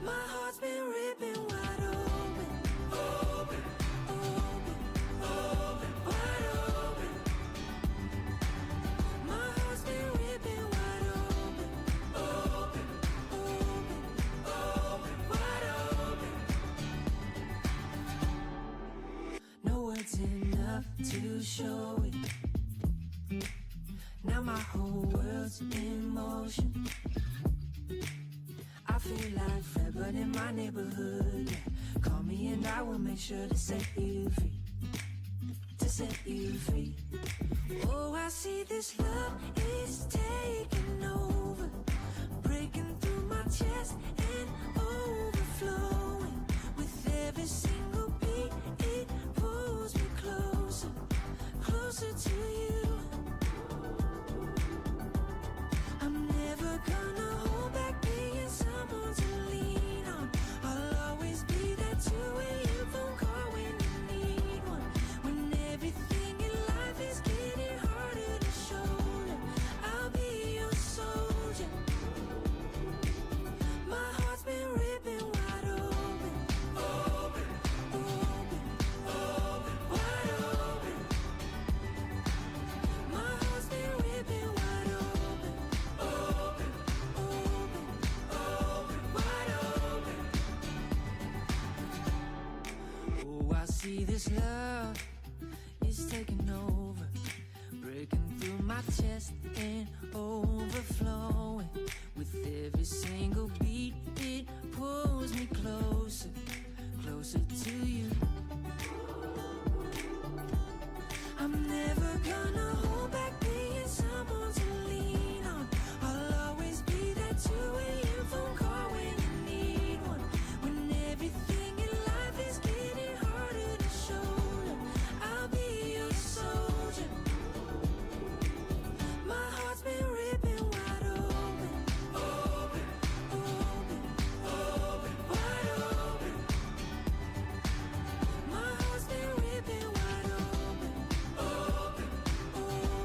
My heart's been ripping wide open, open, open, open, wide open. My heart's been ripping wide open, open, open, open, wide open. No words enough to show it. Now my whole world's in motion. I feel like Fred, but in my neighborhood. Yeah. Call me and I will make sure to set you free. To set you free. Oh, I see this love is taking over, breaking through my chest and overflowing. With every single beat, it pulls me closer, closer to you. I'm never gonna hold back being someone to lean on. I'll always be that 2 a.m. phone call when you need one. When everything in life is getting harder to shoulder, I'll be your soldier. My heart's been ripping wide open, open, open, open, wide open. My heart's been ripping wide open, open, open, open, wide open. Oh, I see this love is taking over, breaking through my chest and overflowing. With every single beat, it pulls me closer, closer to you. I'm never gonna hold back being someone to lean on. I'll always be that 2 a.m. phone call when you need one. When everything in life is getting harder to shoulder, I'll be your soldier. My heart's been ripping wide open, open, open, open, wide open. My heart's been ripping wide open, open, open,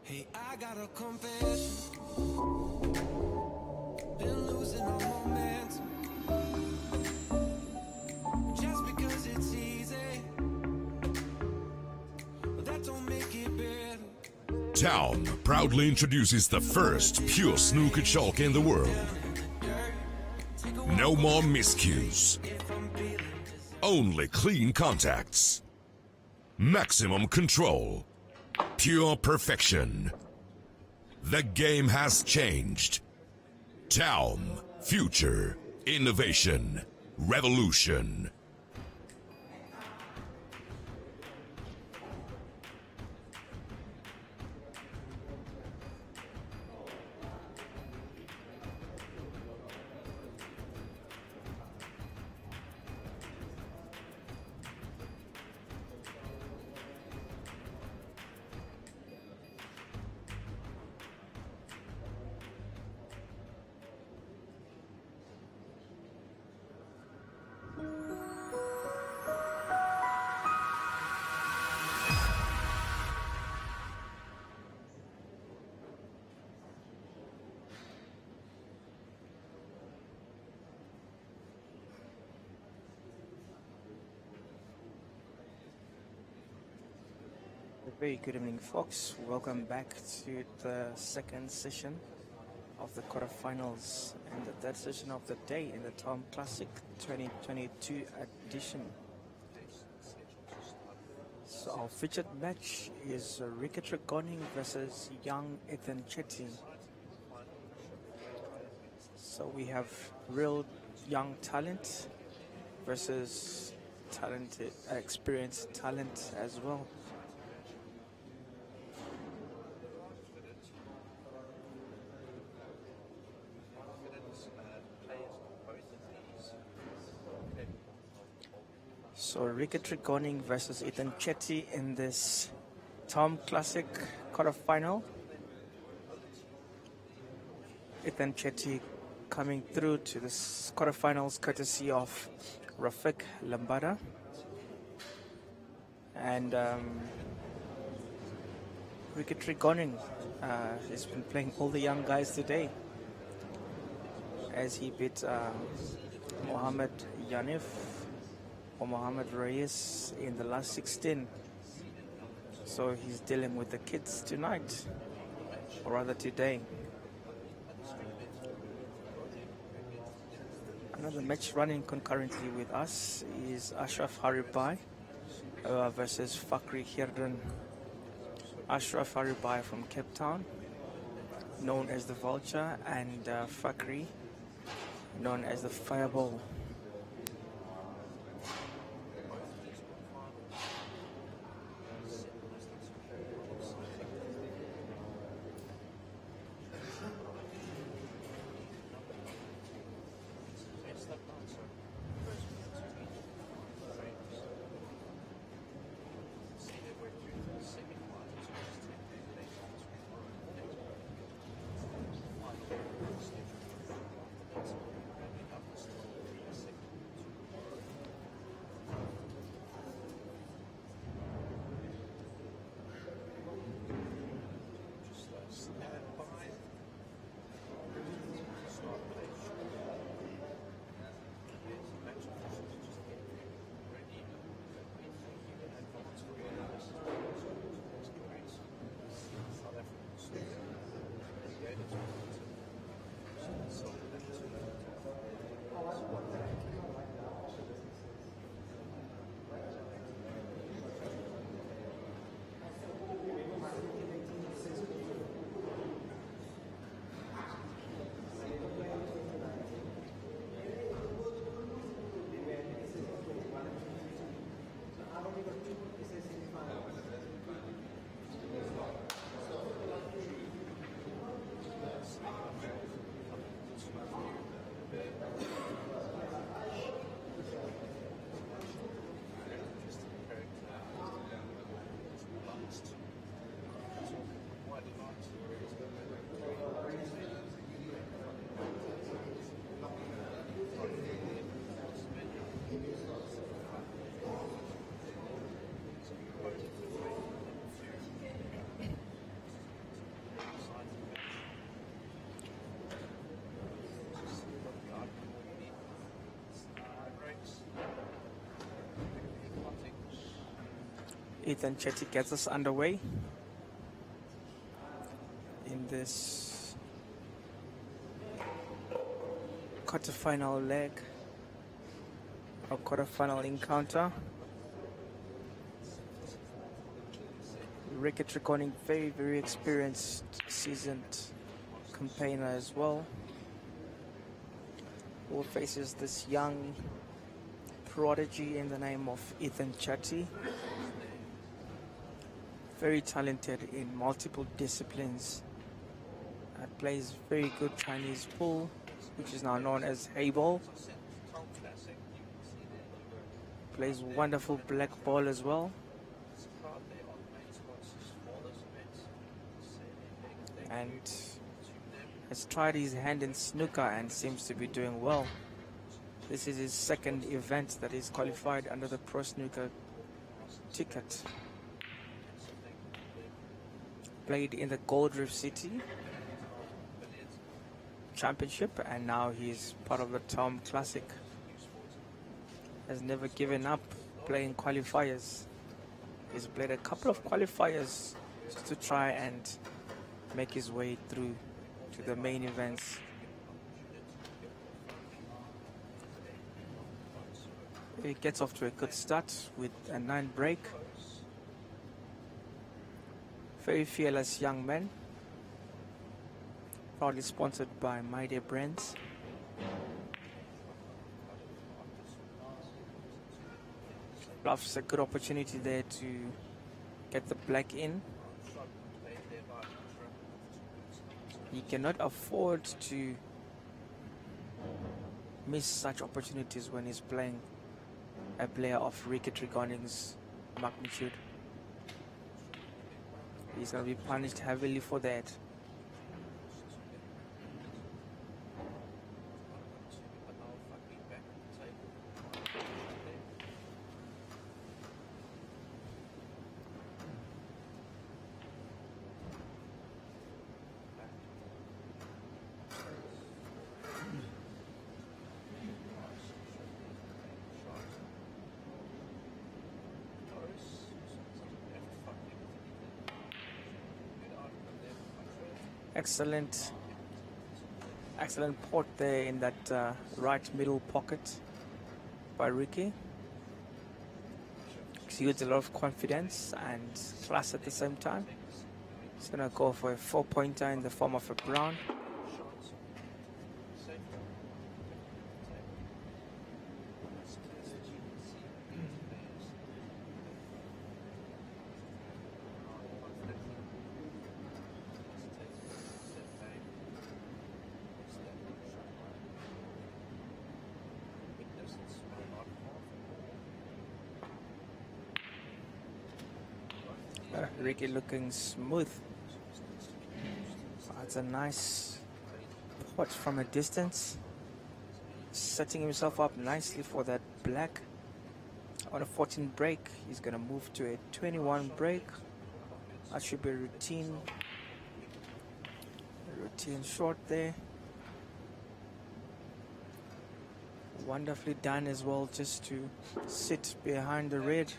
Hey, I got a confession. Been losing all momentum. Just because it's easy, but that don't make it better. TAOM proudly introduces the first pure snooker chalk in the world. No more miscues. Only clean contacts. Maximum control. Pure perfection. The game has changed. TAOM. Future. Innovation. Revolution. A very good evening, folks. Welcome back to the second session of the quarterfinals and the third session of the day in the TAOM Classic 2022 edition. So our featured match is Ricky Trigoning versus young Ethan Chetty. So we have real young talent versus talented, experienced talent as well. So Ricky Trigoning versus Ethan Chetty in this TAOM Classic quarterfinal. Ethan Chetty coming through to this quarterfinals courtesy of Rafik Lambada. And Ricky Trigoning has been playing all the young guys today as he beat Mohamed Yanif or Mohamed Reyes in the last 16. So he's dealing with the kids tonight, or rather today. Another match running concurrently with us is Ashraf Haribai versus Fakhri Hirdan. Ashraf Haribai from Cape Town, known as the Vulture, and Fakhri, known as the Fireball. Ethan Chetty gets us underway in this quarterfinal leg or quarterfinal encounter. Ricky Triconing, very experienced, seasoned campaigner as well, who faces this young prodigy in the name of Ethan Chetty. Very talented in multiple disciplines. Plays very good Chinese pool, which is now known as Hayball. Plays wonderful black ball as well. And has tried his hand in snooker and seems to be doing well. This is his second event that is qualified under the Pro Snooker ticket. Played in the Gold Reef City Championship, and now he's part of the TAOM Classic. Has never given up playing qualifiers. He's played a couple of qualifiers just to try and make his way through to the main events. He gets off to a good start with a 9 break. Very fearless young man. Proudly sponsored by My Dear Brands. Bluffs a good opportunity there to get the black in. He cannot afford to miss such opportunities when he's playing a player of Ricky Triconing's magnitude. He's going to be punished heavily for that. Excellent port there in that right middle pocket by Ricky. Exudes a lot of confidence and class at the same time. He's gonna go for a 4-pointer in the form of a brown. Ricky looking smooth. That's a nice pot from a distance. Setting himself up nicely for that black. On a 14 break, he's going to move to a 21 break. That should be routine short there. Wonderfully done as well, just to sit behind the red.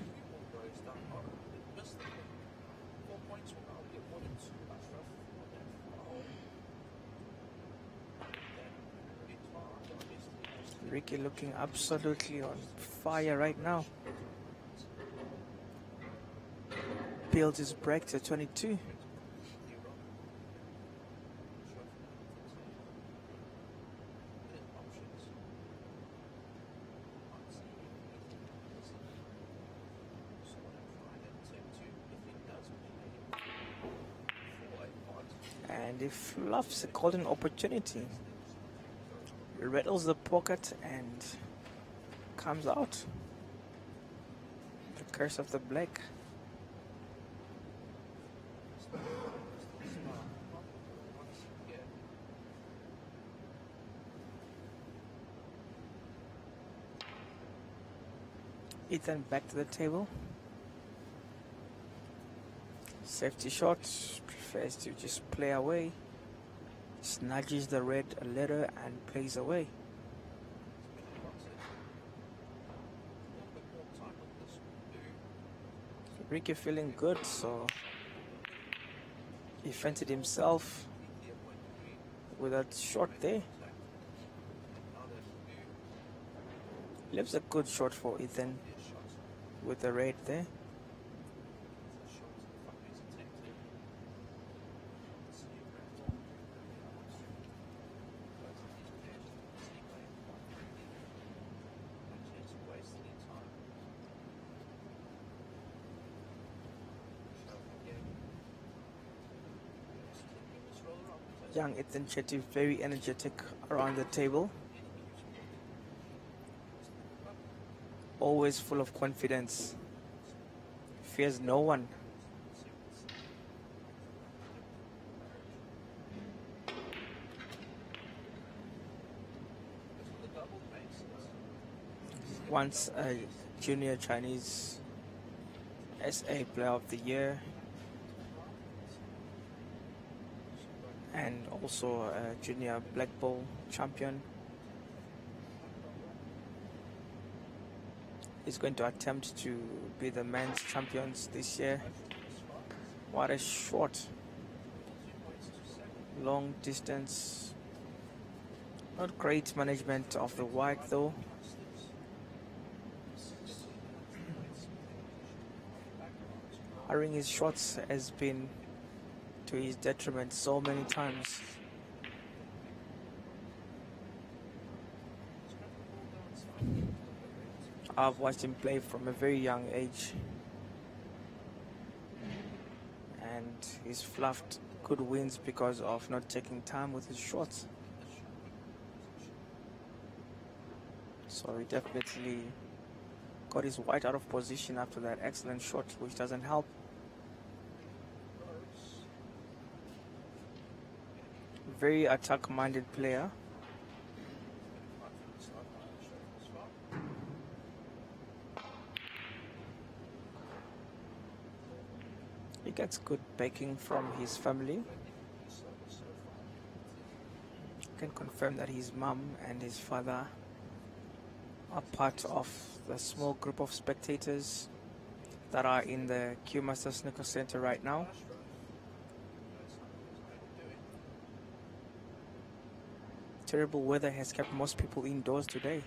Ricky looking absolutely on fire right now. Builds his break to 22. And he fluffs a golden opportunity. Rattles the pocket and comes out. The curse of the black. Ethan back to the table. Safety shot, prefers to just play away. Snudges the red a little and plays away. Ricky feeling good, so he fancied himself with that shot there. Leaves a good shot for Ethan with the red there. Young Ethan Chetty, very energetic around the table. Always full of confidence. Fears no one. Once a junior Chinese SA Player of the Year, and also a junior black ball champion. He's going to attempt to be the men's champions this year. What a shot. Long distance. Not great management of the white though. Hurrying his shots has been to his detriment so many times. I've watched him play from a very young age, and he's fluffed good wins because of not taking time with his shots. So he definitely got his white out of position after that excellent shot, which doesn't help. Very attack-minded player. He gets good backing from his family. I can confirm that his mum and his father are part of the small group of spectators that are in the Q Master Snooker Center right now. Terrible weather has kept most people indoors today.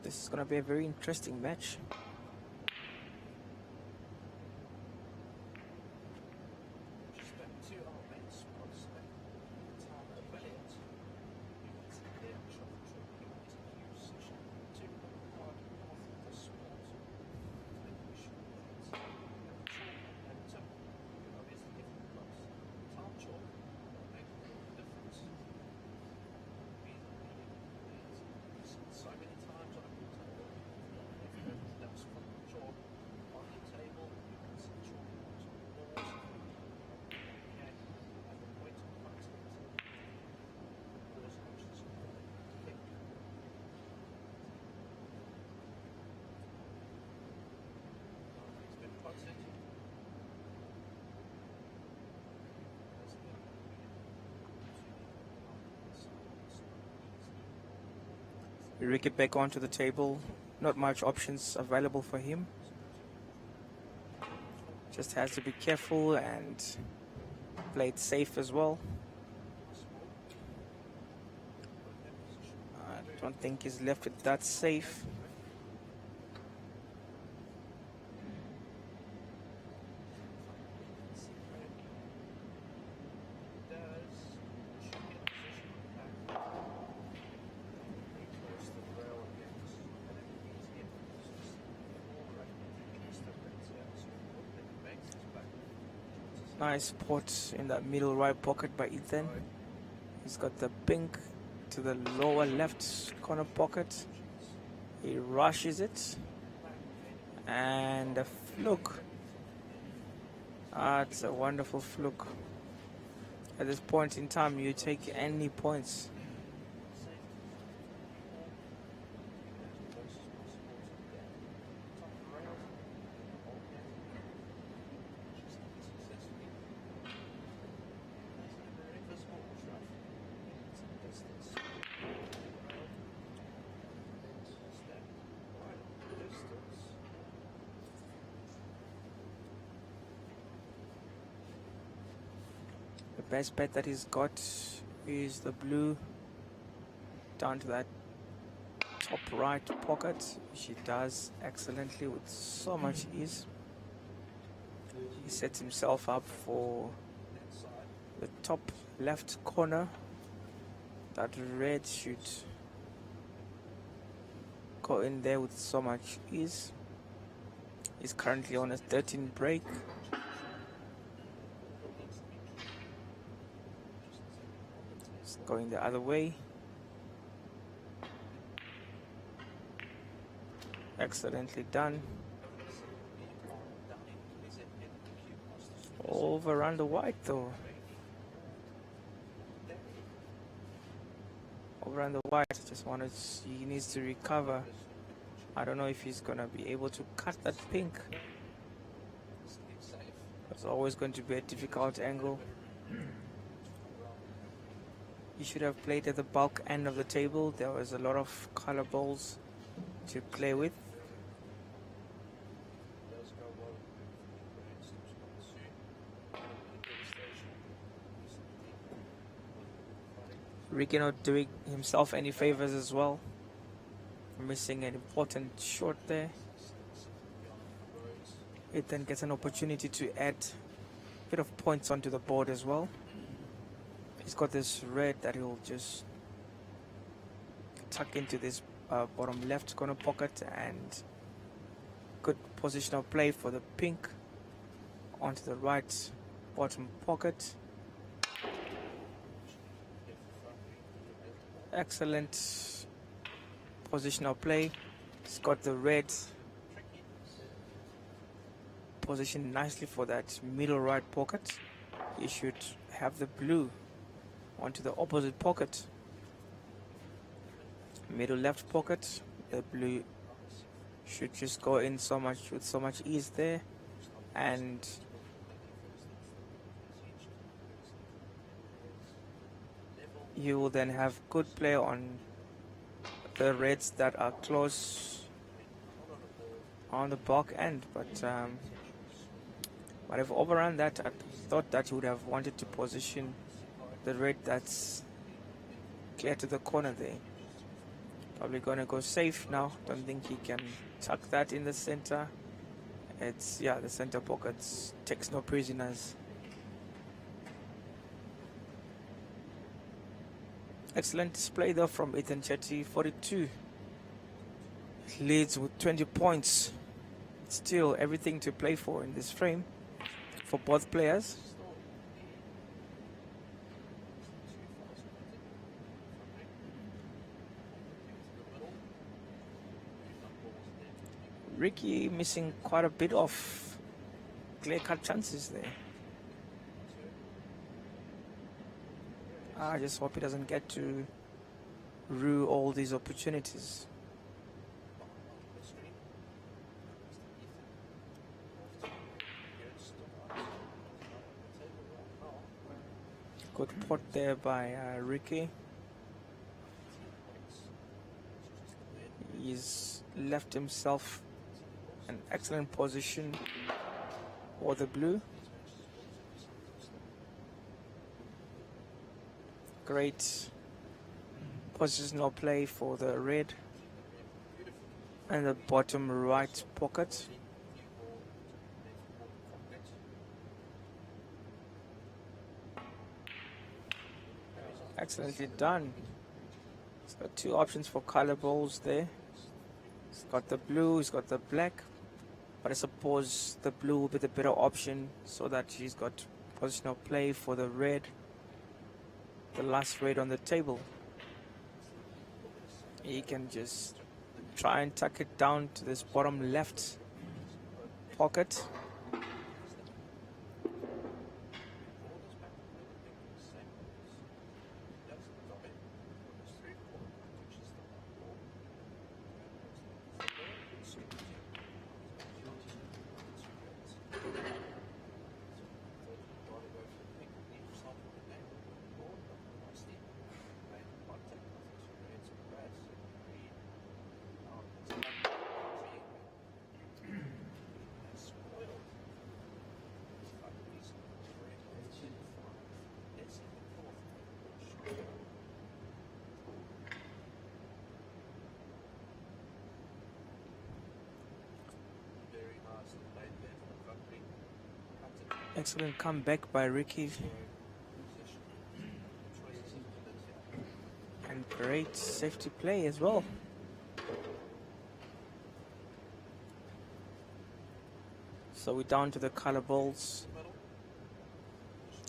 This is going to be a very interesting match. Ricky back onto the table. Not much options available for him. Just has to be careful and play it safe as well. I don't think he's left it that safe. Nice pot in that middle right pocket by Ethan. He's got the pink to the lower left corner pocket. He rushes it. And a fluke. It's a wonderful fluke. At this point in time, you take any points. The best bet that he's got is the blue down to that top right pocket. She does excellently with so much ease. He sets himself up for the top left corner. That red should go in there with so much ease. He's currently on a 13 break. It's going the other way. Excellently done. Overrun the white though. Overrun the white. Just wanted. He needs to recover. I don't know if he's gonna be able to cut that pink. It's always going to be a difficult angle. He should have played at the bulk end of the table. There was a lot of color balls to play with. Ricky not doing himself any favors as well. Missing an important shot there. It then gets an opportunity to add a bit of points onto the board as well. He's got this red that he'll just tuck into this bottom left corner pocket, and good positional play for the pink onto the right bottom pocket. Excellent positional play. He's got the red positioned nicely for that middle right pocket. He should have the blue onto the opposite pocket. Middle left pocket. The blue should just go in with so much ease there, and you will then have good play on the reds that are close on the back end, but I've overrun that. I thought that you would have wanted to position the red that's clear to the corner there. Probably gonna go safe now. Don't think he can tuck that in the center. It's, yeah, the center pockets takes no prisoners. Excellent display though from Ethan Chetty. 42 leads with 20 points. Still everything to play for in this frame for both players. Ricky missing quite a bit of clear-cut chances there. I just hope he doesn't get to rue all these opportunities. Good pot there by Ricky. He's left himself an excellent position for the blue. Great positional play for the red and the bottom right pocket. Excellently done. He's got two options for color balls there. He's got the blue, he's got the black, but I suppose the blue will be the better option so that he's got positional play for the red, the last red on the table. He can just try and tuck it down to this bottom left pocket. Excellent comeback by Ricky. And great safety play as well. So we're down to the color balls.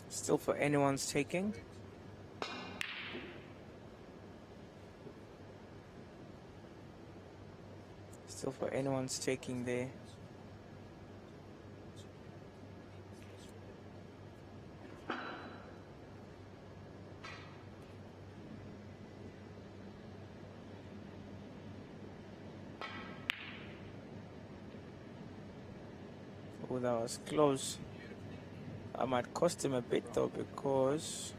Still for anyone's taking. Still for anyone's taking there. Oh, that was close. I might cost him a bit though, because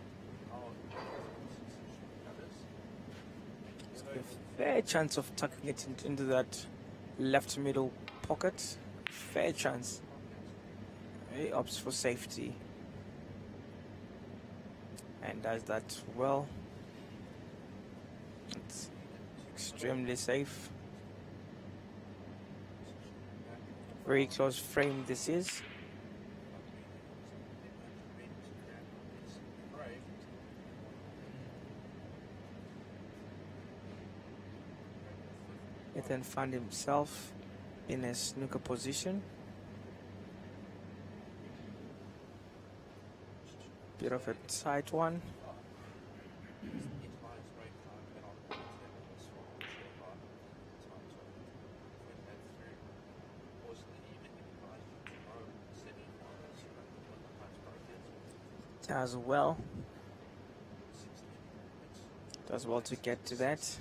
there's a fair chance of tucking it into that left middle pocket. Fair chance. He opts for safety and does that well. It's extremely safe. Very close frame this is. He then found himself in a snooker position. Bit of a tight one. Does well. Does well to get to that.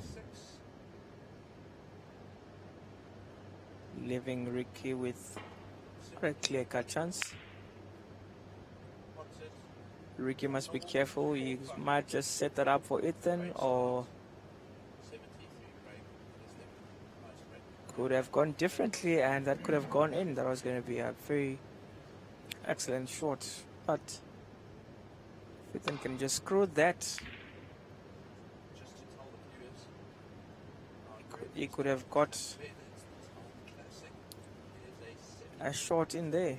Leaving Ricky with a clear-cut chance. Ricky must be careful. He might just set that up for Ethan, or could have gone differently and that could have gone in. That was going to be a very excellent shot, but Ethan can just screw that. He could have got a shot in there.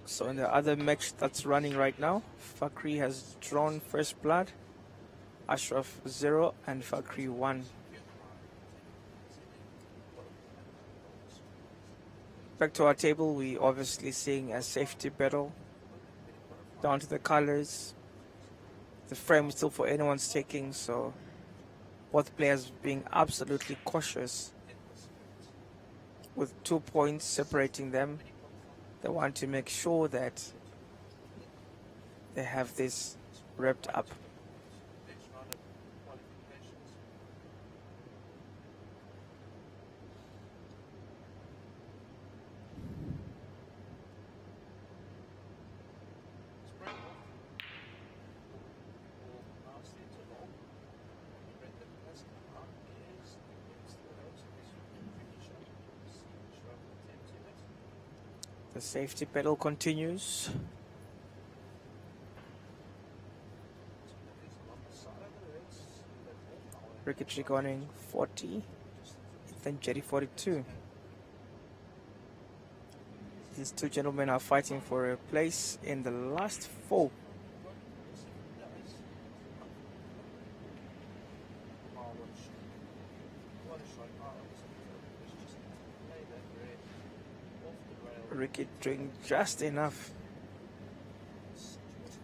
So in the other match that's running right now, Fakhri has drawn first blood, Ashraf 0 and Fakhri 1. Back to our table, we obviously seeing a safety battle. Down to the colors. The frame is still for anyone's taking, so both players being absolutely cautious. With 2 points separating them, they want to make sure that they have this wrapped up. The safety pedal continues. Ricky Trigoning 40, then Jerry 42. These two gentlemen are fighting for a place in the last 4. Ricky doing just enough.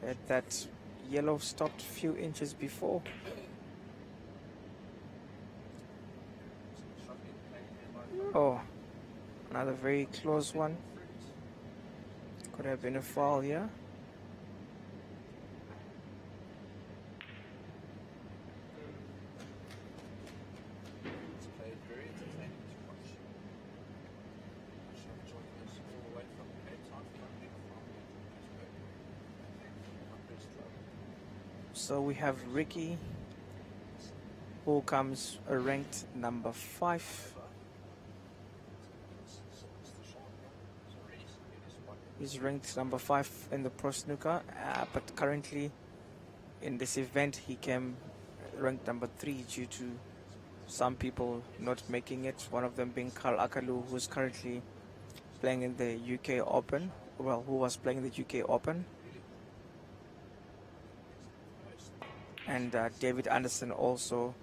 At that yellow stopped a few inches before. Oh, another very close one. Could have been a foul here. So we have Ricky who comes ranked number 5. He's ranked number 5 in the Pro Snooker, but currently in this event he came ranked number 3 due to some people not making it, one of them being Carl Akalu, who's currently playing in the UK Open, well, who was playing the UK Open, and David Anderson also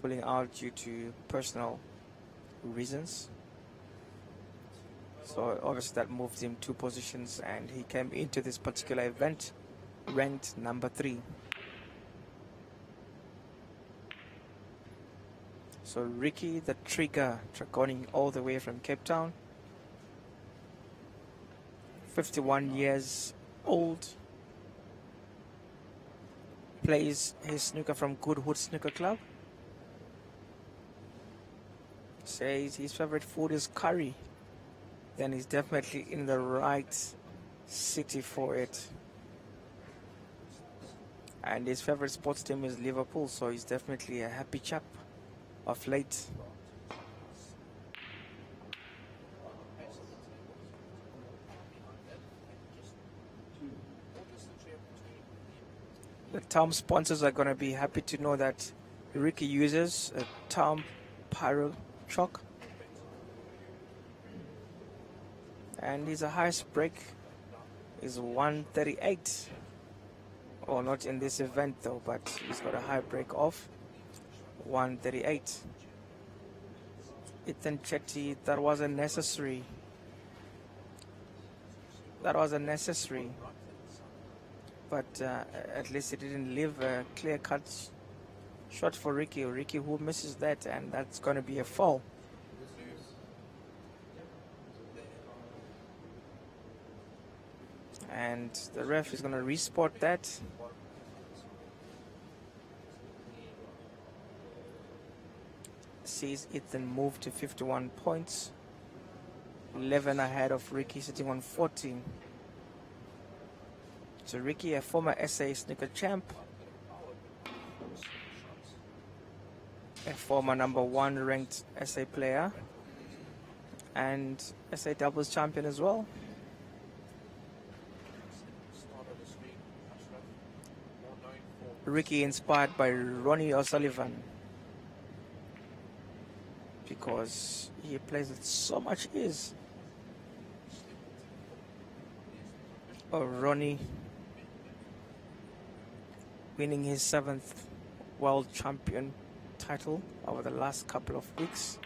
pulling out due to personal reasons. So obviously that moved him 2 positions, and he came into this particular event ranked number 3. So Ricky the Trigger Dragoni, all the way from Cape Town, 51 years old, plays his snooker from Goodwood Snooker Club. Says his favorite food is curry. Then he's definitely in the right city for it. And his favorite sports team is Liverpool, so he's definitely a happy chap of late. The TAOM sponsors are going to be happy to know that Ricky uses a TAOM Pyro Chalk, and his highest break is 138. Or not in this event though, but he's got a high break of 138. Ethan Chetty, that was unnecessary. That was unnecessary. But at least it didn't leave a clear-cut shot for Ricky. Ricky who misses that, and that's going to be a foul. And the ref is going to respot that. Sees Ethan move to 51 points. 11 ahead of Ricky, sitting on 14. So Ricky, a former SA snooker champ, a former number 1 ranked SA player, and SA doubles champion as well. Ricky inspired by Ronnie O'Sullivan because he plays with so much ease. Oh, Ronnie winning his 7th world champion title over the last couple of weeks.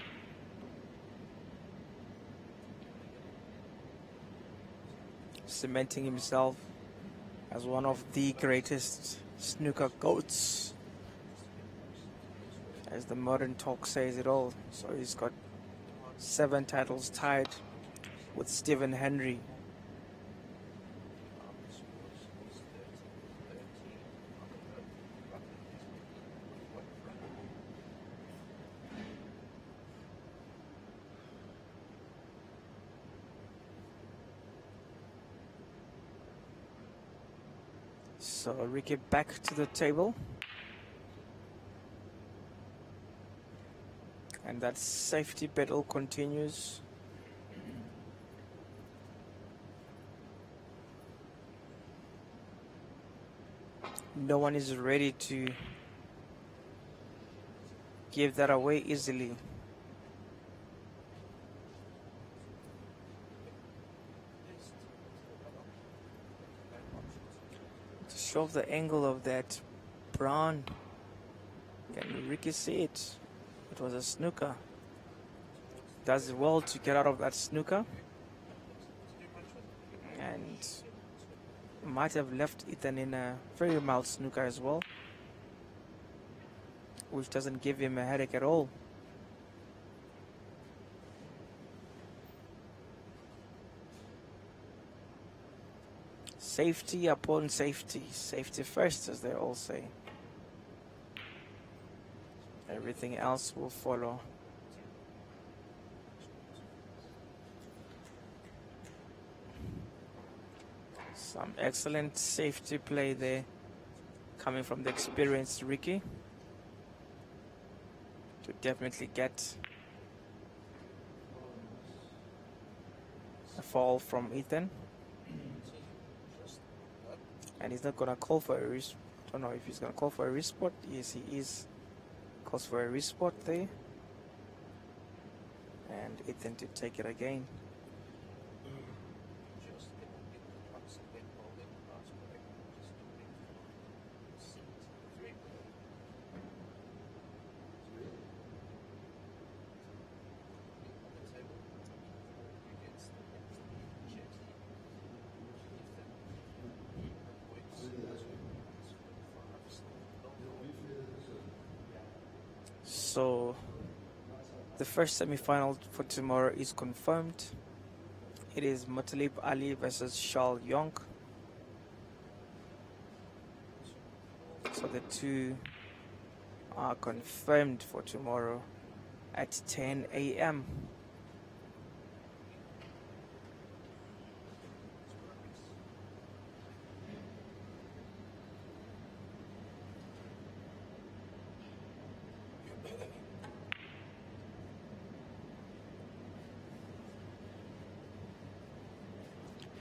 Cementing himself as one of the greatest snooker goats, as the modern talk says it all. So he's got 7 titles, tied with Stephen Henry. So Ricky back to the table, and that safety battle continues. No one is ready to give that away easily. Show the angle of that brown. Can Ricky see it? It was a snooker. Does well to get out of that snooker, and might have left Ethan in a very mild snooker as well, which doesn't give him a headache at all. Safety upon safety. Safety first, as they all say. Everything else will follow. Some excellent safety play there, coming from the experienced Ricky. to definitely get a fall from Ethan. And he's not gonna call for a wrist. Don't know if he's gonna call for a wrist spot. Yes, he is. Calls for a wrist spot there. And Ethan to take it again. So the first semi-final for tomorrow is confirmed. It is Mutalib Ali versus Shal Young. So the two are confirmed for tomorrow at 10 a.m.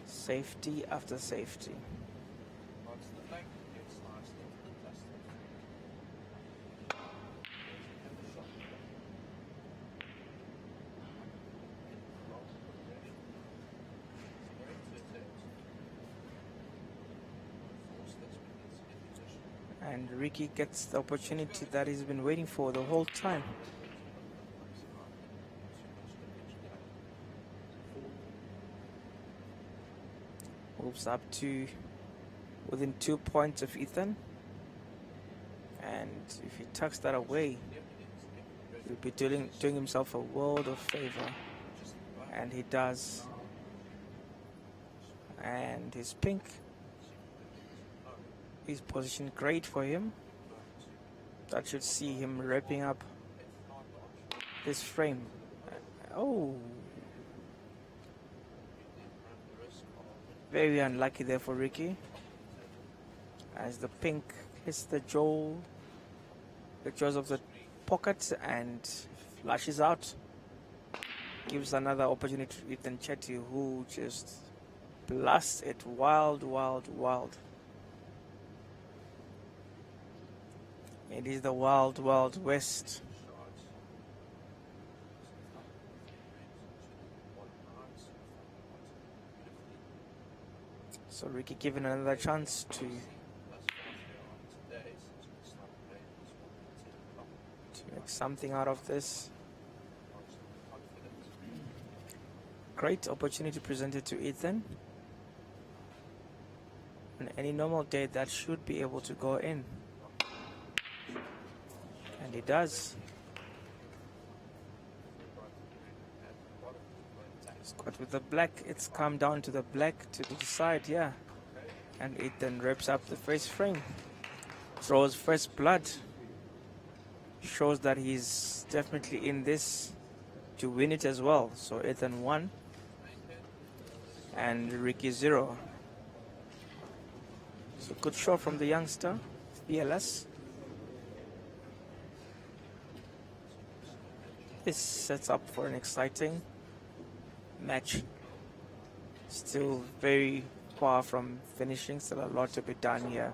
Safety after safety. And Ricky gets the opportunity that he's been waiting for the whole time. Moves up to within 2 points of Ethan. And if he tucks that away, he'll be doing himself a world of favor. And he does. And his pink is positioned great for him. That should see him wrapping up this frame. Oh, very unlucky there for Ricky, as the pink hits the jaws of the pocket and flashes out. Gives another opportunity to Ethan Chetty, who just blasts it wild, wild, wild. It is the wild, wild west. So Ricky given another chance to make something out of this. Great opportunity presented to Ethan. On any normal day, that should be able to go in. And he does. But with the black, it's come down to the black to decide, yeah. And Ethan wraps up the first frame. Throws first blood. Shows that he's definitely in this to win it as well. So Ethan 1 and Ricky 0. So good shot from the youngster, fearless. This sets up for an exciting match. Still very far from finishing, still a lot to be done here.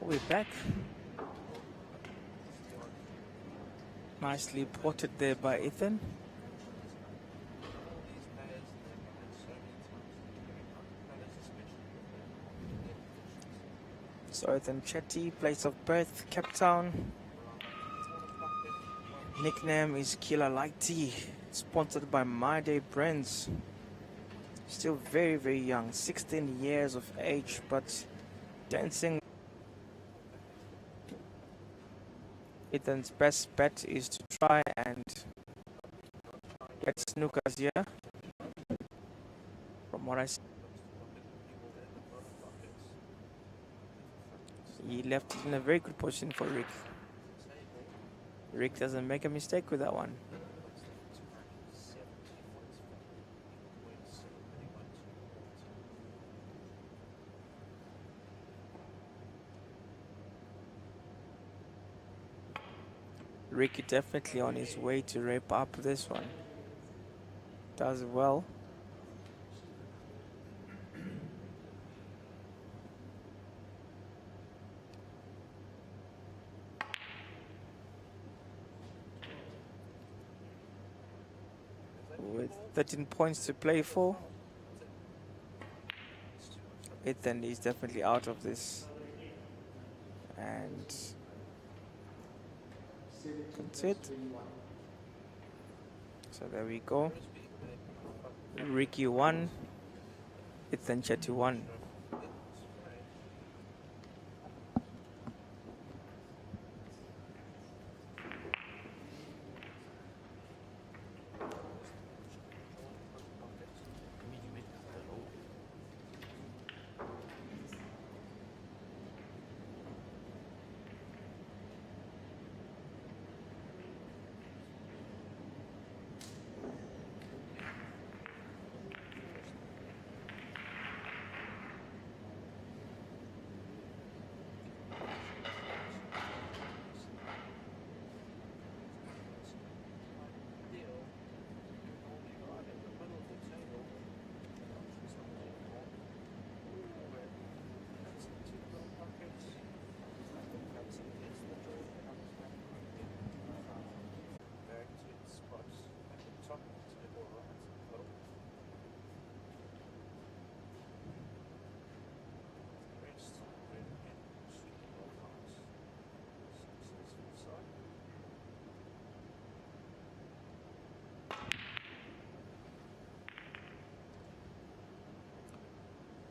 We're back. Nicely ported there by Ethan. So Ethan Chetty, place of birth, Cape Town. Nickname is Killer Lighty, sponsored by My Day Brands. Still very, very young, 16 years of age, but dancing. Ethan's best bet is to try and get snookers here. From what I see, he left it in a very good position for Rick. Rick doesn't make a mistake with that one. Ricky definitely on his way to wrap up this one. Does well. With 13 points to play for, Ethan is definitely out of this. And that's it. So there we go. Ricky won. Ethan Chetty won.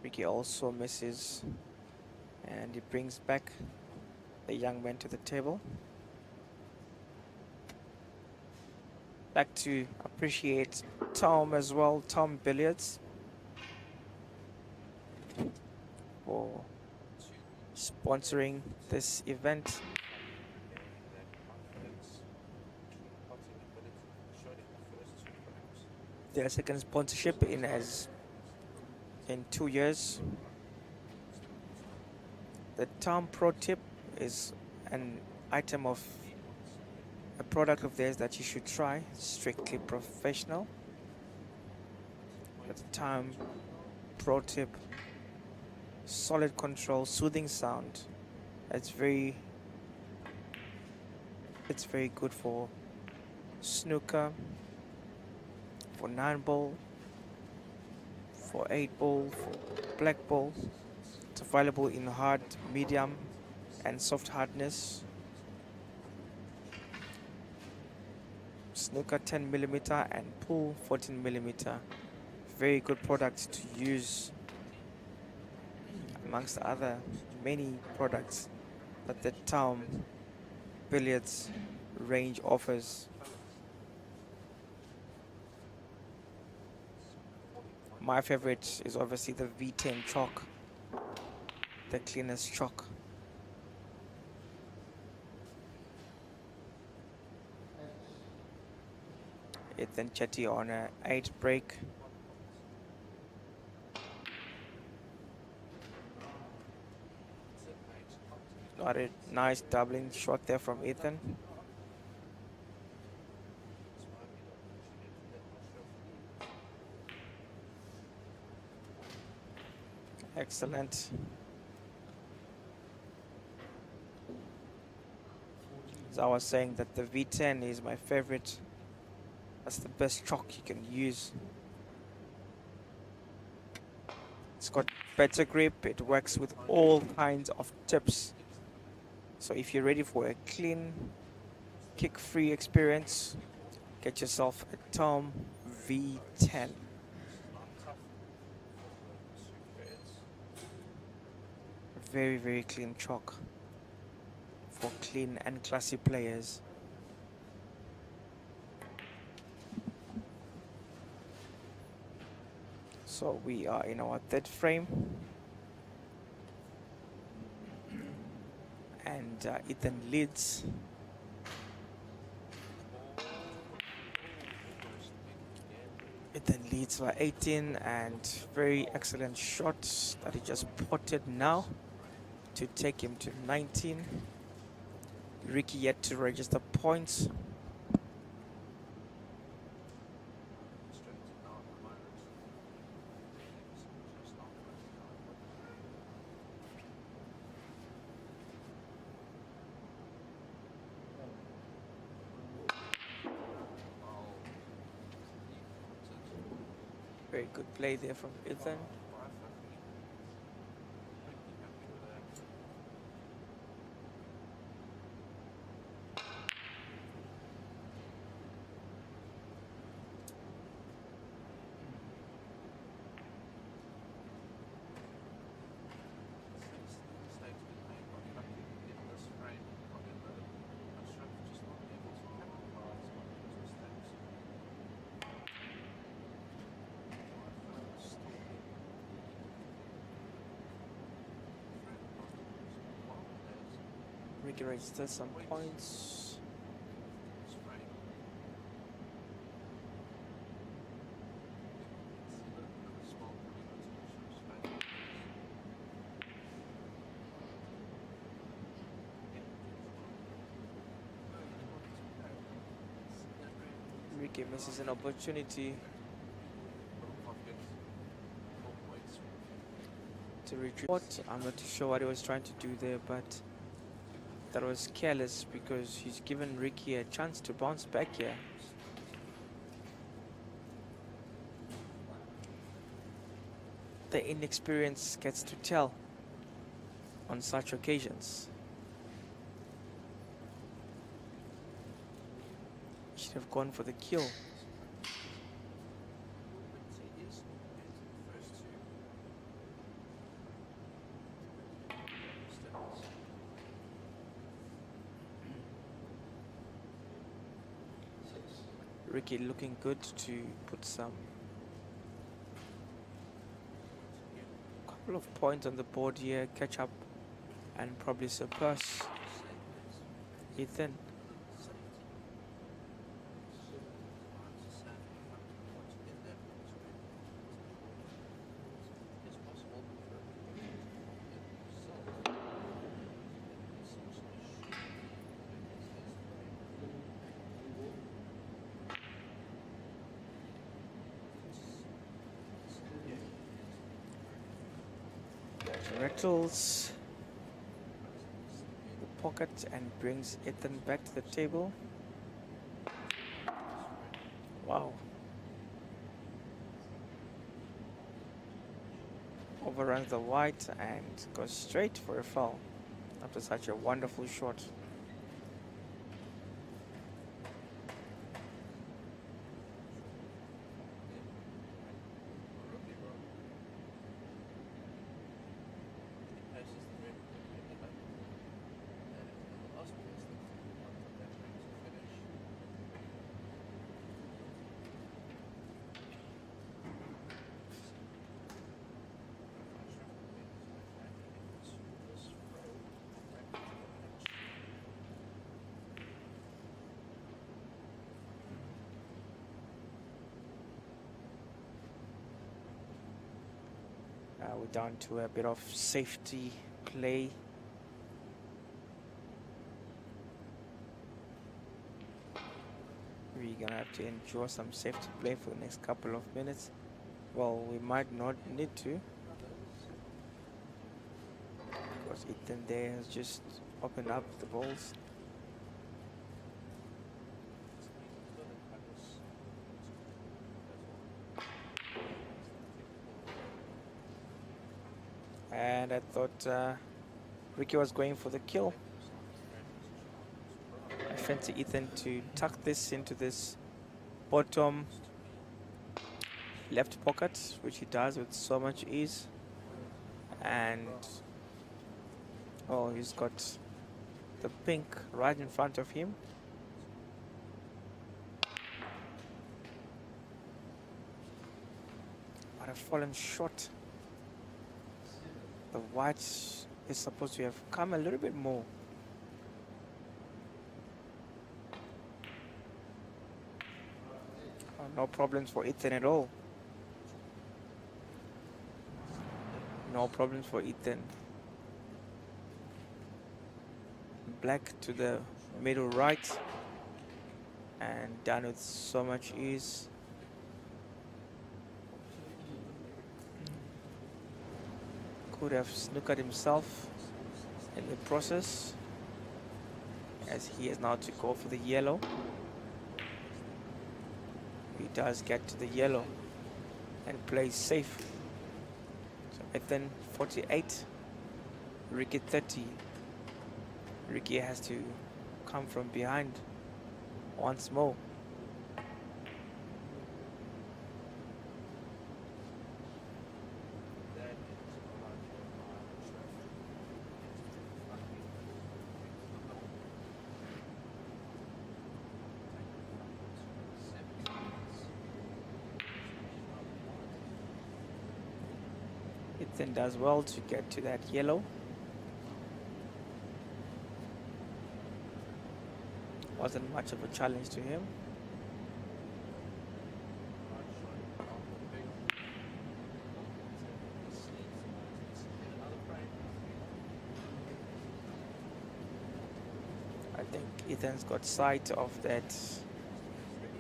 Ricky also misses, and he brings back the young man to the table. Like to appreciate Tom as well, Tom Billiards, for sponsoring this event. Their second sponsorship in 2 years. The Tom Pro Tip is an item of a product of theirs that you should try. Strictly professional. The Tom Pro Tip, solid control, soothing sound. It's very good for snooker, for 9-ball, for 8-ball, for black ball. It's available in hard, medium, and soft hardness. Snooker 10mm and pool 14mm. Very good product to use amongst other many products that the TAOM billiards range offers. My favorite is obviously the V10 chalk, the cleanest chalk. Ethan Chetty on a 8 break. Not a nice doubling shot there from Ethan. Excellent. As I was saying that the V10 is my favorite. That's the best chalk you can use. It's got better grip. It works with all kinds of tips. So if you're ready for a clean, kick-free experience, get yourself a TAOM V10. Very, very clean chalk for clean and classy players. So we are in our third frame, and Ethan leads. Ethan leads by 18, and very excellent shots that he just potted now to take him to 19. Ricky yet to register points. Very good play there from Ethan. Ricky registers some points. Ricky misses an opportunity to retreat. I'm not too sure what he was trying to do there, but that was careless because he's given Ricky a chance to bounce back here. The inexperience gets to tell on such occasions. Should have gone for the kill. Ricky looking good to put some couple of points on the board here, catch up and probably surpass Ethan. Rattles the pocket and brings Ethan back to the table. Wow. Overruns the white and goes straight for a foul after such a wonderful shot. We're down to a bit of safety play. We're gonna have to endure some safety play for the next couple of minutes. Well, we might not need to, because Ethan there has just opened up the balls. And I thought Ricky was going for the kill. I fancy Ethan to tuck this into this bottom left pocket, which he does with so much ease. And oh, he's got the pink right in front of him. But I've fallen short. The white is supposed to have come a little bit more. Oh, no problems for Ethan at all. No problems for Ethan. Black to the middle right. And done with so much ease. Could have snookered himself in the process, as he is now to go for the yellow. He does get to the yellow and plays safe. So Ethan 48, Ricky 30. Ricky has to come from behind once more. Ethan does well to get to that yellow. Wasn't much of a challenge to him. I think Ethan's got sight of that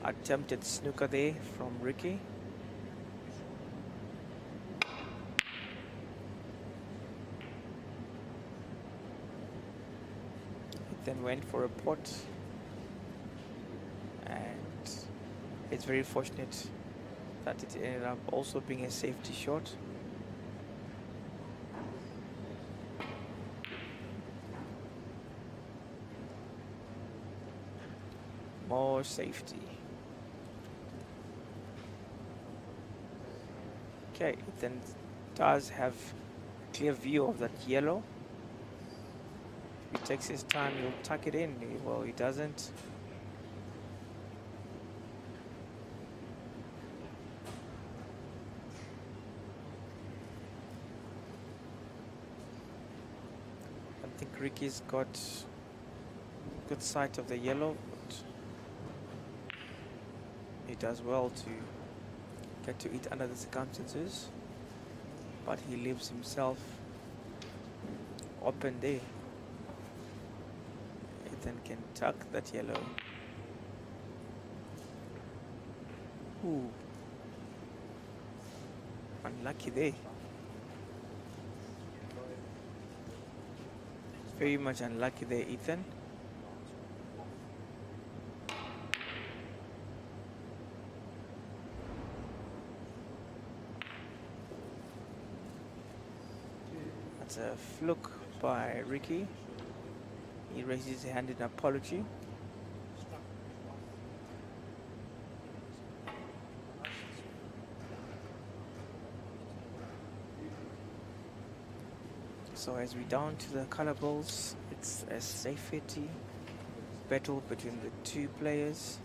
attempted snooker there from Ricky. Ethan went for a pot, and it's very fortunate that it ended up also being a safety shot. More safety. Okay, Ethan does have a clear view of that yellow. If he takes his time, he'll tuck it in. Well, he doesn't. I think Ricky's got good sight of the yellow, but he does well to get to it under the circumstances, but he leaves himself open there. Ethan can tuck that yellow. Ooh, unlucky there. Very much unlucky there, Ethan. That's a fluke by Ricky. He raises his hand in apology. So as we down to the color balls, it's a safety battle between the two players.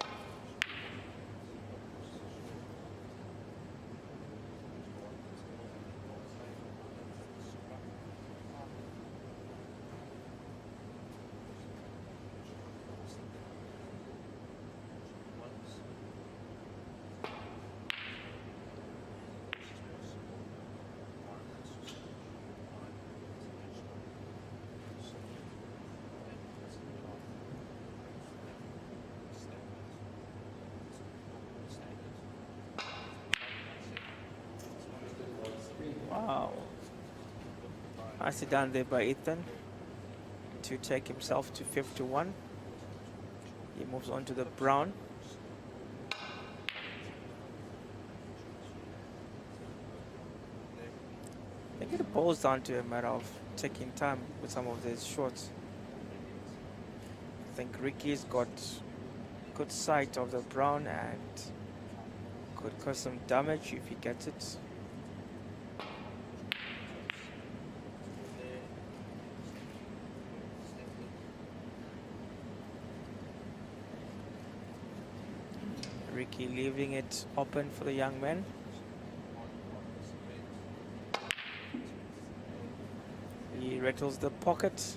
Wow. Nicely done there by Ethan to take himself to 51. He moves on to the brown. I think It boils down to a matter of taking time with some of these shots. I think Ricky's got good sight of the brown and could cause some damage if he gets it. Ricky leaving it open for the young man. He rattles the pocket.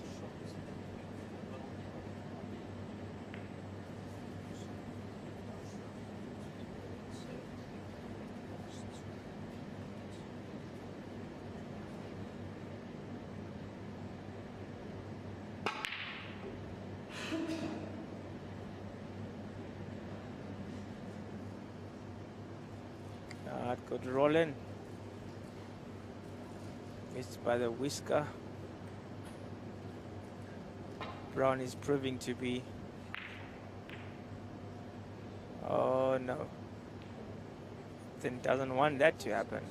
Good roll in. Missed by the whisker. Brown is proving to be. Oh no. Then doesn't want that to happen.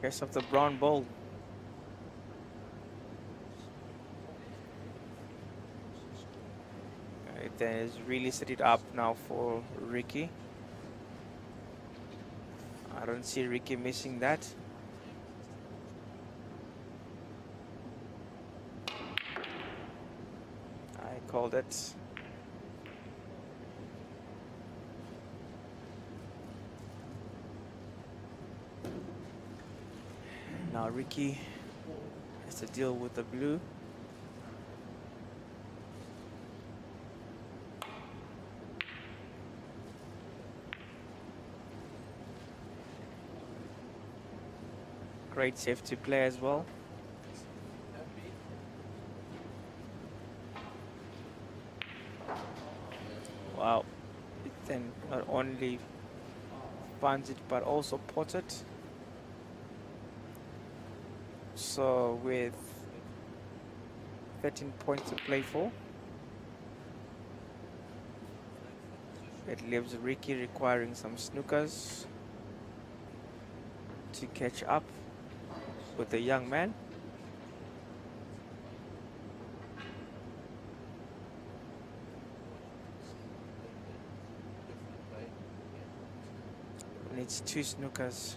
Case of the brown ball. It has really set it up now for Ricky. I don't see Ricky missing that. I called it. Now Ricky has to deal with the blue. Great safety play as well. Wow, it then not only finds it but also pots it. So with 13 points to play for, it leaves Ricky requiring some snookers to catch up with the young man. Needs 2 snookers.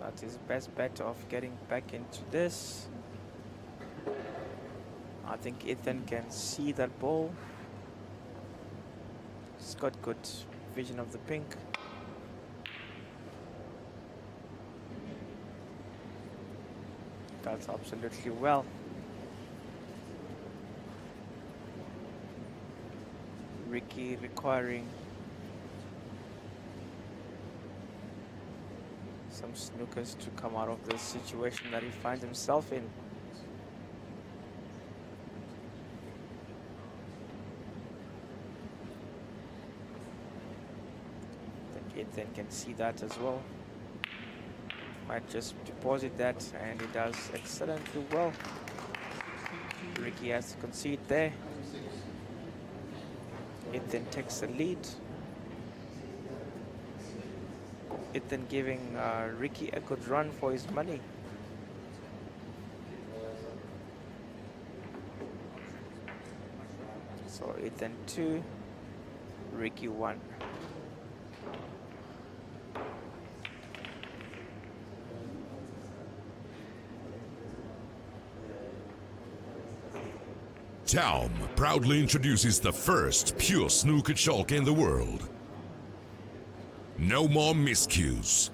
That's his best bet of getting back into this. I think Ethan can see that ball. He's got good vision of the pink. That's absolutely well. Ricky requiring some snookers to come out of the situation that he finds himself in. I think Ethan can see that as well. Might just deposit that, and he does excellently well. Ricky has to concede there. Ethan takes the lead. Ethan giving Ricky a good run for his money. So Ethan 2, Ricky 1. TAOM proudly introduces the first pure snooker chalk in the world. No more miscues.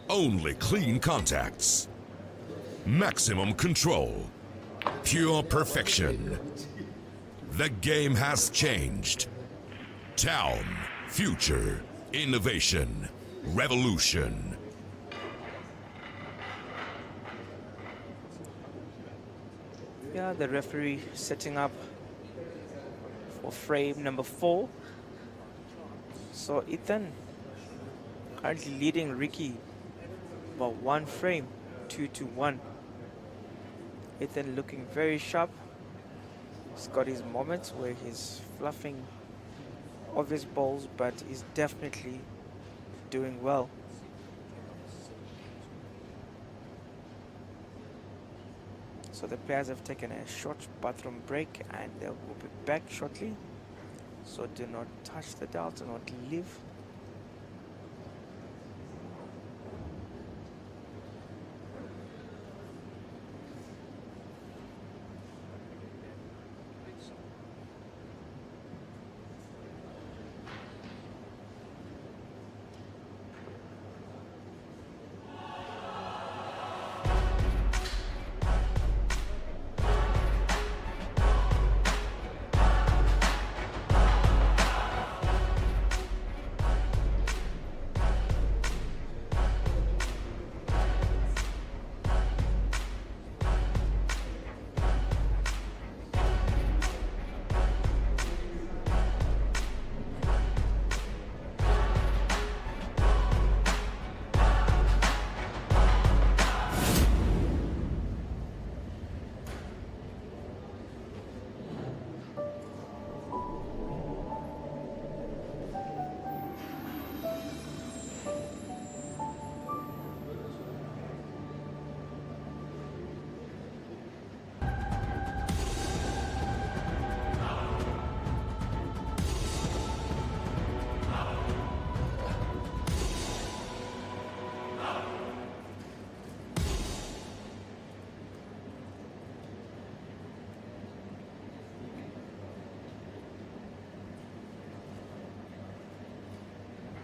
Only clean contacts. Maximum control. Pure perfection. The game has changed. TAOM, future, innovation, revolution. Yeah, the referee setting up for frame number 4. So Ethan currently leading Ricky by 1 frame, 2-1. Ethan looking very sharp. He's got his moments where he's fluffing of his balls, but he's definitely doing well. So the players have taken a short bathroom break and they will be back shortly. So do not touch the dial, do not leave.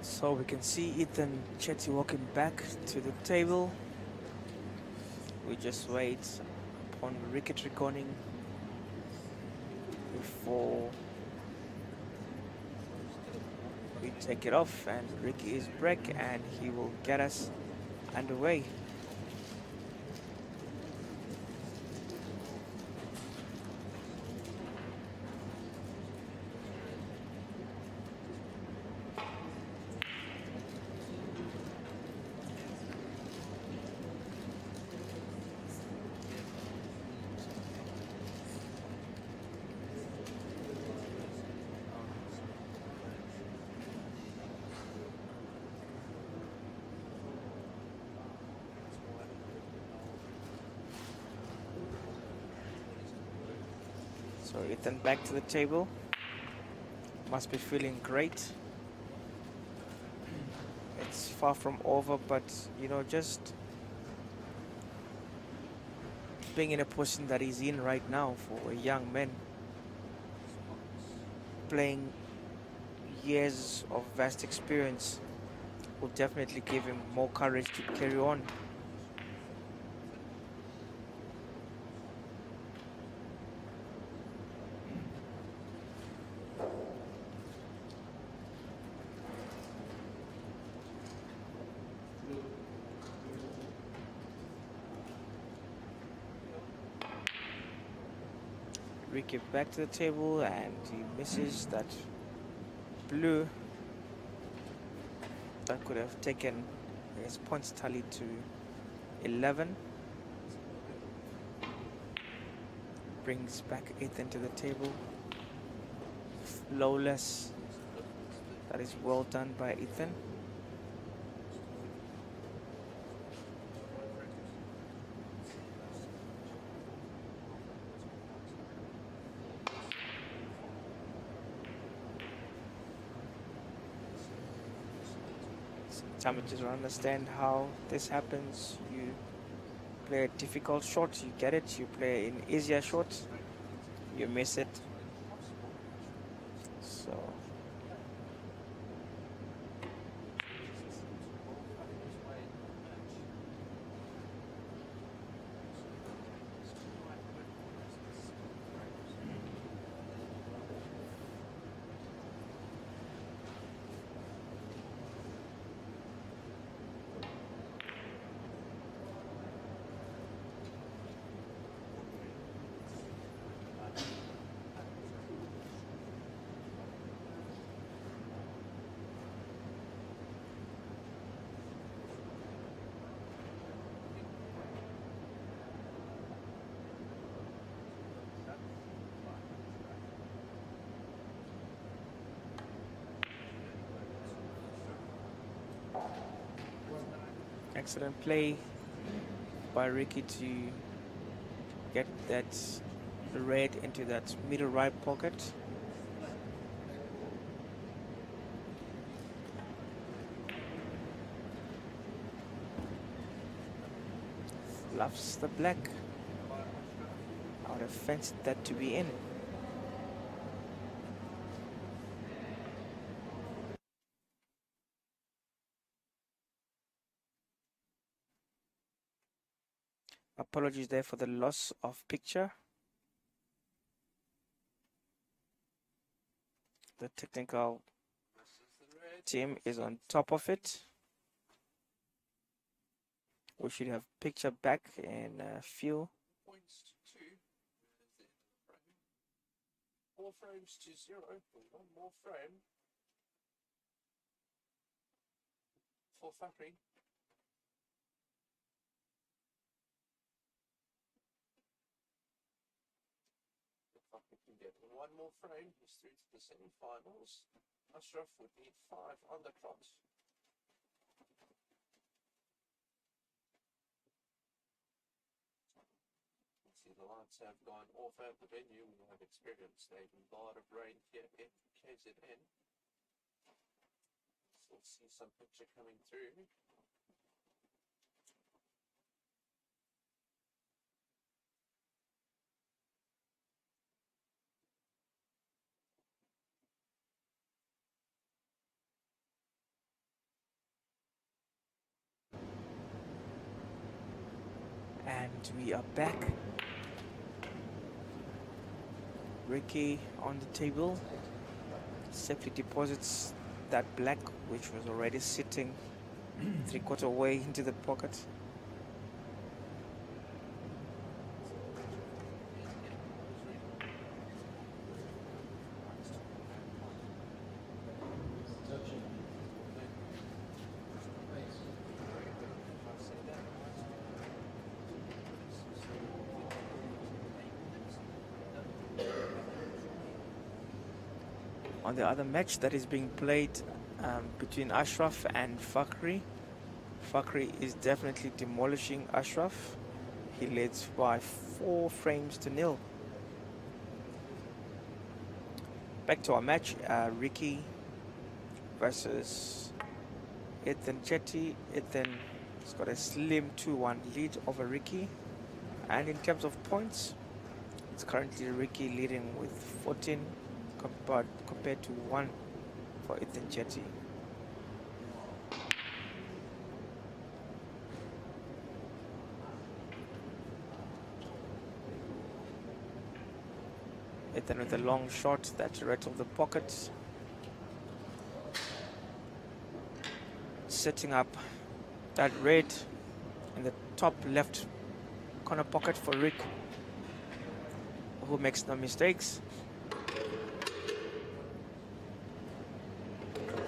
So we can see Ethan Chetty walking back to the table. We just wait upon Ricky recording before we take it off, and Ricky is break and he will get us underway. So Ethan back to the table. Must be feeling great. It's far from over, but you know, just being in a position that he's in right now for a young man, playing years of vast experience, will definitely give him more courage to carry on. Ricky back to the table and he misses that blue that could have taken his points tally to 11. Brings back Ethan to the table. Flawless. That is well done by Ethan. Sometimes you just don't understand how this happens. You play a difficult shot, you get it. You play an easier shot, you miss it. So Excellent play by Ricky to get that red into that middle right pocket. Loves the black. I would have fancied that to be in. Apologies there for the loss of picture. The technical team is on top of it. We should have picture back in a few. Points to 2. There's the end of the frame. 4 frames to 0. One more frame for Fakhri. If Fakhri can get one more frame, he's through to the semi-finals. Ashraf would need 5 on the clock. The lights have gone off at the venue. We have experienced a lot of rain here in KZN. Still see some picture coming through. And we are back. Ricky on the table safely deposits that black, which was already sitting 3/4 way into the pocket. On the other match that is being played between Ashraf and Fakhri. Fakhri is definitely demolishing Ashraf. He leads by 4 frames to 0. Back to our match, Ricky versus Ethan Chetty. Ethan has got a slim 2-1 lead over Ricky. And in terms of points, it's currently Ricky leading with 14 compared to 1 for Ethan Chetty. Ethan with a long shot that rattled the pocket. Setting up that red in the top left corner pocket for Rick, who makes no mistakes.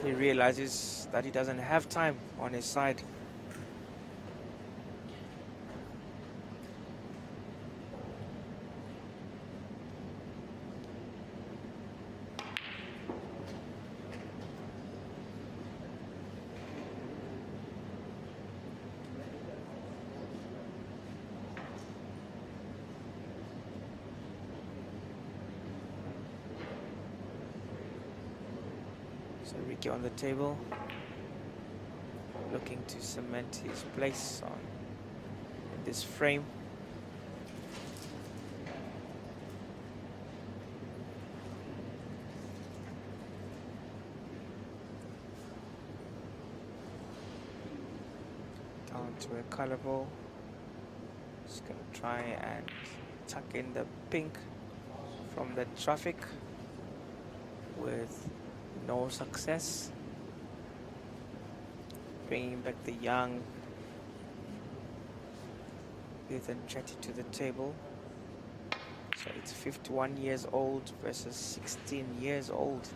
He realizes that he doesn't have time on his side. So Ricky on the table, looking to cement his place on this frame. Down to a color ball. Just gonna try and tuck in the pink from the traffic with no success. Bringing back the young Ethan Chetty to the table. So it's 51 years old versus 16 years old.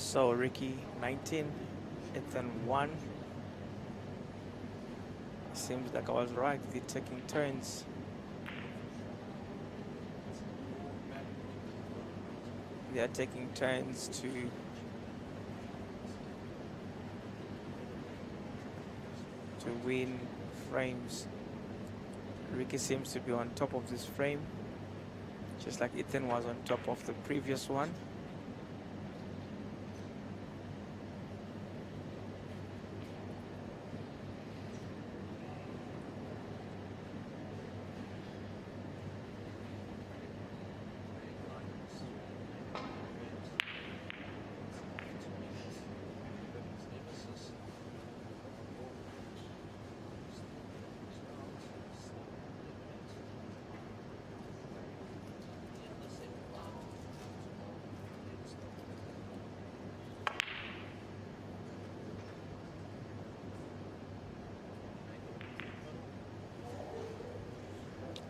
So Ricky 19, Ethan 1. Seems like I was right, they're taking turns. They are taking turns to win frames. Ricky seems to be on top of this frame, just like Ethan was on top of the previous one.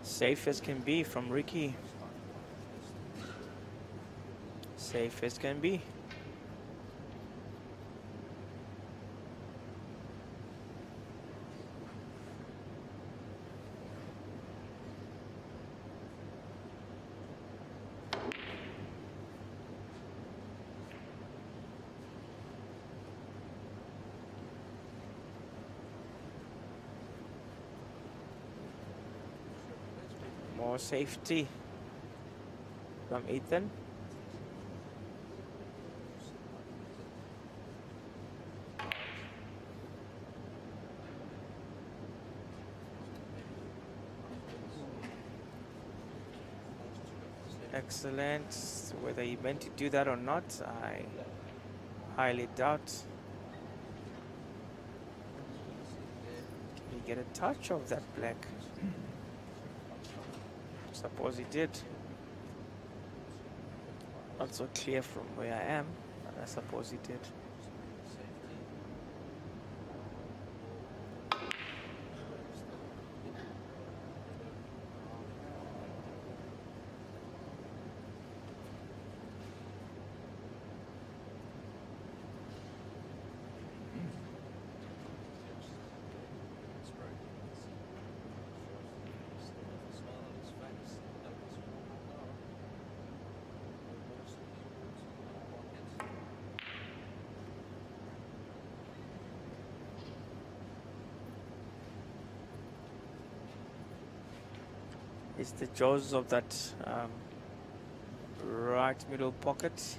Safe as can be from Ricky. Safe as can be. More safety from Ethan. Excellent. Whether he meant to do that or not, I highly doubt. Can he get a touch of that black? Suppose he did. Not so clear from where I am, but I suppose he did. It's the jaws of that right middle pocket.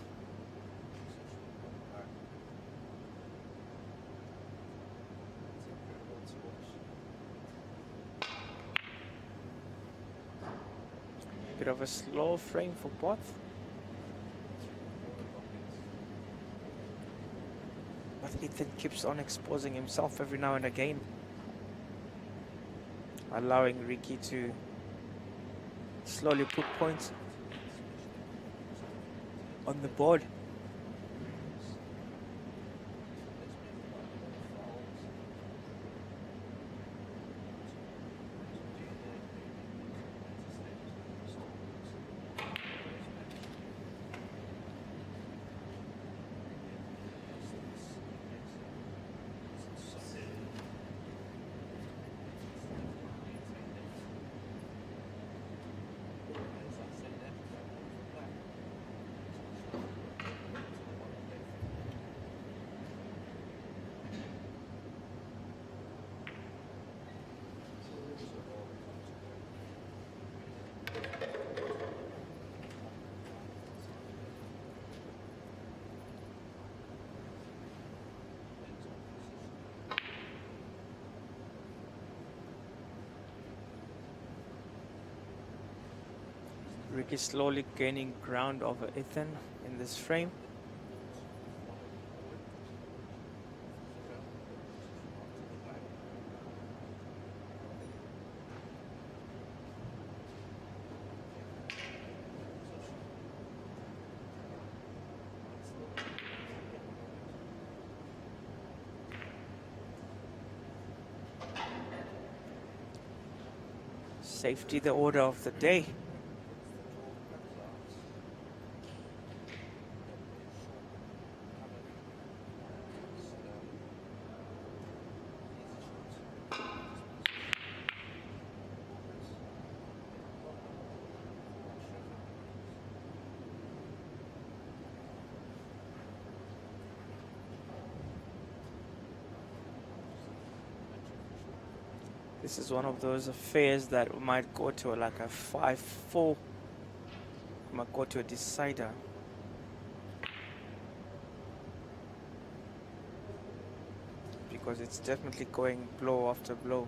Bit of a slow frame for both. But Ethan keeps on exposing himself every now and again, allowing Ricky to slowly put points on the board. Ricky slowly gaining ground over Ethan in this frame. Safety the order of the day. This is one of those affairs that might go to like a 5-4. Might go to a decider. Because it's definitely going blow after blow.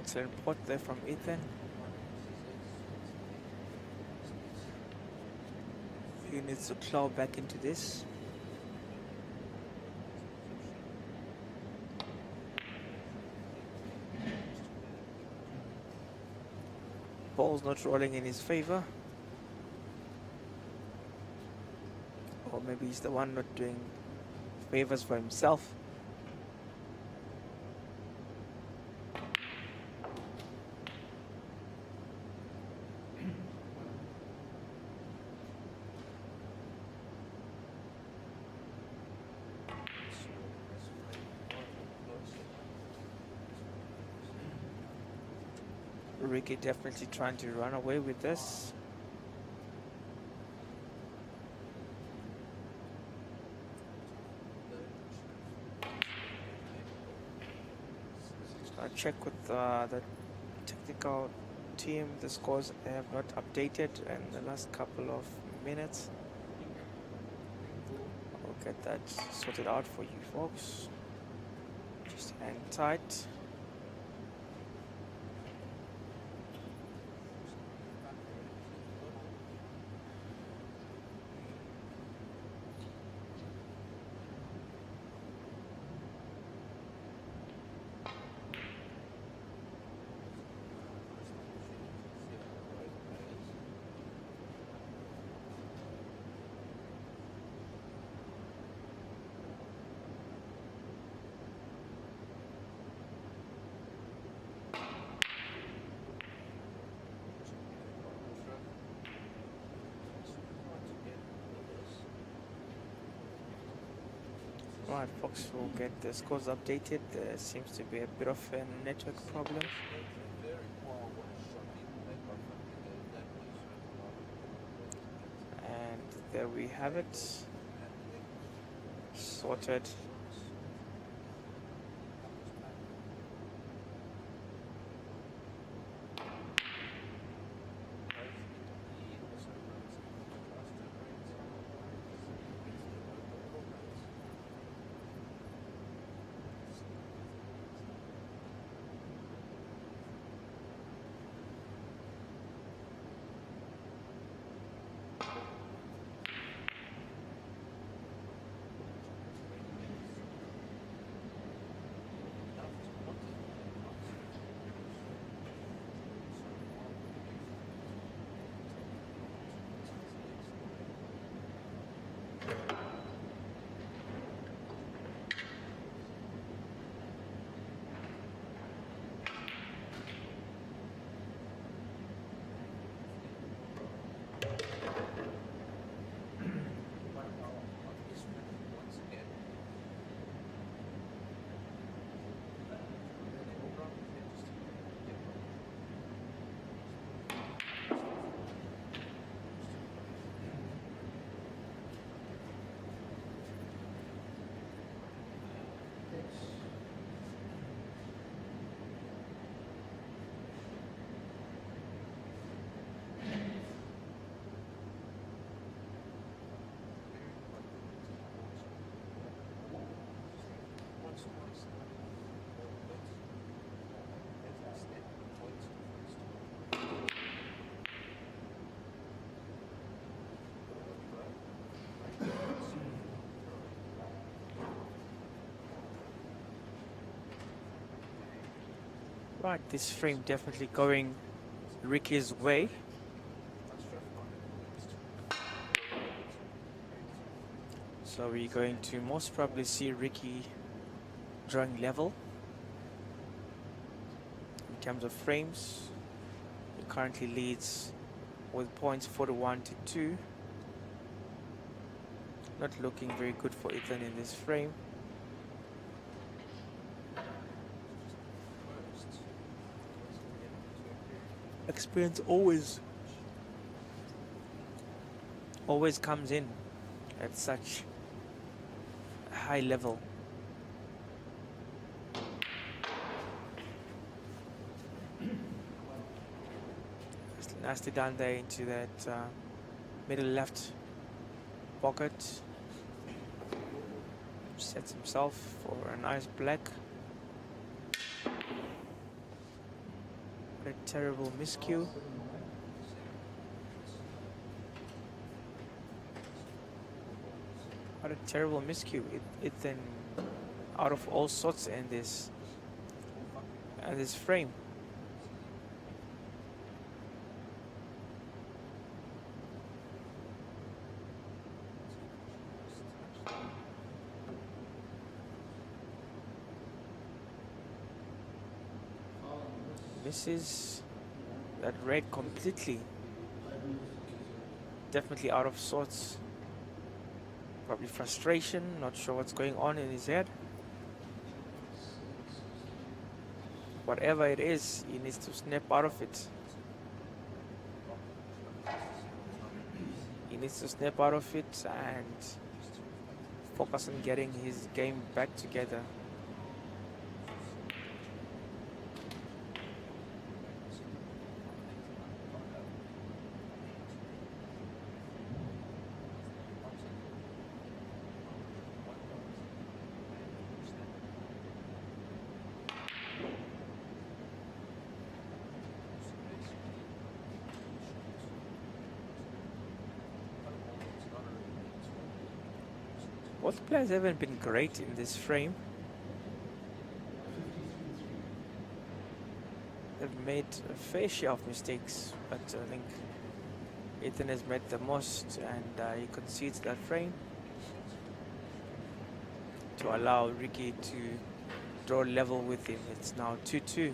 Excellent pot there from Ethan. He needs to claw back into this. Ball's not rolling in his favor. Or maybe he's the one not doing favors for himself. Ricky definitely trying to run away with this. I'll check with the technical team. The scores have not updated in the last couple of minutes. I'll get that sorted out for you folks. Just hang tight. Right, folks, will get the scores updated. There seems to be a bit of a network problem. And there we have it. Sorted. Right, this frame definitely going Ricky's way. So we're going to most probably see Ricky drawing level. In terms of frames, he currently leads with points 41 to 2. Not looking very good for Ethan in this frame. Experience always comes in at such a high level. Nasty down there into that middle left pocket. Sets himself for a nice black. What a terrible miscue. What a terrible miscue. It then out of all sorts in this frame. Misses that red completely. Definitely out of sorts. Probably frustration, not sure what's going on in his head. Whatever it is, he needs to snap out of it. He needs to snap out of it and focus on getting his game back together. Both players haven't been great in this frame. They've made a fair share of mistakes, but I think Ethan has made the most, and he concedes that frame to allow Ricky to draw level with him. It's now 2-2.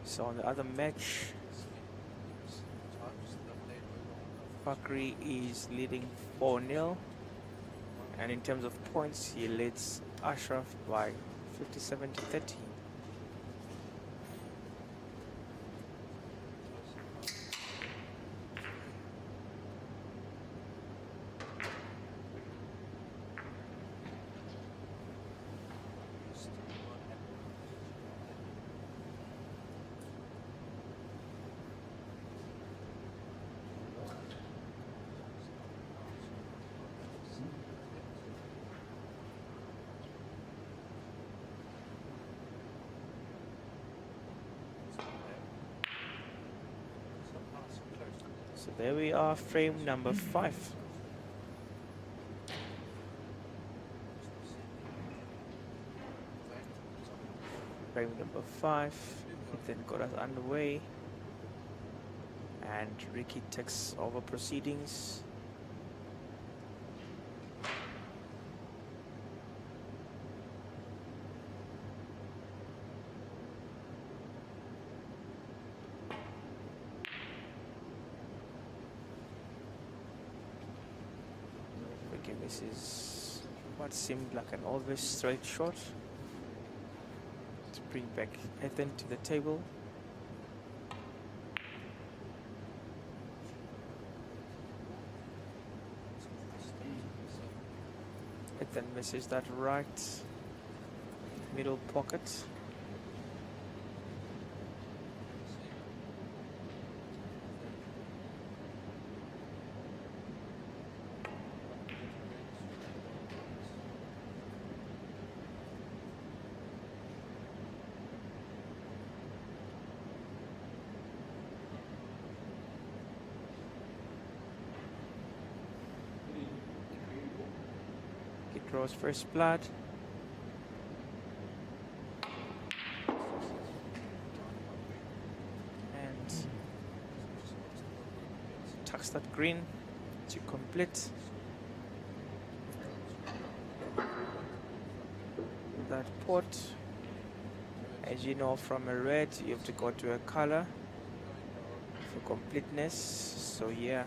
So on the other match, Fakhri is leading 4-0, and in terms of points, he leads Ashraf by 57 to 13. So there we are, frame number 5. Frame number 5, it then got us underway, and Ricky takes over proceedings. This is what seemed like an always straight shot. bring back Ethan to the table. Ethan misses that right middle pocket. He draws first blood. And tucks that green to complete that pot. As you know, from a red you have to go to a color for completeness, so yeah.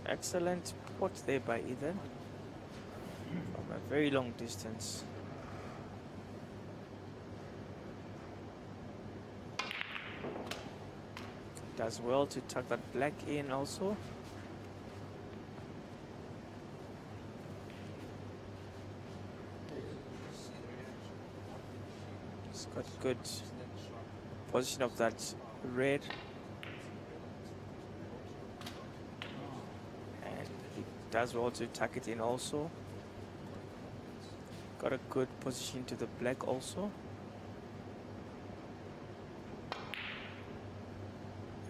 Excellent pot there by Ethan from a very long distance. Does well to tuck that black in also. It's got good position of that red. Does well to tuck it in also. Got a good position to the black also.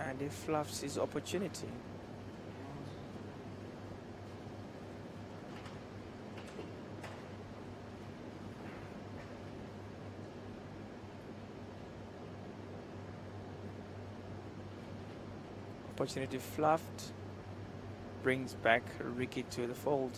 And he fluffs his opportunity. Opportunity fluffed. Brings back Ricky to the fold.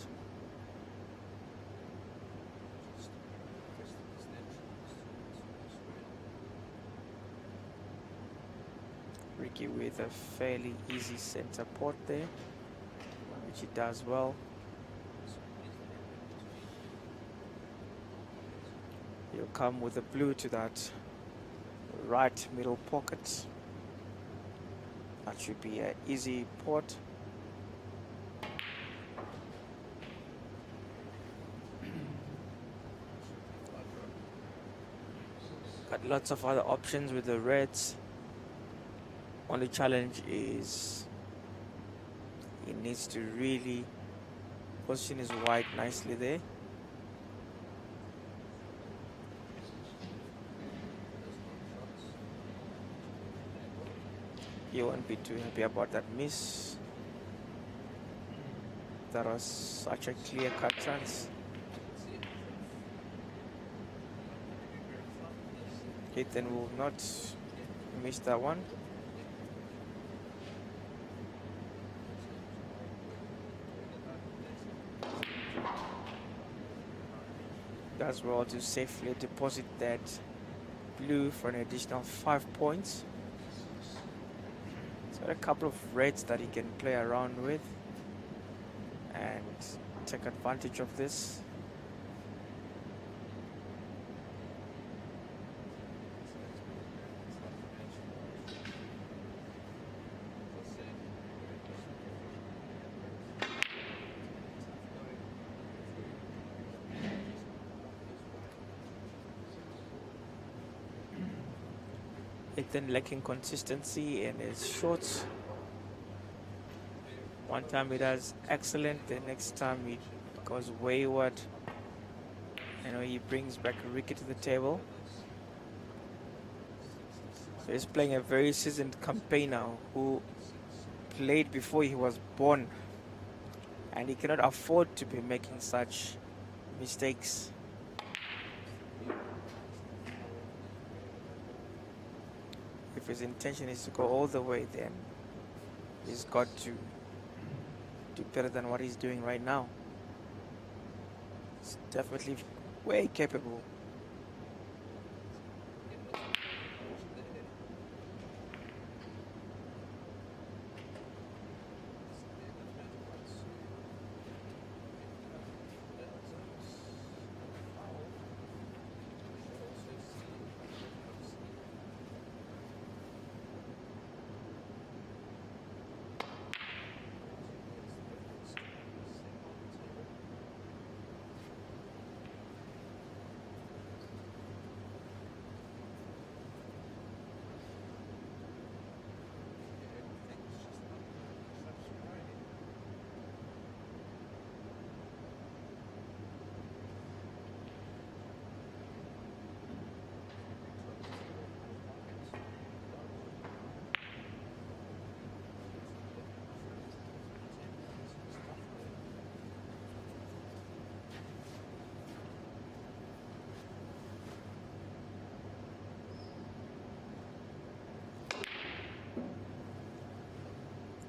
Ricky with a fairly easy center port there, which he does well. He'll come with the blue to that right middle pocket. That should be an easy port. Got lots of other options with the reds. Only challenge is he needs to really position his white nicely there. He won't be too happy about that miss. That was such a clear-cut chance. Ethan will not miss that one. Does well to safely deposit that blue for an additional 5 points. He's got a couple of reds that he can play around with and take advantage of this. Ethan lacking consistency in his shots. One time he does excellent, the next time he goes wayward. You know, he brings back Ricky to the table. So he's playing a very seasoned campaigner who played before he was born, and he cannot afford to be making such mistakes. his intention is to go all the way, then he's got to do better than what he's doing right now. He's definitely way capable.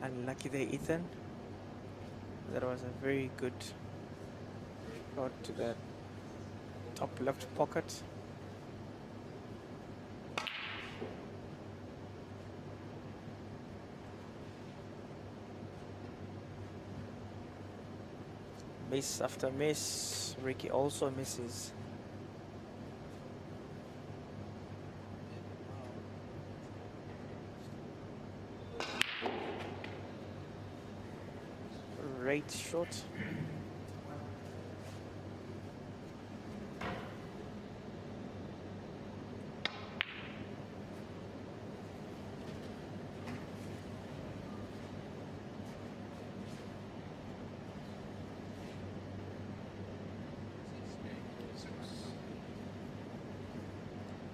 Unlucky there, Ethan. That was a very good shot to the top left pocket. Miss after miss. Ricky also misses. Great shot.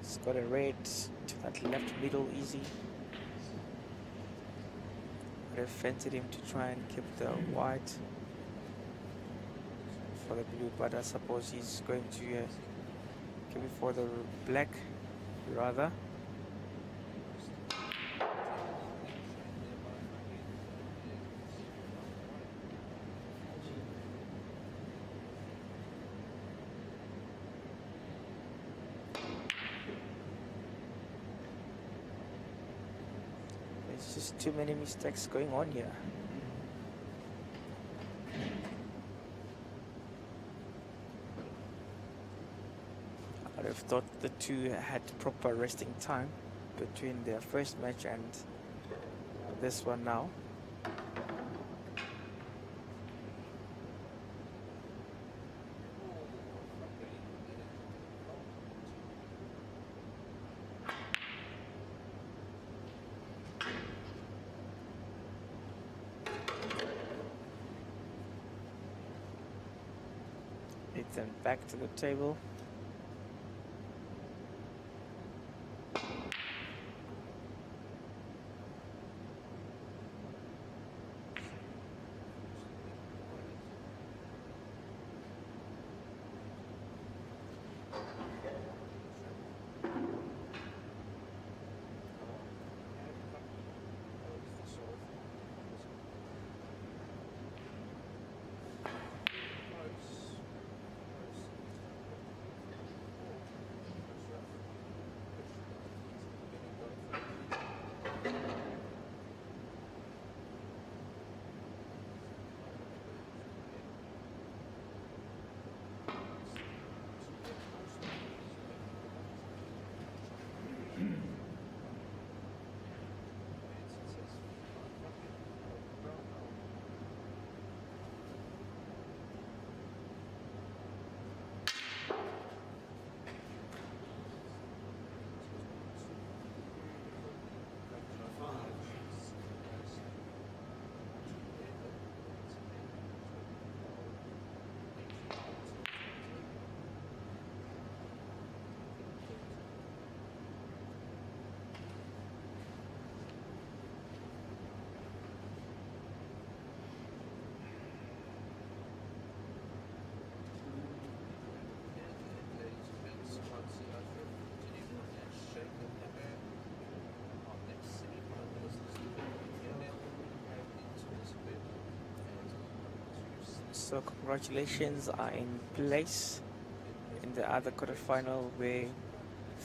It's got a red to that left middle easy. Would have fancied him to try and keep the white for the blue, but I suppose he's going to keep it for the black rather. There's just too many mistakes going on here. I'd have thought the two had proper resting time between their first match and this one now. Ethan back to the table. So congratulations are in place in the other quarterfinal where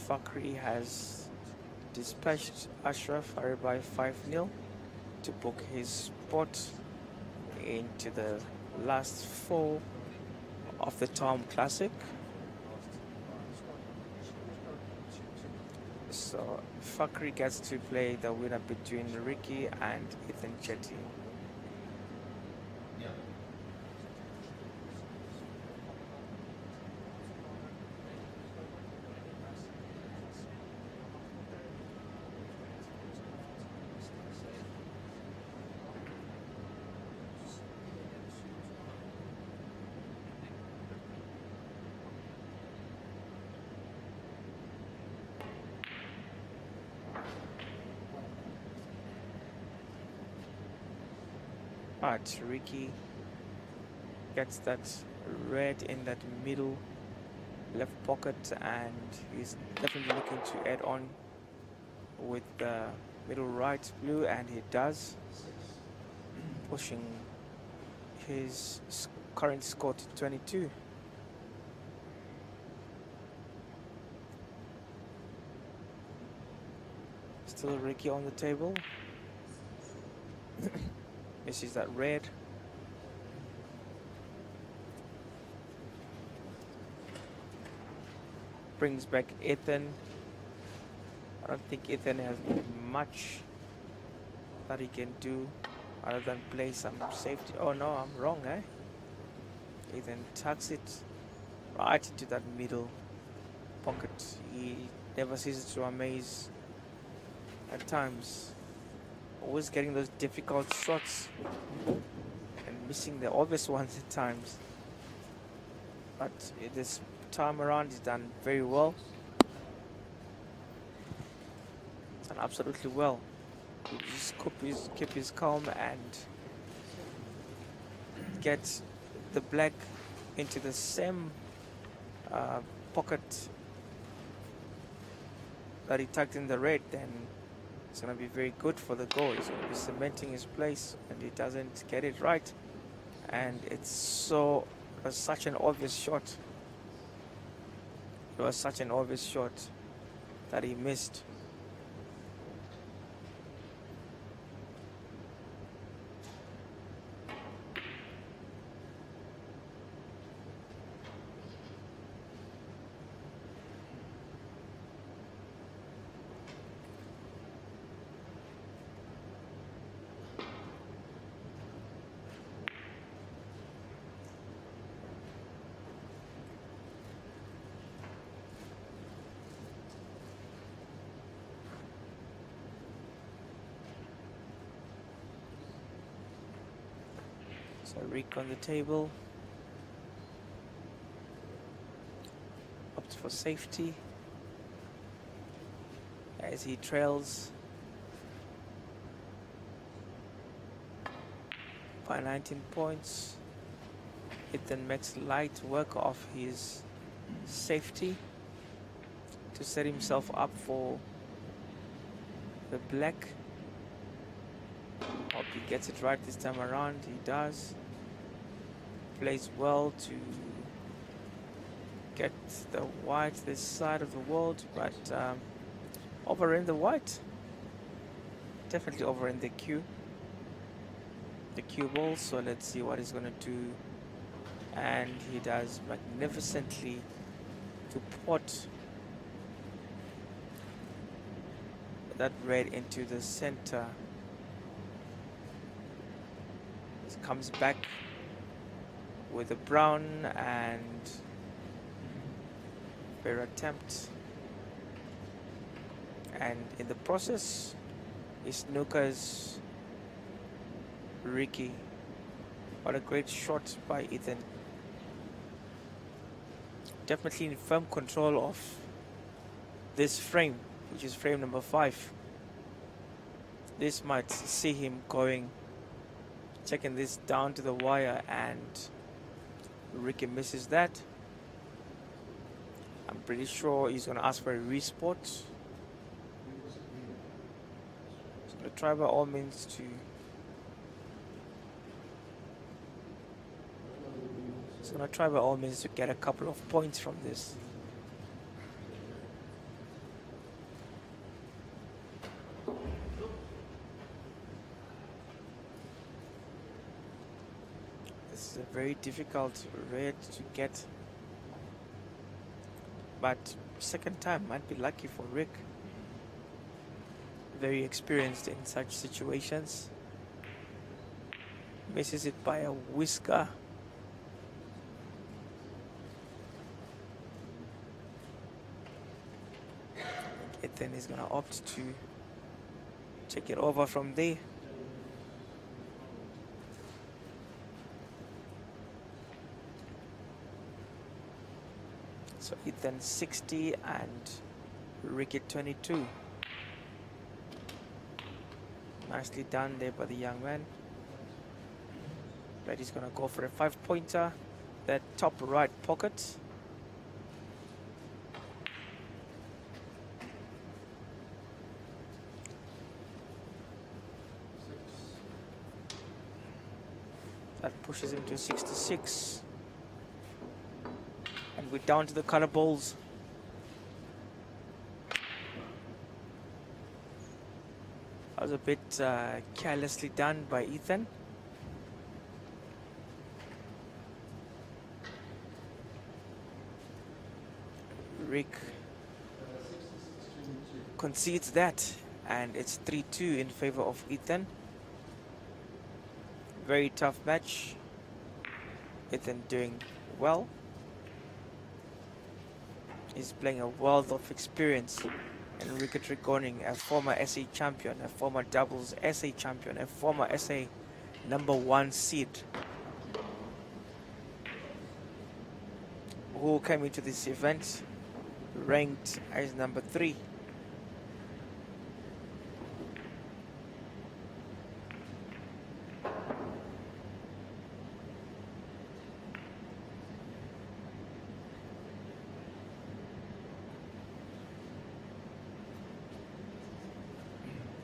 Fakhri has dispatched Ashraf by 5-0 to book his spot into the last 4 of the TAOM Classic. So Fakhri gets to play the winner between Ricky and Ethan Chetty. But Ricky gets that red in that middle left pocket, and he's definitely looking to add on with the middle right blue, and he does, pushing his current score to 22. Still Ricky on the table. This is that red. Brings back Ethan. I don't think Ethan has much that he can do other than play some safety. Oh no, I'm wrong, eh? Ethan tucks it right into that middle pocket. He never ceases to amaze at times. Always getting those difficult shots and missing the obvious ones at times. But this time around he's done very well. Done absolutely well. He just keep his calm and get the black into the same pocket that he tucked in the red, then it's going to be very good for the goal. He's going to be cementing his place, and he doesn't get it right. And it's such an obvious shot. It was such an obvious shot that he missed. So Rick on the table, opts for safety as he trails by 19 points. Ethan makes light work of his safety to set himself up for the black. Hope he gets it right this time around. He does. Plays well to get the white this side of the world, but over in the white. Definitely over in the cue ball. So let's see what he's gonna do. And he does magnificently to pot that red into the center. Comes back with a brown and fair attempt, and in the process he snookers Ricky. What a great shot by Ethan. Definitely in firm control of this frame, which is frame number 5. This might see him going, checking this down to the wire, and Ricky misses that. I'm pretty sure he's going to ask for a respot. He's going to try by all means to He's going to try by all means to get a couple of points from this. This is a very difficult red to get, but second time might be lucky for Rick. Very experienced in such situations. Misses it by a whisker. Ethan is going to opt to take it over from there. So Ethan 60 and Ricky 22. Nicely done there by the young man. But he's going to go for a 5-pointer. That top right pocket. That pushes him to 66. And we're down to the color balls. That was a bit carelessly done by Ethan. Rick concedes that, and it's 3-2 in favor of Ethan. Very tough match. Ethan doing well. He's playing a wealth of experience. And Ricky Trigoning, a former SA champion, a former doubles SA champion, a former SA #1 seed, who came into this event ranked as number 3.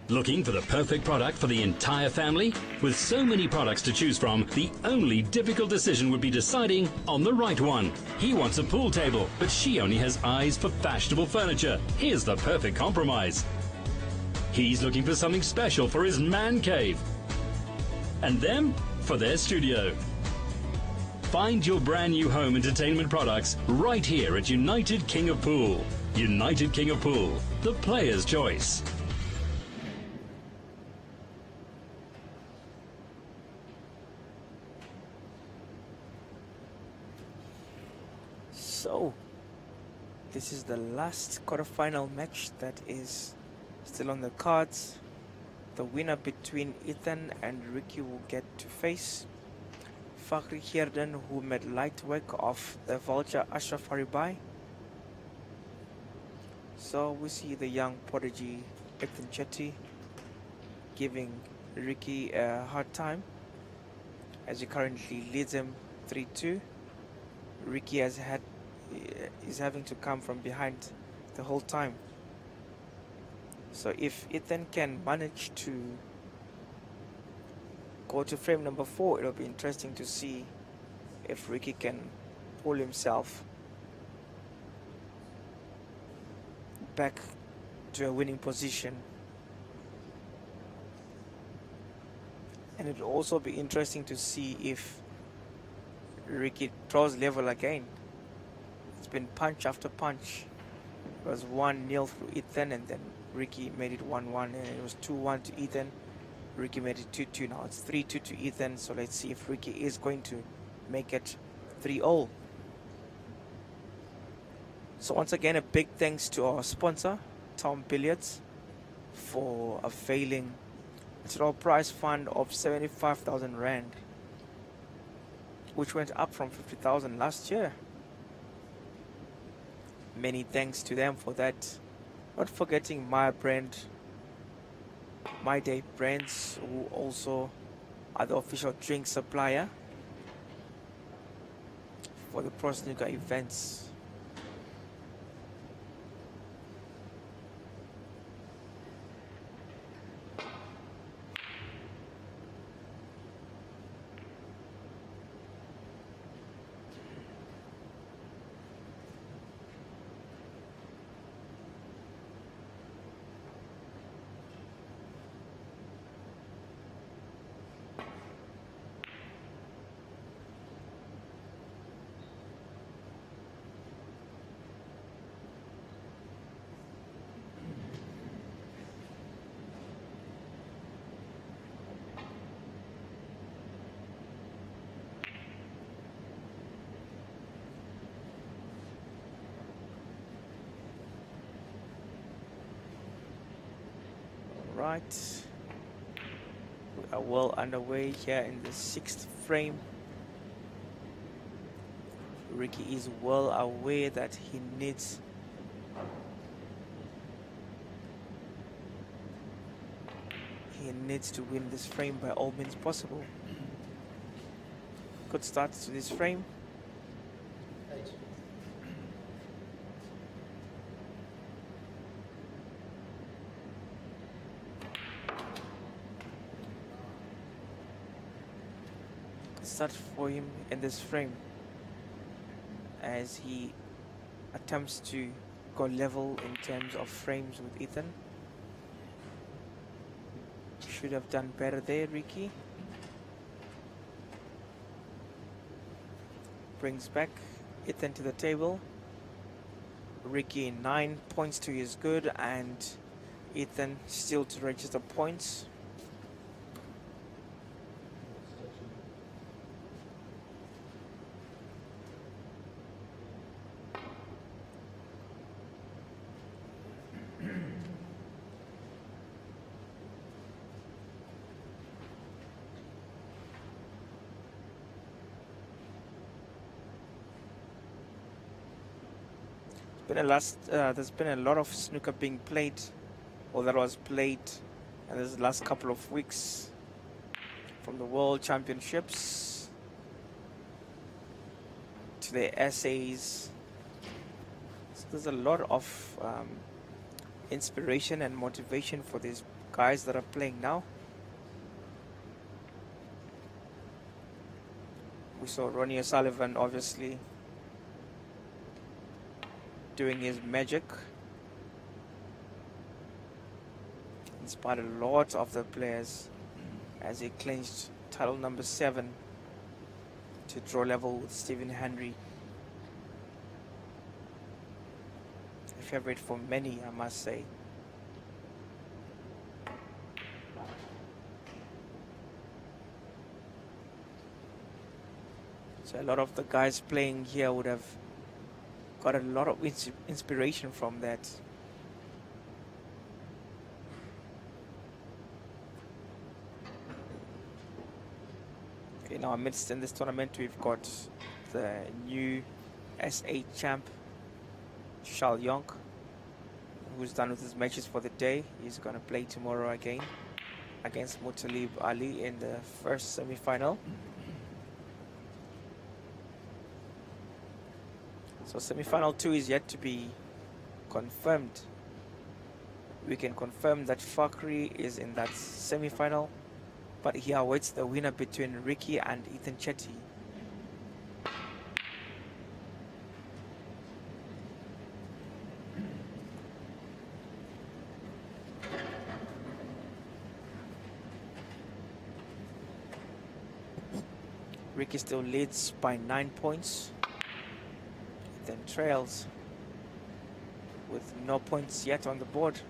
Looking for the perfect product for the entire family? With so many products to choose from, the only difficult decision would be deciding on the right one. He wants a pool table, but she only has eyes for fashionable furniture. Here's the perfect compromise. He's looking for something special for his man cave, and them for their studio. Find your brand new home entertainment products right here at United King of Pool. United King of Pool, the player's choice. So, this is the last quarterfinal match that is still on the cards. The winner between Ethan and Ricky will get to face Fakhri Kierden, who made light work of the vulture Ashraf Haribai. So we see the young prodigy Ethan Chetty giving Ricky a hard time as he currently leads him 3-2. Ricky is having to come from behind the whole time. So if Ethan can manage to go to frame number 4, it'll be interesting to see if Ricky can pull himself back to a winning position. And it'll also be interesting to see if Ricky draws level again. It's been punch after punch. It was 1-0 through Ethan, and then Ricky made it 1-1, and it was 2-1 to Ethan. Ricky made it 2-2. Now it's 3-2 to Ethan. So let's see if Ricky is going to make it 3-0. So once again, a big thanks to our sponsor, TAOM Billiards, for availing a total prize fund of 75,000 Rand, which went up from 50,000 last year. Many thanks to them for that. Not forgetting My Day Brands, who also are the official drink supplier for the Pro Snooker events. right. We are well underway here in the 6th frame. Ricky is well aware that he needs to win this frame by all means possible. Good start to this frame. Start for him in this frame as he attempts to go level in terms of frames with Ethan. Should have done better there, Ricky. Brings back Ethan to the table. Ricky 9 points to his good, and Ethan still to register points. There's been a lot of snooker being played, or that was played in this last couple of weeks, from the World Championships to the essays. So there's a lot of inspiration and motivation for these guys that are playing now. We saw Ronnie O'Sullivan obviously doing his magic. Inspired a lot of the players as he clinched title number 7 to draw level with Stephen Henry. A favorite for many, I must say. So a lot of the guys playing here would have got a lot of inspiration from that. In our midst in this tournament, we've got the new SA champ, Schalffer, who's done with his matches for the day. He's going to play tomorrow again against Mutalib Ali in the first semi-final. So semi-final 2 is yet to be confirmed. We can confirm that Fakhri is in that semi-final, but he awaits the winner between Ricky and Ethan Chetty. Ricky still leads by 9 points. Then trails with no points yet on the board.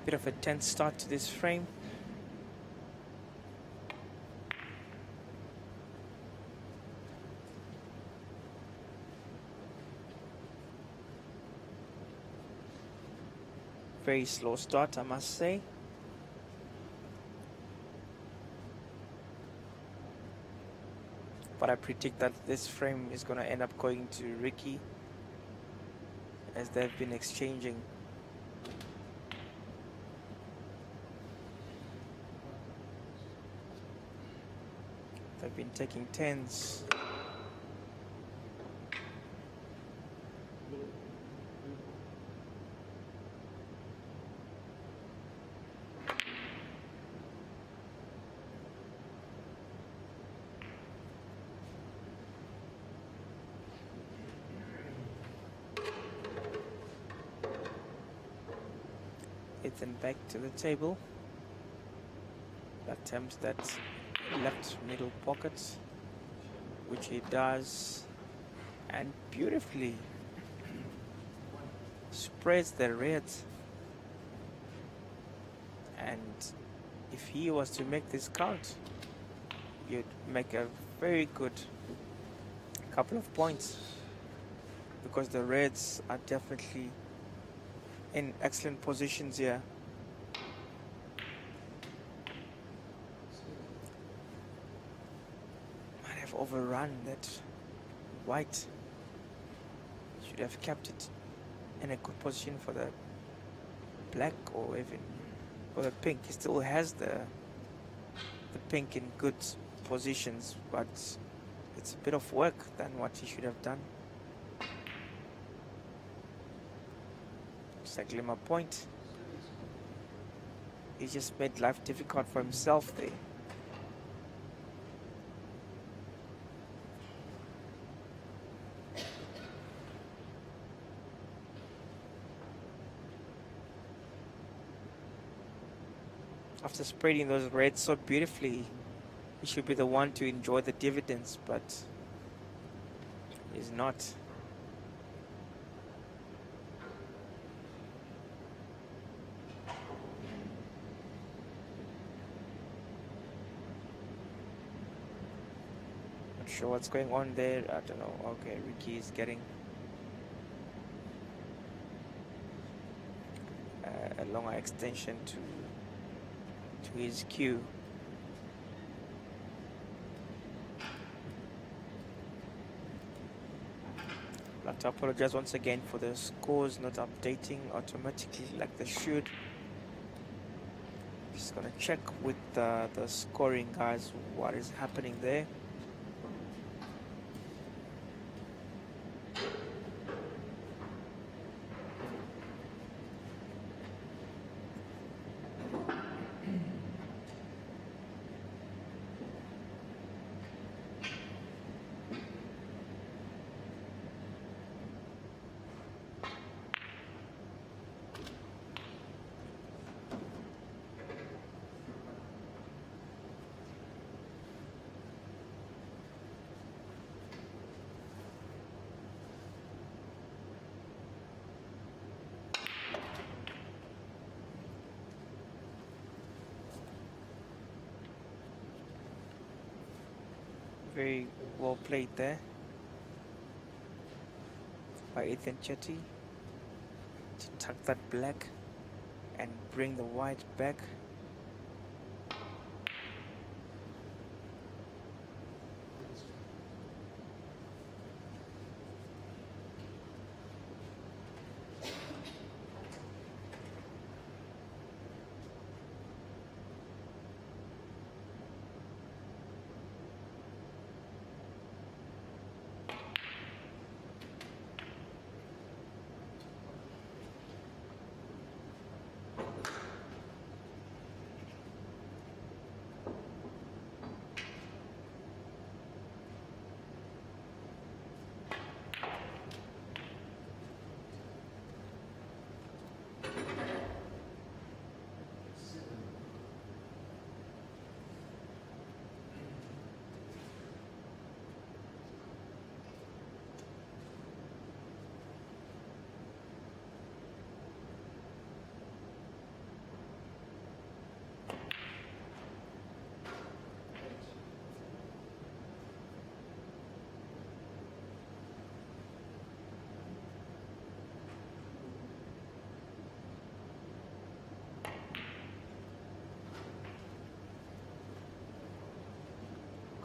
Bit of a tense start to this frame. Very slow start, I must say. But I predict that this frame is going to end up going to Ricky, as they've been exchanging. They've been taking 10s. Ethan back to the table. attempts that left middle pocket, which he does, and beautifully spreads the reds. And if he was to make this count, you'd make a very good couple of points, because the reds are definitely in excellent positions here. Might have overrun that white. Should have kept it in a good position for the black, or even for the pink. He still has the pink in good positions, but it's a bit of work than what he should have done. It's a glimmer point. He just made life difficult for himself there. After spreading those reds so beautifully, he should be the one to enjoy the dividends, but he's not. Not sure what's going on there. I don't know. Okay, Ricky is getting a longer extension to his cue. I'd like to apologize once again for the scores not updating automatically like they should. Just gonna check with the scoring guys what is happening there. Very well played there by Ethan Chetty to tuck that black and bring the white back.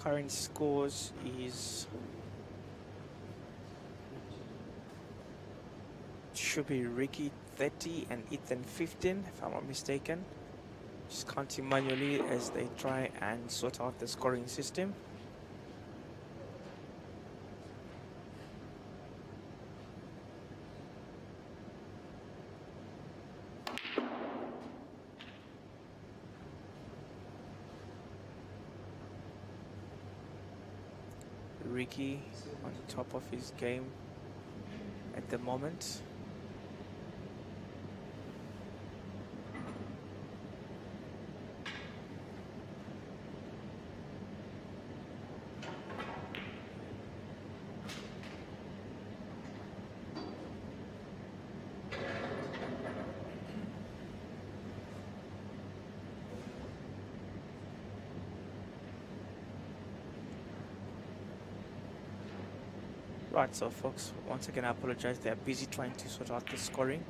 Current scores is should be Ricky 30 and Ethan 15 if I'm not mistaken. Just counting manually as they try and sort out the scoring system. Ricky on top of his game at the moment. Right, so folks, once again I apologize, they are busy trying to sort out the scoring.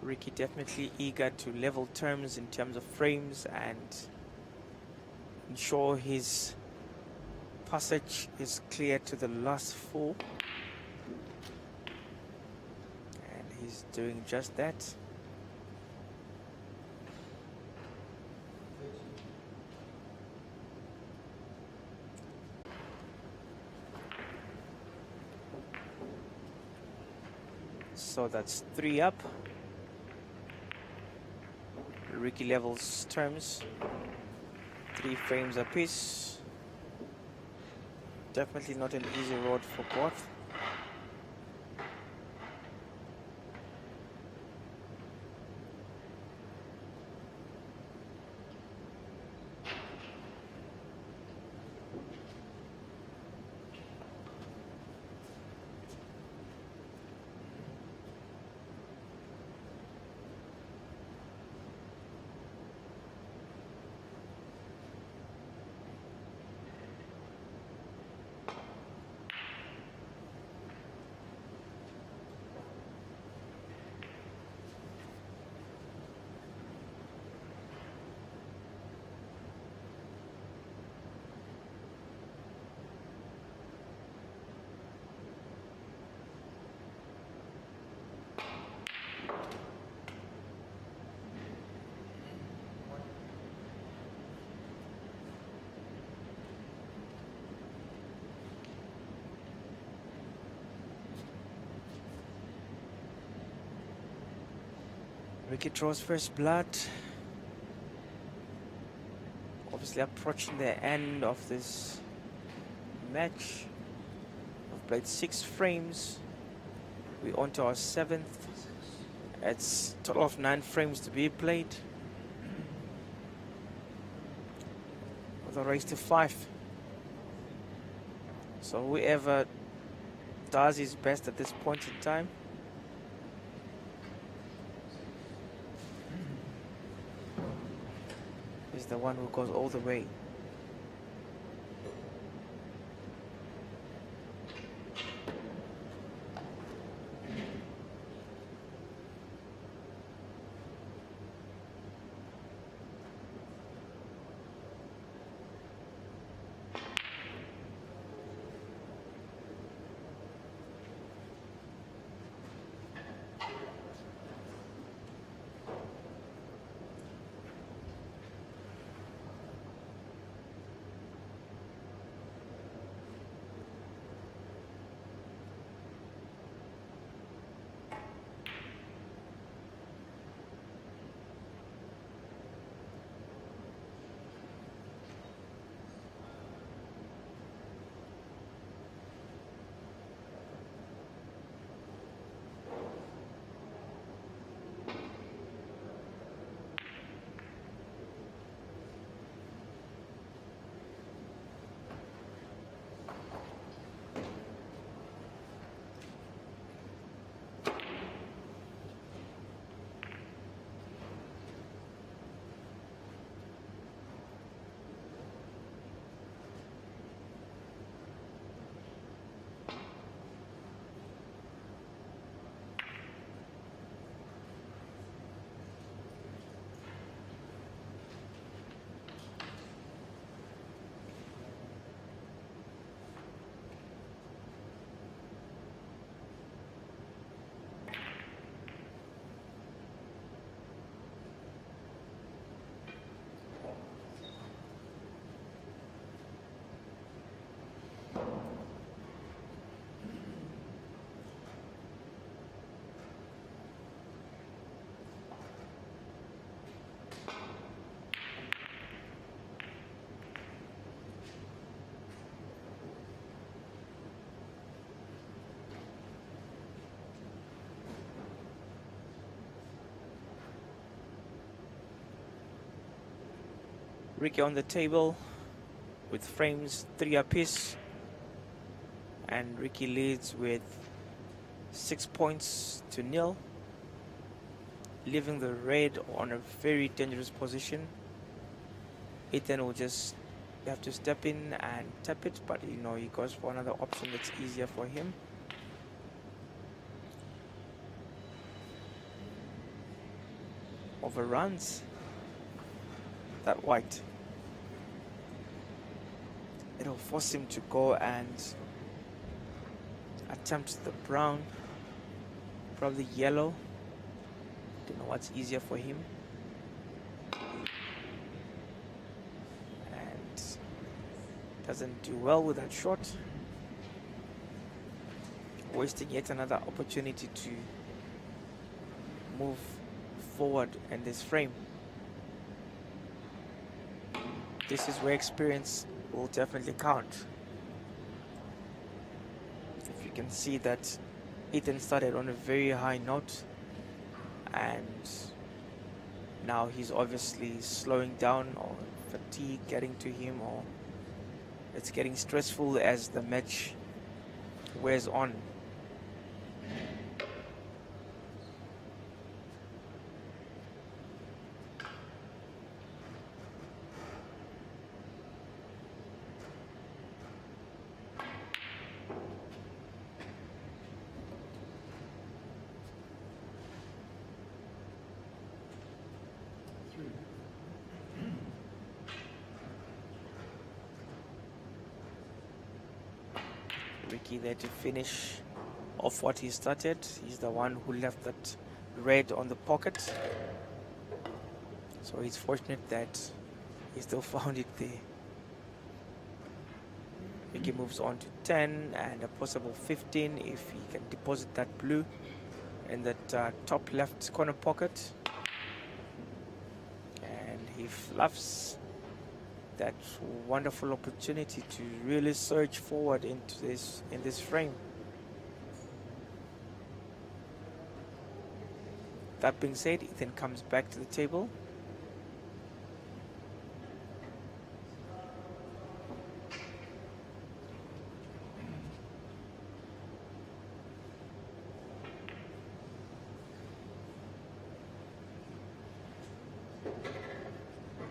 Ricky definitely eager to level terms in terms of frames and ensure his passage is clear to the last 4. And he's doing just that. So that's 3 up. Ricky levels terms, 3 frames apiece. Definitely not an easy road for both. Ricky draws first blood. Obviously approaching the end of this match. We've played 6 frames. We're on to our 7th. It's a total of 9 frames to be played. With a race to 5. So whoever does his best at this point in time is the one who goes all the way. Ricky on the table with frames 3 apiece, and Ricky leads with 6 points to nil, leaving the red on a very dangerous position. Ethan will just have to step in and tap it, but you know, he goes for another option that's easier for him. Overruns that white. It'll force him to go and attempt the brown, probably yellow. Don't know what's easier for him. And doesn't do well with that shot. Wasting yet another opportunity to move forward in this frame. This is where experience will definitely count. If you can see that Ethan started on a very high note, and now he's obviously slowing down, or fatigue getting to him, or it's getting stressful as the match wears on. Ricky there to finish off what he started. He's the one who left that red on the pocket, so he's fortunate that he still found it there. Ricky moves on to 10 and a possible 15 if he can deposit that blue in that top left corner pocket, and he fluffs that wonderful opportunity to really surge forward into this frame. That being said, Ethan comes back to the table.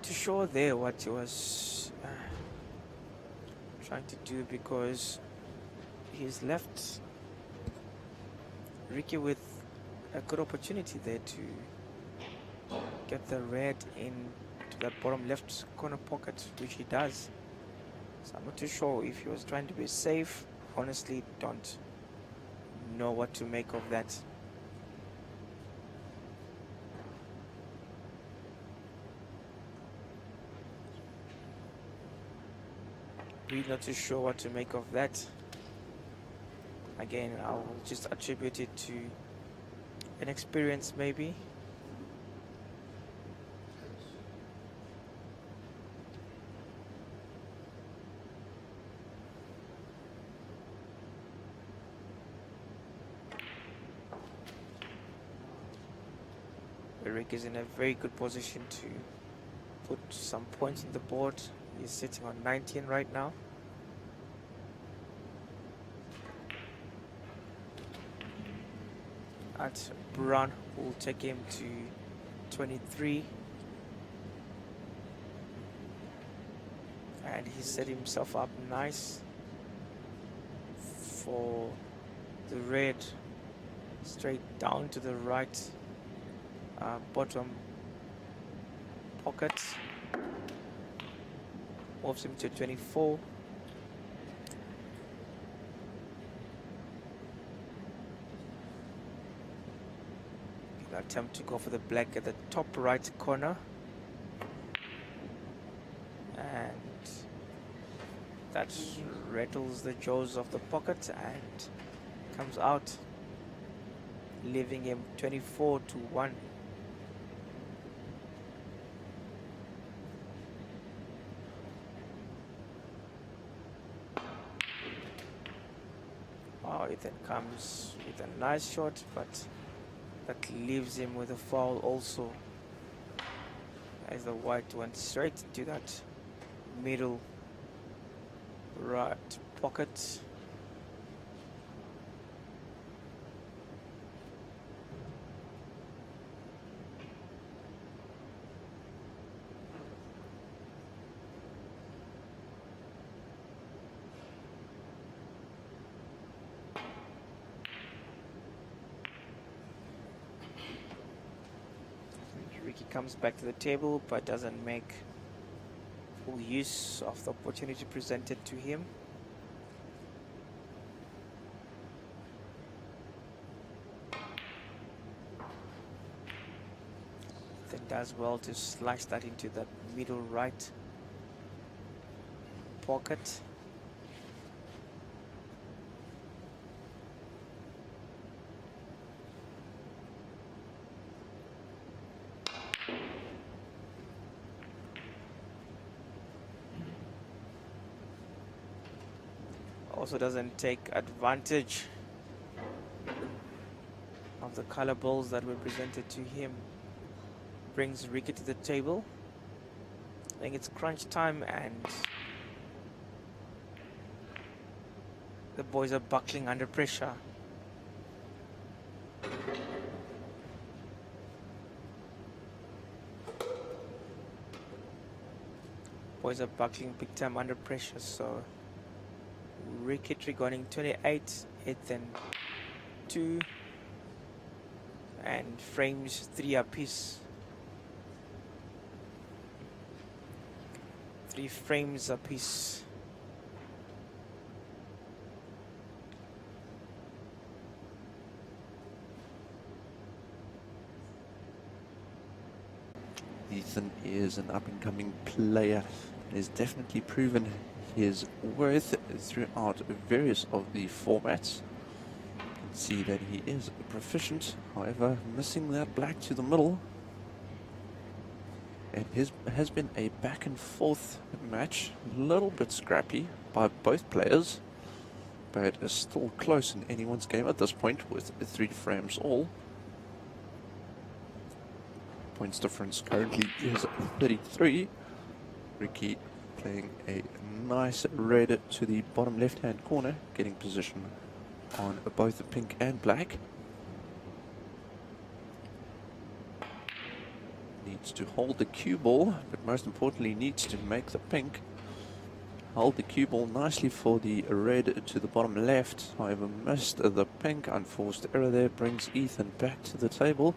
To show there what he was trying to do, because he's left Ricky with a good opportunity there to get the red into that bottom left corner pocket, which he does. So I'm not too sure if he was trying to be safe. Honestly, don't know what to make of that. Really not too sure what to make of that. Again, I'll just attribute it to inexperience maybe. Rick is in a very good position to put some points on the board. He's sitting on 19 right now. At brown will take him to 23. And he set himself up nice for the red, straight down to the right bottom pocket. Moves him to 24. He'll attempt to go for the black at the top right corner. And that rattles the jaws of the pocket and comes out, leaving him 24-1. Ethan comes with a nice shot, but that leaves him with a foul also. as the white went straight into that middle right pocket. Ricky comes back to the table but doesn't make full use of the opportunity presented to him. Then does well to slice that into the middle right pocket. Also doesn't take advantage of the color balls that were presented to him. Brings Ricky to the table. I think it's crunch time and the boys are buckling under pressure. Boys are buckling big time under pressure, so Ricky regarding 28, 8 and 2, and frames 3 apiece. 3 frames apiece. Ethan is an up-and-coming player and has definitely proven his worth throughout various of the formats. You can see that he is proficient, however, missing that black to the middle. And his has been a back and forth match, a little bit scrappy by both players, but is still close in anyone's game at this point with 3 frames all. Points difference currently is 33. Ricky playing a nice red to the bottom left hand corner, getting position on both the pink and black. Needs to hold the cue ball, but most importantly needs to make the pink. Hold the cue ball nicely for the red to the bottom left, however missed the pink. Unforced error there brings Ethan back to the table.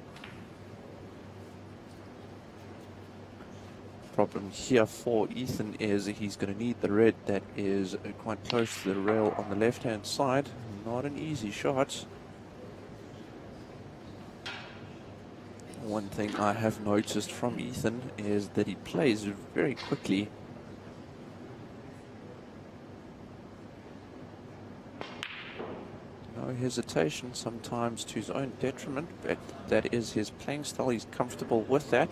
Problem here for Ethan is he's going to need the red that is quite close to the rail on the left hand side. Not an easy shot. One thing I have noticed from Ethan is that he plays very quickly. No hesitation, sometimes to his own detriment, but that is his playing style. He's comfortable with that.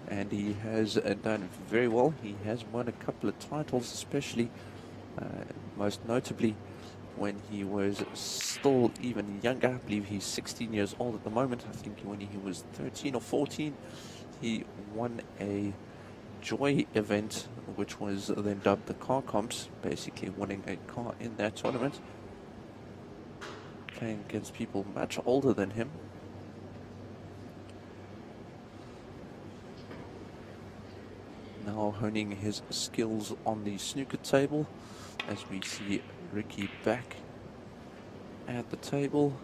And he has done very well. He has won a couple of titles, especially most notably when he was still even younger. I believe he's 16 years old at the moment. I think when he was 13 or 14, he won a Joy event, which was then dubbed the car comps, basically winning a car in that tournament, playing against people much older than him. Now honing his skills on the snooker table, as we see Ricky back at the table.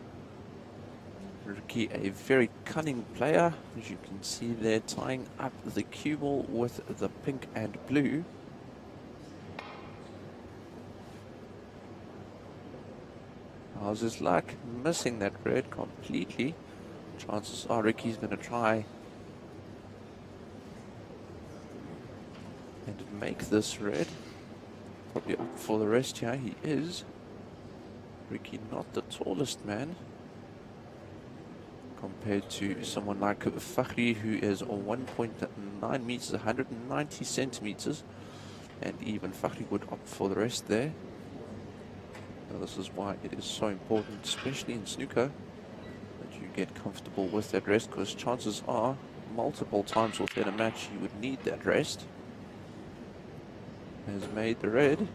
Ricky, a very cunning player, as you can see there, tying up the cue ball with the pink and blue. How's his luck? Missing that red completely. Chances are Ricky's going to try and make this red. Probably up for the rest here. He is. Ricky not the tallest man compared to someone like Fakhri, who is 1.9 meters, 190 centimeters, and even Fakhri would opt for the rest there. Now this is why it is so important, especially in snooker, that you get comfortable with that rest, because chances are multiple times within a match he would need that rest. Has made the red.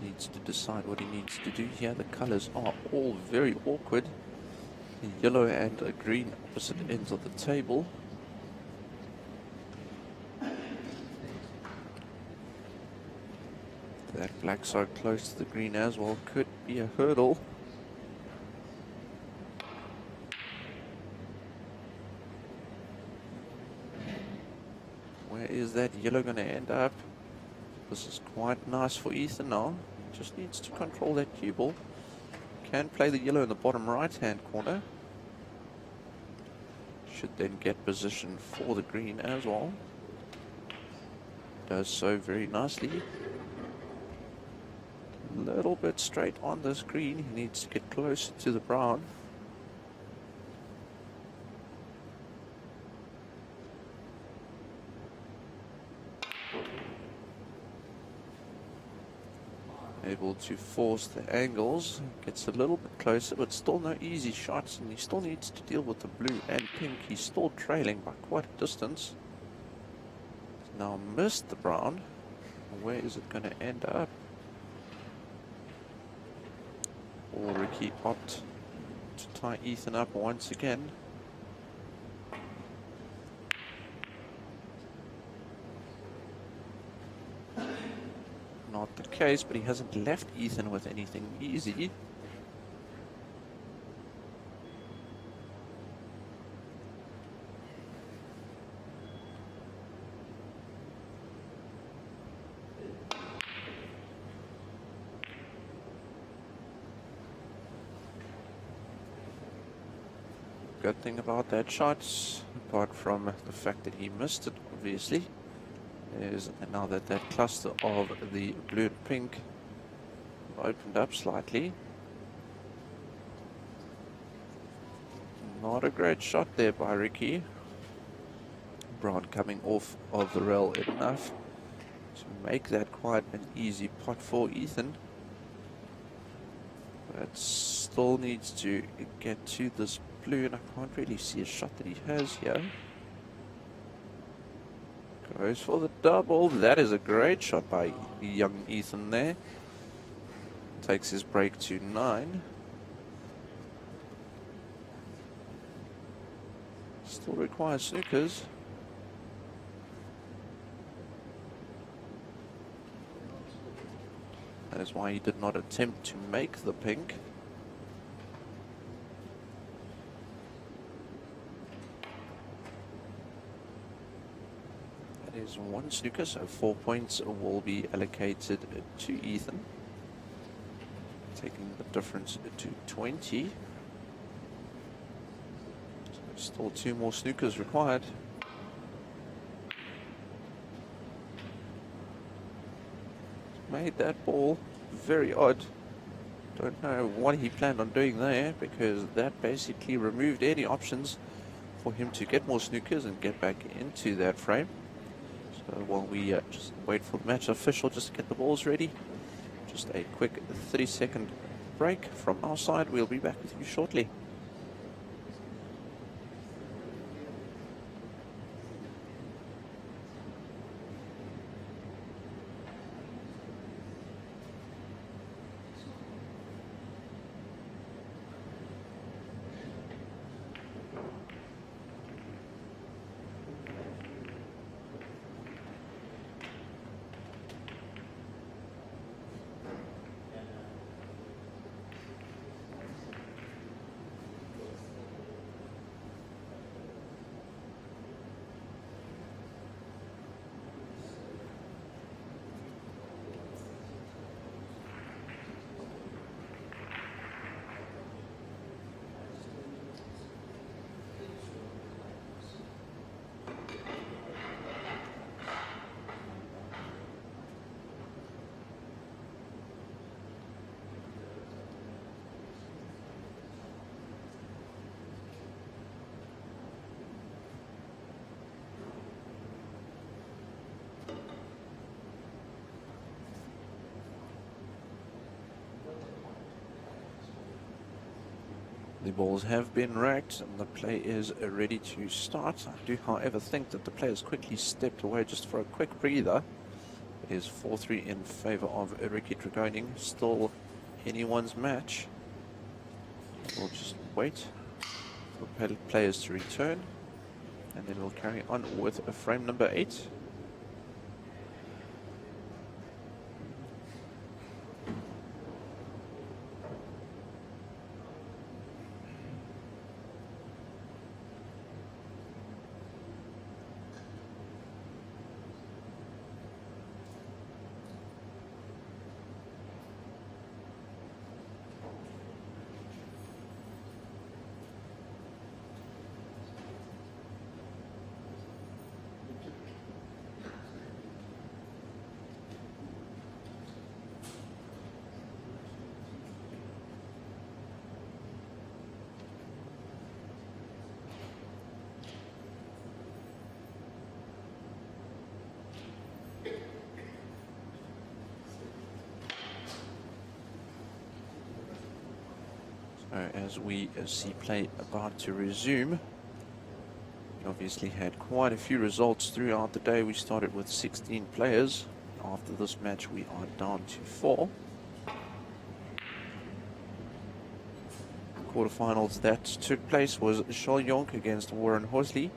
Needs to decide what he needs to do here. The colors are all very awkward. The yellow and a green opposite ends of the table. That black so close to the green as well could be a hurdle. Where is that yellow going to end up? This is quite nice for Ethan now. Just needs to control that cue ball. Can play the yellow in the bottom right hand corner. Should then get position for the green as well. Does so very nicely. A little bit straight on this green. He needs to get closer to the brown. Able to force the angles. Gets a little bit closer, but still no easy shots, and he still needs to deal with the blue and pink. He's still trailing by quite a distance. He's now missed the brown. Where is it going to end up? Or Ricky opt to tie Ethan up once again. Not the case, but he hasn't left Ethan with anything easy. Good thing about that shot, apart from the fact that he missed it, obviously, is now that that cluster of the blue and pink opened up slightly. Not a great shot there by Ricky. Brown coming off of the rail enough to make that quite an easy pot for Ethan. But still needs to get to this blue, and I can't really see a shot that he has here. Goes for the double. That is a great shot by young Ethan there. Takes his break to 9. Still requires snookers. That is why he did not attempt to make the pink. That is 1 snooker, so 4 points will be allocated to Ethan, taking the difference to 20. So still 2 more snookers required. Made that ball very odd. Don't know what he planned on doing there, because that basically removed any options for him to get more snookers and get back into that frame. So while we just wait for the match official just to get the balls ready, just a quick 30-second break from our side. We'll be back with you shortly. The balls have been racked and the play is ready to start. I do, however, think that the players quickly stepped away just for a quick breather. It is 4-3 in favor of Ricky Dragoning. Still anyone's match. We'll just wait for players to return and then we'll carry on with frame number 8. As we see play about to resume, we obviously had quite a few results throughout the day. We started with 16 players. After this match we are down to 4. Quarterfinals that took place was Schalffer against Warren Horsley.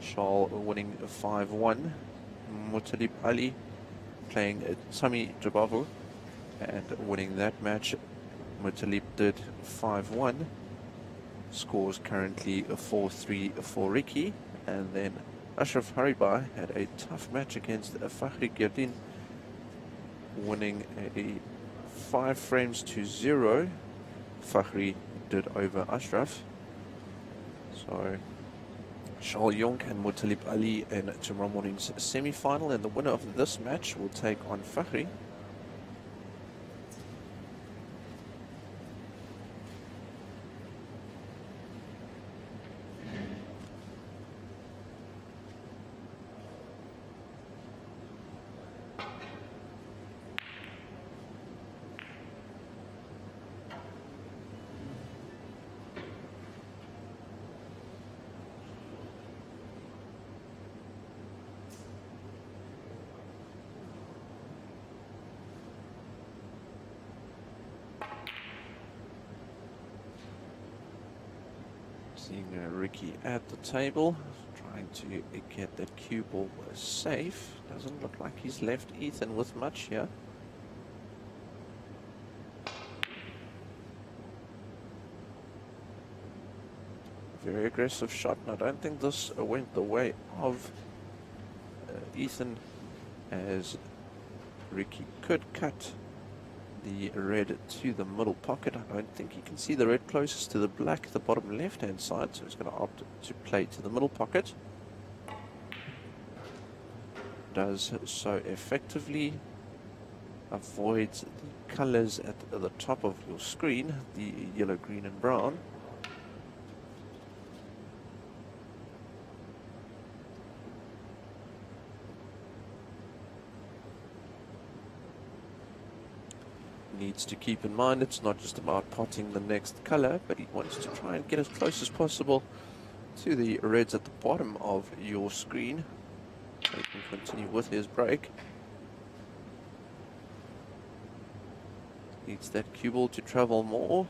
Schal winning 5-1. Mutalib Ali playing Sami Jabavu and winning that match. Mutalib did 5-1. Scores currently 4-3 for Ricky. And then Ashraf Haribai had a tough match against Fakhri Girdin, winning a 5-0. Fakhri did over Ashraf. So Charles Young and Mutalib Ali in tomorrow morning's semi-final, and the winner of this match will take on Fakhri. Seeing Ricky at the table, trying to get that cue ball safe. Doesn't look like he's left Ethan with much here. Very aggressive shot, and I don't think this went the way of Ethan, as Ricky could cut the red to the middle pocket. I don't think you can see the red closest to the black, the bottom left hand side, so he's going to opt to play to the middle pocket. Does so effectively, avoids the colors at the top of your screen, the yellow, green and brown. Needs to keep in mind it's not just about potting the next color, but he wants to try and get as close as possible to the reds at the bottom of your screen. So he can continue with his break. Needs that cue ball to travel more,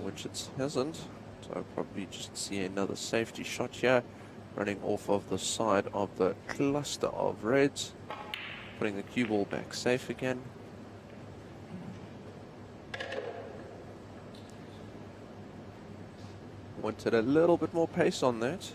which it hasn't. So I'll probably just see another safety shot here, running off of the side of the cluster of reds, putting the cue ball back safe again. Wanted a little bit more pace on that.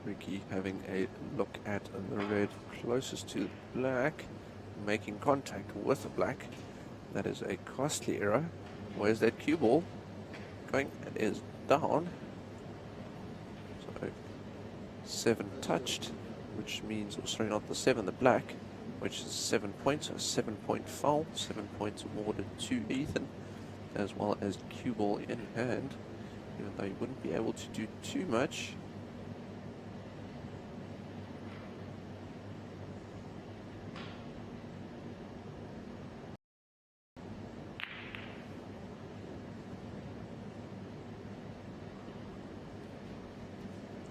Ricky having a look at the red closest to black, making contact with the black. That is a costly error. Where's that cue ball going? It is down. So 7 touched, which means, sorry, not the 7, the black, which is 7 points, a 7-point foul, 7 points awarded to Ethan. as well as cue ball in hand, even though he wouldn't be able to do too much.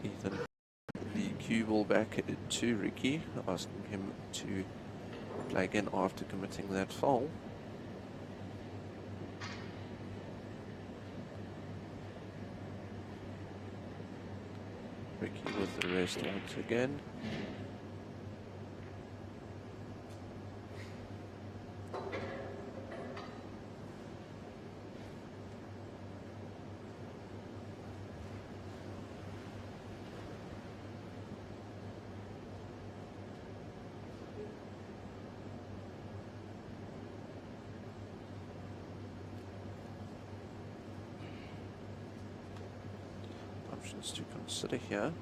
Ethan, the cue ball back to Ricky, asking him to play again after committing that foul. Ricky with the rest once again. Options to consider here.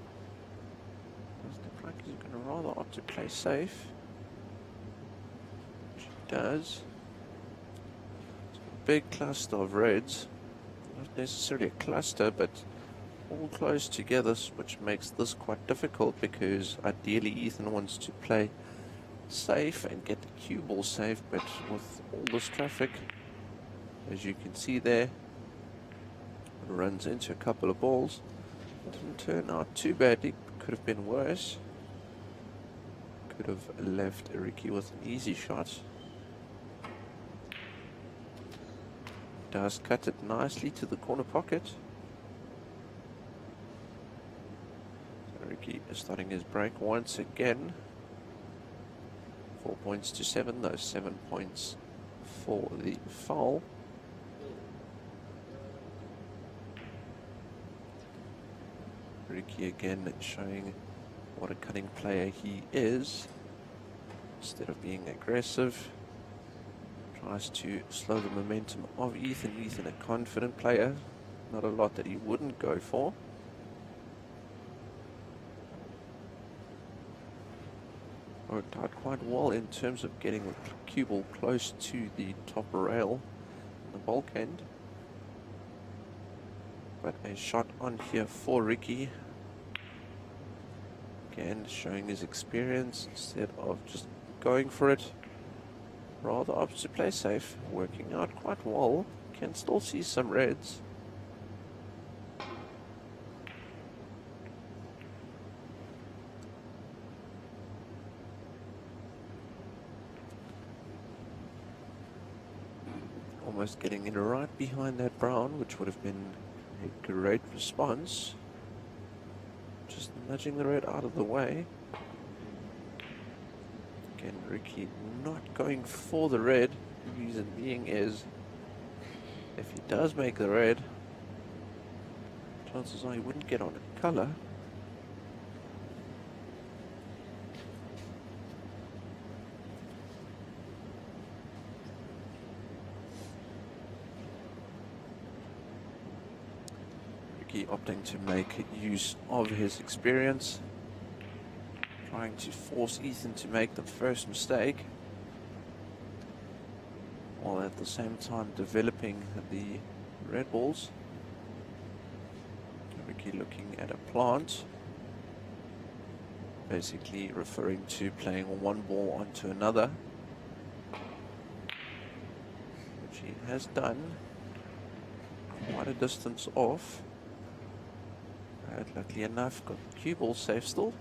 Does look like he's going to rather opt to play safe, which he does. It's a big cluster of reds, not necessarily a cluster, but all close together, which makes this quite difficult because ideally Ethan wants to play safe and get the cue ball safe, but with all this traffic, as you can see there, it runs into a couple of balls. Didn't turn out too badly, could have been worse. Could have left Ricky with an easy shot. Does cut it nicely to the corner pocket. So Ricky is starting his break once again. 4 points to 7, those 7 points for the foul. Ricky again showing what a cunning player he is. Instead of being aggressive, tries to slow the momentum of Ethan. Ethan, a confident player, not a lot that he wouldn't go for. Worked out quite well in terms of getting the cue ball close to the top rail, the bulk end. But a shot on here for Ricky. Again, showing his experience instead of just going for it. Rather opts to play safe, working out quite well. Can still see some reds. Almost getting in right behind that brown, which would have been a great response. Just nudging the red out of the way. Again, Ricky not going for the red. The reason being is, if he does make the red, chances are he wouldn't get on a color. Opting to make use of his experience, trying to force Ethan to make the first mistake, while at the same time developing the red balls. Ricky looking at a plant, basically referring to playing one ball onto another, which he has done quite a distance off. Luckily enough, got the cue ball safe still.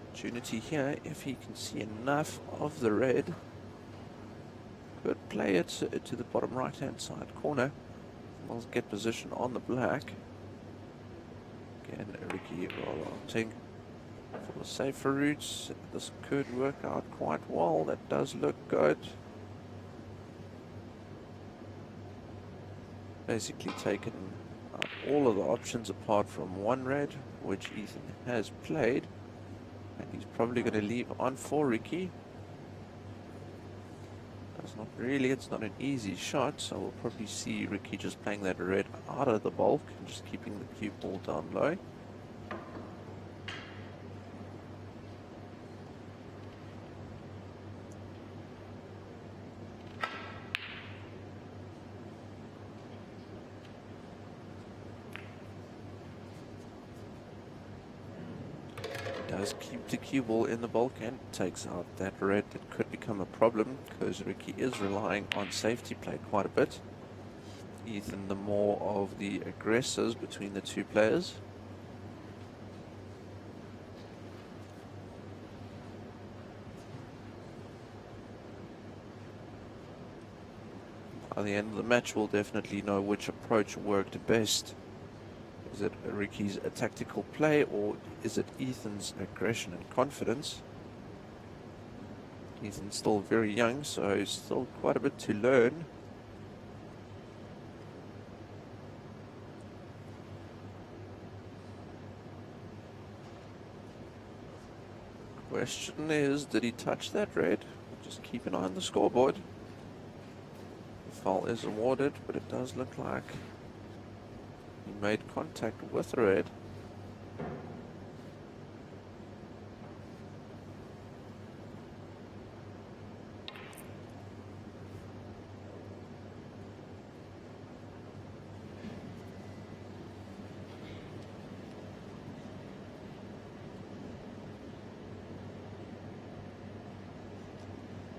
Opportunity here, if he can see enough of the red, could play it to the bottom right hand side corner. We'll get position on the black. Again, Ricky rather opting for the safer routes. This could work out quite well. That does look good. Basically taken out all of the options apart from one red, which Ethan has played, and he's probably going to leave on for Ricky. Does not really, it's not an easy shot, so we'll probably see Ricky just playing that red out of the bulk and just keeping the cue ball down low. Does keep the cue ball in the bulk and takes out that red. That could become a problem because Ricky is relying on safety play quite a bit. Ethan the more of the aggressors between the two players. By the end of the match we'll definitely know which approach worked best. Is it Ricky's tactical play or is it Ethan's aggression and confidence? Ethan's still very young, so still quite a bit to learn. Question is, did he touch that red? Just keep an eye on the scoreboard. The foul is awarded, but it does look like he made contact with red.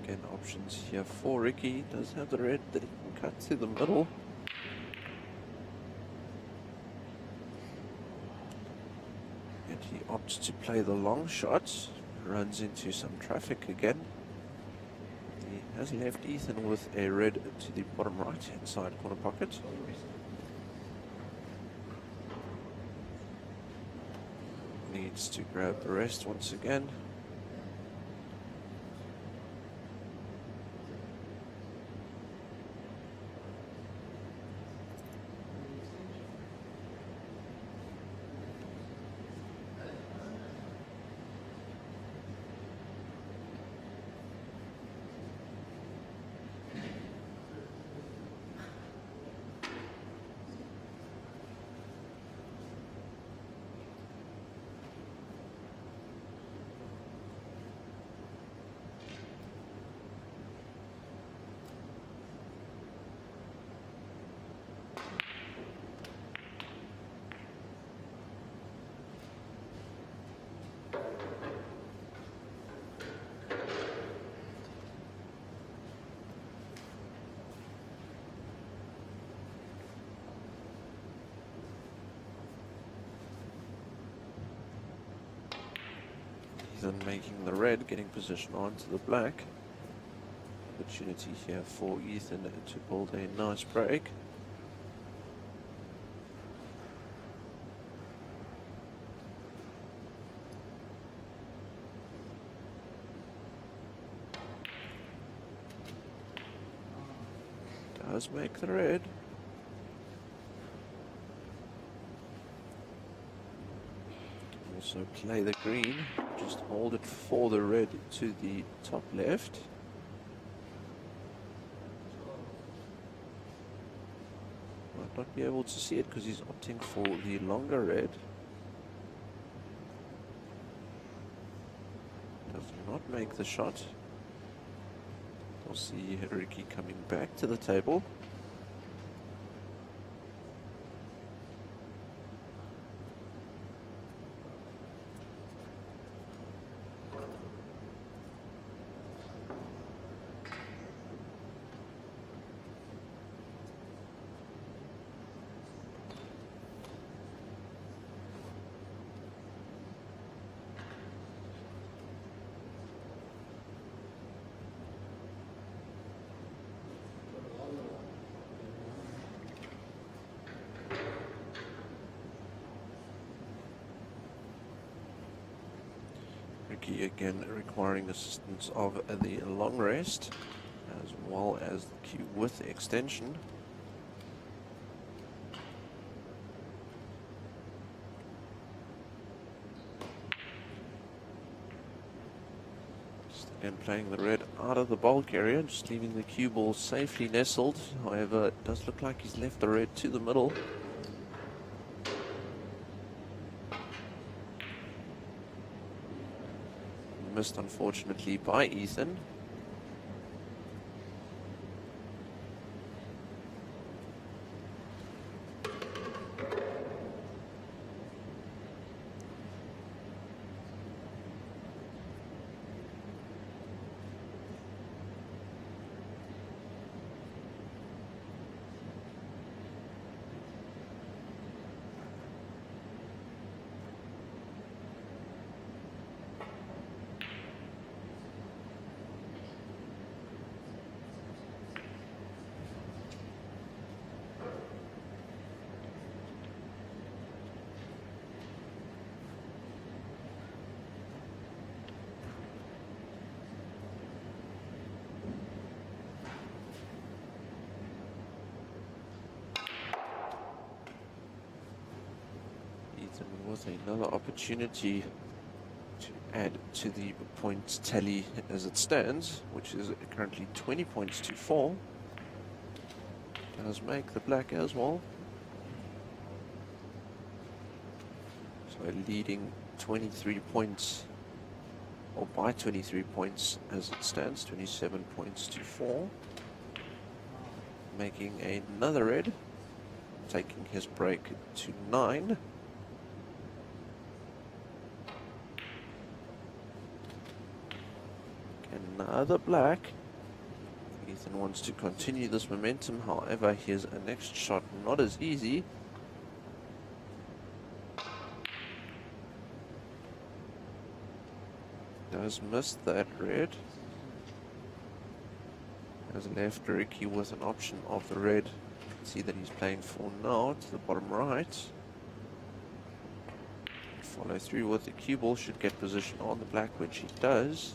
Again, options here for Ricky. Does have the red that he can cut to the middle. He opts to play the long shot, runs into some traffic again. He has left Ethan with a red to the bottom right hand side corner pocket. Needs to grab the rest once again. Ethan making the red, getting position onto the black. Opportunity here for Ethan to build a nice break. Does make the red. Also play the green, just hold it for the red to the top left. Might not be able to see it because he's opting for the longer red. Does not make the shot. We'll see Ricky coming back to the table. Ricky again requiring assistance of the long rest as well as the cue with extension. Just And playing the red out of the bulk area, just leaving the cue ball safely nestled. However, it does look like he's left the red to the middle. Missed, unfortunately, by Ethan. With another opportunity to add to the points tally as it stands, which is currently 20 points to 4. Does make the black as well. So leading 23 points, or by 23 points as it stands, 27 points to 4. Making another red, taking his break to 9. Another black. Ethan wants to continue this momentum, however, here's a next shot not as easy. Does miss that red. Has left Ricky with an option of the red. See that he's playing 4 now to the bottom right. Follow through with the cue ball, should get position on the black, which he does.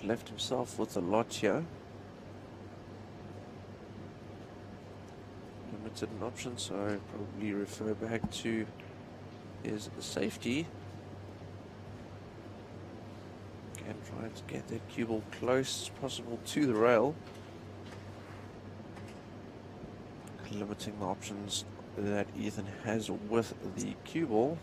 Left himself with a lot here. Limited an option, so probably refer back to his safety. Again, trying to get that cue ball close as possible to the rail. Limiting the options that Ethan has with the cue ball.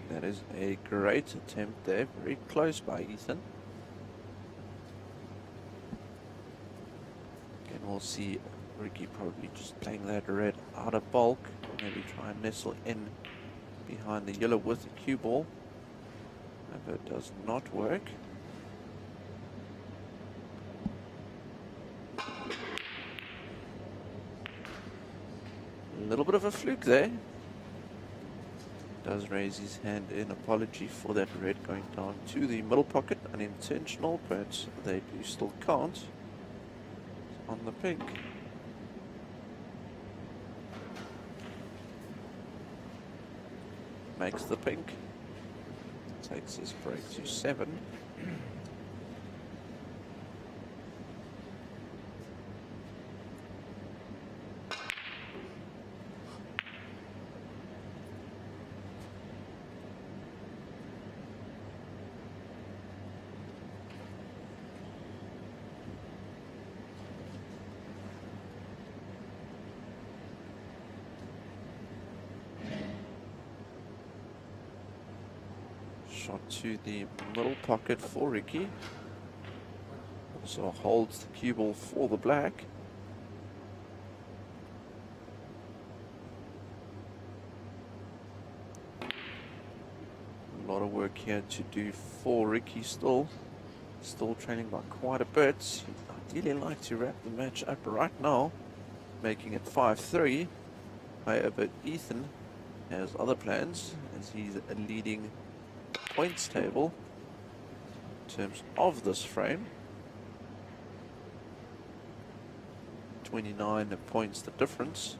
That is a great attempt there, very close by Ethan. Again, we'll see Ricky probably just playing that red out of bulk. Maybe try and nestle in behind the yellow with the cue ball. However, it does not work. A little bit of a fluke there. Does raise his hand in apology for that red going down to the middle pocket. Unintentional, but they do still count on the pink. Makes the pink. Takes his break to 7. Shot to the middle pocket for Ricky. Also holds the cue ball for the black. A lot of work here to do for Ricky still. Still trailing by quite a bit. Ideally like to wrap the match up right now, making it 5-3. However, Ethan has other plans as he's leading points table in terms of this frame. 29 points the difference.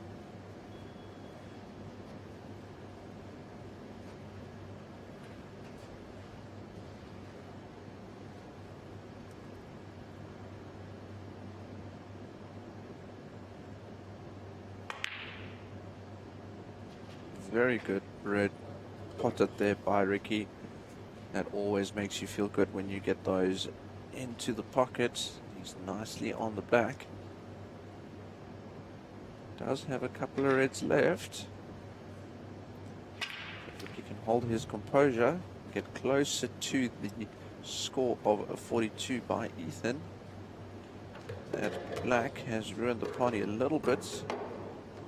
Very good red potted there by Ricky. That always makes you feel good when you get those into the pocket. He's nicely on the back. Does have a couple of reds left. If he can hold his composure, get closer to the score of 42 by Ethan. That black has ruined the party a little bit.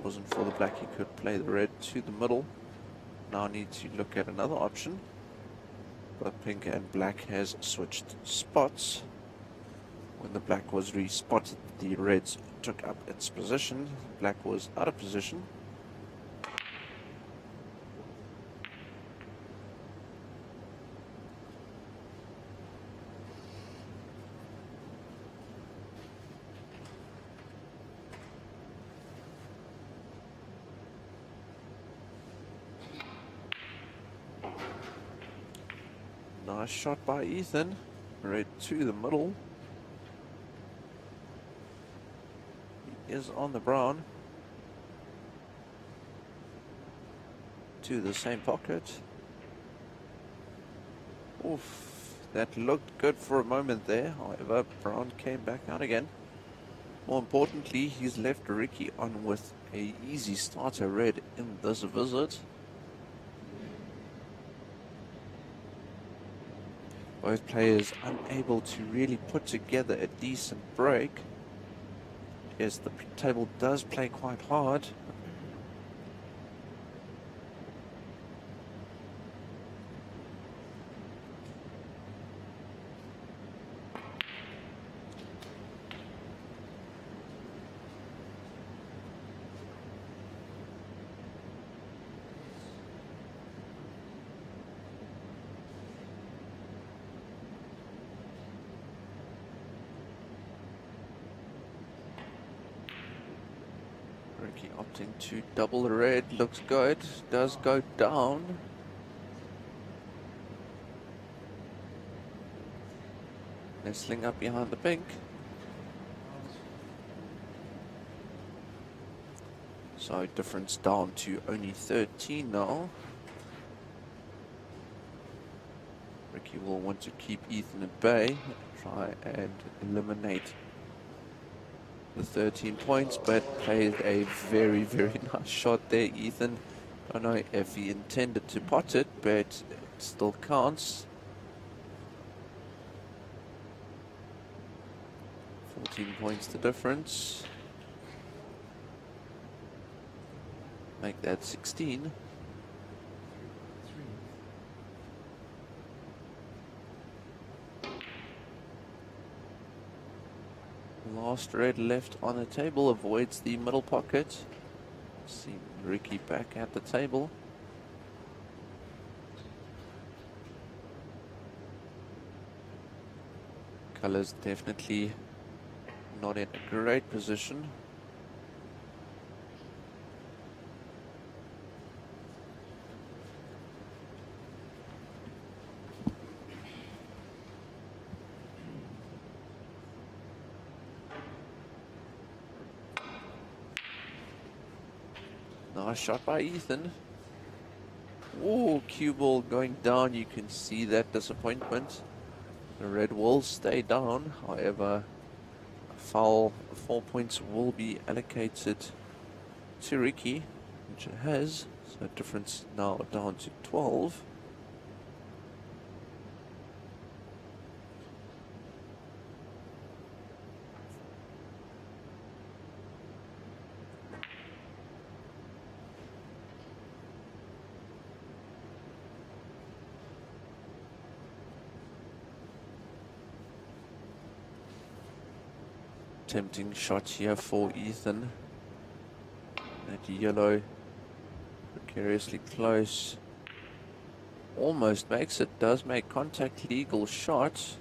Wasn't for the black, he could play the red to the middle. Now need to look at another option. But pink and black has switched spots. When the black was respotted, the reds took up its position. Black was out of position. Nice shot by Ethan. Red to the middle. He is on the brown. To the same pocket. Oof. That looked good for a moment there. However, brown came back out again. More importantly, he's left Ricky on with a easy starter red in this visit. Both players unable to really put together a decent break. Yes, the table does play quite hard. Ricky opting to double the red, looks good, does go down. Nestling up behind the pink. So difference down to only 13 now. Ricky will want to keep Ethan at bay, try and eliminate the 13 points, but played a very, very nice shot there, Ethan. I don't know if he intended to pot it, but it still counts. 14 points the difference. Make that 16. Last red left on the table, avoids the middle pocket. See Ricky back at the table. Colors definitely not in a great position. Nice shot by Ethan. Oh, cue ball going down. You can see that disappointment. The red will stay down. However, a foul, 4 points will be allocated to Ricky, which it has. So difference now down to 12. Tempting shot here for Ethan. That yellow Precariously close. Almost makes it. Does make contact. Legal shot.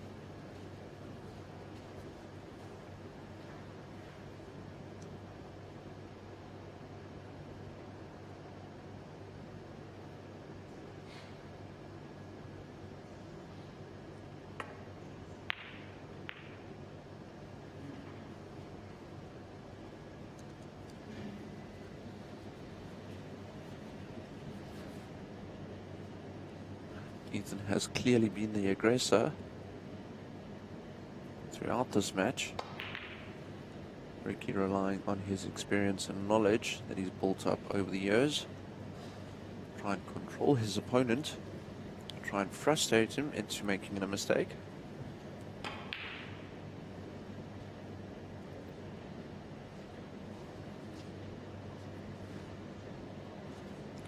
Ethan has clearly been the aggressor throughout this match. Ricky relying on his experience and knowledge that he's built up over the years. Try and control his opponent. Try and frustrate him into making a mistake.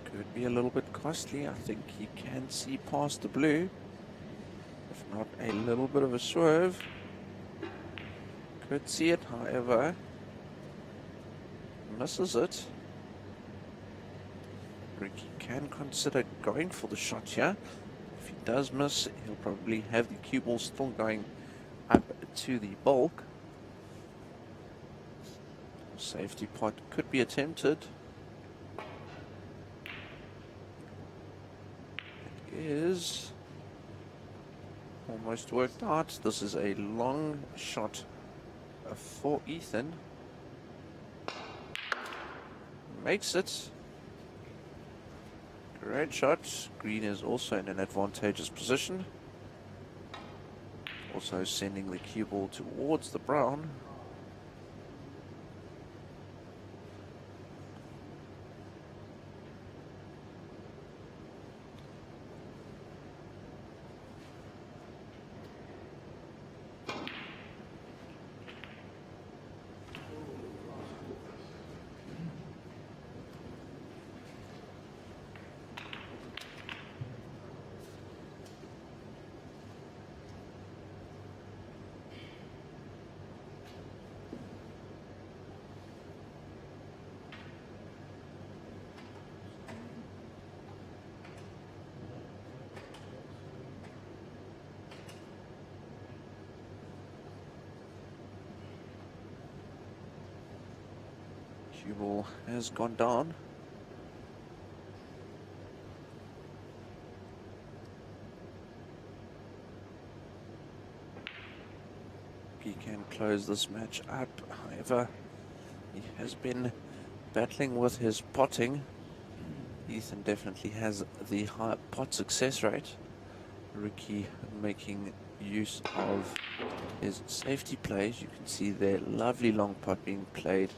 Could be a little bit costly. I think he can see past the blue. If not, a little bit of a swerve. Could see it, however. Misses it. Ricky can consider going for the shot here. If he does miss, he'll probably have the cue ball still going up to the bulk. Safety pot could be attempted. It is almost worked out. This is a long shot for Ethan. Makes it. Great shot. Green is also in an advantageous position. Also sending the cue ball towards the brown. Cue ball has gone down. He can close this match up. However, he has been battling with his potting. Ethan definitely has the high pot success rate. Ricky making use of his safety plays. You can see there, lovely long pot being played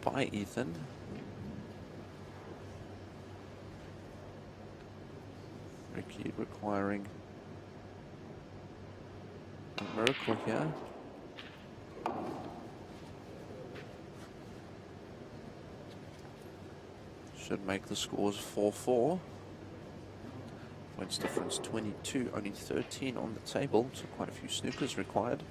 by Ethan. Ricky requiring a miracle here. Should make the scores 4-4. Points difference 22, only 13 on the table, so quite a few snookers required.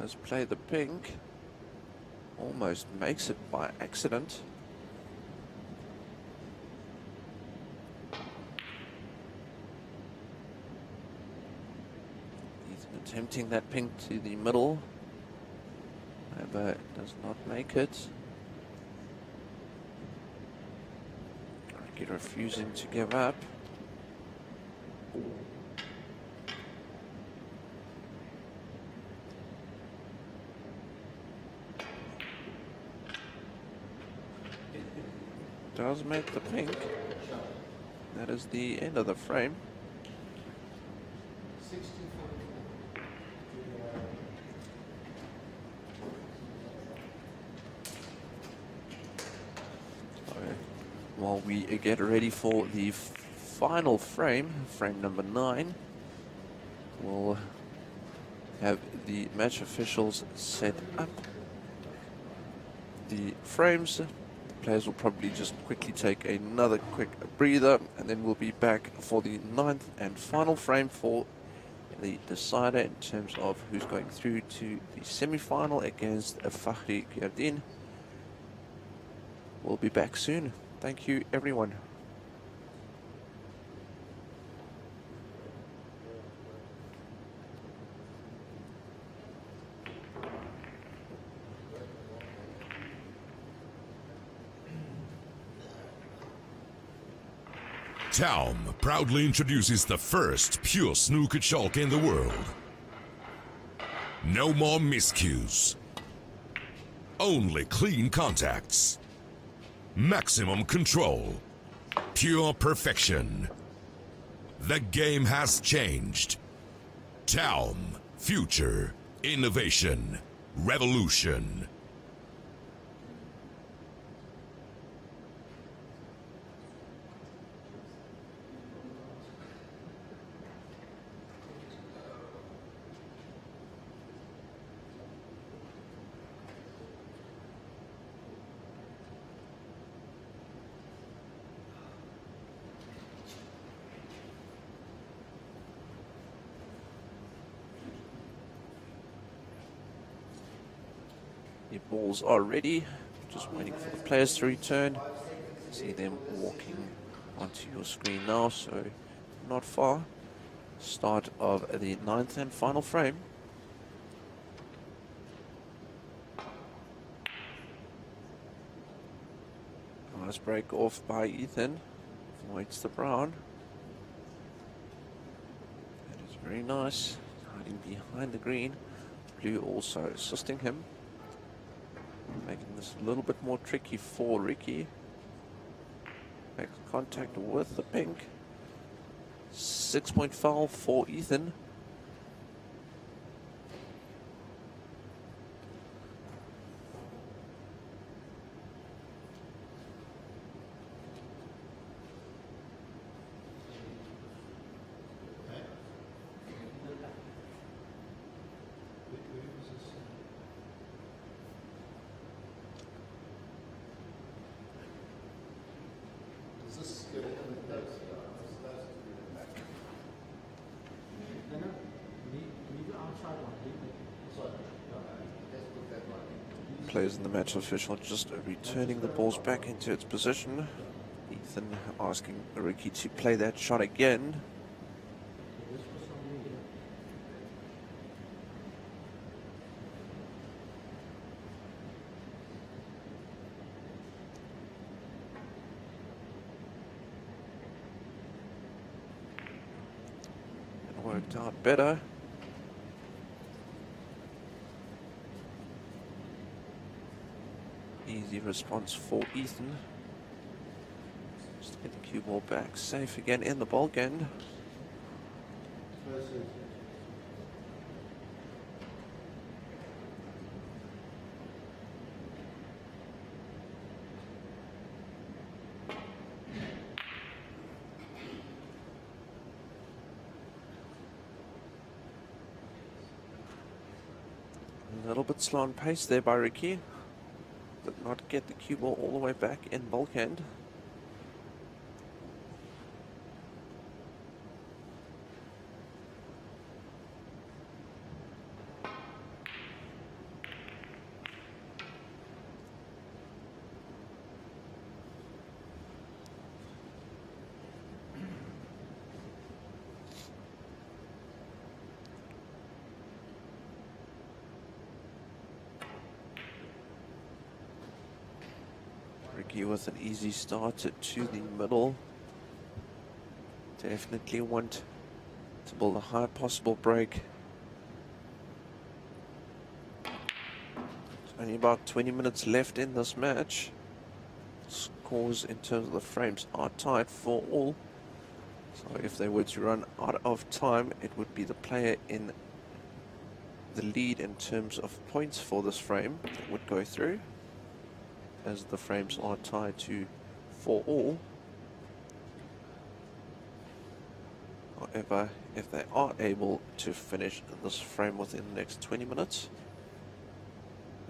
Does play the pink, almost makes it by accident. He's attempting that pink to the middle, but does not make it. Ricky refusing to give up. Does make the pink. That is the end of the frame. So while we get ready for the final frame, frame number 9, we'll have the match officials set up the frames. The players will probably just quickly take another quick breather, and then we'll be back for the 9th and final frame for the decider in terms of who's going through to the semi-final against Fakhri. We'll be back soon. Thank you, everyone. TAOM proudly introduces the first pure snooker chalk in the world. No more miscues. Only clean contacts. Maximum control. Pure perfection. The game has changed. TAOM. Future. Innovation. Revolution. The balls are ready, just waiting for the players to return. See them walking onto your screen now, so not far. Start of the 9th and final frame. Nice break off by Ethan, avoids the brown. That is very nice, hiding behind the green. Blue also assisting him, making this a little bit more tricky for Ricky. Makes contact with the pink. 6-point foul for Ethan. Players in the match official just returning the balls back into its position. Ethan asking Ricky to play that shot again. It worked out better. Easy response for Ethan. Just get the cue ball back safe again in the bulk end. A little bit slow on pace there by Ricky. Did not get the cue ball all the way back in bulk end. Ricky with an easy start to the middle. Definitely want to build a high possible break. Only about 20 minutes left in this match. Scores in terms of the frames are tied for all. So if they were to run out of time, it would be the player in the lead in terms of points for this frame that would go through, as the frames are tied to for all. However, if they are able to finish this frame within the next 20 minutes,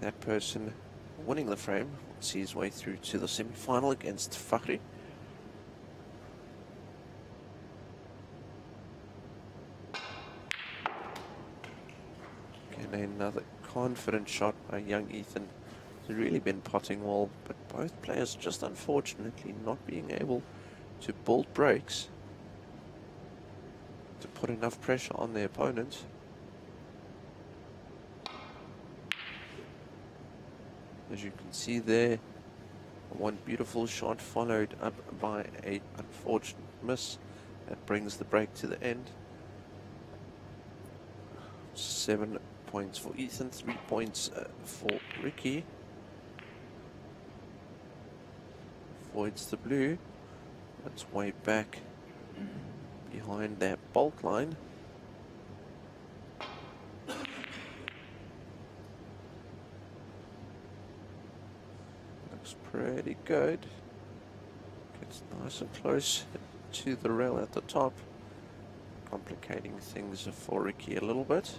that person winning the frame will see his way through to the semi-final against Fakhri. And another confident shot by young Ethan. He's really been potting well, but both players just unfortunately not being able to build breaks to put enough pressure on their opponent. As you can see there, one beautiful shot followed up by a unfortunate miss that brings the break to the end. 7 points for Ethan, 3 points for Ricky. Avoids the blue. That's way back behind that bulk line. Looks pretty good. Gets nice and close to the rail at the top, complicating things for Ricky a little bit.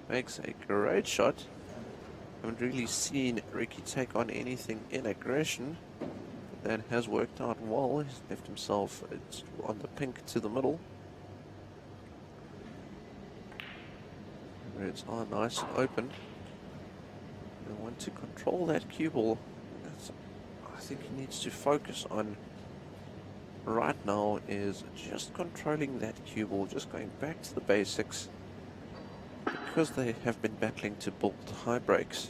Makes a great shot. Haven't really seen Ricky take on anything in aggression, but that has worked out well. He's left himself on the pink to the middle. Reds are nice and open. They want to control that cue ball. That's, I think he needs to focus on right now is just controlling that cue ball, just going back to the basics. Because they have been battling to build high breaks.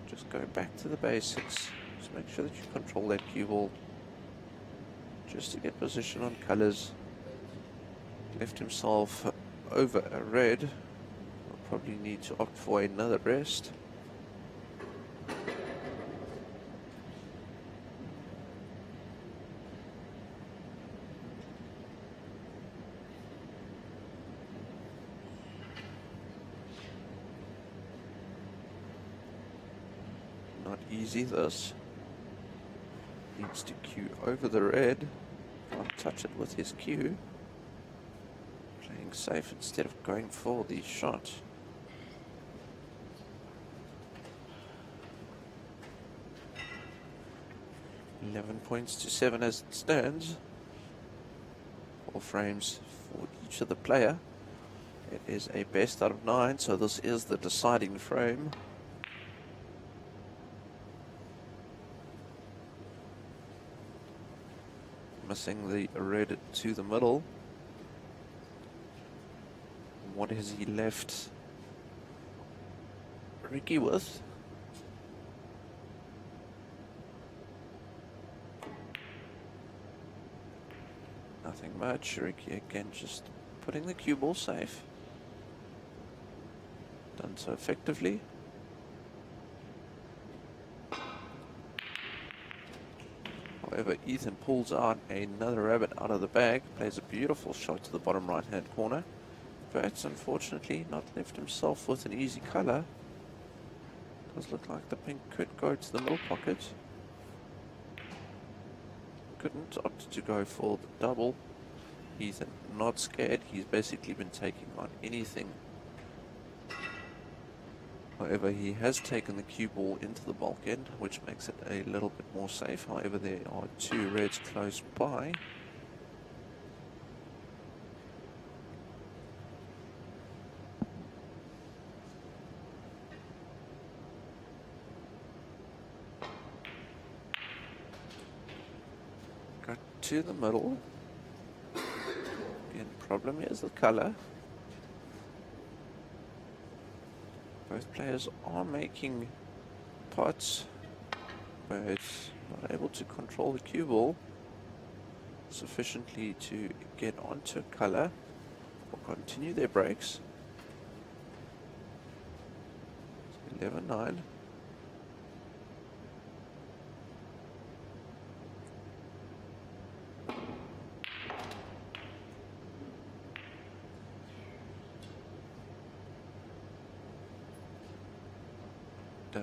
Just go back to the basics. Just make sure that you control that cue ball. Just to get position on colours. Left himself over a red. Will probably need to opt for another rest. Not easy this. Needs to cue over the red. Can't touch it with his cue. Playing safe instead of going for the shot. $11 points to 7 as it stands. 4 frames for each of the player. It is a best out of 9, so this is the deciding frame. Missing the red to the middle. What has he left Ricky with? Nothing much. Ricky again just putting the cue ball safe. Done so effectively. However, Ethan pulls out another rabbit out of the bag, plays a beautiful shot to the bottom right hand corner, but unfortunately not left himself with an easy colour. Does look like the pink could go to the middle pocket. Couldn't, opt to go for the double. Ethan not scared, he's basically been taking on anything. However, he has taken the cue ball into the bulk end, which makes it a little bit more safe. However, there are 2 reds close by. Got to the middle. Again, problem is the color. Both players are making pots, but not able to control the cue ball sufficiently to get onto color or continue their breaks. 11-9.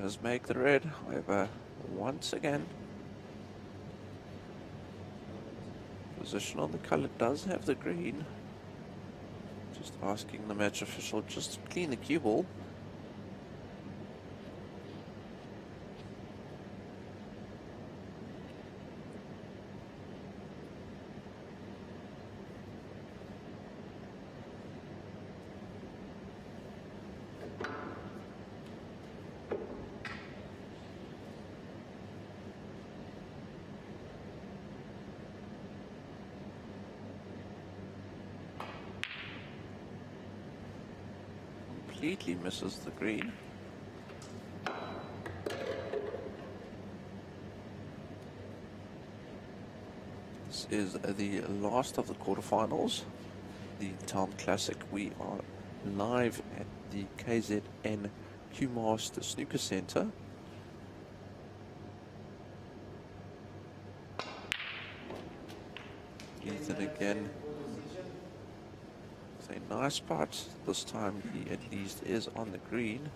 does make the red, however, once again, position on the colour does have the green. Just asking the match official just to clean the cue ball. Completely misses the green. This is the last of the quarterfinals, the TAOM Classic. We are live at the KZN Q-Master Snooker Centre. Ethan again. A nice putt. This time he at least is on the green.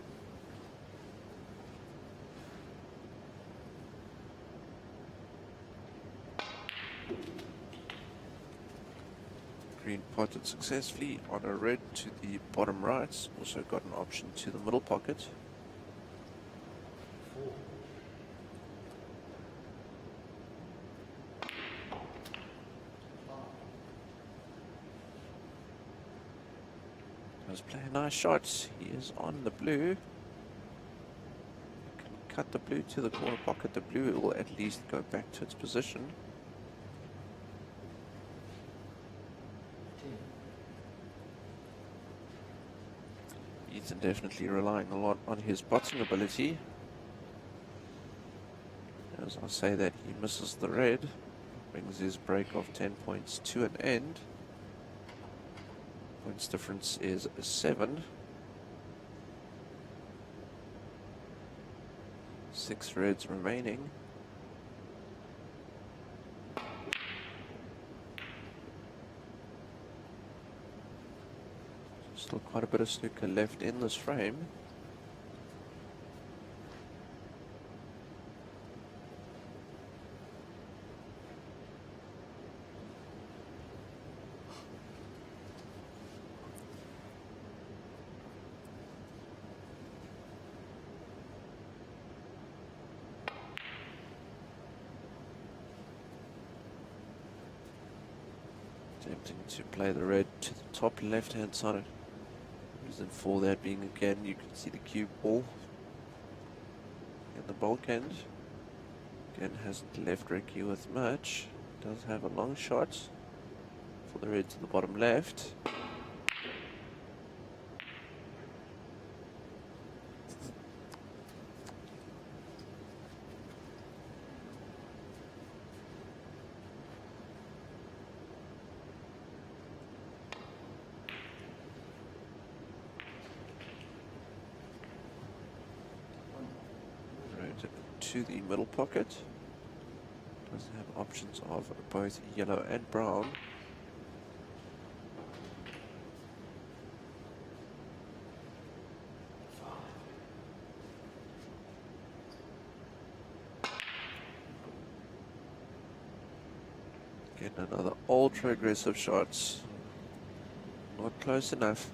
Green potted successfully on a red to the bottom right. Also got an option to the middle pocket. Does play a nice shot. He is on the blue. Can cut the blue to the corner pocket. The blue will at least go back to its position. Ethan definitely relying a lot on his botting ability. As I say that, he misses the red. Brings his break of 10 points to an end. Points difference is 7. 6 reds remaining. Still quite a bit of snooker left in this frame. Attempting to play the red to the top left hand side. Reason for that being, again, you can see the cue ball in the bulk end. Again, hasn't left Ricky with much. Does have a long shot for the red to the bottom left. To the middle pocket. Does have options of both yellow and brown. Again, another ultra aggressive shot. Not close enough.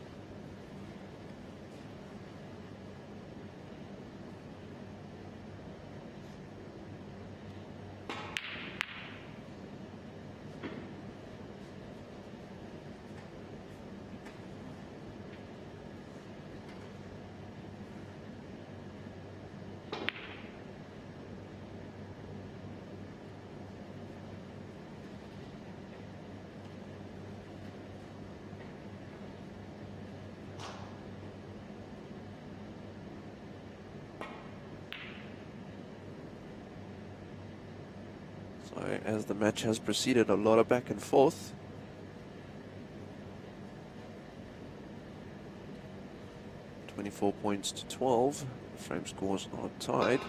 So as the match has proceeded, a lot of back and forth. .24 points to 12. The frame scores are tied.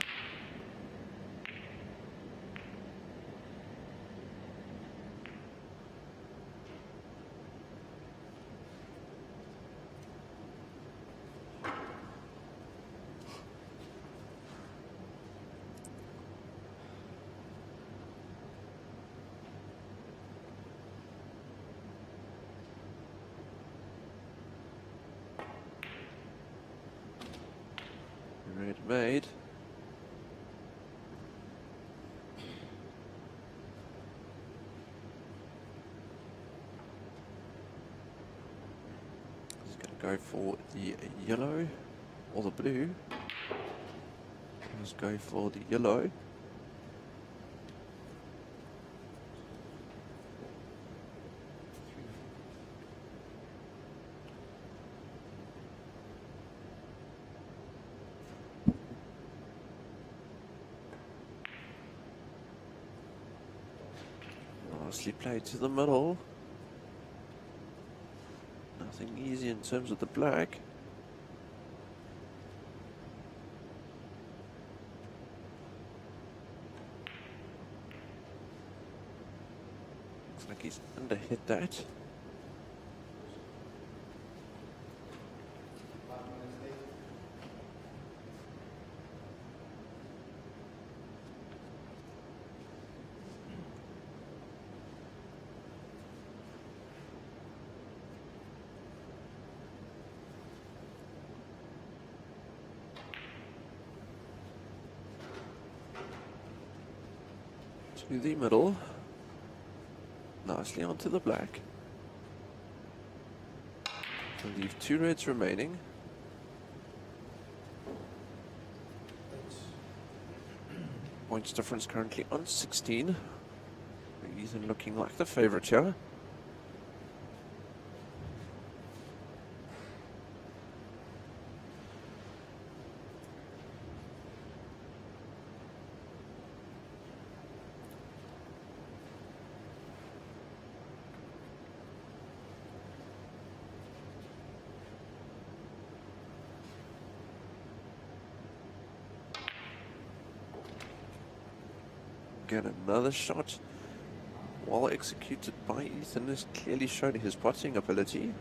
Red made. He's going to go for the yellow or the blue. Let's go for the yellow. Nicely played to the middle. Nothing easy in terms of the black. Looks like he's underhit that. To the middle, nicely onto the black. We'll leave 2 reds remaining. Points difference currently on 16. Ethan looking like the favourite here. Get another shot, well executed by Ethan, has clearly shown his putting ability.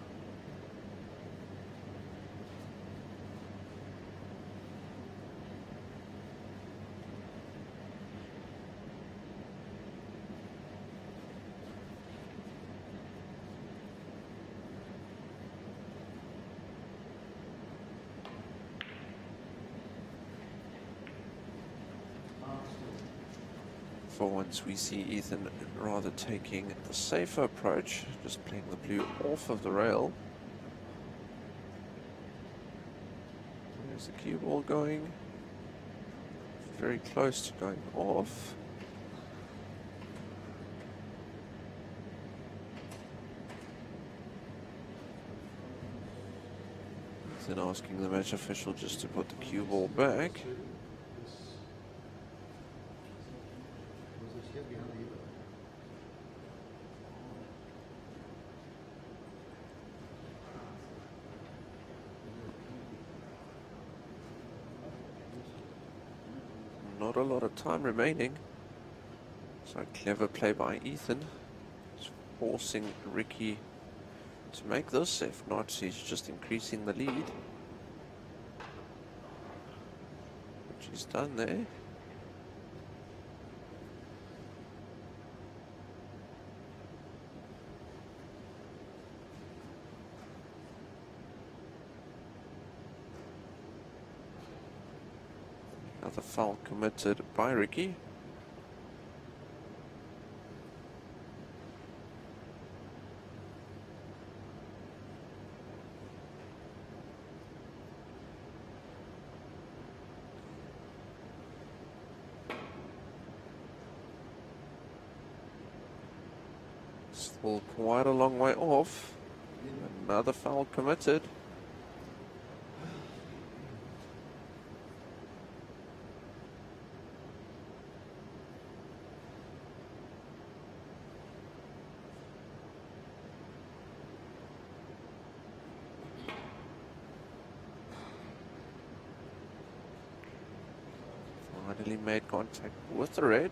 For once we see Ethan rather taking the safer approach, just playing the blue off of the rail. There's the cue ball going, very close to going off. Ethan asking the match official just to put the cue ball back. Not a lot of time remaining. So clever play by Ethan. He's forcing Ricky to make this. If not, he's just increasing the lead. Which he's done there. Another foul committed by Ricky. Still quite a long way off. Another foul committed. Finally made contact with the red.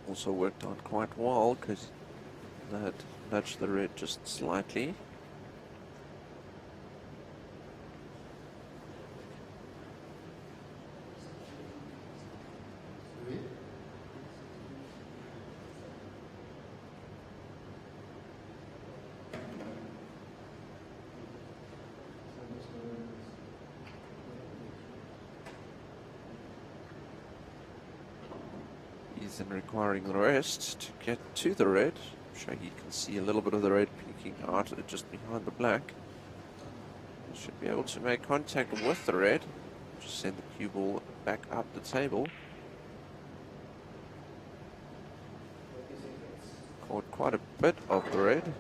Also worked on quite well because that nudged the red just slightly. Ethan requiring the rest to get to the red. I'm sure you can see a little bit of the red peeking out just behind the black. Should be able to make contact with the red. Just send the cue ball back up the table. Caught quite a bit of the red.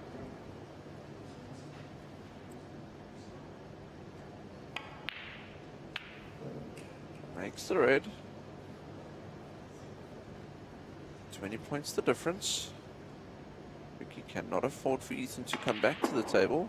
Makes the red. 20 points the difference. Ricky cannot afford for Ethan to come back to the table.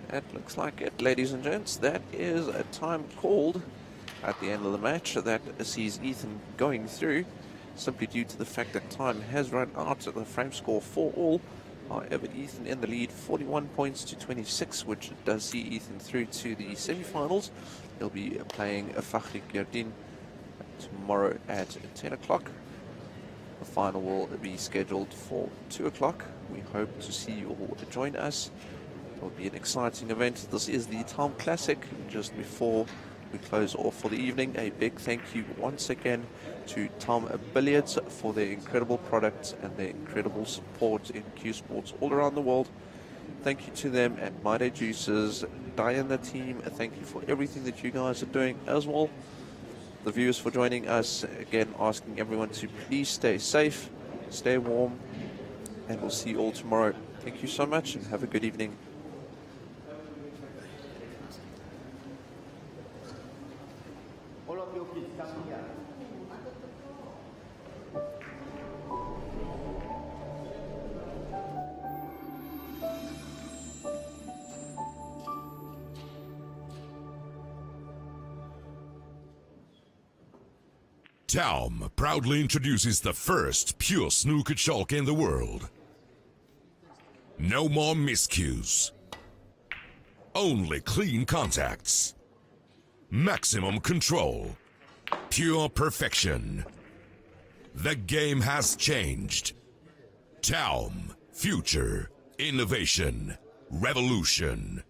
That looks like it, ladies and gents. That is a time called at the end of the match that sees Ethan going through, simply due to the fact that time has run out at the frame score for all. However, Ethan in the lead, 41 points to 26, which does see Ethan through to the semi-finals. He'll be playing Fakhri tomorrow at 10 o'clock. The final will be scheduled for 2 o'clock. We hope to see you all join us. It will be an exciting event. This is the TAOM Classic. Just before we close off for the evening, a big thank you once again to TAOM Billiards for their incredible products and their incredible support in Q Sports all around the world. Thank you to them and My Day Juices, Diana team. Thank you for everything that you guys are doing as well. The viewers for joining us, again asking everyone to please stay safe, stay warm, and we'll see you all tomorrow. Thank you so much and have a good evening. TAOM proudly introduces the first pure snooker chalk in the world. No more miscues. Only clean contacts. Maximum control. Pure perfection. The game has changed. TAOM. Future. Innovation. Revolution.